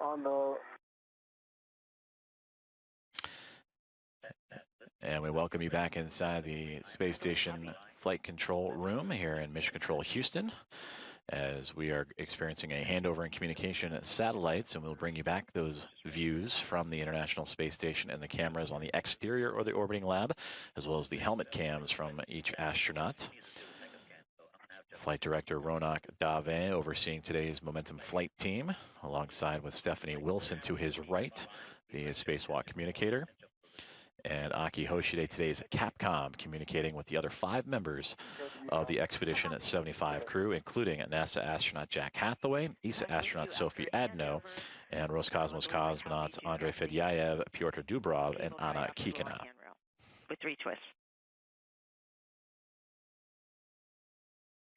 On the And we welcome you back inside the space station flight control room here in Mission Control Houston, as we are experiencing a handover in communication satellites, and we'll bring you back those views from the International Space Station and the cameras on the exterior or the orbiting lab, as well as the helmet cams from each astronaut. Flight Director Ronak Dave overseeing today's Momentum flight team, alongside with Stephanie Wilson to his right, the Spacewalk communicator. And Aki Hoshide, today's Capcom, communicating with the other 5 members of the Expedition 75 crew, including NASA astronaut Jack Hathaway, ESA astronaut Sophie Adno, and Roscosmos cosmonauts Andrei Fedyaev, Pyotr Dubrov, and Anna Kikina. With 3 twists.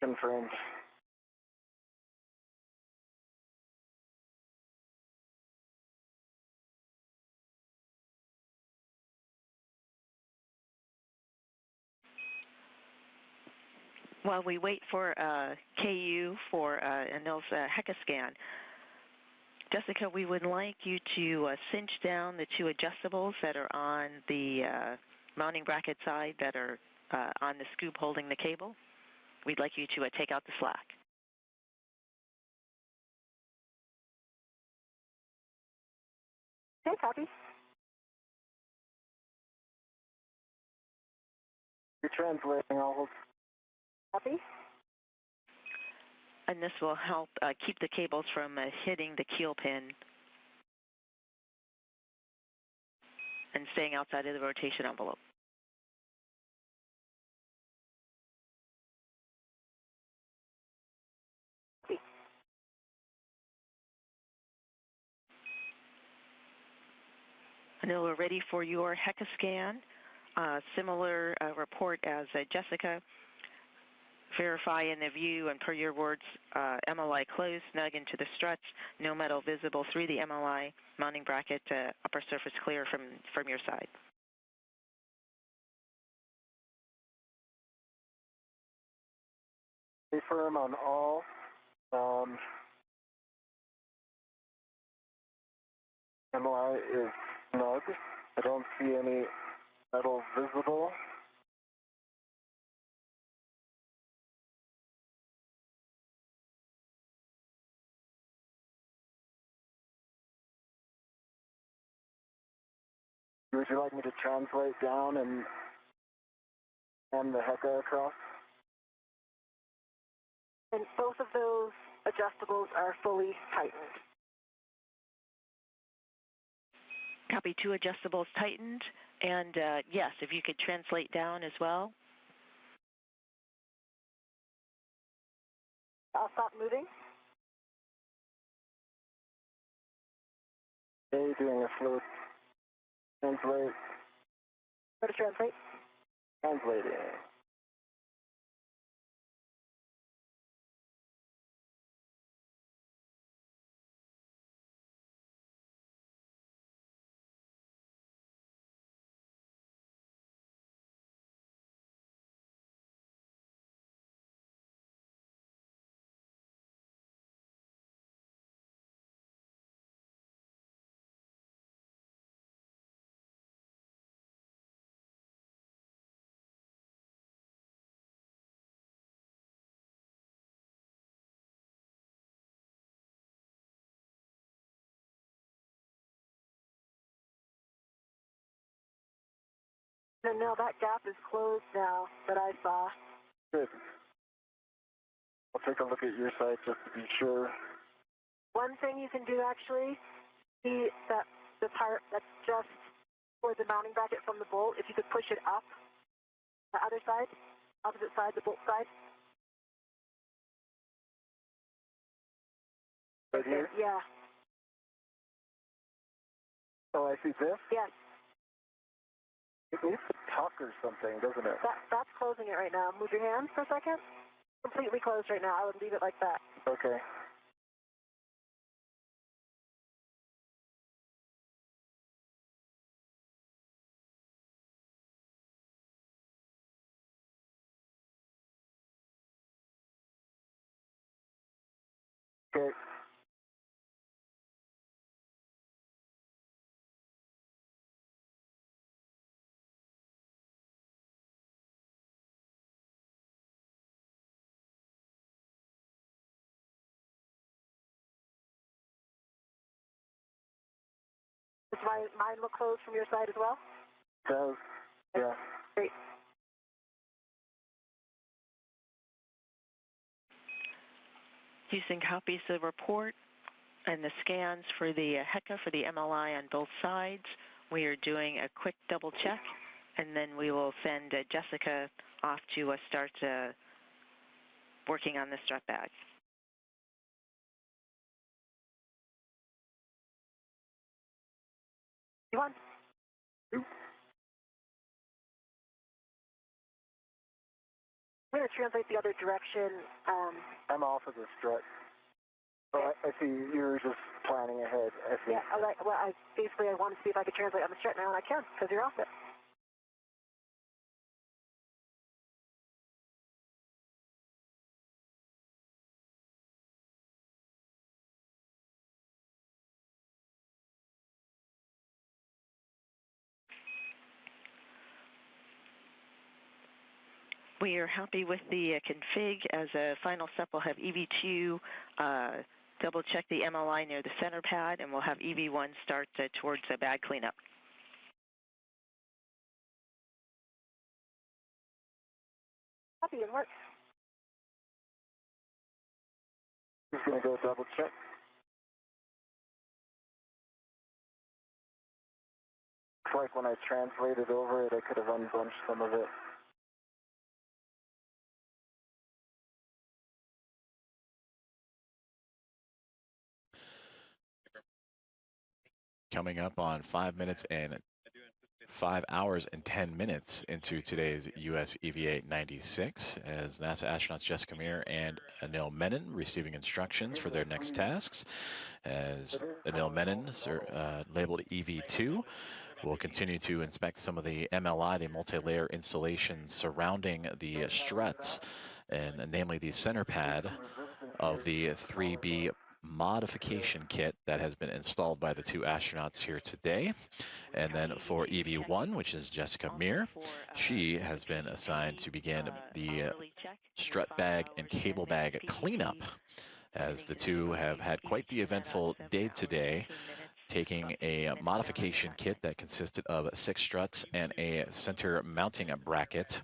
Confirmed. While we wait for KU for Anil's HECA scan, Jessica, we would like you to cinch down the 2 adjustables that are on the mounting bracket side that are on the scoop holding the cable. We'd like you to take out the slack. Okay, copy. You're translating, I'll hold. Copy. And this will help keep the cables from hitting the keel pin and staying outside of the rotation envelope. Copy. Anil, we're ready for your HECA scan. Similar report as Jessica. Verify in the view, and per your words, MLI closed, snug into the struts, no metal visible through the MLI, mounting bracket, upper surface clear from your side. Stay firm on all. MLI is snug. I don't see any metal visible. Would you like me to translate down and the HECA across? And both of those adjustables are fully tightened. Copy, 2 adjustables tightened, and yes, if you could translate down as well. I'll stop moving. Okay, doing a fluid translate. Go to translate. Translating. And now that gap is closed now that I saw. Good. I'll take a look at your side just to be sure. One thing you can do actually, see that the part that's just for the mounting bracket from the bolt, if you could push it up the other side, opposite side, the bolt side. Right here? Yeah. Oh, I see this? Yes. It needs to tuck or something, doesn't it? That's closing it right now. Move your hand for a second. Completely closed right now. I would leave it like that. Okay. Okay. mine look closed from your side as well? Does, yeah. Great. Houston copies the report and the scans for the HECA for the MLI on both sides. We are doing a quick double check, and then we will send Jessica off to start working on the strut bag. You on? I'm going to translate the other direction. I'm off of the strut. Oh, I see you're just planning ahead. I see. Yeah, well, I wanted to see if I could translate on the strut now, and I can, because you're off it. We are happy with the config. As a final step, we'll have EV2 double check the MLI near the center pad, and we'll have EV1 start towards the bag cleanup. Copy and work. Just going to go double check. Looks like when I translated over it, I could have unbunched some of it. Coming up on 5 minutes and 5 hours and 10 minutes into today's US EVA 96 as NASA astronauts Jessica Meir and Anil Menon receiving instructions for their next tasks. As Anil Menon, labeled EV2, will continue to inspect some of the MLI, the multi-layer installation surrounding the struts, and namely the center pad of the 3B modification kit that has been installed by the two astronauts here today. And then for EV1, which is Jessica Meir, she has been assigned to begin the strut bag and cable bag cleanup, as the two have had quite the eventful day today, taking a modification kit that consisted of 6 struts and a center mounting bracket,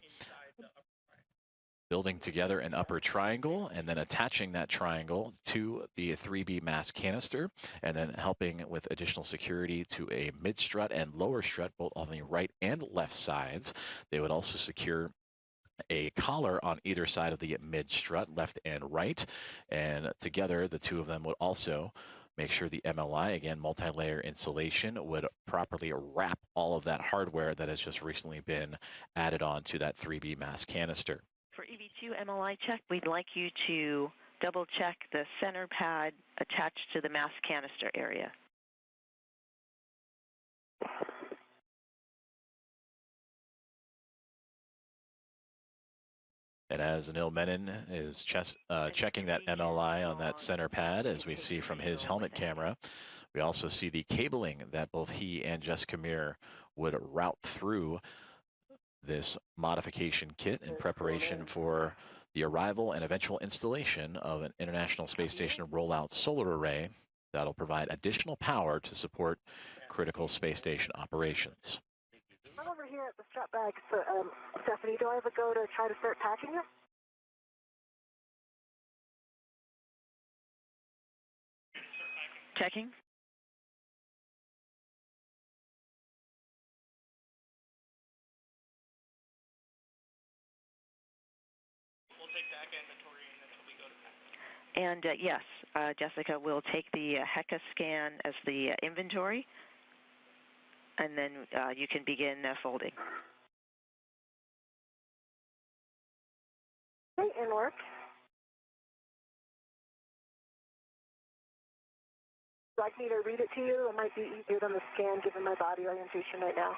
building together an upper triangle and then attaching that triangle to the 3B mass canister, and then helping with additional security to a mid strut and lower strut, both on the right and left sides. They would also secure a collar on either side of the mid strut, left and right, and together the two of them would also make sure the MLI, again, multi-layer insulation, would properly wrap all of that hardware that has just recently been added on to that 3B mass canister. For EV2 MLI check, we'd like you to double check the center pad attached to the mass canister area. And as Anil Menon is checking that MLI on that center pad, as we see from his helmet camera, we also see the cabling that both he and Jessica Meir would route through this modification kit in preparation for the arrival and eventual installation of an International Space Station rollout solar array that'll provide additional power to support critical space station operations. I'm over here at the strap bag. So, Stephanie, do I have a go to try to start packing you? Checking. We'll take back inventory until we go to pack. And yes, Jessica will take the HECA scan as the inventory, and then you can begin folding. Okay, and work. Would you like me to read it to you? It might be easier than the scan given my body orientation right now.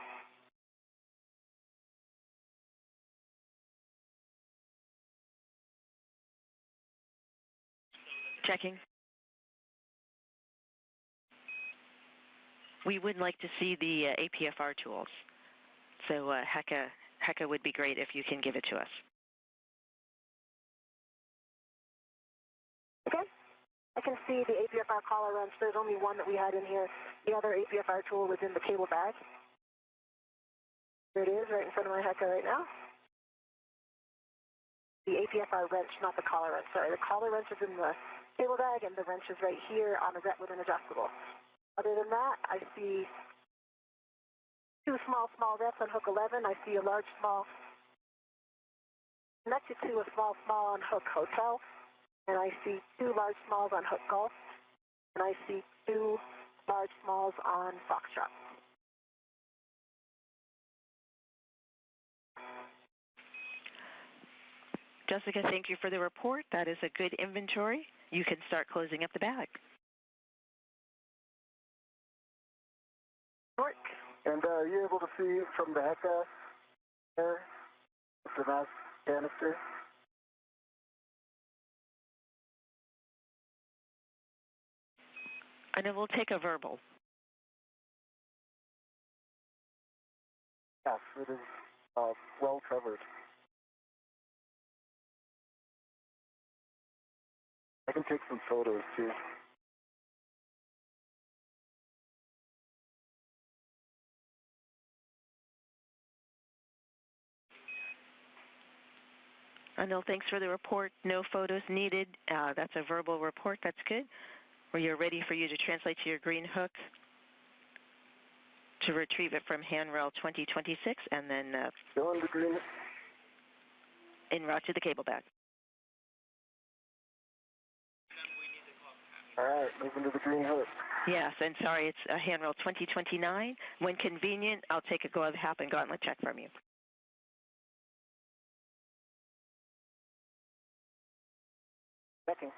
Checking. We would like to see the APFR tools. So HECA would be great if you can give it to us. Okay. I can see the APFR collar wrench. There's only one that we had in here. The other APFR tool was in the cable bag. There it is, right in front of my HECA right now. The APFR wrench, not the collar wrench, sorry. The collar wrench is in the cable bag, and the wrench is right here on a with an adjustable. Other than that, I see two small reps on hook 11. I see a large, small, connected to a small on hook hotel. And I see two large smalls on hook golf. And I see two large smalls on foxtrot. Jessica, thank you for the report. That is a good inventory. You can start closing up the bag. Work. And are you able to see from the HECA there, the mass canister? And then we'll take a verbal. Yes, it is well covered. I can take some photos too. Anil, thanks for the report. No photos needed. That's a verbal report. That's good. We are ready for you to translate to your green hook to retrieve it from handrail 2026 and then Still in the green. en route to the cable bag. All right, moving to the green hook. Yes, and sorry, it's a handrail 2029. When convenient, I'll take a glove hap and gauntlet check from you. Checking.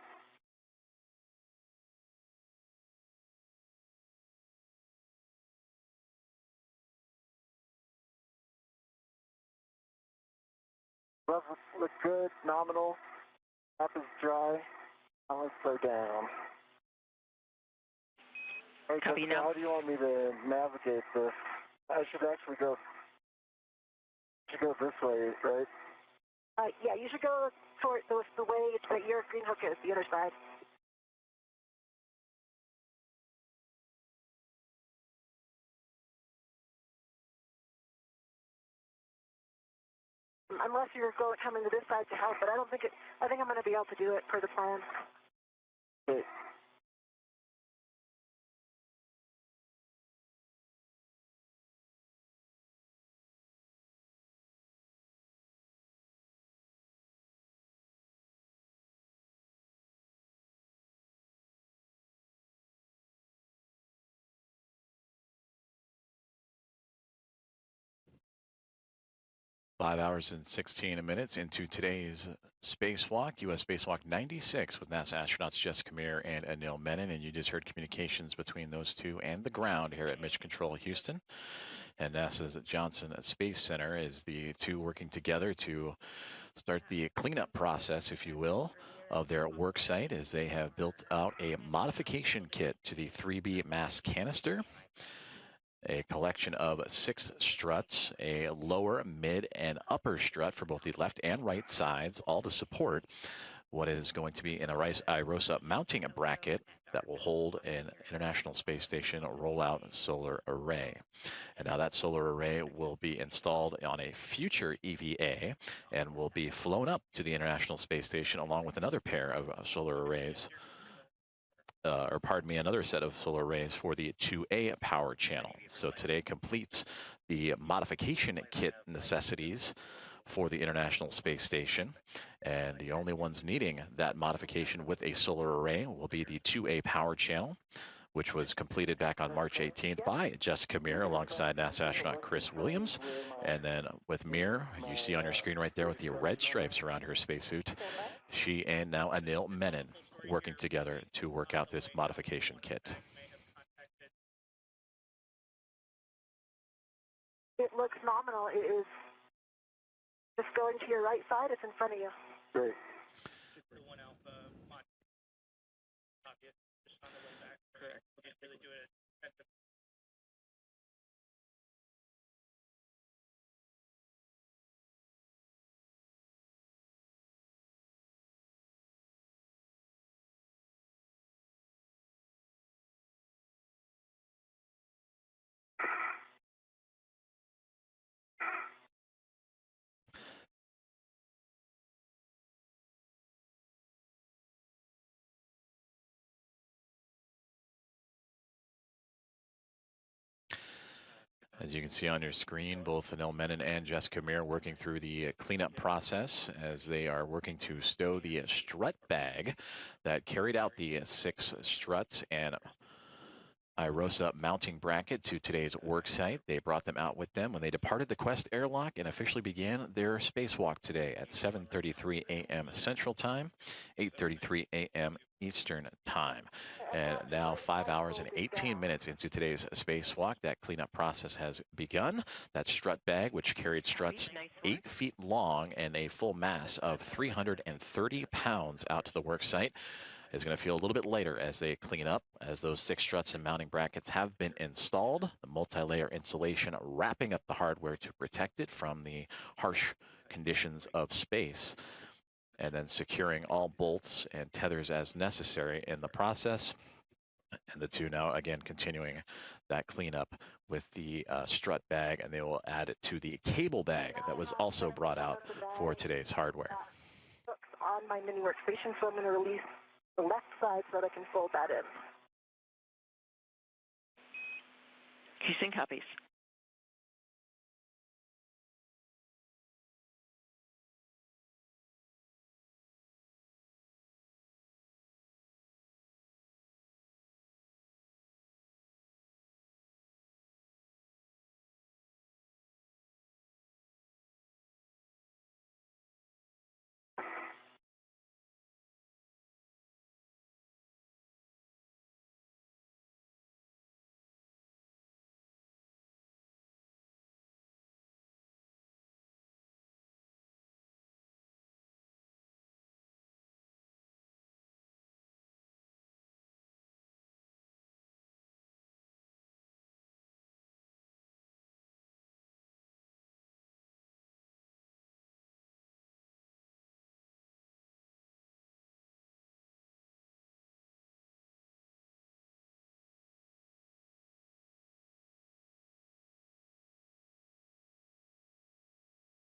Gloves look good, nominal. Map is dry. Now let's slow down. Hey, Copy Jessica, now. how do you want me to navigate this? I should actually go this way, right? Yeah, you should go toward the way that your green hook is, the other side. Unless you're coming to this side to help, but I think I'm going to be able to do it per the plan. Wait. Five hours and 16 minutes into today's spacewalk, U.S. Spacewalk 96 with NASA astronauts Jessica Meir and Anil Menon. And you just heard communications between those two and the ground here at Mission Control Houston. And NASA's Johnson Space Center is the two working together to start the cleanup process, if you will, of their work site as they have built out a modification kit to the 3B mass canister. A collection of 6 struts, a lower, mid, and upper strut for both the left and right sides, all to support what is going to be an IROSA mounting bracket that will hold an International Space Station rollout solar array. And now that solar array will be installed on a future EVA and will be flown up to the International Space Station along with another pair of solar arrays. Another set of solar arrays for the 2A power channel. So today completes the modification kit necessities for the International Space Station. And the only ones needing that modification with a solar array will be the 2A power channel, which was completed back on March 18th by Jessica Meir alongside NASA astronaut Chris Williams. And then with Meir, you see on your screen right there with the red stripes around her spacesuit, she and now Anil Menon working together to work out this modification kit. It looks nominal. It is just going to your right side. It's in front of you. Great. It's the 1 alpha mod. Obvious. Just on the way back. Correct. We'll just really do it at the As you can see on your screen, both Anil Menon and Jessica Meir working through the cleanup process as they are working to stow the strut bag that carried out the 6 struts and IROSA mounting bracket to today's work site. They brought them out with them when they departed the Quest airlock and officially began their spacewalk today at 7:33 a.m. Central Time, 8:33 a.m. Eastern Time. And now 5 hours and 18 minutes into today's spacewalk, that cleanup process has begun. That strut bag, which carried struts 8 feet long and a full mass of 330 pounds out to the work site, is going to feel a little bit later as they clean up, as those 6 struts and mounting brackets have been installed. The multi-layer insulation wrapping up the hardware to protect it from the harsh conditions of space, and then securing all bolts and tethers as necessary in the process. And the two now again continuing that cleanup with the strut bag, and they will add it to the cable bag that was also brought out for today's hardware. On my mini workstation, so I'm going to release the left side so that I can fold that in. Houston copies.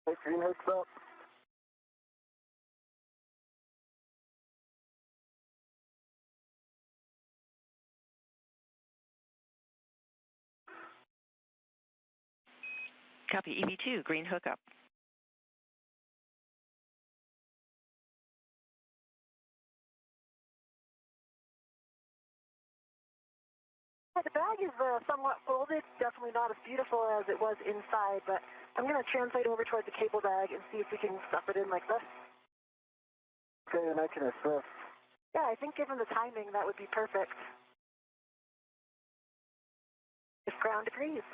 Hey, green hooks up. Copy EV2, green hookup. The bag is somewhat folded, definitely not as beautiful as it was inside, but I'm going to translate over toward the cable bag and see if we can stuff it in like this. Okay, and I can assist. Yeah, I think given the timing, that would be perfect. If ground agrees.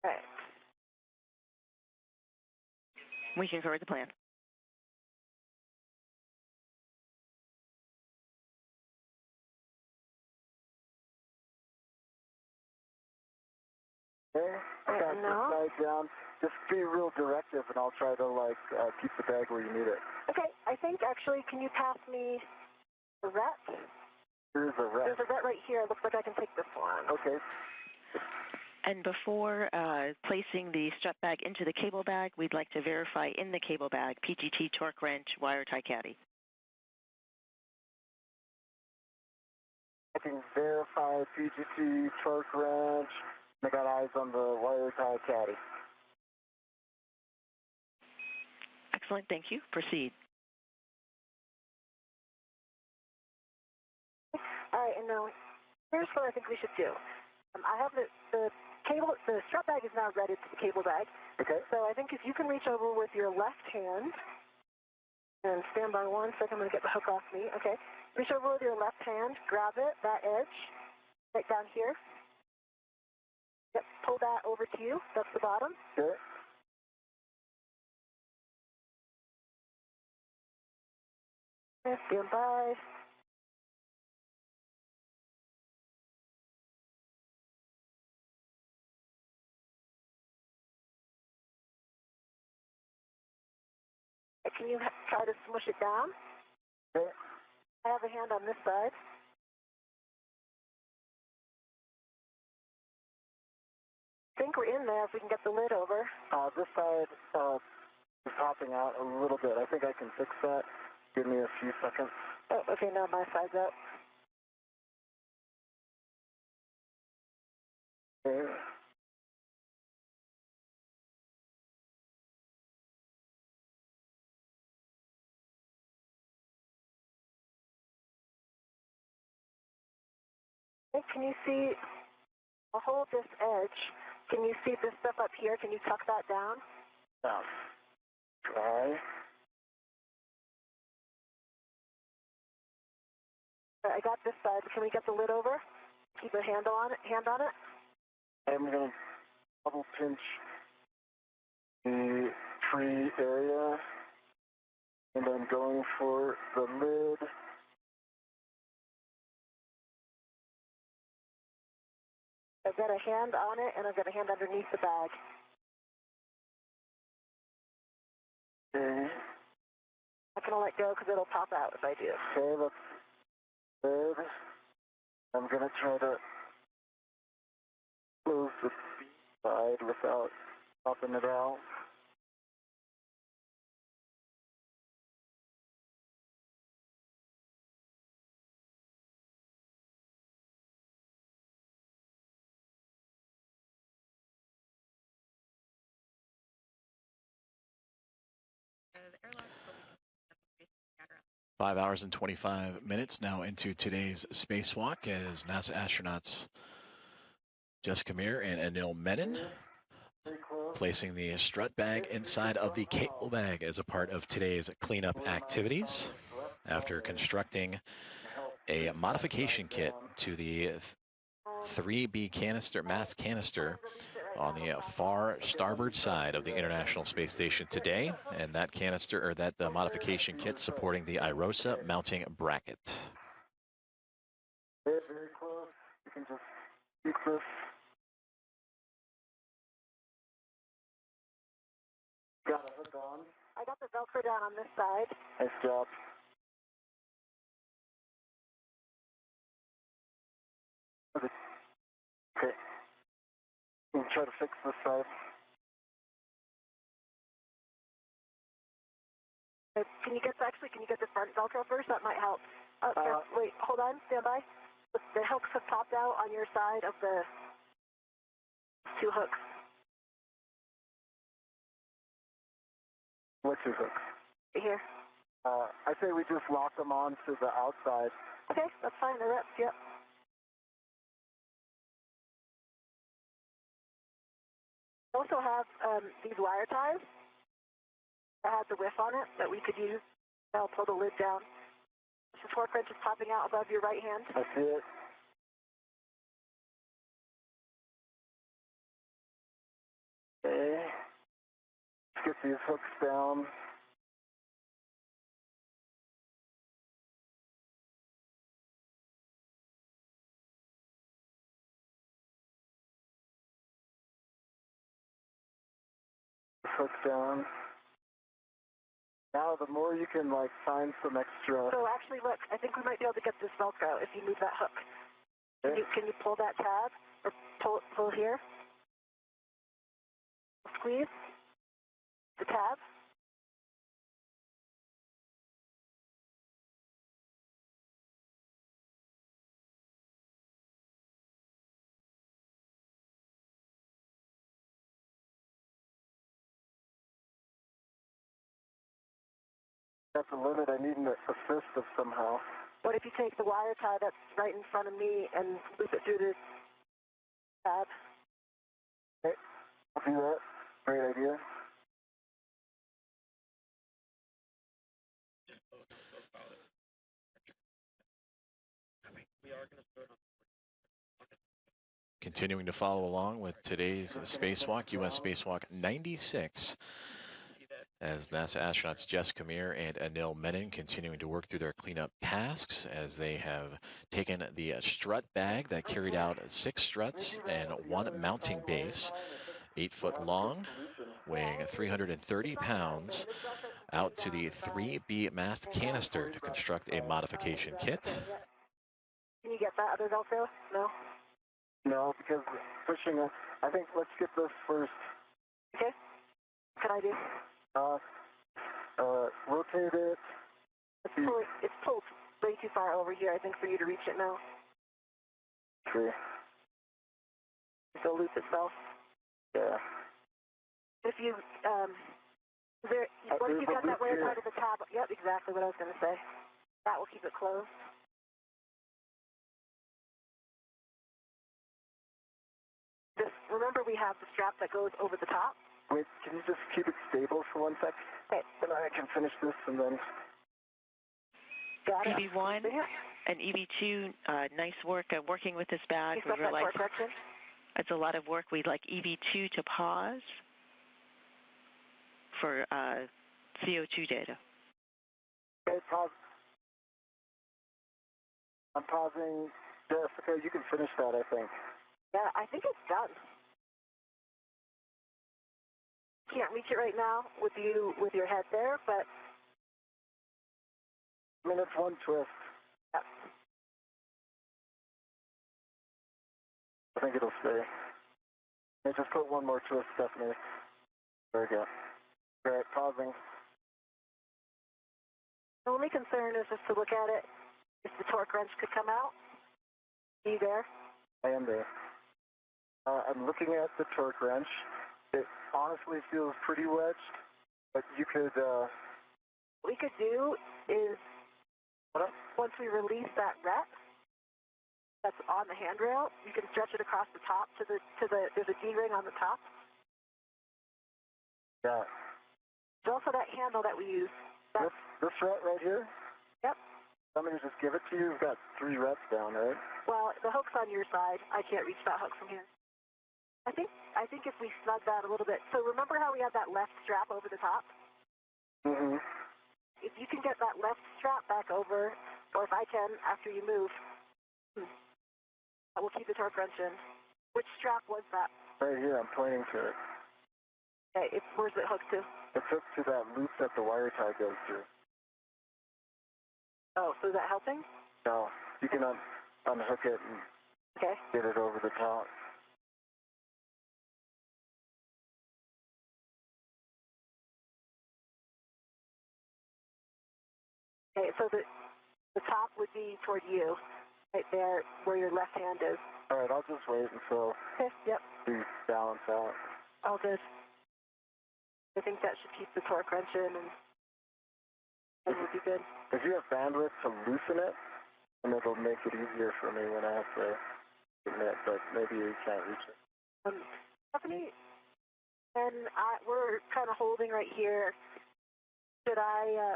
All right. We concur with the plan. Okay, I got no. this side down. Just be real directive, and I'll try to, keep the bag where you need it. Okay, I think actually, can you pass me the ret? Here's a rep. There's a ret right here. It looks like I can take this one. Okay. And before placing the strut bag into the cable bag, we'd like to verify in the cable bag PGT, torque wrench, wire tie caddy. I can verify PGT, torque wrench. I got eyes on the wire tie caddy. Excellent, thank you. Proceed. All right, and now here's what I think we should do. I have the cable, the strut bag is now ready to the cable bag. Okay. So I think if you can reach over with your left hand and stand by 1 second, I'm going to get the hook off me. Okay. Reach over with your left hand, grab it, that edge, right down here. Yep, pull that over to you. That's the bottom. Okay. Okay, stand by. Can you try to smush it down? Okay. I have a hand on this side. think we're in there if we can get the lid over. This side is hopping out a little bit. I think I can fix that. Give me a few seconds. Oh, okay, now my side's out. Okay. Hey, can you see, I'll hold this edge. Can you see this stuff up here? Can you tuck that down? Now, try. I got this side. Can we get the lid over? Keep a hand on it. I'm going to double pinch the tree area, and I'm going for the lid. I've got a hand on it, and I've got a hand underneath the bag. Okay. I'm not going to let go because it'll pop out if I do. Okay, that's good. I'm going to try to close the side without popping it out. The airlock, but we can 5 hours and 25 minutes now into today's spacewalk as NASA astronauts Jessica Meir and Anil Menon placing the strut bag inside of the cable bag as a part of today's cleanup activities after constructing a modification kit to the 3B canister, mass canister on the far starboard side of the International Space Station today, and that canister, or that modification kit supporting the IROSA mounting bracket. Very, very close. You can just keep this. Got a hook on. I got the Velcro down on this side. Nice job. Okay. We'll try to fix this side. Can you get the front Velcro first? That might help. Wait, hold on, stand by. The hooks have popped out on your side of the two hooks. What two hooks? Right here. I say we just lock them on to the outside. Okay, that's fine. They're up. Yep. I also have these wire ties that has the whiff on it that we could use. I'll pull the lid down. The torque wrench is popping out above your right hand. I see it. Okay. Let's get these hooks down. Hook down. Now, the more you can find some extra. So actually, look, I think we might be able to get this Velcro if you move that hook. Can you pull that tab or pull here? Squeeze the tab. That's a limit. I need an assist of somehow. What if you take the wire tie that's right in front of me and loop it through this tab? Okay, I'll do that. Great idea. We are going to start on. Continuing to follow along with today's spacewalk, U.S. Spacewalk 96, as NASA astronauts Jessica Meir and Anil Menon continuing to work through their cleanup tasks as they have taken the strut bag that carried out 6 struts and 1 mounting base, 8 foot long, weighing 330 pounds, out to the 3B mast canister to construct a modification kit. Can you get that other Velcro? No? No, because pushing it, I think let's get this first. Okay. What can I do? Rotate it. It's pulled way too far over here, I think, for you to reach it now. Okay. The loop itself. Yeah. If you, once you've got that way part of the tab, yep, exactly what I was going to say. That will keep it closed. Remember, we have the strap that goes over the top. Wait, can you just keep it stable for 1 sec? Okay. Then I can finish this and then. Got it. EV1 and EV2, nice work working with this bag. We realized it's a lot of work. We'd like EV2 to pause for CO2 data. Okay, pause. I'm pausing. Jessica, you can finish that, I think. Yeah, I think it's done. Can't reach it right now with your head there, but I mean, it's one twist. Yep. I think it'll stay. Okay, just put one more twist, Stephanie. There we go. All right, pausing. The only concern is just to look at it, if the torque wrench could come out. Are you there? I am there. I'm looking at the torque wrench. It honestly feels pretty wedged, but you could. What we could do is, once we release that rep that's on the handrail, you can stretch it across the top to the. There's a D-ring on the top. Yeah. There's also that handle that we use. This rep right here? Yep. Want me to just give it to you? You've got 3 reps down, right? Well, the hook's on your side. I can't reach that hook from here. I think if we snug that a little bit. So remember how we had that left strap over the top? Mm-hmm. If you can get that left strap back over, or if I can after you move, I will keep the torque wrench in. Which strap was that? Right here, I'm pointing to it. Okay, where's it hooked to? It's hooked to that loop that the wire tie goes through. Oh, so is that helping? No, you can unhook it and get it over the top. Okay, so the top would be toward you, right there where your left hand is. All right, I'll just wait until we balance out. All good. I think that should keep the torque wrench in and we'll be good. If you have bandwidth to loosen it, and it'll make it easier for me when I have to submit, but maybe you can't reach it. Stephanie, and we're kind of holding right here.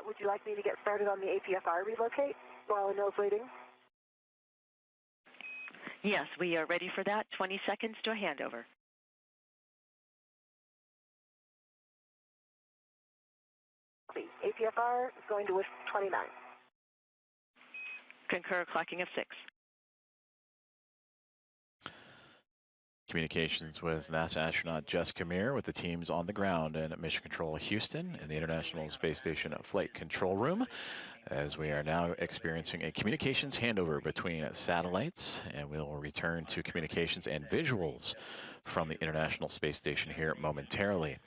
Would you like me to get started on the APFR relocate while Anil's waiting? Yes, we are ready for that. 20 seconds to a handover. APFR is going to 29. Concur clocking of 6. Communications with NASA astronaut Jessica Meir with the teams on the ground in Mission Control Houston in the International Space Station Flight Control Room, as we are now experiencing a communications handover between satellites, and we'll return to communications and visuals from the International Space Station here momentarily.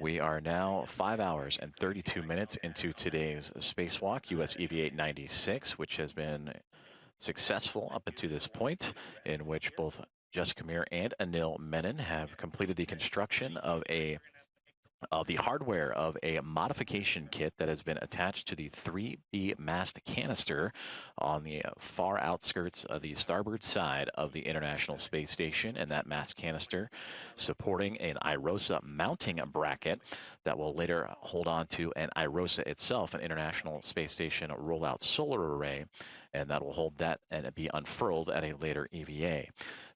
We are now 5 hours and 32 minutes into today's spacewalk, US EV-896, which has been successful up until this point, in which both Jessica Meir and Anil Menon have completed the construction of the hardware of a modification kit that has been attached to the 3B mast canister on the far outskirts of the starboard side of the International Space Station, and that mast canister supporting an IROSA mounting bracket that will later hold on to an IROSA itself, an International Space Station rollout solar array, and that will hold that and be unfurled at a later EVA.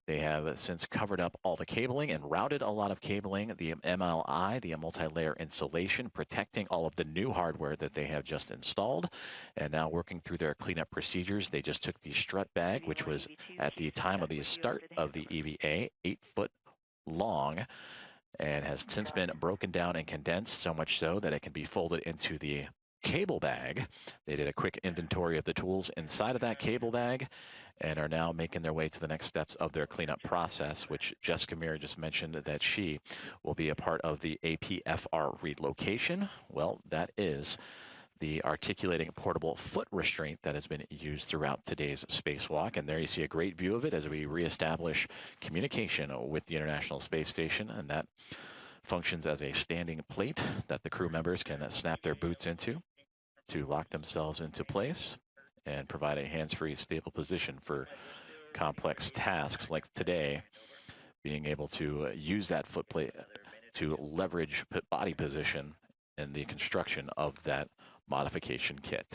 They have since covered up all the cabling and routed a lot of cabling, the MLI, the multi-layer insulation, protecting all of the new hardware that they have just installed, and now working through their cleanup procedures. They just took the strut bag, which was at the time of the start of the EVA, 8 foot long, and has since been broken down and condensed, so much so that it can be folded into the cable bag. They did a quick inventory of the tools inside of that cable bag and are now making their way to the next steps of their cleanup process, which Jessica Meir just mentioned that she will be a part of the APFR relocation. Well, that is the articulating portable foot restraint that has been used throughout today's spacewalk. And there you see a great view of it as we reestablish communication with the International Space Station, and that functions as a standing plate that the crew members can snap their boots into to lock themselves into place and provide a hands-free stable position for complex tasks like today, being able to use that foot plate to leverage body position in the construction of that modification kit.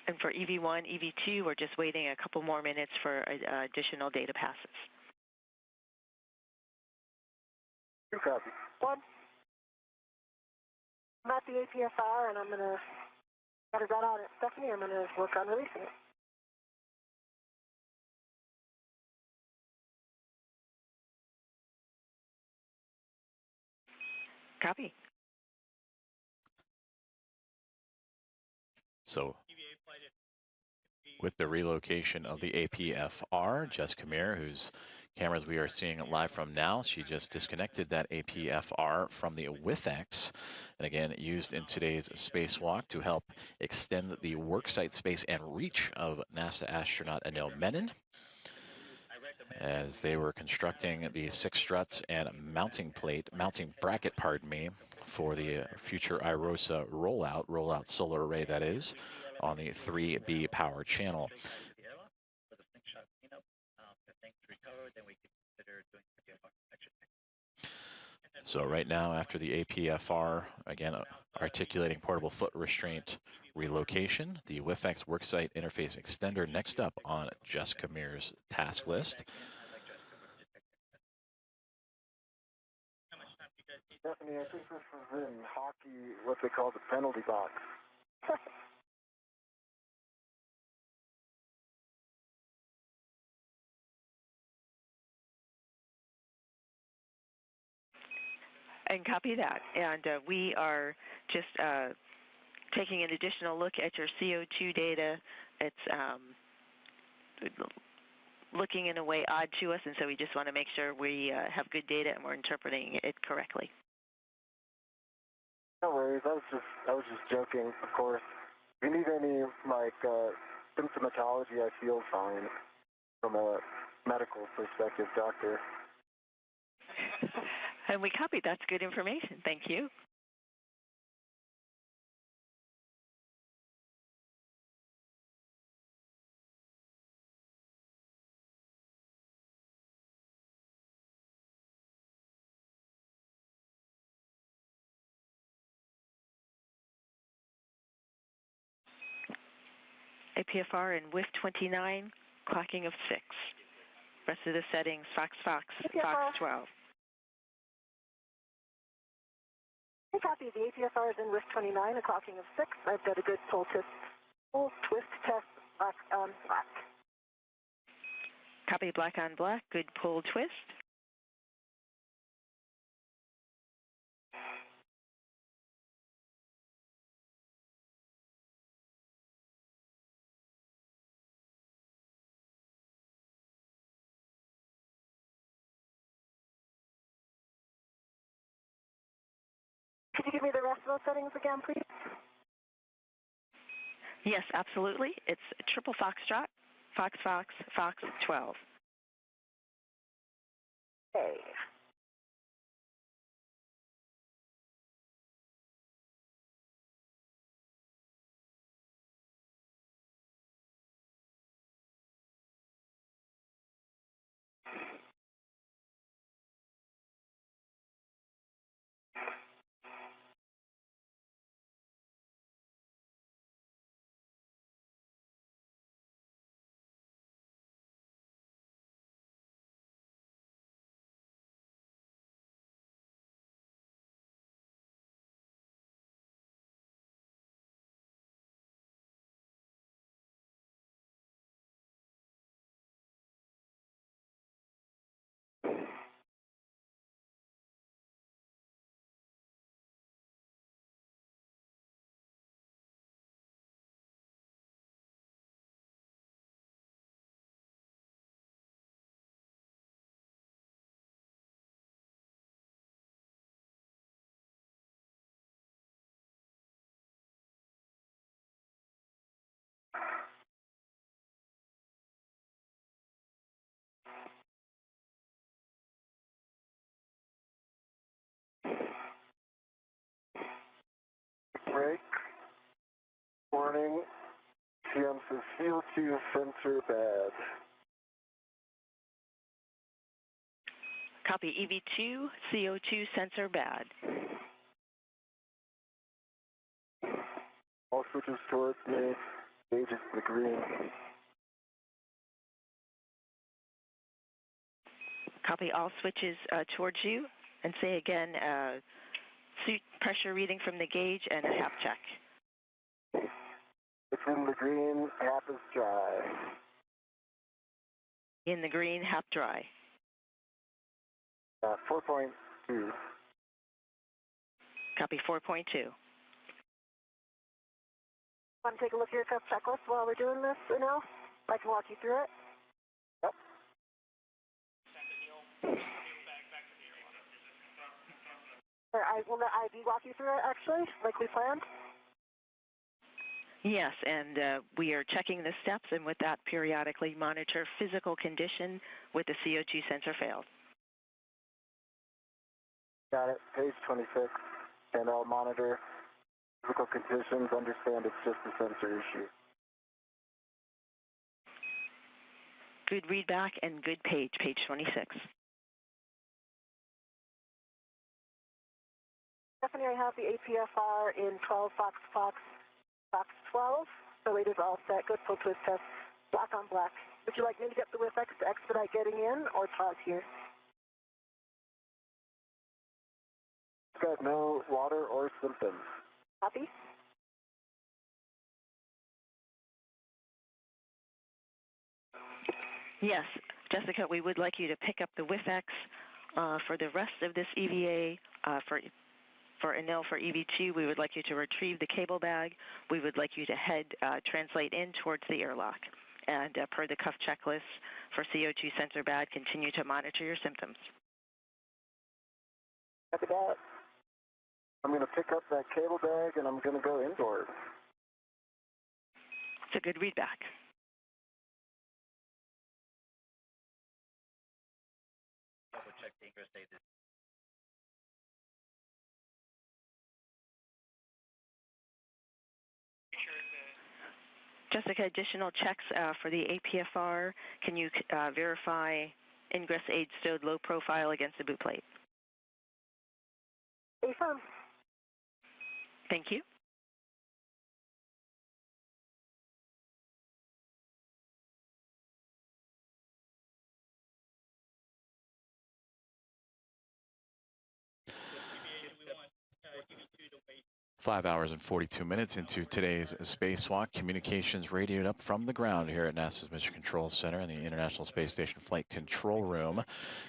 And for EV1, EV2, we're just waiting a couple more minutes for additional data passes. Two copies. One. I'm at the APFR, and I'm going to get it on it. Stephanie, I'm going to work on releasing it. Copy. So with the relocation of the APFR, Jessica Meir, whose cameras we are seeing live from now, she just disconnected that APFR from the WIFX, and again, used in today's spacewalk to help extend the worksite space and reach of NASA astronaut Anil Menon, as they were constructing the 6 struts and mounting bracket, for the future IROSA rollout solar array, that is, on the 3B power channel. So right now, after the APFR, again, articulating portable foot restraint relocation, the WIFX worksite interface extender next up on Jessica Meir's task list. Stephanie, I think this is in hockey what they call the penalty box. And copy that. And we are just taking an additional look at your CO2 data. It's looking in a way odd to us, and so we just want to make sure we have good data and we're interpreting it correctly. No worries. I was just joking, of course. If you need any symptomatology, I feel fine from a medical perspective, doctor. And we copied. That's good information. Thank you. APFR and WIF 29, clocking of 6. Rest of the settings, Fox, Fox 12. Hey, copy. The APFR is in WIF 29, a clocking of 6. I've got a good pull twist test, black on black. Copy, black on black, good pull twist. Could you give me the rest of those settings again, please? Yes, absolutely. It's triple foxtrot, Fox, Fox, Fox 12. Okay. break. Warning, CM says CO2 sensor bad. Copy EV2, CO2 sensor bad. All switches towards me, gauge is the green. Copy all switches towards you, and say again, suit pressure reading from the gauge and a HAP check. It's in the green, half is dry. In the green, HAP dry. 4.2. Copy 4.2. Want to take a look at your cuff checklist while we're doing this, Anil? I can walk you through it. Yep. Or I will let Ivy walk you through it, actually, like we planned. Yes, and we are checking the steps, and with that, periodically monitor physical condition with the CO2 sensor failed. Got it. Page 26. And I'll monitor physical conditions, understand it's just a sensor issue. Good readback and good page 26. Stephanie, I have the APFR in 12 Fox 12. So it is all set. Good full twist test. Black on black. Would you like me to get the WIFX to expedite getting in or pause here? Got no water or symptoms. Copy? Yes, Jessica, we would like you to pick up the WIFX for the rest of this EVA. For Anil, for EV2, we would like you to retrieve the cable bag. We would like you to translate in towards the airlock. And per the cuff checklist for CO2 sensor bad, continue to monitor your symptoms. Copy that. I'm going to pick up that cable bag and I'm going to go indoors. It's a good readback. Double check the ingress date. Jessica, additional checks for the APFR. Can you verify ingress aid stowed low profile against the boot plate? Affirm. Thank you. We want EV2 to wait. 5 hours and 42 minutes into today's Spacewalk. Communications radioed up from the ground here at NASA's Mission Control Center in the International Space Station Flight Control Room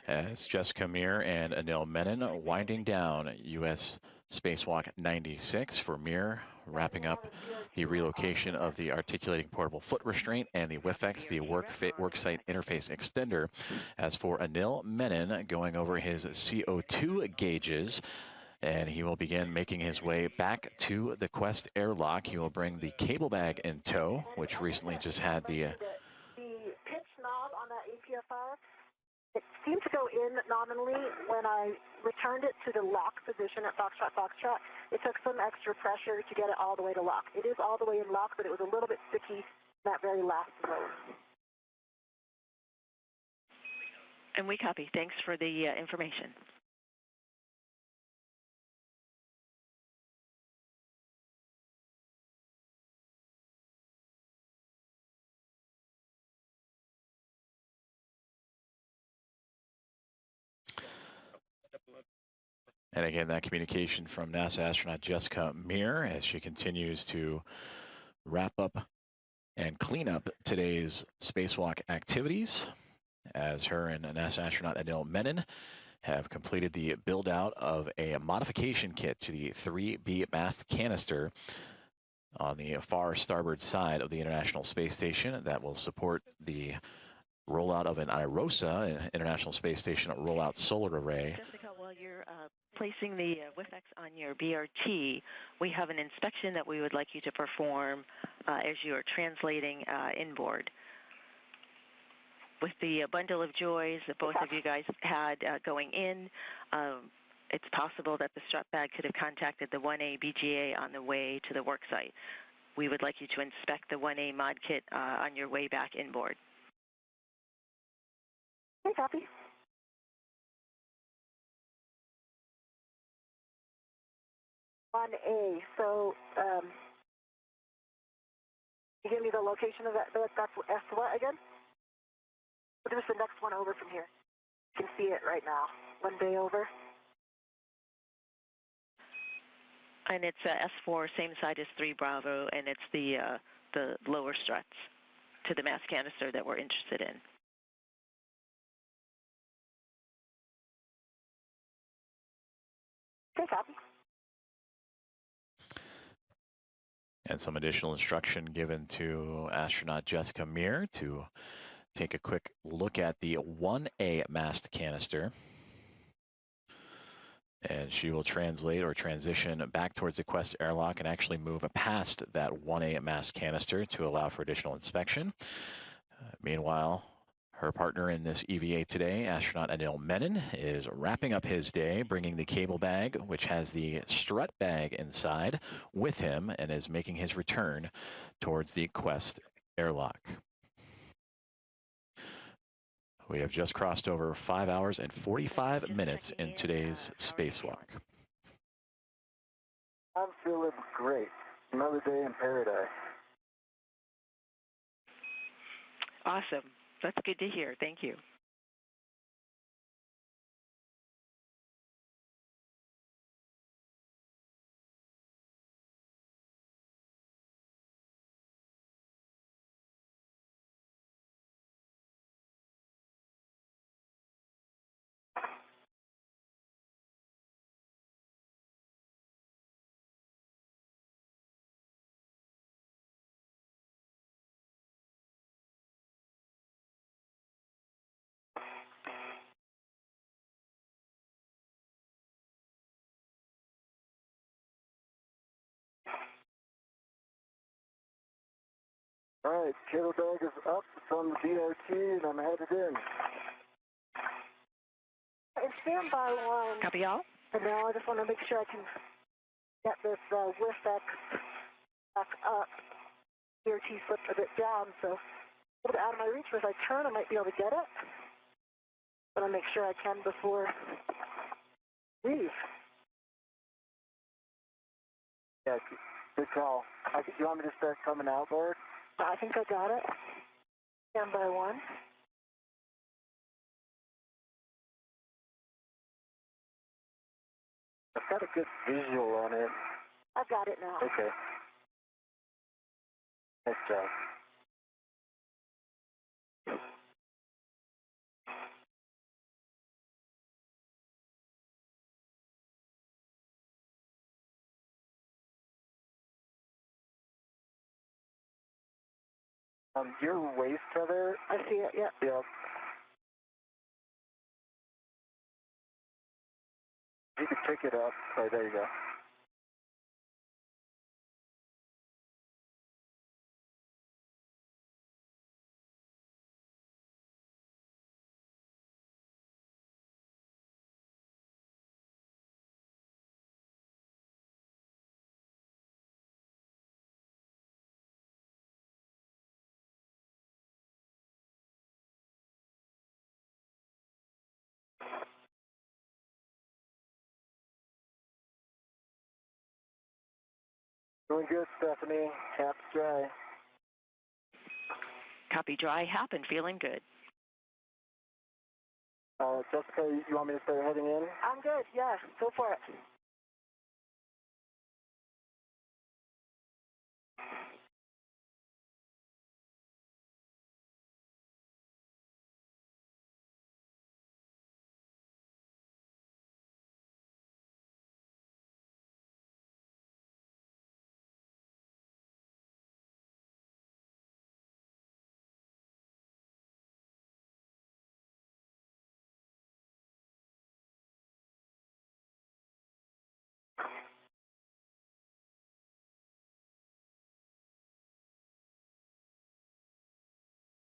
as Jessica Mir and Anil Menon winding down U.S. Spacewalk 96 for Mir, wrapping up the relocation of the articulating portable foot restraint and the WIFX, the worksite interface extender. As for Anil Menon, going over his CO2 gauges, and he will begin making his way back to the Quest airlock. He will bring the cable bag in tow, which recently just had the pitch knob on that APFR, it seemed to go in nominally when I returned it to the lock position at Foxtrot. It took some extra pressure to get it all the way to lock. It is all the way in lock, but it was a little bit sticky in that very last zone. And we copy. Thanks for the information. And again, that communication from NASA astronaut Jessica Mir as she continues to wrap up and clean up today's spacewalk activities, as her and NASA astronaut Anil Menon have completed the build out of a modification kit to the 3B mast canister on the far starboard side of the International Space Station that will support the rollout of an IROSA, an International Space Station rollout solar array. Jessica, while you're placing the WIFX on your BRT, we have an inspection that we would like you to perform as you are translating inboard. With the bundle of joys that both of you guys had going in, it's possible that the strut bag could have contacted the 1A BGA on the way to the work site. We would like you to inspect the 1A mod kit on your way back inboard. Okay, copy. On A, so you give me the location of that. That's S what again? What is the next one over from here? You can see it right now. 1 bay over. And it's S4, same side as 3 Bravo, and it's the lower struts to the mass canister that we're interested in. Okay, copy. And some additional instruction given to astronaut Jessica Meir to take a quick look at the 1A mast canister. And she will translate or transition back towards the Quest airlock and actually move past that 1A mast canister to allow for additional inspection. Meanwhile, her partner in this EVA today, astronaut Anil Menon, is wrapping up his day, bringing the cable bag, which has the strut bag inside, with him, and is making his return towards the Quest airlock. We have just crossed over 5 hours and 45 minutes in today's spacewalk. I'm feeling great. Another day in paradise. Awesome. That's good to hear. Thank you. All right, cable bag is up. It's on the DRT, and I'm headed in. And stand by 1. Copy all? And now I just want to make sure I can get this whiff back up. DRT slipped a bit down, so a little bit out of my reach. But if I turn, I might be able to get it. But I'll make sure I can before leave. Yeah, good call. You want me to start coming outboard? I think I got it. Stand by 1. I've got a good visual on it. I've got it now. Okay. Nice job. Your waist tether. I see it, yeah. Yep. You can pick it up. Oh, there you go. Doing good, Stephanie. Happy dry. Copy dry, hap, and feeling good. Jessica, you want me to start heading in? I'm good, yeah. Go for it.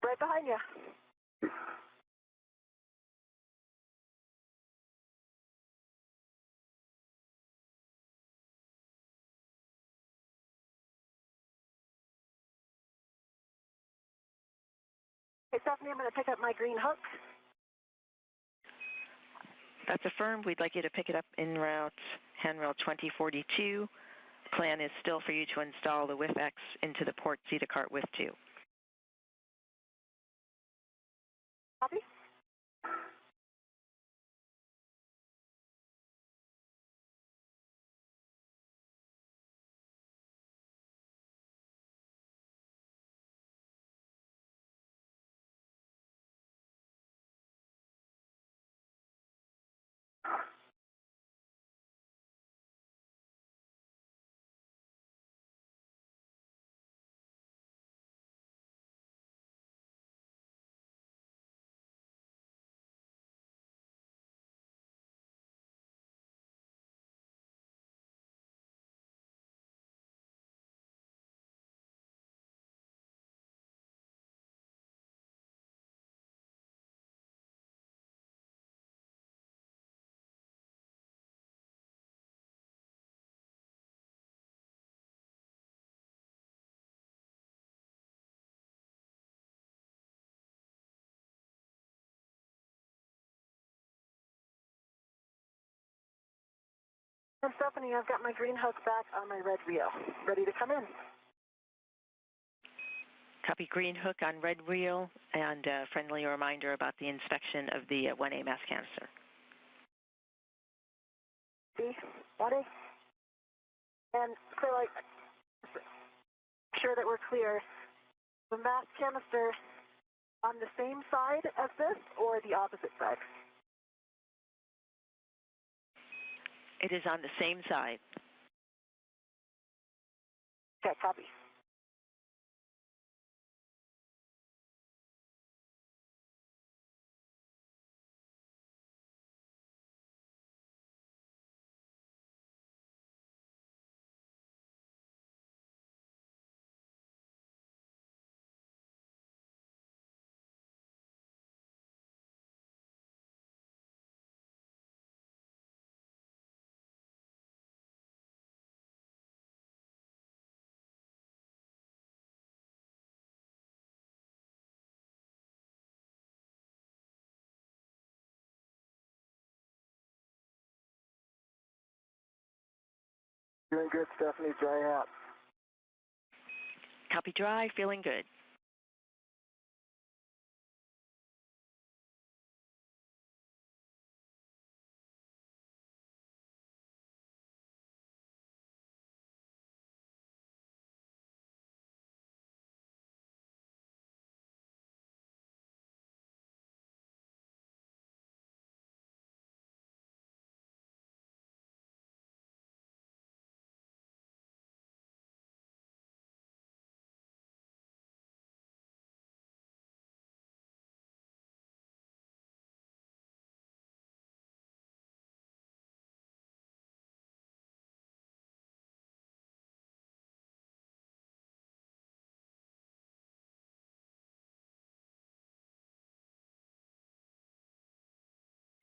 Right behind you. Hey, Stephanie, I'm going to pick up my green hook. That's affirmed. We'd like you to pick it up en route, handrail 2042. Plan is still for you to install the WIF-X into the port Zeta cart with 2. Copy. And Stephanie, I've got my green hook back on my red wheel. Ready to come in. Copy green hook on red wheel, and a friendly reminder about the inspection of the 1A mass canister. See? 1A. And so I sure that we're clear. The mass canister on the same side as this or the opposite side? It is on the same side. Okay, copy. Doing good, Stephanie. Dry out. Copy dry, feeling good.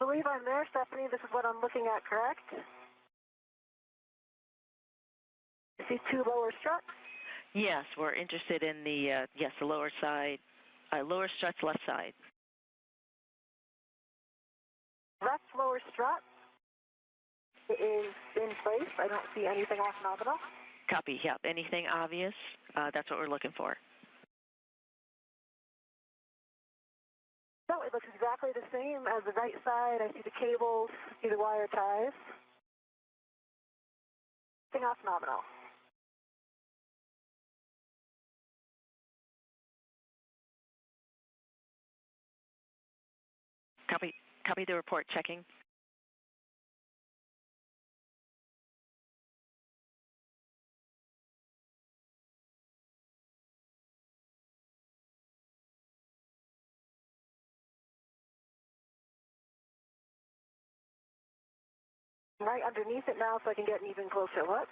I believe I'm there, Stephanie. This is what I'm looking at, correct? You see two lower struts? Yes, we're interested in the, the lower side, lower struts left side. Left lower strut is in place. I don't see anything off nominal. Copy, yep. Anything obvious? That's what we're looking for. No, it looks exactly the same as the right side. I see the cables, see the wire ties. Nothing off nominal. Copy the report, checking. I'm right underneath it now so I can get an even closer look.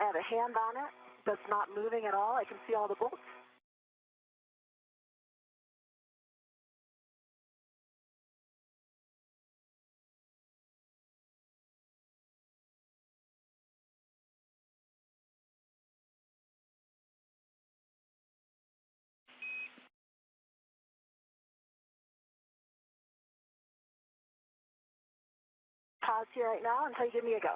I have a hand on it that's not moving at all. I can see all the bolts. Pause here right now until you give me a go.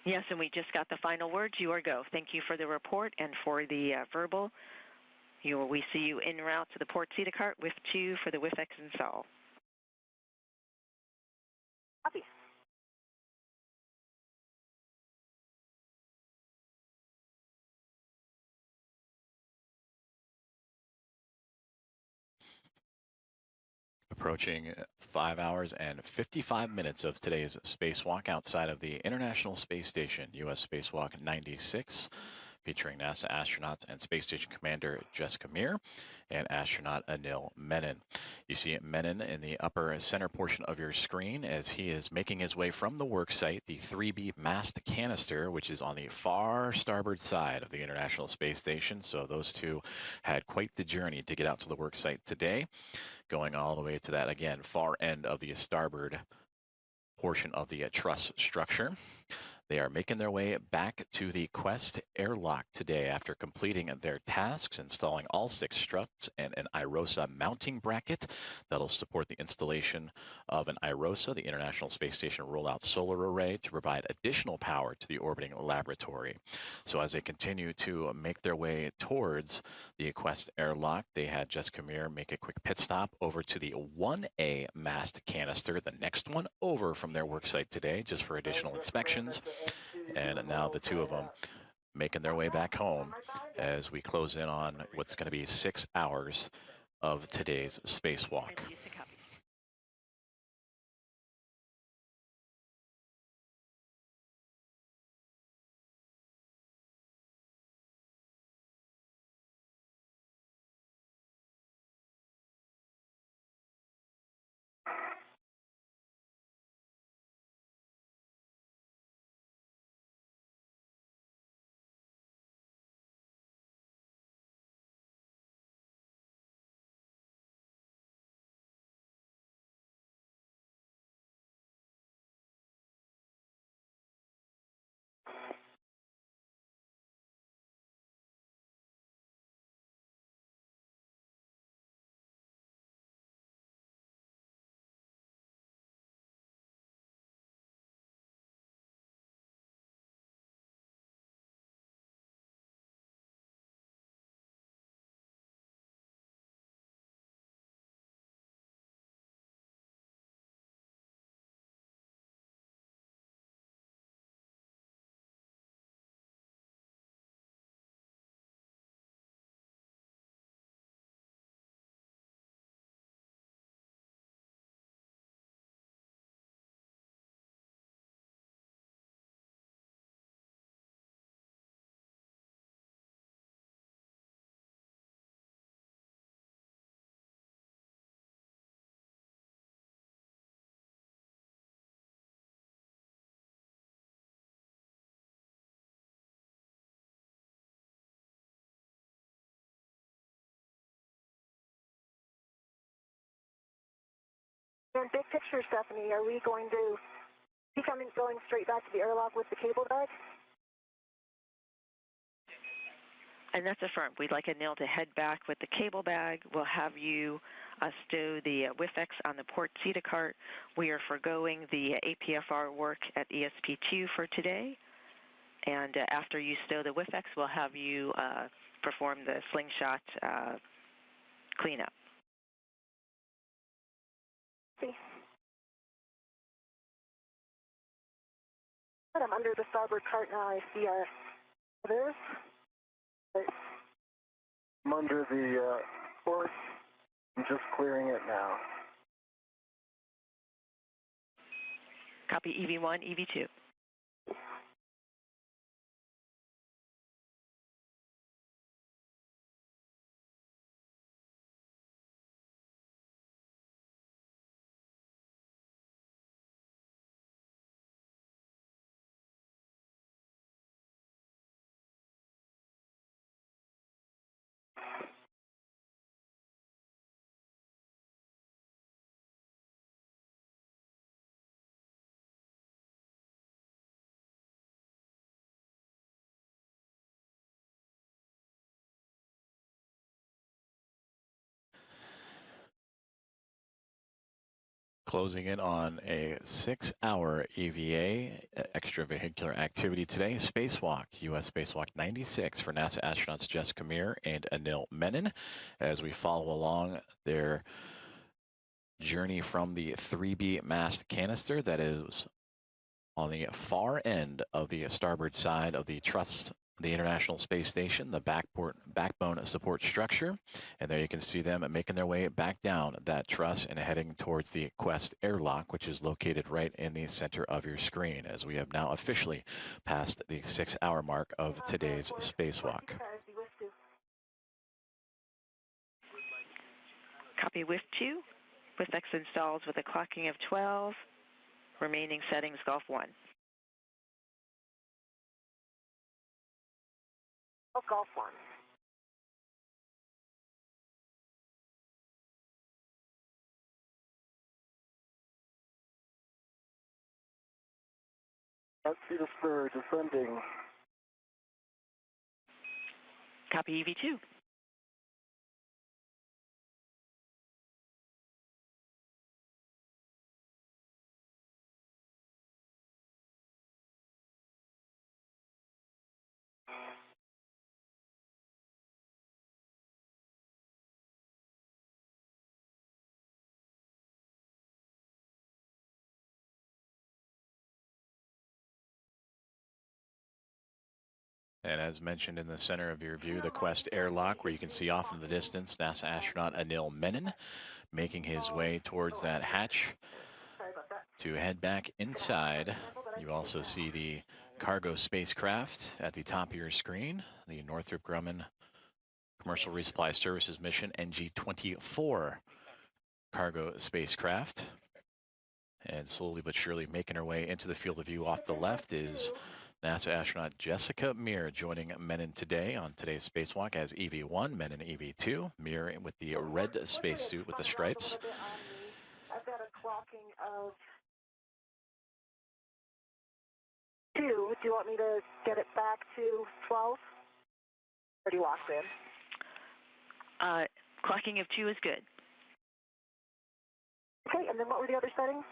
Yes, and we just got the final words. You are go. Thank you for the report and for the verbal. We see you en route to the port CETA cart with 2 for the WIFX install. Copy. Approaching 5 hours and 55 minutes of today's spacewalk outside of the International Space Station, U.S. Spacewalk 96, featuring NASA astronaut and Space Station Commander Jessica Meir and astronaut Anil Menon. You see Menon in the upper center portion of your screen as he is making his way from the work site, the 3B mast canister, which is on the far starboard side of the International Space Station. So those two had quite the journey to get out to the work site today, going all the way to that, again, far end of the starboard portion of the truss structure. They are making their way back to the Quest airlock today after completing their tasks, installing all 6 struts and an IROSA mounting bracket that'll support the installation of an IROSA, the International Space Station Rollout Solar Array, to provide additional power to the orbiting laboratory. So as they continue to make their way towards the Quest airlock, they had Jessica Meir make a quick pit stop over to the 1A mast canister, the next one over from their worksite today, just for additional inspections. And now the two of them making their way back home as we close in on what's going to be 6 hours of today's spacewalk. In big picture, Stephanie, are we going to be going straight back to the airlock with the cable bag? And that's affirmed. We'd like Anil to head back with the cable bag. We'll have you stow the WIFX on the port CETA cart. We are forgoing the APFR work at ESP2 for today. And after you stow the WIFX, we'll have you perform the slingshot cleanup. See. I'm under the starboard cart now. I see our others. I'm under the port. I'm just clearing it now. Copy EV1, EV2. Closing in on a 6-hour EVA, extravehicular activity today. Spacewalk, U.S. Spacewalk 96 for NASA astronauts Jessica Meir and Anil Menon as we follow along their journey from the 3B mast canister that is on the far end of the starboard side of the truss, the International Space Station, the backbone support structure. And there you can see them making their way back down that truss and heading towards the Quest airlock, which is located right in the center of your screen, as we have now officially passed the 6-hour mark of today's spacewalk. Copy WIF 2. WIF-X installs with a clocking of 12. Remaining settings, Golf 1. Oh, Golf 1. Let's see the spur descending. Copy EV2. And as mentioned in the center of your view, the Quest airlock, where you can see off in the distance NASA astronaut Anil Menon making his way towards that hatch to head back inside. You also see the cargo spacecraft at the top of your screen, the Northrop Grumman Commercial Resupply Services Mission NG-24 cargo spacecraft. And slowly but surely making her way into the field of view off the left is NASA astronaut Jessica Meir joining Menon today on today's spacewalk as EV1, Menon EV2. Meir with the red spacesuit with the stripes. I've got a clocking of 2. Do you want me to get it back to 12? Or do you lock in? Clocking of 2 is good. Okay, and then what were the other settings?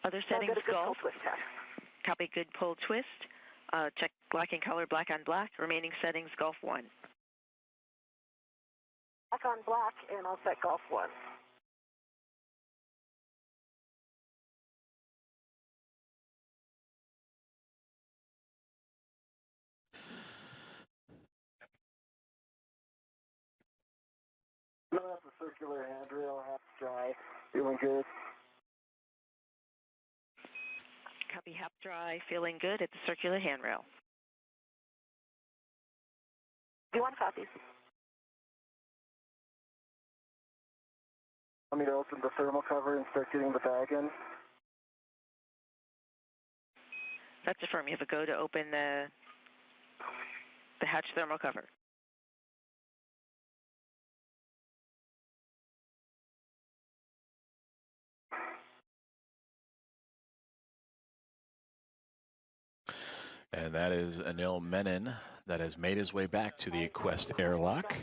Other settings, Golf. Twist test. Copy good pull twist. Check locking color black on black. Remaining settings, Golf 1. Black on black, and I'll set Golf 1. No, that's a circular handrail, half dry. Feeling good. Copy half dry, feeling good at the circular handrail. Do you want copies? Want me to open the thermal cover and start getting the bag in? That's affirmed. You have a go to open the hatch thermal cover. And that is Anil Menon that has made his way back to the Quest airlock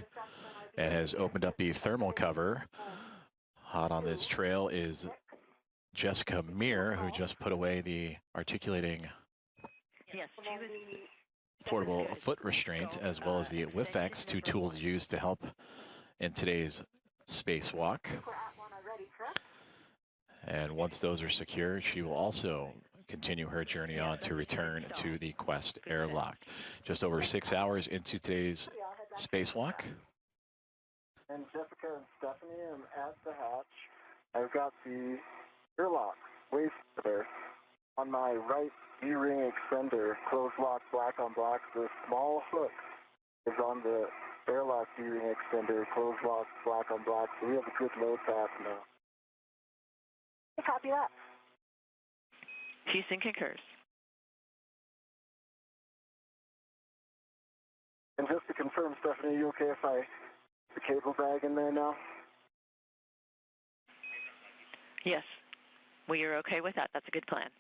and has opened up the thermal cover. Hot on this trail is Jessica Meir, who just put away the articulating portable foot restraint, as well as the WIF-X, 2 tools used to help in today's spacewalk. And once those are secured, she will also continue her journey on to return to the Quest airlock. Just over 6 hours into today's spacewalk. And Jessica and Stephanie, I'm at the hatch. I've got the airlock waist there. On my right E-ring extender, closed lock, black on black. The small hook is on the airlock E-ring extender, closed lock, black on black. So we have a good load path now. Copy that. Houston concurs. And just to confirm, Stephanie, are you okay if I put the cable bag in there now? Yes. We are okay with that. That's a good plan.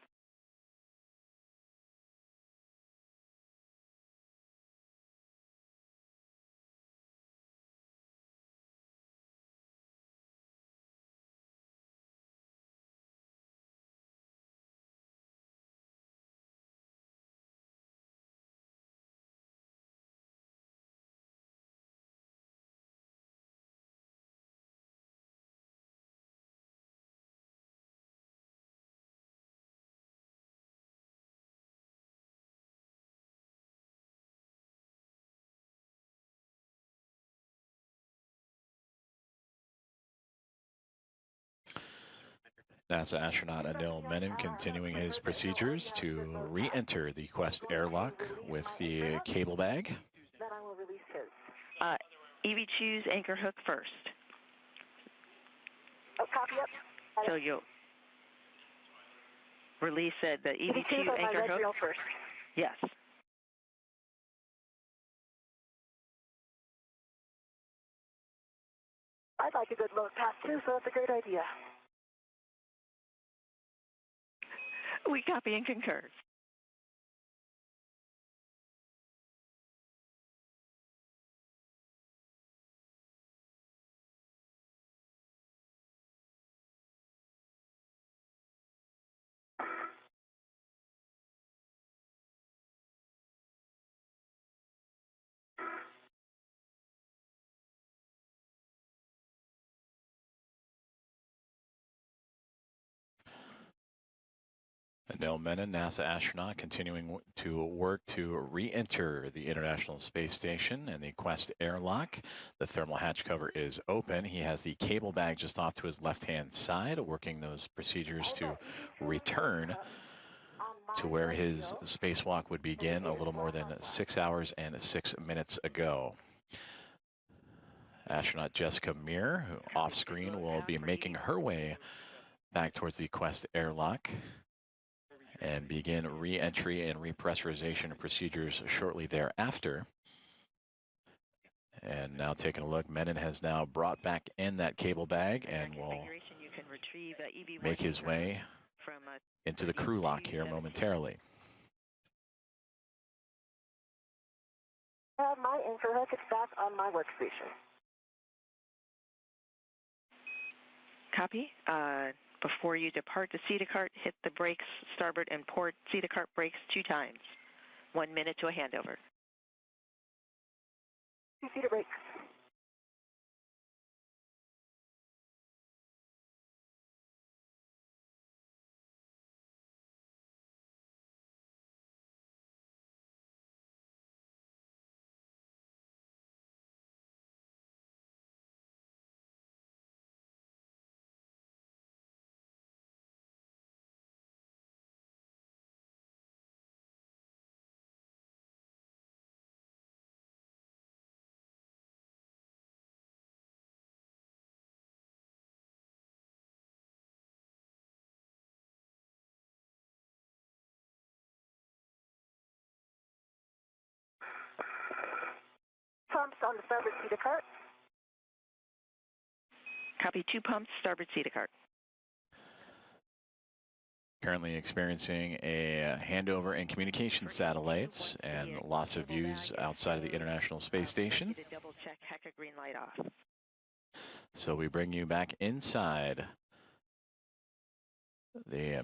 NASA astronaut Anil Menon continuing his procedures to re-enter the Quest airlock with the cable bag. Then I will release his. Evie, choose anchor hook first. Oh, copy up. So you'll release the EV2 EV2 on my anchor red hook? reel first. Yes. I'd like a good load pass too, so that's a great idea. We copy and concur. Anil Menon, NASA astronaut, continuing to work to re-enter the International Space Station and the Quest airlock. The thermal hatch cover is open. He has the cable bag just off to his left-hand side, working those procedures to return to where his spacewalk would begin a little more than 6 hours and 6 minutes ago. Astronaut Jessica Meir, who off screen, will be making her way back towards the Quest airlock and begin re-entry and repressurization procedures shortly thereafter. And now taking a look, Menon has now brought back in that cable bag and will make his way into the crew lock here momentarily. My anchor hook is back on my workstation. Copy. Before you depart the Cedar cart, hit the brakes, starboard and port Cedar cart brakes 2 times. 1 minute to a handover. 2 Cedar brakes. Pumps on the starboard Cedar cart. Copy. 2 pumps, starboard Cedar cart. Currently experiencing a handover in communication satellites and loss of views outside of the International Space Station. Double check HECA green light off. So we bring you back inside the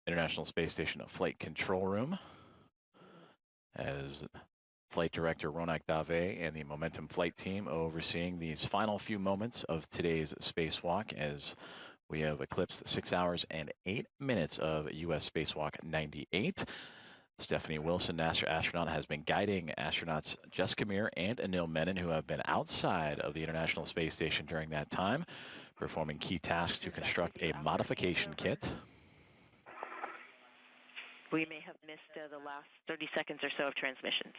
International Space Station Flight Control Room as Flight Director Ronak Dave and the Momentum Flight Team overseeing these final few moments of today's spacewalk as we have eclipsed 6 hours and 8 minutes of U.S. Spacewalk 98. Stephanie Wilson, NASA astronaut, has been guiding astronauts Jessica Meir and Anil Menon, who have been outside of the International Space Station during that time, performing key tasks to construct a modification kit. We may have missed the last 30 seconds or so of transmissions.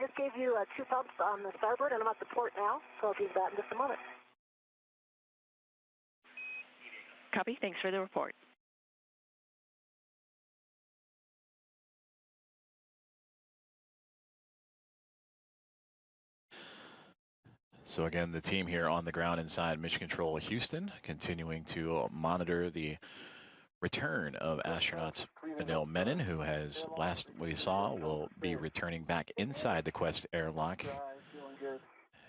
Just gave you 2 pumps on the starboard, and I'm at the port now, so I'll do that in just a moment. Copy. Thanks for the report. So again, the team here on the ground inside Mission Control Houston, continuing to monitor the return of astronauts Anil Menon, who has, last we saw, will be returning back inside the Quest airlock.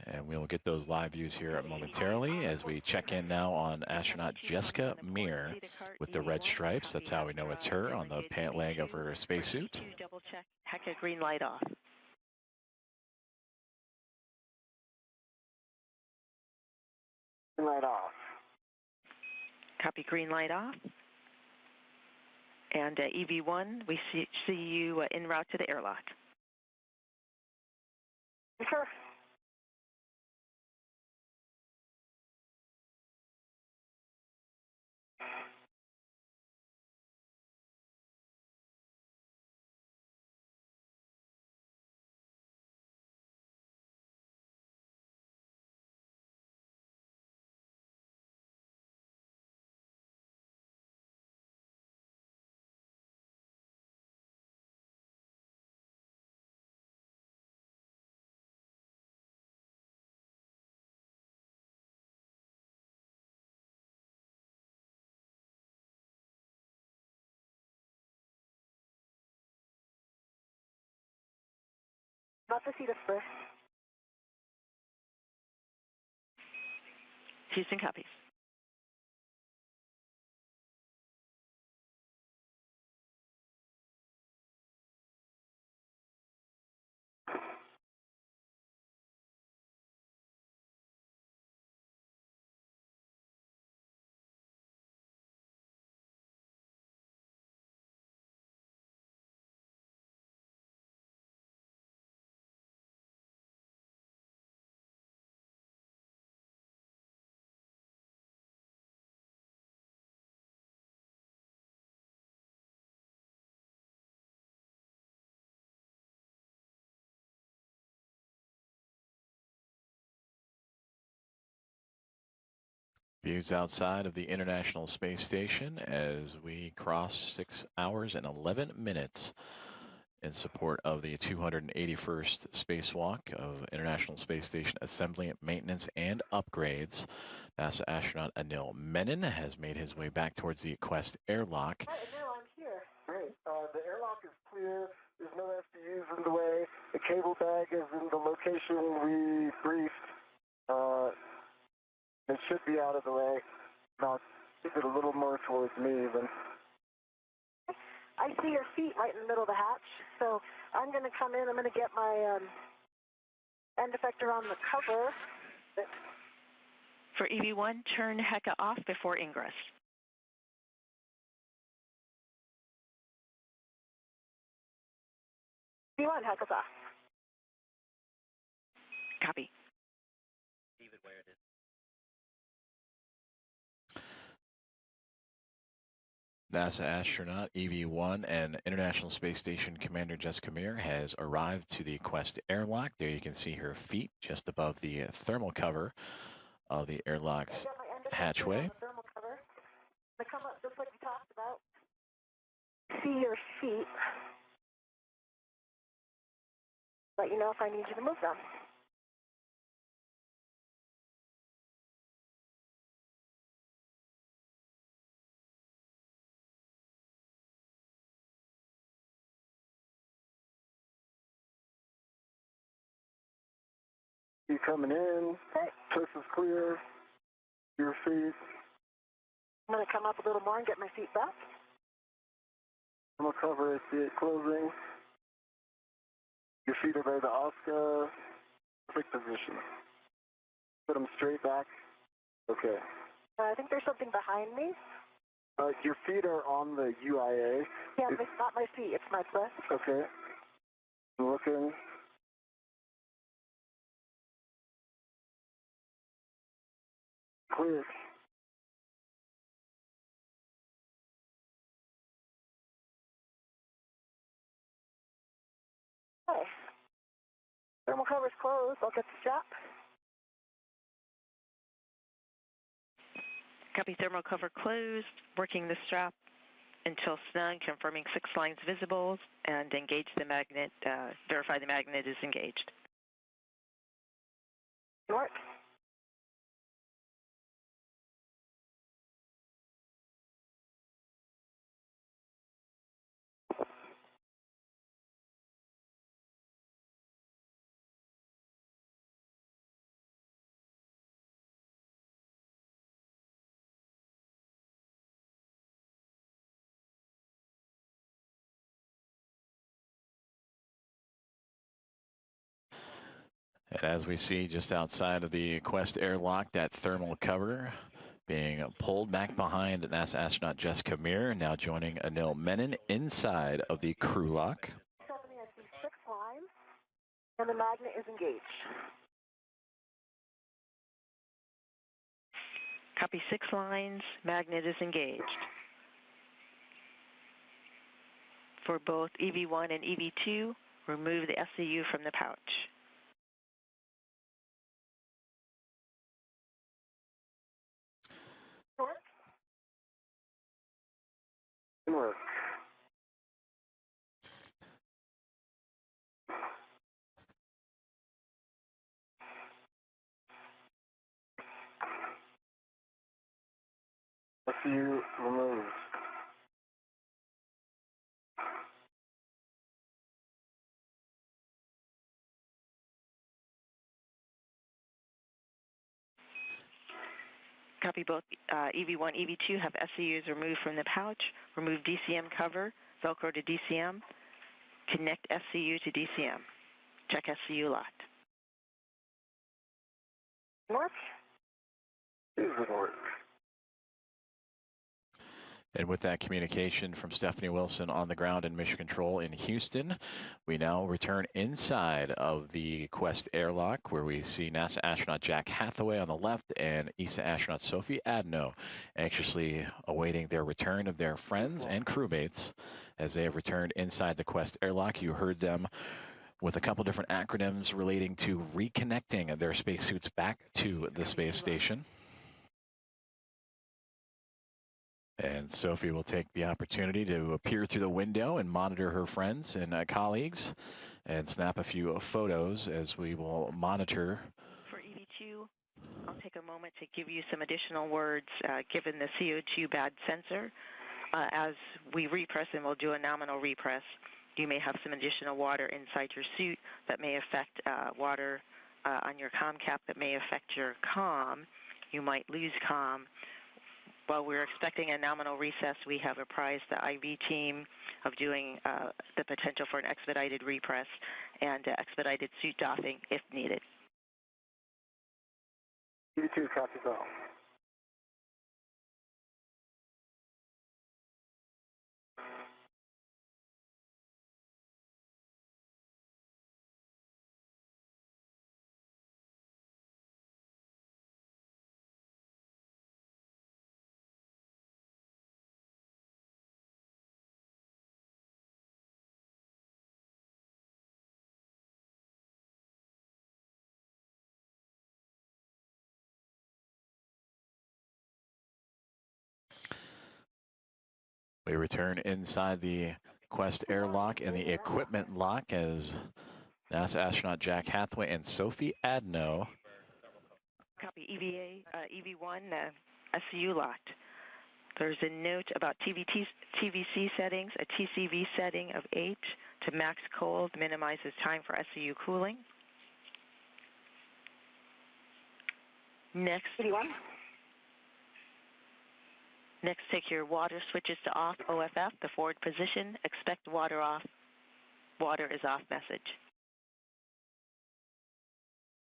And we'll get those live views here momentarily as we check in now on astronaut Jessica Meir with the red stripes. That's how we know it's her on the pant leg of her spacesuit. Double check HECA green light off. Green light off. Copy. Green light off. And EV1, we see you en route to the airlock. Sure. Not the seat of first. Houston copies. Views outside of the International Space Station as we cross 6 hours and 11 minutes in support of the 281st Spacewalk of International Space Station assembly, maintenance, and upgrades. NASA astronaut Anil Menon has made his way back towards the Quest airlock. Hi, Anil, I'm here. Great. The airlock is clear. There's no SDUs in the way. The cable bag is in the location we briefed. It should be out of the way. Now, keep it a little more towards me even. I see your feet right in the middle of the hatch, so I'm going to come in. I'm going to get my end effector on the cover. For EV1, turn HECA off before ingress. EV1, heck is off. Copy. Leave it where it is. NASA astronaut EV1 and International Space Station Commander Jessica Meir has arrived to the Quest airlock. There you can see her feet just above the thermal cover of the airlock's hatchway. On the thermal cover. They come up just like we talked about. See your feet. Let you know if I need you to move them. You coming in? Okay. Coast is clear. Your feet. I'm going to come up a little more and get my feet back. I'm gonna cover it, see it closing. Your feet are by the Oscar. Perfect position. Put them straight back. Okay. I think there's something behind me. Your feet are on the UIA. Yeah, it's not my feet, it's my foot. Okay. I'm looking. Clear. Okay. Thermal cover's closed. I'll get the strap. Copy, thermal cover closed. Working the strap until snug, confirming 6 lines visible, and engage the magnet, verify the magnet is engaged. Work. And as we see just outside of the Quest airlock, that thermal cover being pulled back behind NASA astronaut Jessica Meir, now joining Anil Menon inside of the crew lock. Stephanie, I see 6 lines, and the magnet is engaged. Copy, 6 lines, magnet is engaged. For both EV1 and EV2, remove the SCU from the pouch. Work. Work. SU removed. Copy. Both EV1, EV2 have SCUs removed from the pouch. Remove DCM cover, Velcro to DCM. Connect SCU to DCM. Check SCU locked. Mark? Is it work? And with that communication from Stephanie Wilson on the ground in Mission Control in Houston, we now return inside of the Quest airlock, where we see NASA astronaut Jack Hathaway on the left and ESA astronaut Sophie Adno anxiously awaiting their return of their friends and crewmates as they have returned inside the Quest airlock. You heard them with a couple different acronyms relating to reconnecting their spacesuits back to the space station. And Sophie will take the opportunity to appear through the window and monitor her friends and colleagues and snap a few photos as we will monitor. For EV2, I'll take a moment to give you some additional words given the CO2 bad sensor. As we repress, and we'll do a nominal repress, you may have some additional water inside your suit that may affect water on your comm cap that may affect your comm. You might lose comm. While we're expecting a nominal recess, we have apprised the IV team of doing the potential for an expedited repress and expedited suit doffing if needed. EV2 copies all. We return inside the Quest airlock and the equipment lock as NASA astronaut Jack Hathaway and Sophie Adno. Copy. EV1, SCU locked. There's a note about TVC settings, a TCV setting of 8 to max cold minimizes time for SCU cooling. Next, take your water switches to off, OFF, the forward position. Expect water off. Water is off message.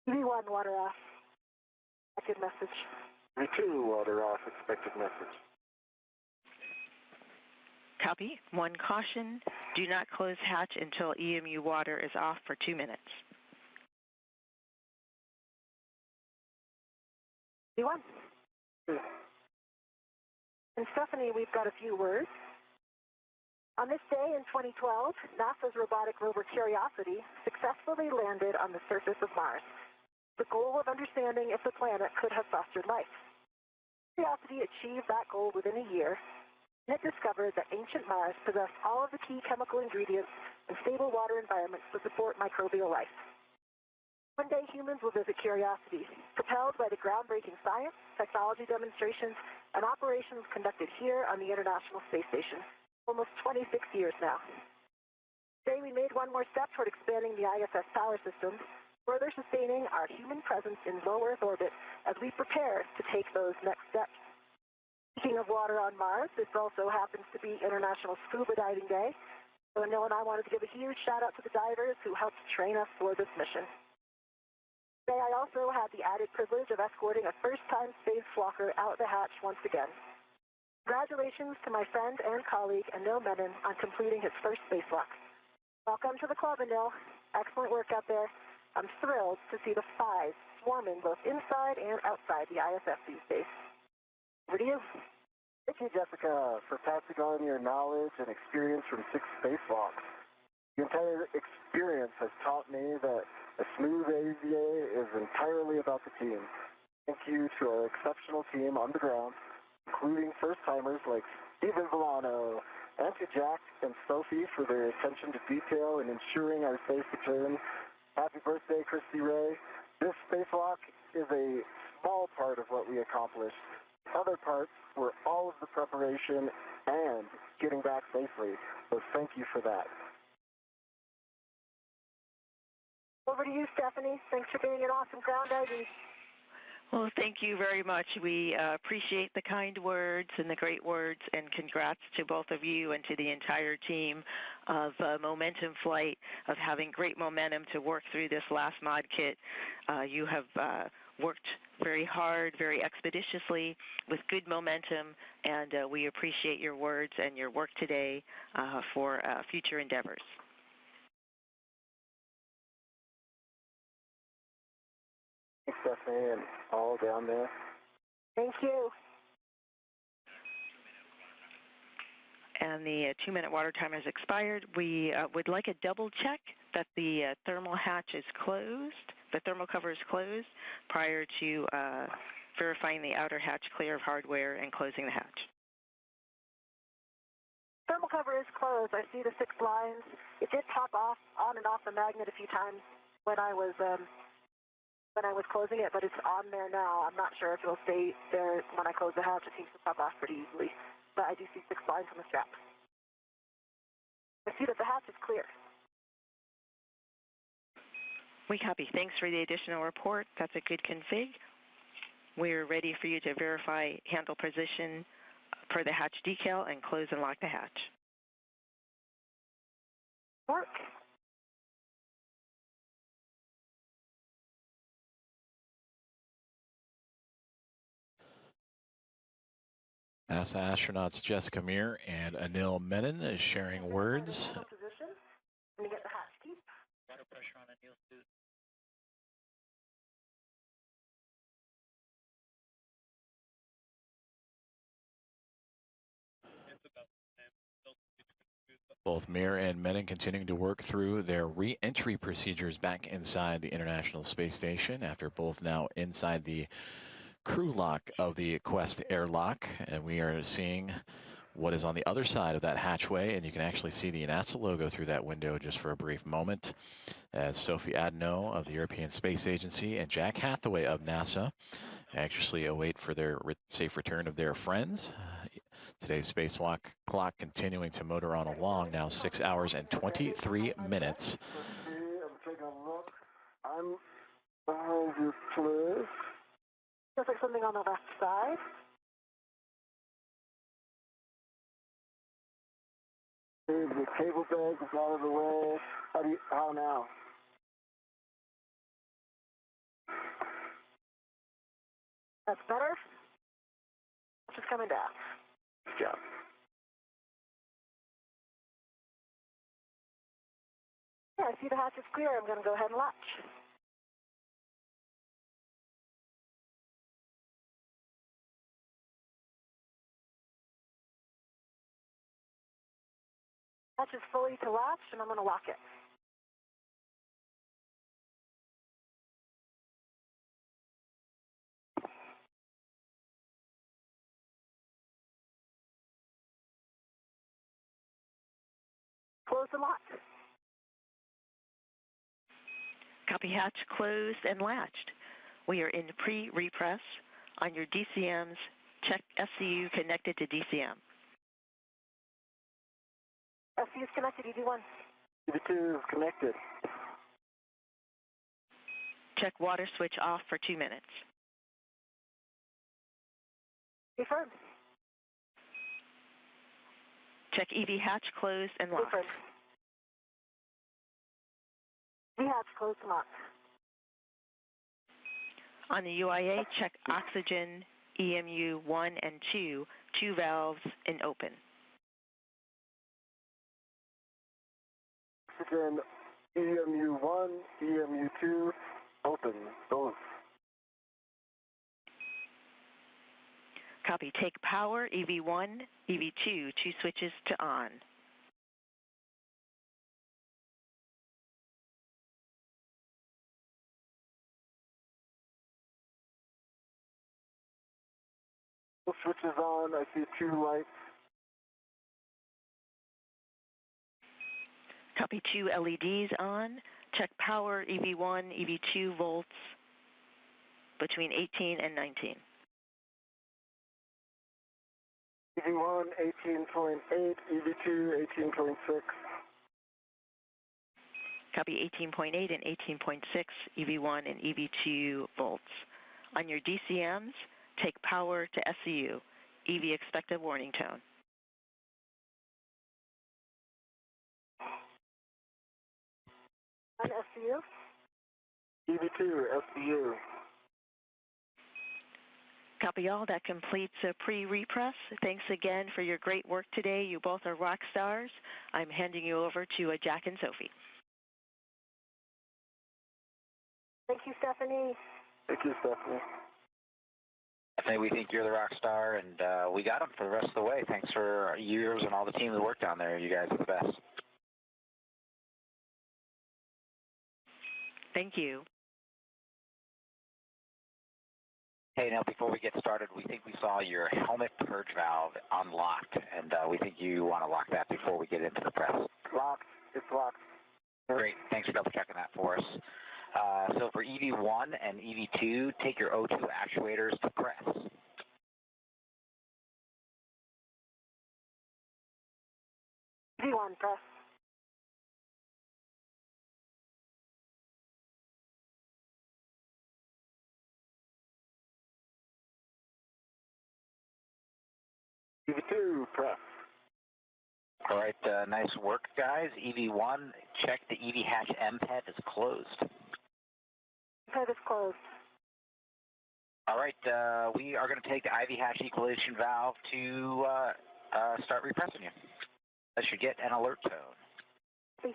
EV1, water off. Expected message. EV2, water off, expected message. Copy. One caution, do not close hatch until EMU water is off for 2 minutes. EV1. And Stephanie, we've got a few words. On this day in 2012, NASA's robotic rover Curiosity successfully landed on the surface of Mars, the goal of understanding if the planet could have fostered life. Curiosity achieved that goal within a year, and it discovered that ancient Mars possessed all of the key chemical ingredients and stable water environments to support microbial life. One day humans will visit Curiosity, propelled by the groundbreaking science, technology demonstrations, and operations conducted here on the International Space Station. Almost 26 years now. Today we made one more step toward expanding the ISS power system, further sustaining our human presence in low Earth orbit as we prepare to take those next steps. Speaking of water on Mars, this also happens to be International Scuba Diving Day, so Anil and I wanted to give a huge shout out to the divers who helped train us for this mission. Today I also had the added privilege of escorting a first-time spacewalker out the hatch once again. Congratulations to my friend and colleague, Anil Menon, on completing his first spacewalk. Welcome to the club, Anil. Excellent work out there. I'm thrilled to see the 5 swarming both inside and outside the ISS these days. Over to you. Thank you, Jessica, for passing on your knowledge and experience from 6 spacewalks. The entire experience has taught me that a smooth AVA is entirely about the team. Thank you to our exceptional team on the ground, including first-timers like Stephen Villano, and to Jack and Sophie for their attention to detail in ensuring our safe return. Happy birthday, Christy Ray. This spacewalk is a small part of what we accomplished. Other parts were all of the preparation and getting back safely, so thank you for that. Over to you, Stephanie. Thanks for being an awesome ground ID. Well, thank you very much. We appreciate the kind words and the great words, and congrats to both of you and to the entire team of Momentum Flight, of having great momentum to work through this last mod kit. You have worked very hard, very expeditiously, with good momentum, and we appreciate your words and your work today for future endeavors. Thanks, Stephanie, and all down there. Thank you. And the 2-minute water timer has expired. We would like a double check that the thermal hatch is closed, the thermal cover is closed, prior to verifying the outer hatch clear of hardware and closing the hatch. Thermal cover is closed. I see the 6 lines. It did pop off on and off the magnet a few times when I was closing it, but it's on there now. I'm not sure if it'll stay there when I close the hatch. It seems to pop off pretty easily, but I do see 6 lines on the strap. I see that the hatch is clear. We copy. Thanks for the additional report. That's a good config. We're ready for you to verify handle position per the hatch decal and close and lock the hatch. Work. NASA astronauts Jessica Meir and Anil Menon is sharing words. Position. Let me get the hatch key. Water pressure on Anil's suit. It's about the same. Both Meir and Menon continuing to work through their re-entry procedures back inside the International Space Station after both now inside the crew lock of the Quest airlock. And we are seeing what is on the other side of that hatchway, and you can actually see the NASA logo through that window just for a brief moment, as Sophie Adeno of the European Space Agency and Jack Hathaway of NASA anxiously await for their safe return of their friends. Today's spacewalk clock continuing to motor on along, now 6 hours and 23 minutes. Let's see, I'm taking a look. I'm behind you, please. Looks like something on the left side. The cable bag is out of the way. How now? That's better. It's just coming down. Good job. Yeah, I see the hatch is clear. I'm going to go ahead and latch. Hatch is fully to latch, and I'm going to lock it. Close and lock. Copy hatch closed and latched. We are in pre-repress. On your DCMs, check SCU connected to DCM. SC is connected, EV1. EV2 is connected. Check water switch off for 2 minutes. Confirmed. Check EV hatch closed and locked. Confirmed. EV hatch closed and locked. On the UIA, check oxygen, EMU 1 and 2, 2 valves and open. Oxygen, EMU1, EMU2, open, both. Copy. Take power, EV1, EV2, 2 switches to on. Both switches on, I see 2 lights. Copy. 2 LEDs on. Check power, EV1, EV2 volts between 18 and 19. EV1, 18.8, EV2, 18.6. Copy. 18.8 and 18.6, EV1 and EV2 volts On your DCMs, take power to SCU. EV expected warning tone. On SCU? EV2, SBU. Copy all. That completes a pre-repress. Thanks again for your great work today. You both are rock stars. I'm handing you over to Jack and Sophie. Thank you, Stephanie. Thank you, Stephanie. Stephanie, we think you're the rock star, and we got him for the rest of the way. Thanks for years and all the team that worked down there. You guys are the best. Thank you. Hey, now before we get started, we think we saw your helmet purge valve unlocked, and we think you want to lock that before we get into the press. Locked. It's locked. Great. Thanks for double checking that for us. So for EV1 and EV2, take your O2 actuators to press. V1, press. EV2, press. All right, nice work, guys. EV1, check the EV hatch MPET is closed. MPET is closed. All right, we are going to take the IV hatch equalization valve to start repressing you. That should get an alert tone. Please.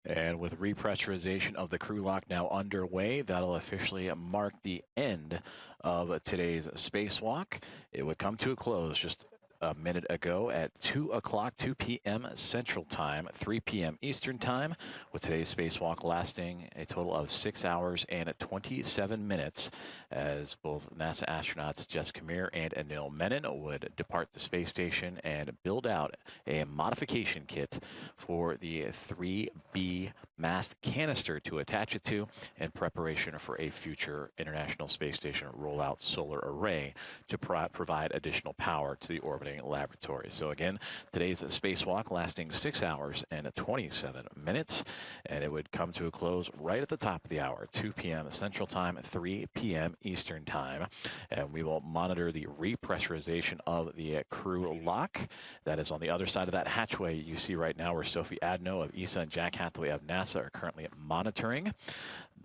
And with repressurization of the crew lock now underway, that'll officially mark the end of today's spacewalk. It would come to a close just a minute ago at 2 o'clock, 2 p.m. Central Time, 3 p.m. Eastern Time, with today's spacewalk lasting a total of 6 hours and 27 minutes, as both NASA astronauts Jessica Meir and Anil Menon would depart the space station and build out a modification kit for the 3B mast canister to attach it to in preparation for a future International Space Station rollout solar array to provide additional power to the orbiting laboratory. So again, today's spacewalk lasting 6 hours and 27 minutes, and it would come to a close right at the top of the hour, 2 p.m. Central Time, 3 p.m. Eastern Time, and we will monitor the repressurization of the crew lock. That is on the other side of that hatchway you see right now, where Sophie Adno of ESA and Jack Hathaway of NASA are currently monitoring.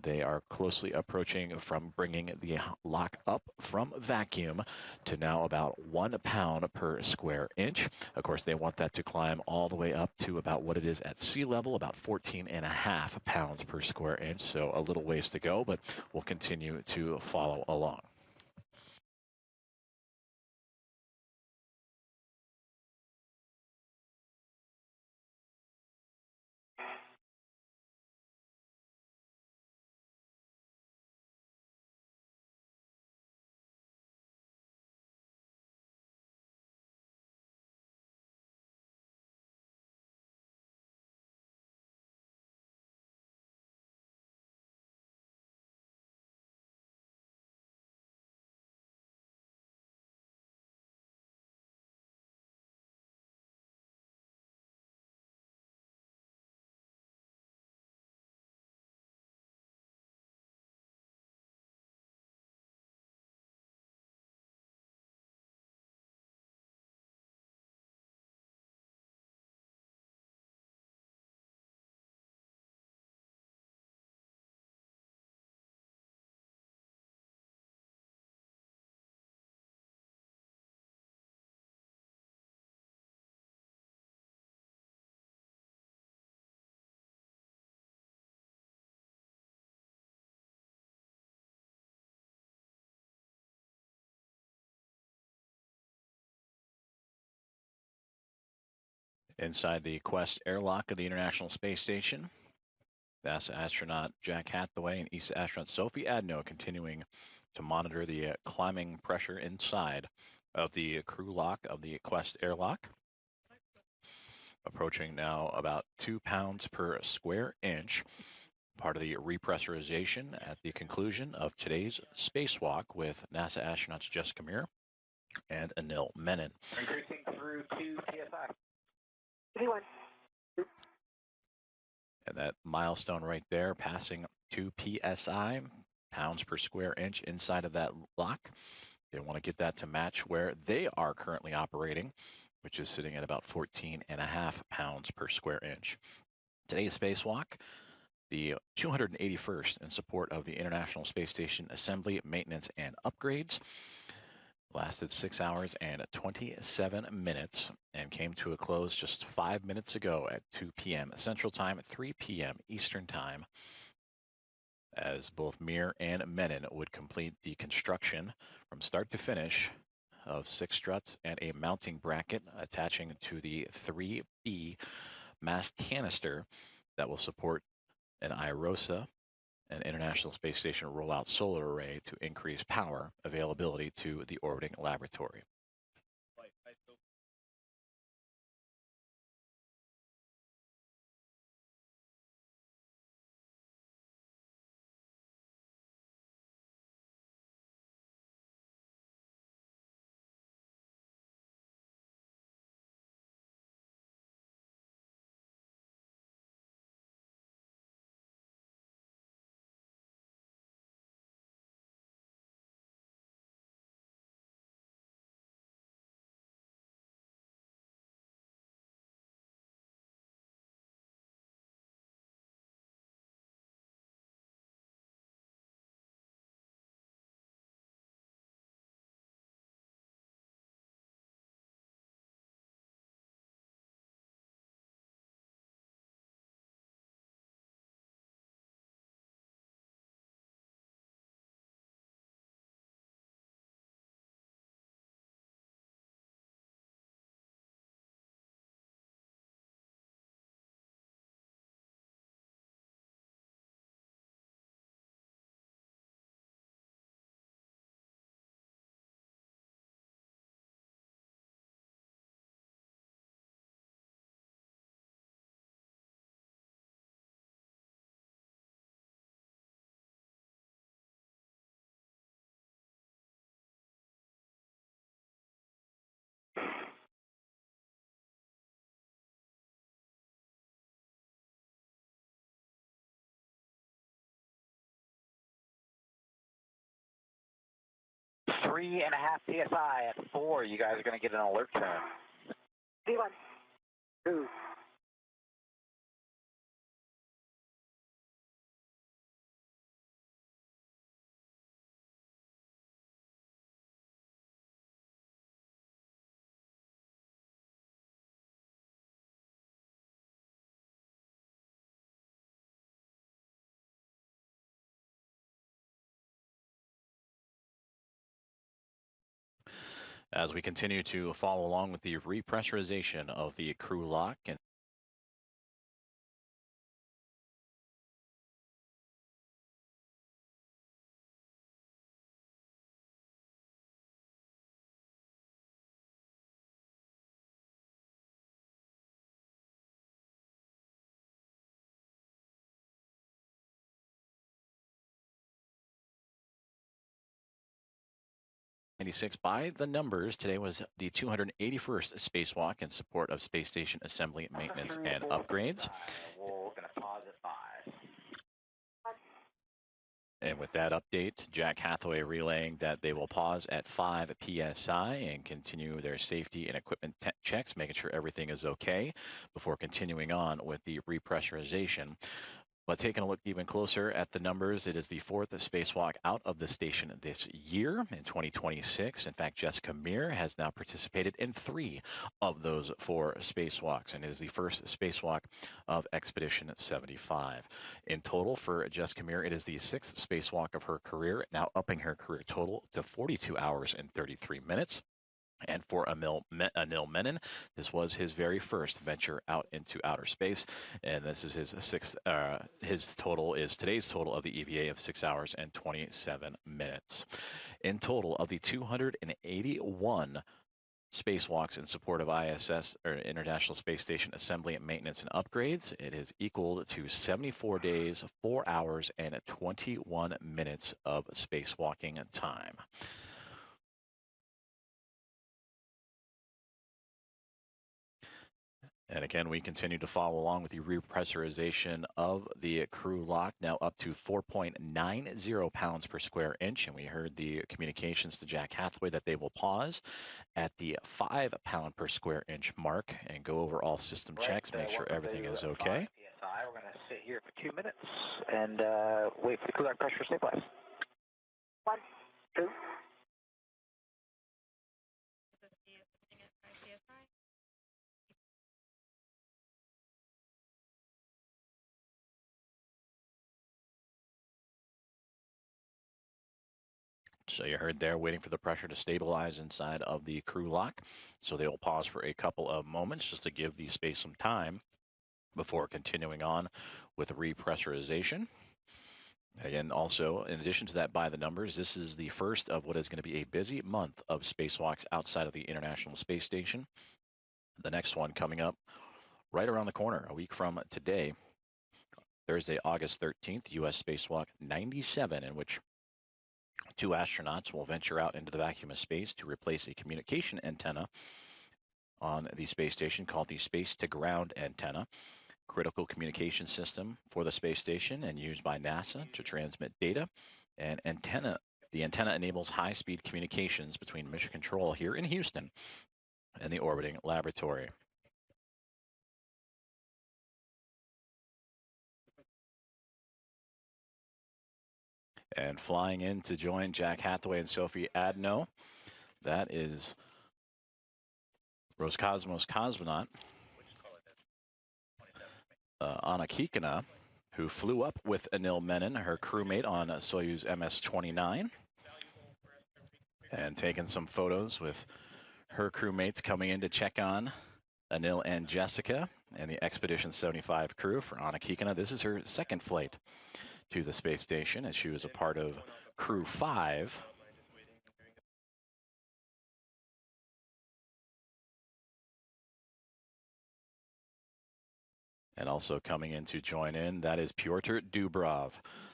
They are closely approaching from bringing the lock up from vacuum to now about 1 pound per square inch. Of course, they want that to climb all the way up to about what it is at sea level, about 14.5 pounds per square inch. So a little ways to go, but we'll continue to follow along. Inside the Quest airlock of the International Space Station, NASA astronaut Jack Hathaway and ESA astronaut Sophie Adno continuing to monitor the climbing pressure inside of the crew lock of the Quest airlock. Approaching now about 2 pounds per square inch, part of the repressurization at the conclusion of today's spacewalk with NASA astronauts Jessica Meir and Anil Menon. Increasing through 2 PSI. V1. And that milestone right there, passing 2 PSI, pounds per square inch inside of that lock. They want to get that to match where they are currently operating, which is sitting at about 14.5 pounds per square inch. Today's spacewalk, the 281st in support of the International Space Station assembly, maintenance, and upgrades. Lasted 6 hours and 27 minutes and came to a close just 5 minutes ago at 2 p.m. Central Time, 3 p.m. Eastern Time, as both Mir and Menon would complete the construction from start to finish of 6 struts and a mounting bracket attaching to the 3B mast canister that will support an IROSA, an International Space Station rollout solar array, to increase power availability to the orbiting laboratory. Three and a half PSI at 4. You guys are going to get an alert tone. V1. 2. As we continue to follow along with the repressurization of the crew lock and by the numbers, today was the 281st spacewalk in support of space station assembly, maintenance, and upgrades. We're going to pause at 5. And with that update, Jack Hathaway relaying that they will pause at 5 PSI and continue their safety and equipment checks, making sure everything is okay before continuing on with the repressurization. But taking a look even closer at the numbers, it is the 4th spacewalk out of the station this year in 2026. In fact, Jessica Meir has now participated in 3 of those 4 spacewalks and is the first spacewalk of Expedition 75. In total for Jessica Meir, it is the 6th spacewalk of her career, now upping her career total to 42 hours and 33 minutes. And for Anil Menon, this was his very first venture out into outer space, and this is his sixth. His total is today's total of the EVA of 6 hours and 27 minutes. In total, of the 281 spacewalks in support of ISS, or International Space Station assembly and maintenance and upgrades, it is equaled to 74 days, 4 hours, and 21 minutes of spacewalking time. And again, we continue to follow along with the repressurization of the crew lock, now up to 4.90 pounds per square inch. And we heard the communications to Jack Hathaway that they will pause at the 5 pound per square inch mark and go over all system checks, make sure everything is okay. PSI. We're going to sit here for 2 minutes and wait for the crew lock pressure to stabilize. 1, 2. So you heard there, waiting for the pressure to stabilize inside of the crew lock. So they will pause for a couple of moments just to give the space some time before continuing on with repressurization. Again, also, in addition to that, by the numbers, this is the first of what is going to be a busy month of spacewalks outside of the International Space Station. The next one coming up right around the corner, a week from today, Thursday, August 13th, U.S. Spacewalk 97, in which 2 astronauts will venture out into the vacuum of space to replace a communication antenna on the space station called the Space-to-Ground Antenna, critical communication system for the space station and used by NASA to transmit data. And the antenna enables high-speed communications between Mission Control here in Houston and the orbiting laboratory. And flying in to join Jack Hathaway and Sophie Adno, that is Roscosmos cosmonaut Anna Kikina, who flew up with Anil Menon, her crewmate on Soyuz MS-29, and taking some photos with her crewmates coming in to check on Anil and Jessica and the Expedition 75 crew for Anna Kikina. This is her second flight to the space station, as she was a part of Crew 5. And also coming in to join in, that is Pyotr Dubrov,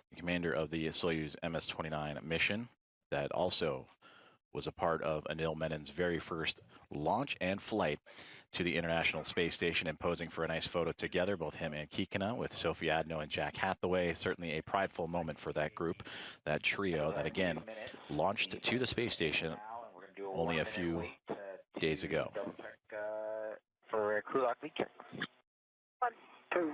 the commander of the Soyuz MS-29 mission that also was a part of Anil Menon's very first launch and flight to the International Space Station, and posing for a nice photo together, both him and Kikina, with Sophie Adno and Jack Hathaway. Certainly a prideful moment for that group, that trio that, again, launched to the space station only a few days ago. For a crew lock leak check. 1, 2.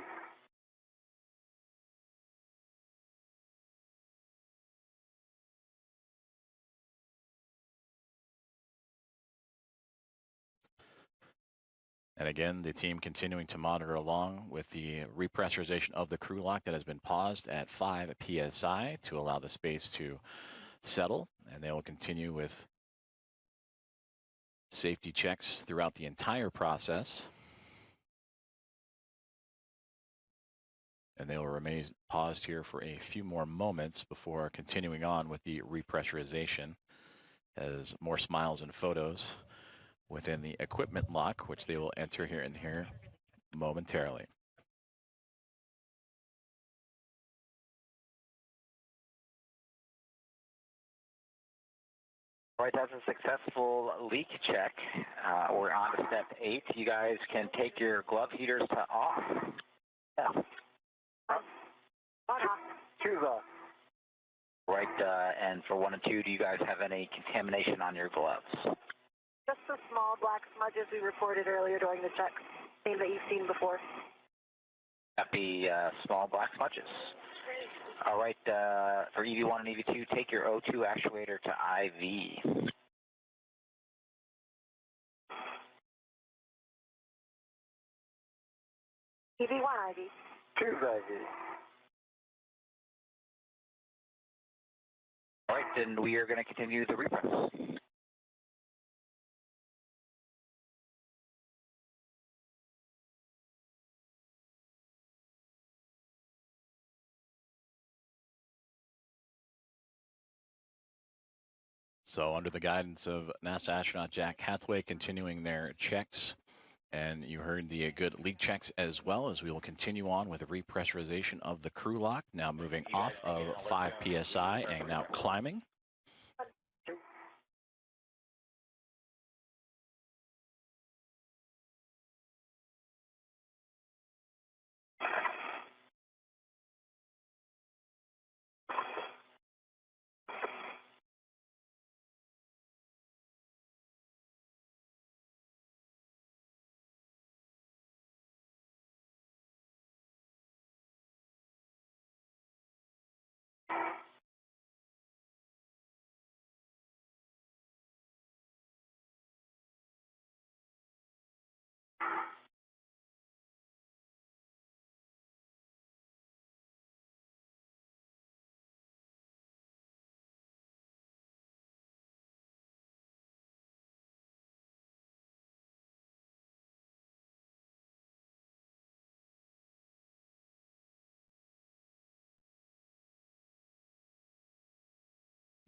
And again, the team continuing to monitor along with the repressurization of the crew lock that has been paused at 5 psi to allow the space to settle. And they will continue with safety checks throughout the entire process. And they will remain paused here for a few more moments before continuing on with the repressurization, as more smiles and photos within the equipment lock, which they will enter here momentarily. All right, that's a successful leak check. We're on to step 8. You guys can take your glove heaters to off. Yeah. On off. Choose off. Right, and for 1 and 2, do you guys have any contamination on your gloves? Just the small black smudges we reported earlier during the check. Same that you've seen before. That'd be small black smudges. All right, for EV1 and EV2, take your O2 actuator to IV. EV1 IV. Choose IV. All right, then we are going to continue the repress. So under the guidance of NASA astronaut Jack Hathaway, continuing their checks. And you heard the good leak checks as well, as we will continue on with a repressurization of the crew lock, now moving off of 5 psi and now climbing.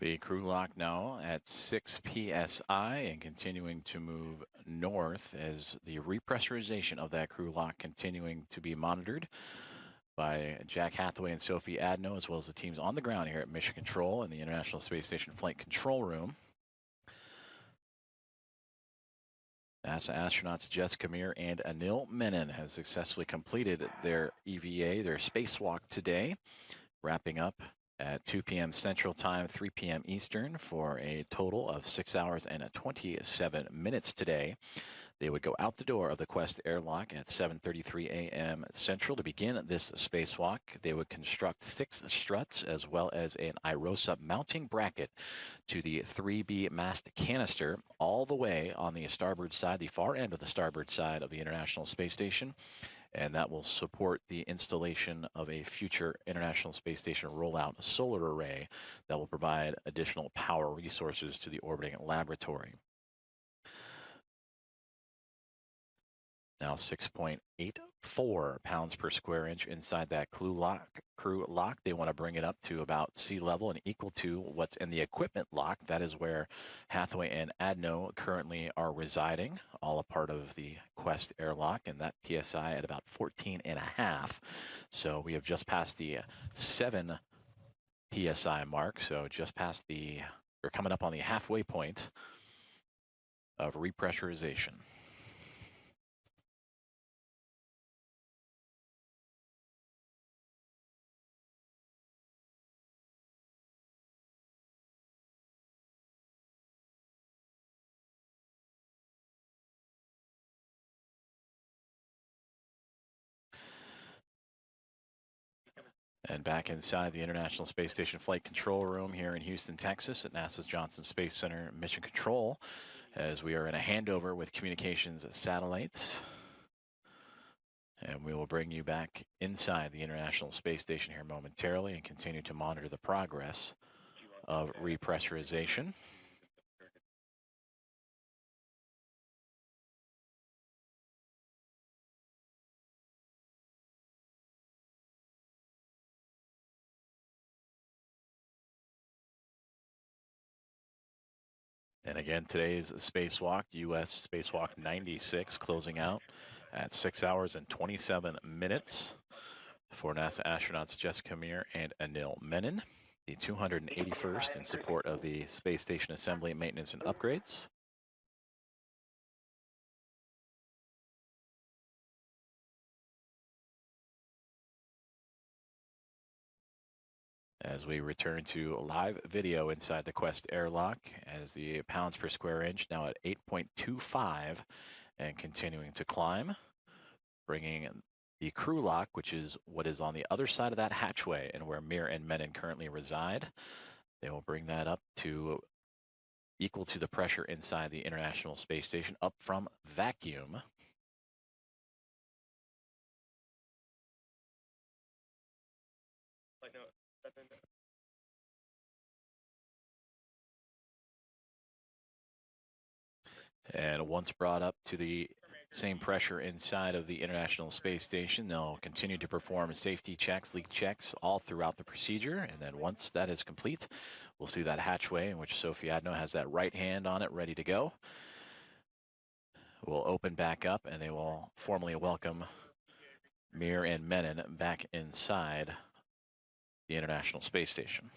The crew lock now at 6 psi and continuing to move north as the repressurization of that crew lock continuing to be monitored by Jack Hathaway and Sophie Adno, as well as the teams on the ground here at Mission Control in the International Space Station Flight Control Room. NASA astronauts Jessica Meir and Anil Menon have successfully completed their EVA, their spacewalk today, wrapping up at 2 p.m. Central Time, 3 p.m. Eastern, for a total of 6 hours and 27 minutes today. They would go out the door of the Quest airlock at 7:33 a.m. Central to begin this spacewalk. They would construct 6 struts as well as an IROSA mounting bracket to the 3B mast canister all the way on the starboard side, the far end of the starboard side of the International Space Station. And that will support the installation of a future International Space Station rollout solar array that will provide additional power resources to the orbiting laboratory. Now 6.84 pounds per square inch inside that crew lock. They want to bring it up to about sea level and equal to what's in the equipment lock. That is where Hathaway and Adno currently are residing, all a part of the Quest airlock, and that PSI at about 14.5. So we have just passed the 7 PSI mark. So just past we're coming up on the halfway point of repressurization. And back inside the International Space Station Flight Control Room here in Houston, Texas at NASA's Johnson Space Center Mission Control, as we are in a handover with communications satellites. And we will bring you back inside the International Space Station here momentarily and continue to monitor the progress of repressurization. And again, today's spacewalk, U.S. Spacewalk 96, closing out at 6 hours and 27 minutes for NASA astronauts Jessica Meir and Anil Menon, the 281st in support of the Space Station Assembly, Maintenance, and Upgrades. As we return to live video inside the Quest airlock, as the pounds per square inch now at 8.25 and continuing to climb, bringing the crew lock, which is what is on the other side of that hatchway and where Meir and Menon currently reside. They will bring that up to equal to the pressure inside the International Space Station, up from vacuum. And once brought up to the Same pressure inside of the International Space Station. They'll continue to perform safety checks, leak checks all throughout the procedure. And then once that is complete, we'll see that hatchway in which Sophie Adno has that right hand on it ready to go. Will open back up and they will formally welcome Mir and Menon back inside the International Space Station.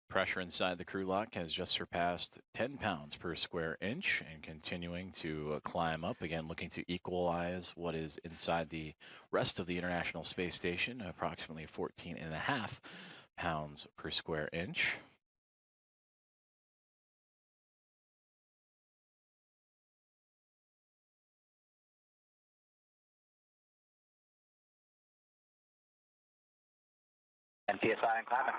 Pressure inside the crew lock has just surpassed 10 pounds per square inch and continuing to climb up, again looking to equalize what is inside the rest of the International Space Station, approximately 14.5 pounds per square inch. And PSI and climbing.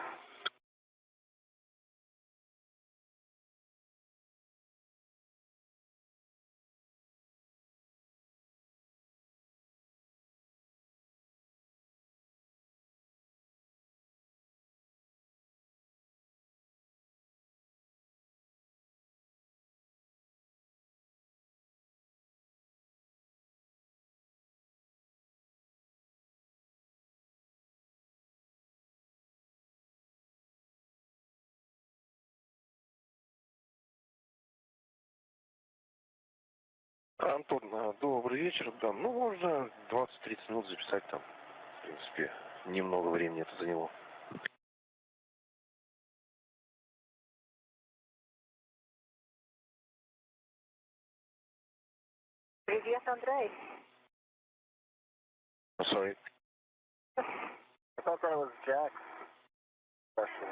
Антон, добрый вечер. Да, ну, можно 20-30 минут записать там. В принципе, немного времени это заняло. Привет, Андрей. Sorry. I thought that was Jack's question.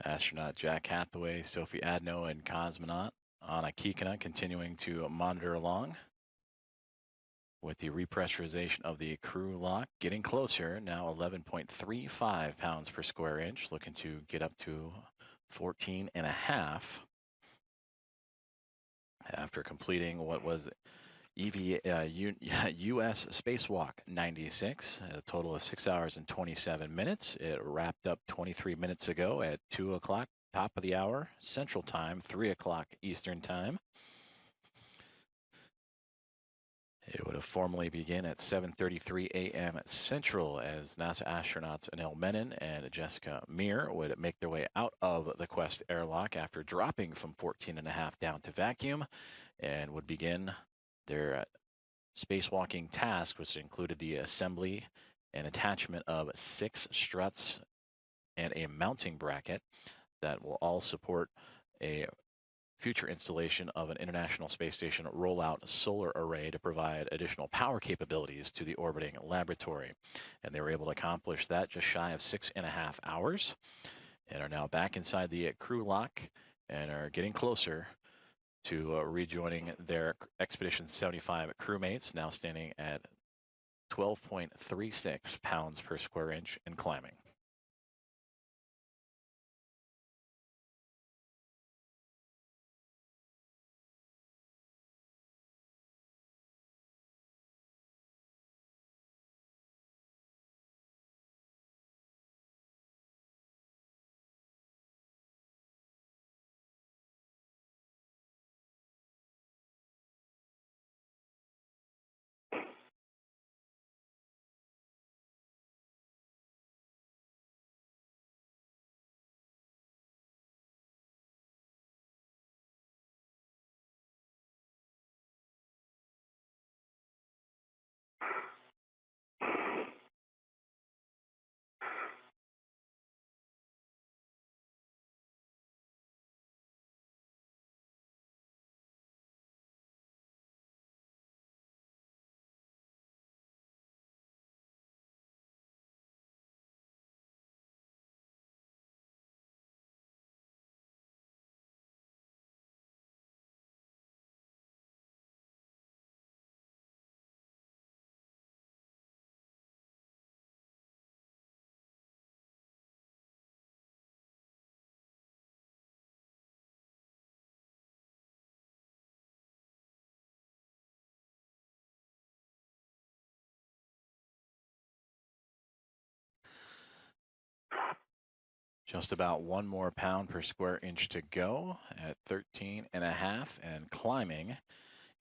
Astronaut Jack Hathaway, Sophie Adno, and cosmonaut Anna Kikina continuing to monitor along with the repressurization of the crew lock getting closer, now 11.35 pounds per square inch, looking to get up to 14.5 after completing what was US Spacewalk 96, a total of 6 hours and 27 minutes. It wrapped up 23 minutes ago at 2 o'clock, top of the hour, Central Time, 3 o'clock Eastern Time. It would have formally begun at 7:33 a.m. Central as NASA astronauts Anil Menon and Jessica Mir would make their way out of the Quest airlock after dropping from 14.5 down to vacuum and would begin their spacewalking task, which included the assembly and attachment of 6 struts and a mounting bracket that will all support a future installation of an International Space Station rollout solar array to provide additional power capabilities to the orbiting laboratory. And they were able to accomplish that just shy of 6.5 hours and are now back inside the crew lock and are getting closer to rejoining their Expedition 75 crewmates, now standing at 12.36 pounds per square inch and climbing. Just about 1 more pound per square inch to go at 13.5 and climbing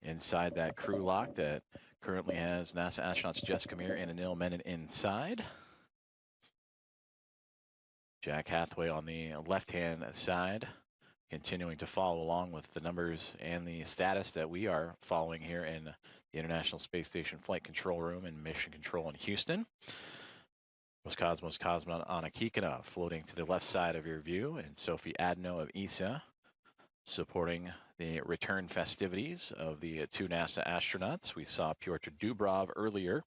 inside that crew lock that currently has NASA astronauts Jessica Meir and Anil Menon inside. Jack Hathaway on the left-hand side, continuing to follow along with the numbers and the status that we are following here in the International Space Station Flight Control Room and Mission Control in Houston. Roscosmos cosmonaut Anna Kikina floating to the left side of your view, and Sophie Adno of ESA supporting the return festivities of the 2 NASA astronauts. We saw Pyotr Dubrov earlier.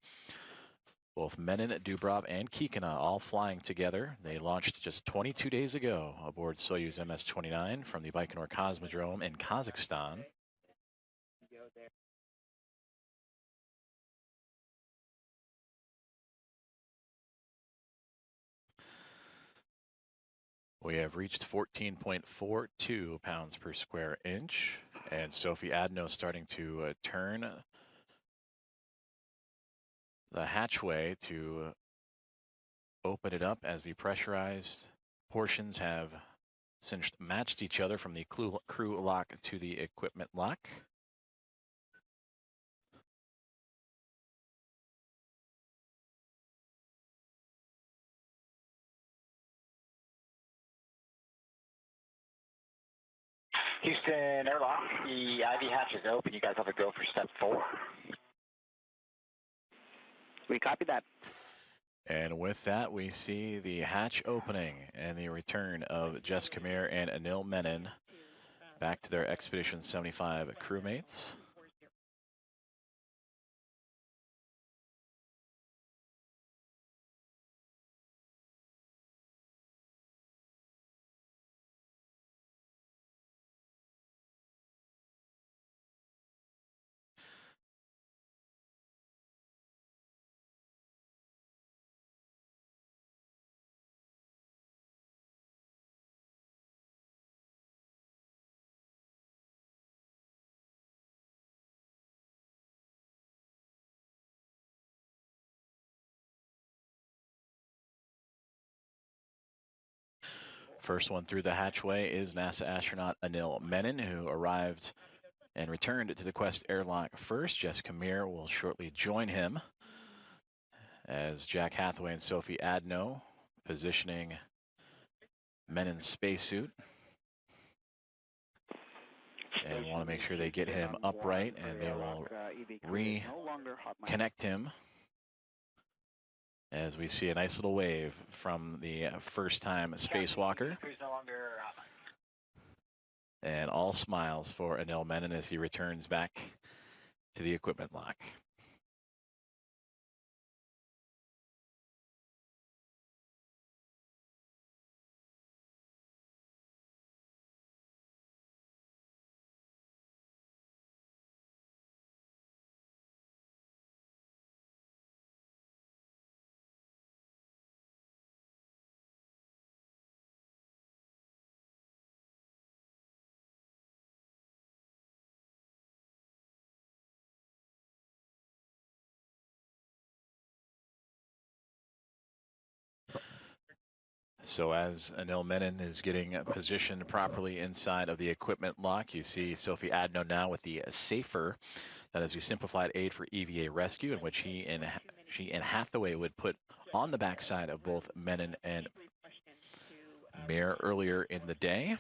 Both Menon, Dubrov, and Kikina all flying together. They launched just 22 days ago aboard Soyuz MS-29 from the Baikonur Cosmodrome in Kazakhstan. We have reached 14.42 pounds per square inch, and Sophie Adno starting to turn the hatchway to open it up as the pressurized portions have since matched each other from the crew lock to the equipment lock. Houston airlock, the IV hatch is open. You guys have to go for step 4. We copy that. And with that, we see the hatch opening and the return of Jessica Meir and Anil Menon back to their Expedition 75 crewmates. First one through the hatchway is NASA astronaut Anil Menon, who arrived and returned to the Quest airlock first. Jessica Meir will shortly join him as Jack Hathaway and Sophie Adno positioning Menon's spacesuit. And want to make sure they get him upright, and they will reconnect him as we see a nice little wave from the first-time spacewalker. And all smiles for Anil Menon as he returns back to the equipment lock. So as Anil Menon is getting positioned properly inside of the equipment lock, you see Sophie Adno now with the safer, that is the simplified aid for EVA rescue, in which she and Hathaway would put on the backside of both Menon and Mir earlier in the day.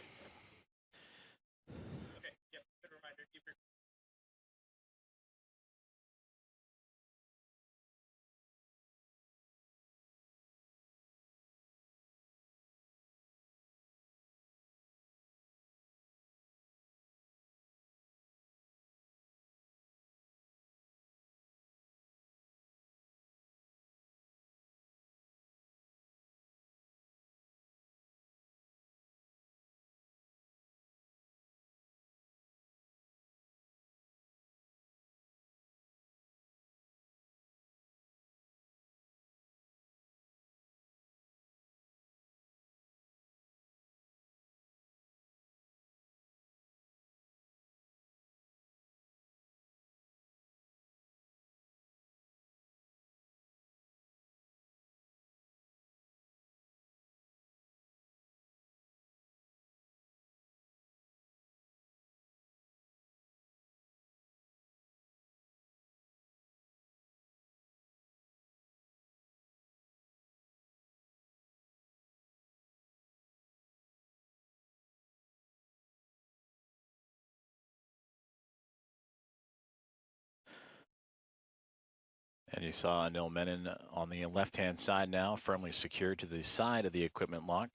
And you saw Anil Menon on the left-hand side now, firmly secured to the side of the equipment lock,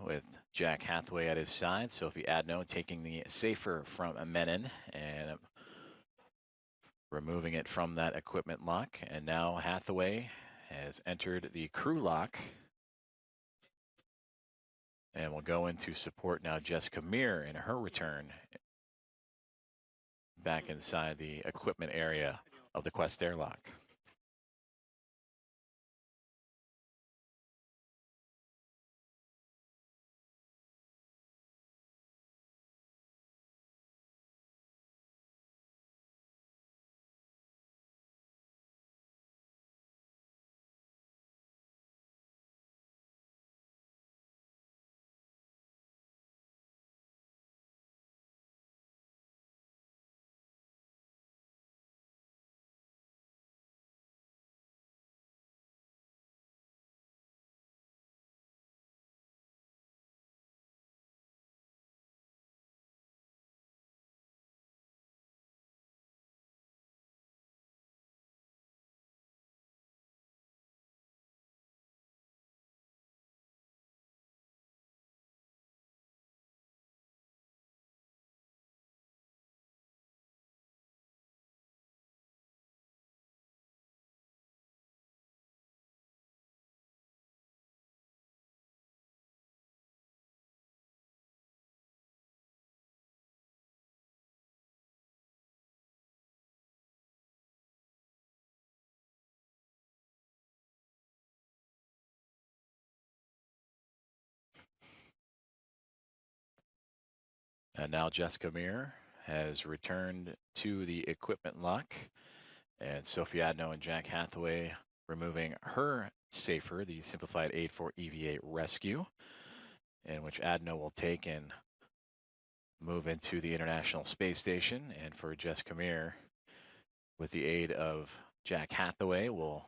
with Jack Hathaway at his side. Sophie Adno taking the safer from Menon and removing it from that equipment lock. And now Hathaway has entered the crew lock and will go into support now Jessica Meir in her return back inside the equipment area of the Quest airlock. And now Jessica Meir has returned to the equipment lock, and Sophie Adno and Jack Hathaway removing her safer, the simplified aid for EVA rescue, in which Adno will take and move into the International Space Station. And for Jessica Meir, with the aid of Jack Hathaway, will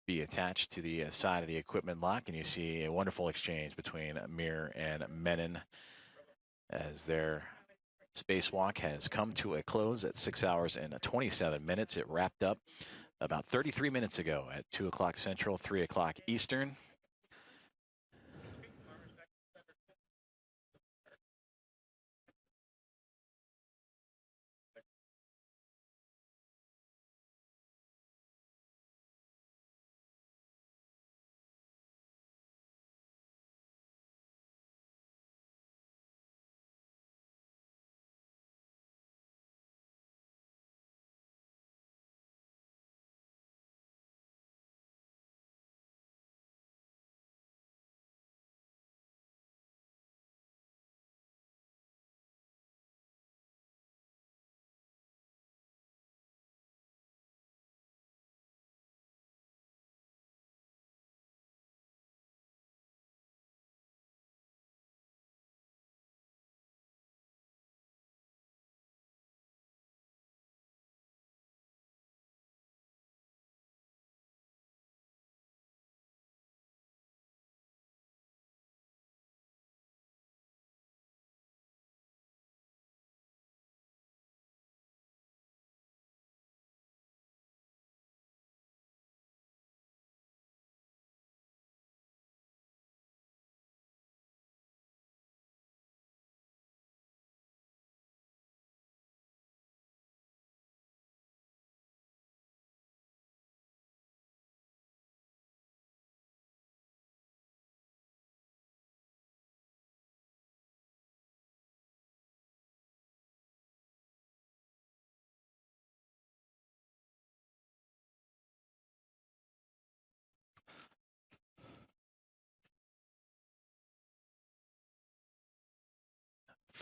be attached to the side of the equipment lock. And you see a wonderful exchange between Meir and Menon as their spacewalk has come to a close at 6 hours and 27 minutes. It wrapped up about 33 minutes ago at 2 o'clock Central, 3 o'clock Eastern.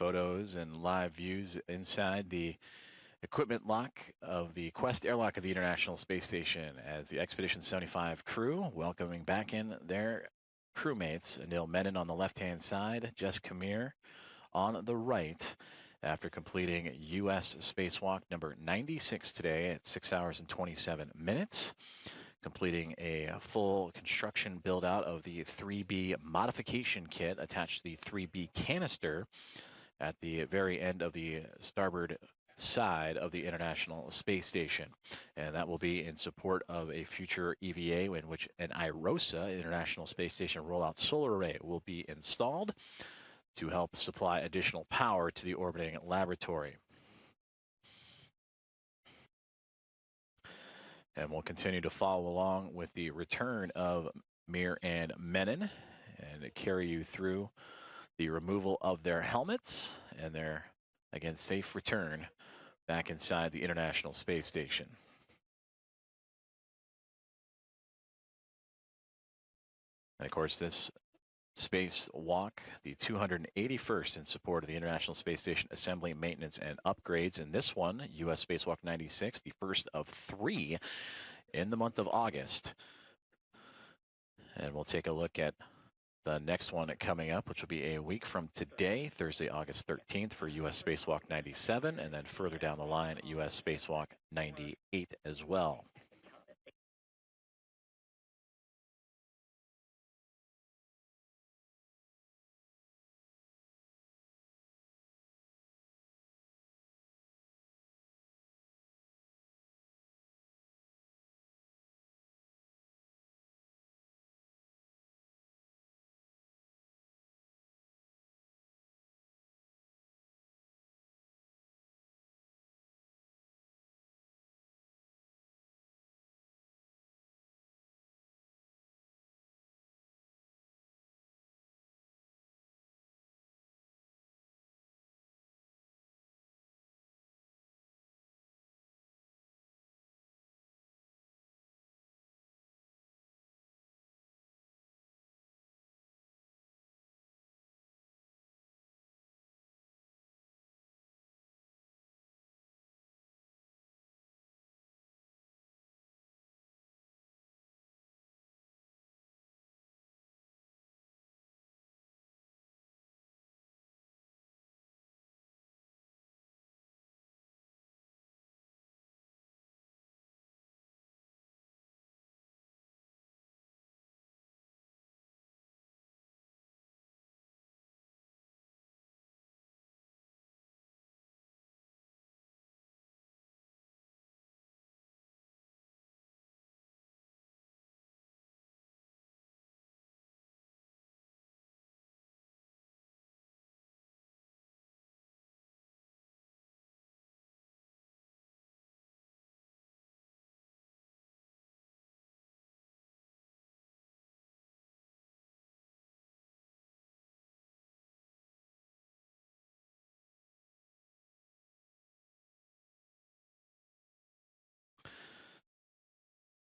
photos and live views inside the equipment lock of the Quest airlock of the International Space Station as the Expedition 75 crew welcoming back in their crewmates, Anil Menon on the left-hand side, Jess Kamir on the right, after completing U.S. spacewalk number 96 today at 6 hours and 27 minutes, completing a full construction build-out of the 3B modification kit attached to the 3B canister at the very end of the starboard side of the International Space Station. And that will be in support of a future EVA in which an IROSA, International Space Station Rollout Solar Array, will be installed to help supply additional power to the orbiting laboratory. And we'll continue to follow along with the return of Mir and Menon and carry you through the removal of their helmets and their, again, safe return back inside the International Space Station. And of course, this spacewalk, the 281st in support of the International Space Station assembly, maintenance, and upgrades. And this one, U.S. Spacewalk 96, the first of 3 in the month of August. And we'll take a look at the next one coming up, which will be a week from today, Thursday, August 13th for U.S. Spacewalk 97, and then further down the line, U.S. Spacewalk 98 as well.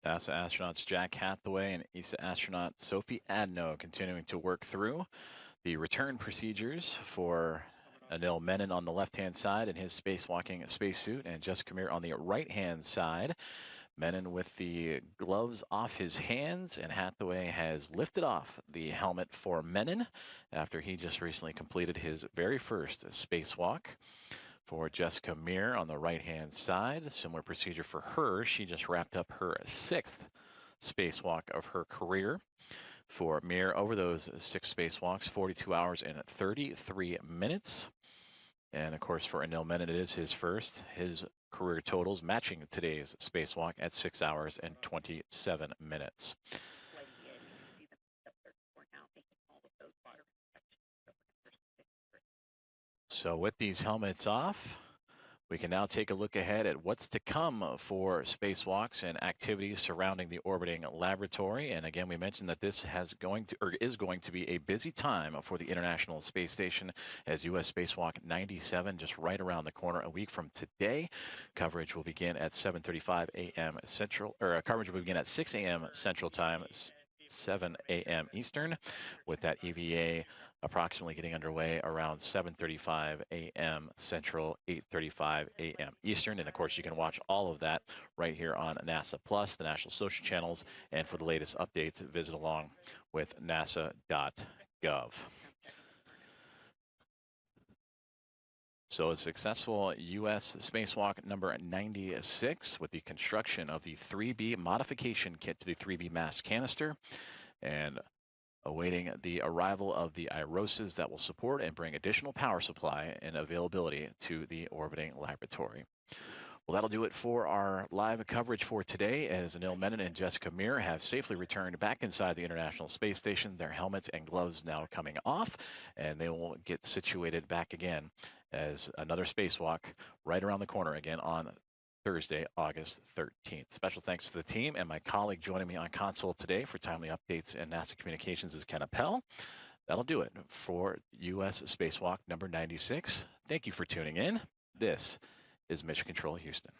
NASA astronauts Jack Hathaway and ESA astronaut Sophie Adno continuing to work through the return procedures for Anil Menon on the left-hand side in his spacewalking spacesuit, and Jess Kamir on the right-hand side. Menon with the gloves off his hands, and Hathaway has lifted off the helmet for Menon after he just recently completed his very first spacewalk. For Jessica Meir on the right-hand side, similar procedure for her. She just wrapped up her 6th spacewalk of her career. For Meir, over those 6 spacewalks, 42 hours and 33 minutes. And of course, for Anil Menon, it is his first. His career totals matching today's spacewalk at 6 hours and 27 minutes. So with these helmets off, we can now take a look ahead at what's to come for spacewalks and activities surrounding the orbiting laboratory. And again, we mentioned that this is going to be a busy time for the International Space Station as U.S. Spacewalk 97 just right around the corner a week from today. Coverage will begin at 7:35 a.m. Central, or coverage will begin at 6 a.m. Central Time, 7 a.m. Eastern, with that EVA approximately getting underway around 7:35 a.m. Central, 8:35 a.m. Eastern. And of course, you can watch all of that right here on NASA Plus, the national social channels. And for the latest updates, visit along with nasa.gov. So a successful U.S. spacewalk number 96 with the construction of the 3B modification kit to the 3B mass canister, and awaiting the arrival of the IROSAs that will support and bring additional power supply and availability to the orbiting laboratory. Well, that'll do it for our live coverage for today, as Anil Menon and Jessica Meir have safely returned back inside the International Space Station. Their helmets and gloves now coming off, and they will get situated back again as another spacewalk right around the corner again on Thursday, August 13th. Special thanks to the team, and my colleague joining me on console today for timely updates in NASA communications is Ken Appel. That'll do it for U.S. Spacewalk number 96. Thank you for tuning in. This is Mission Control Houston.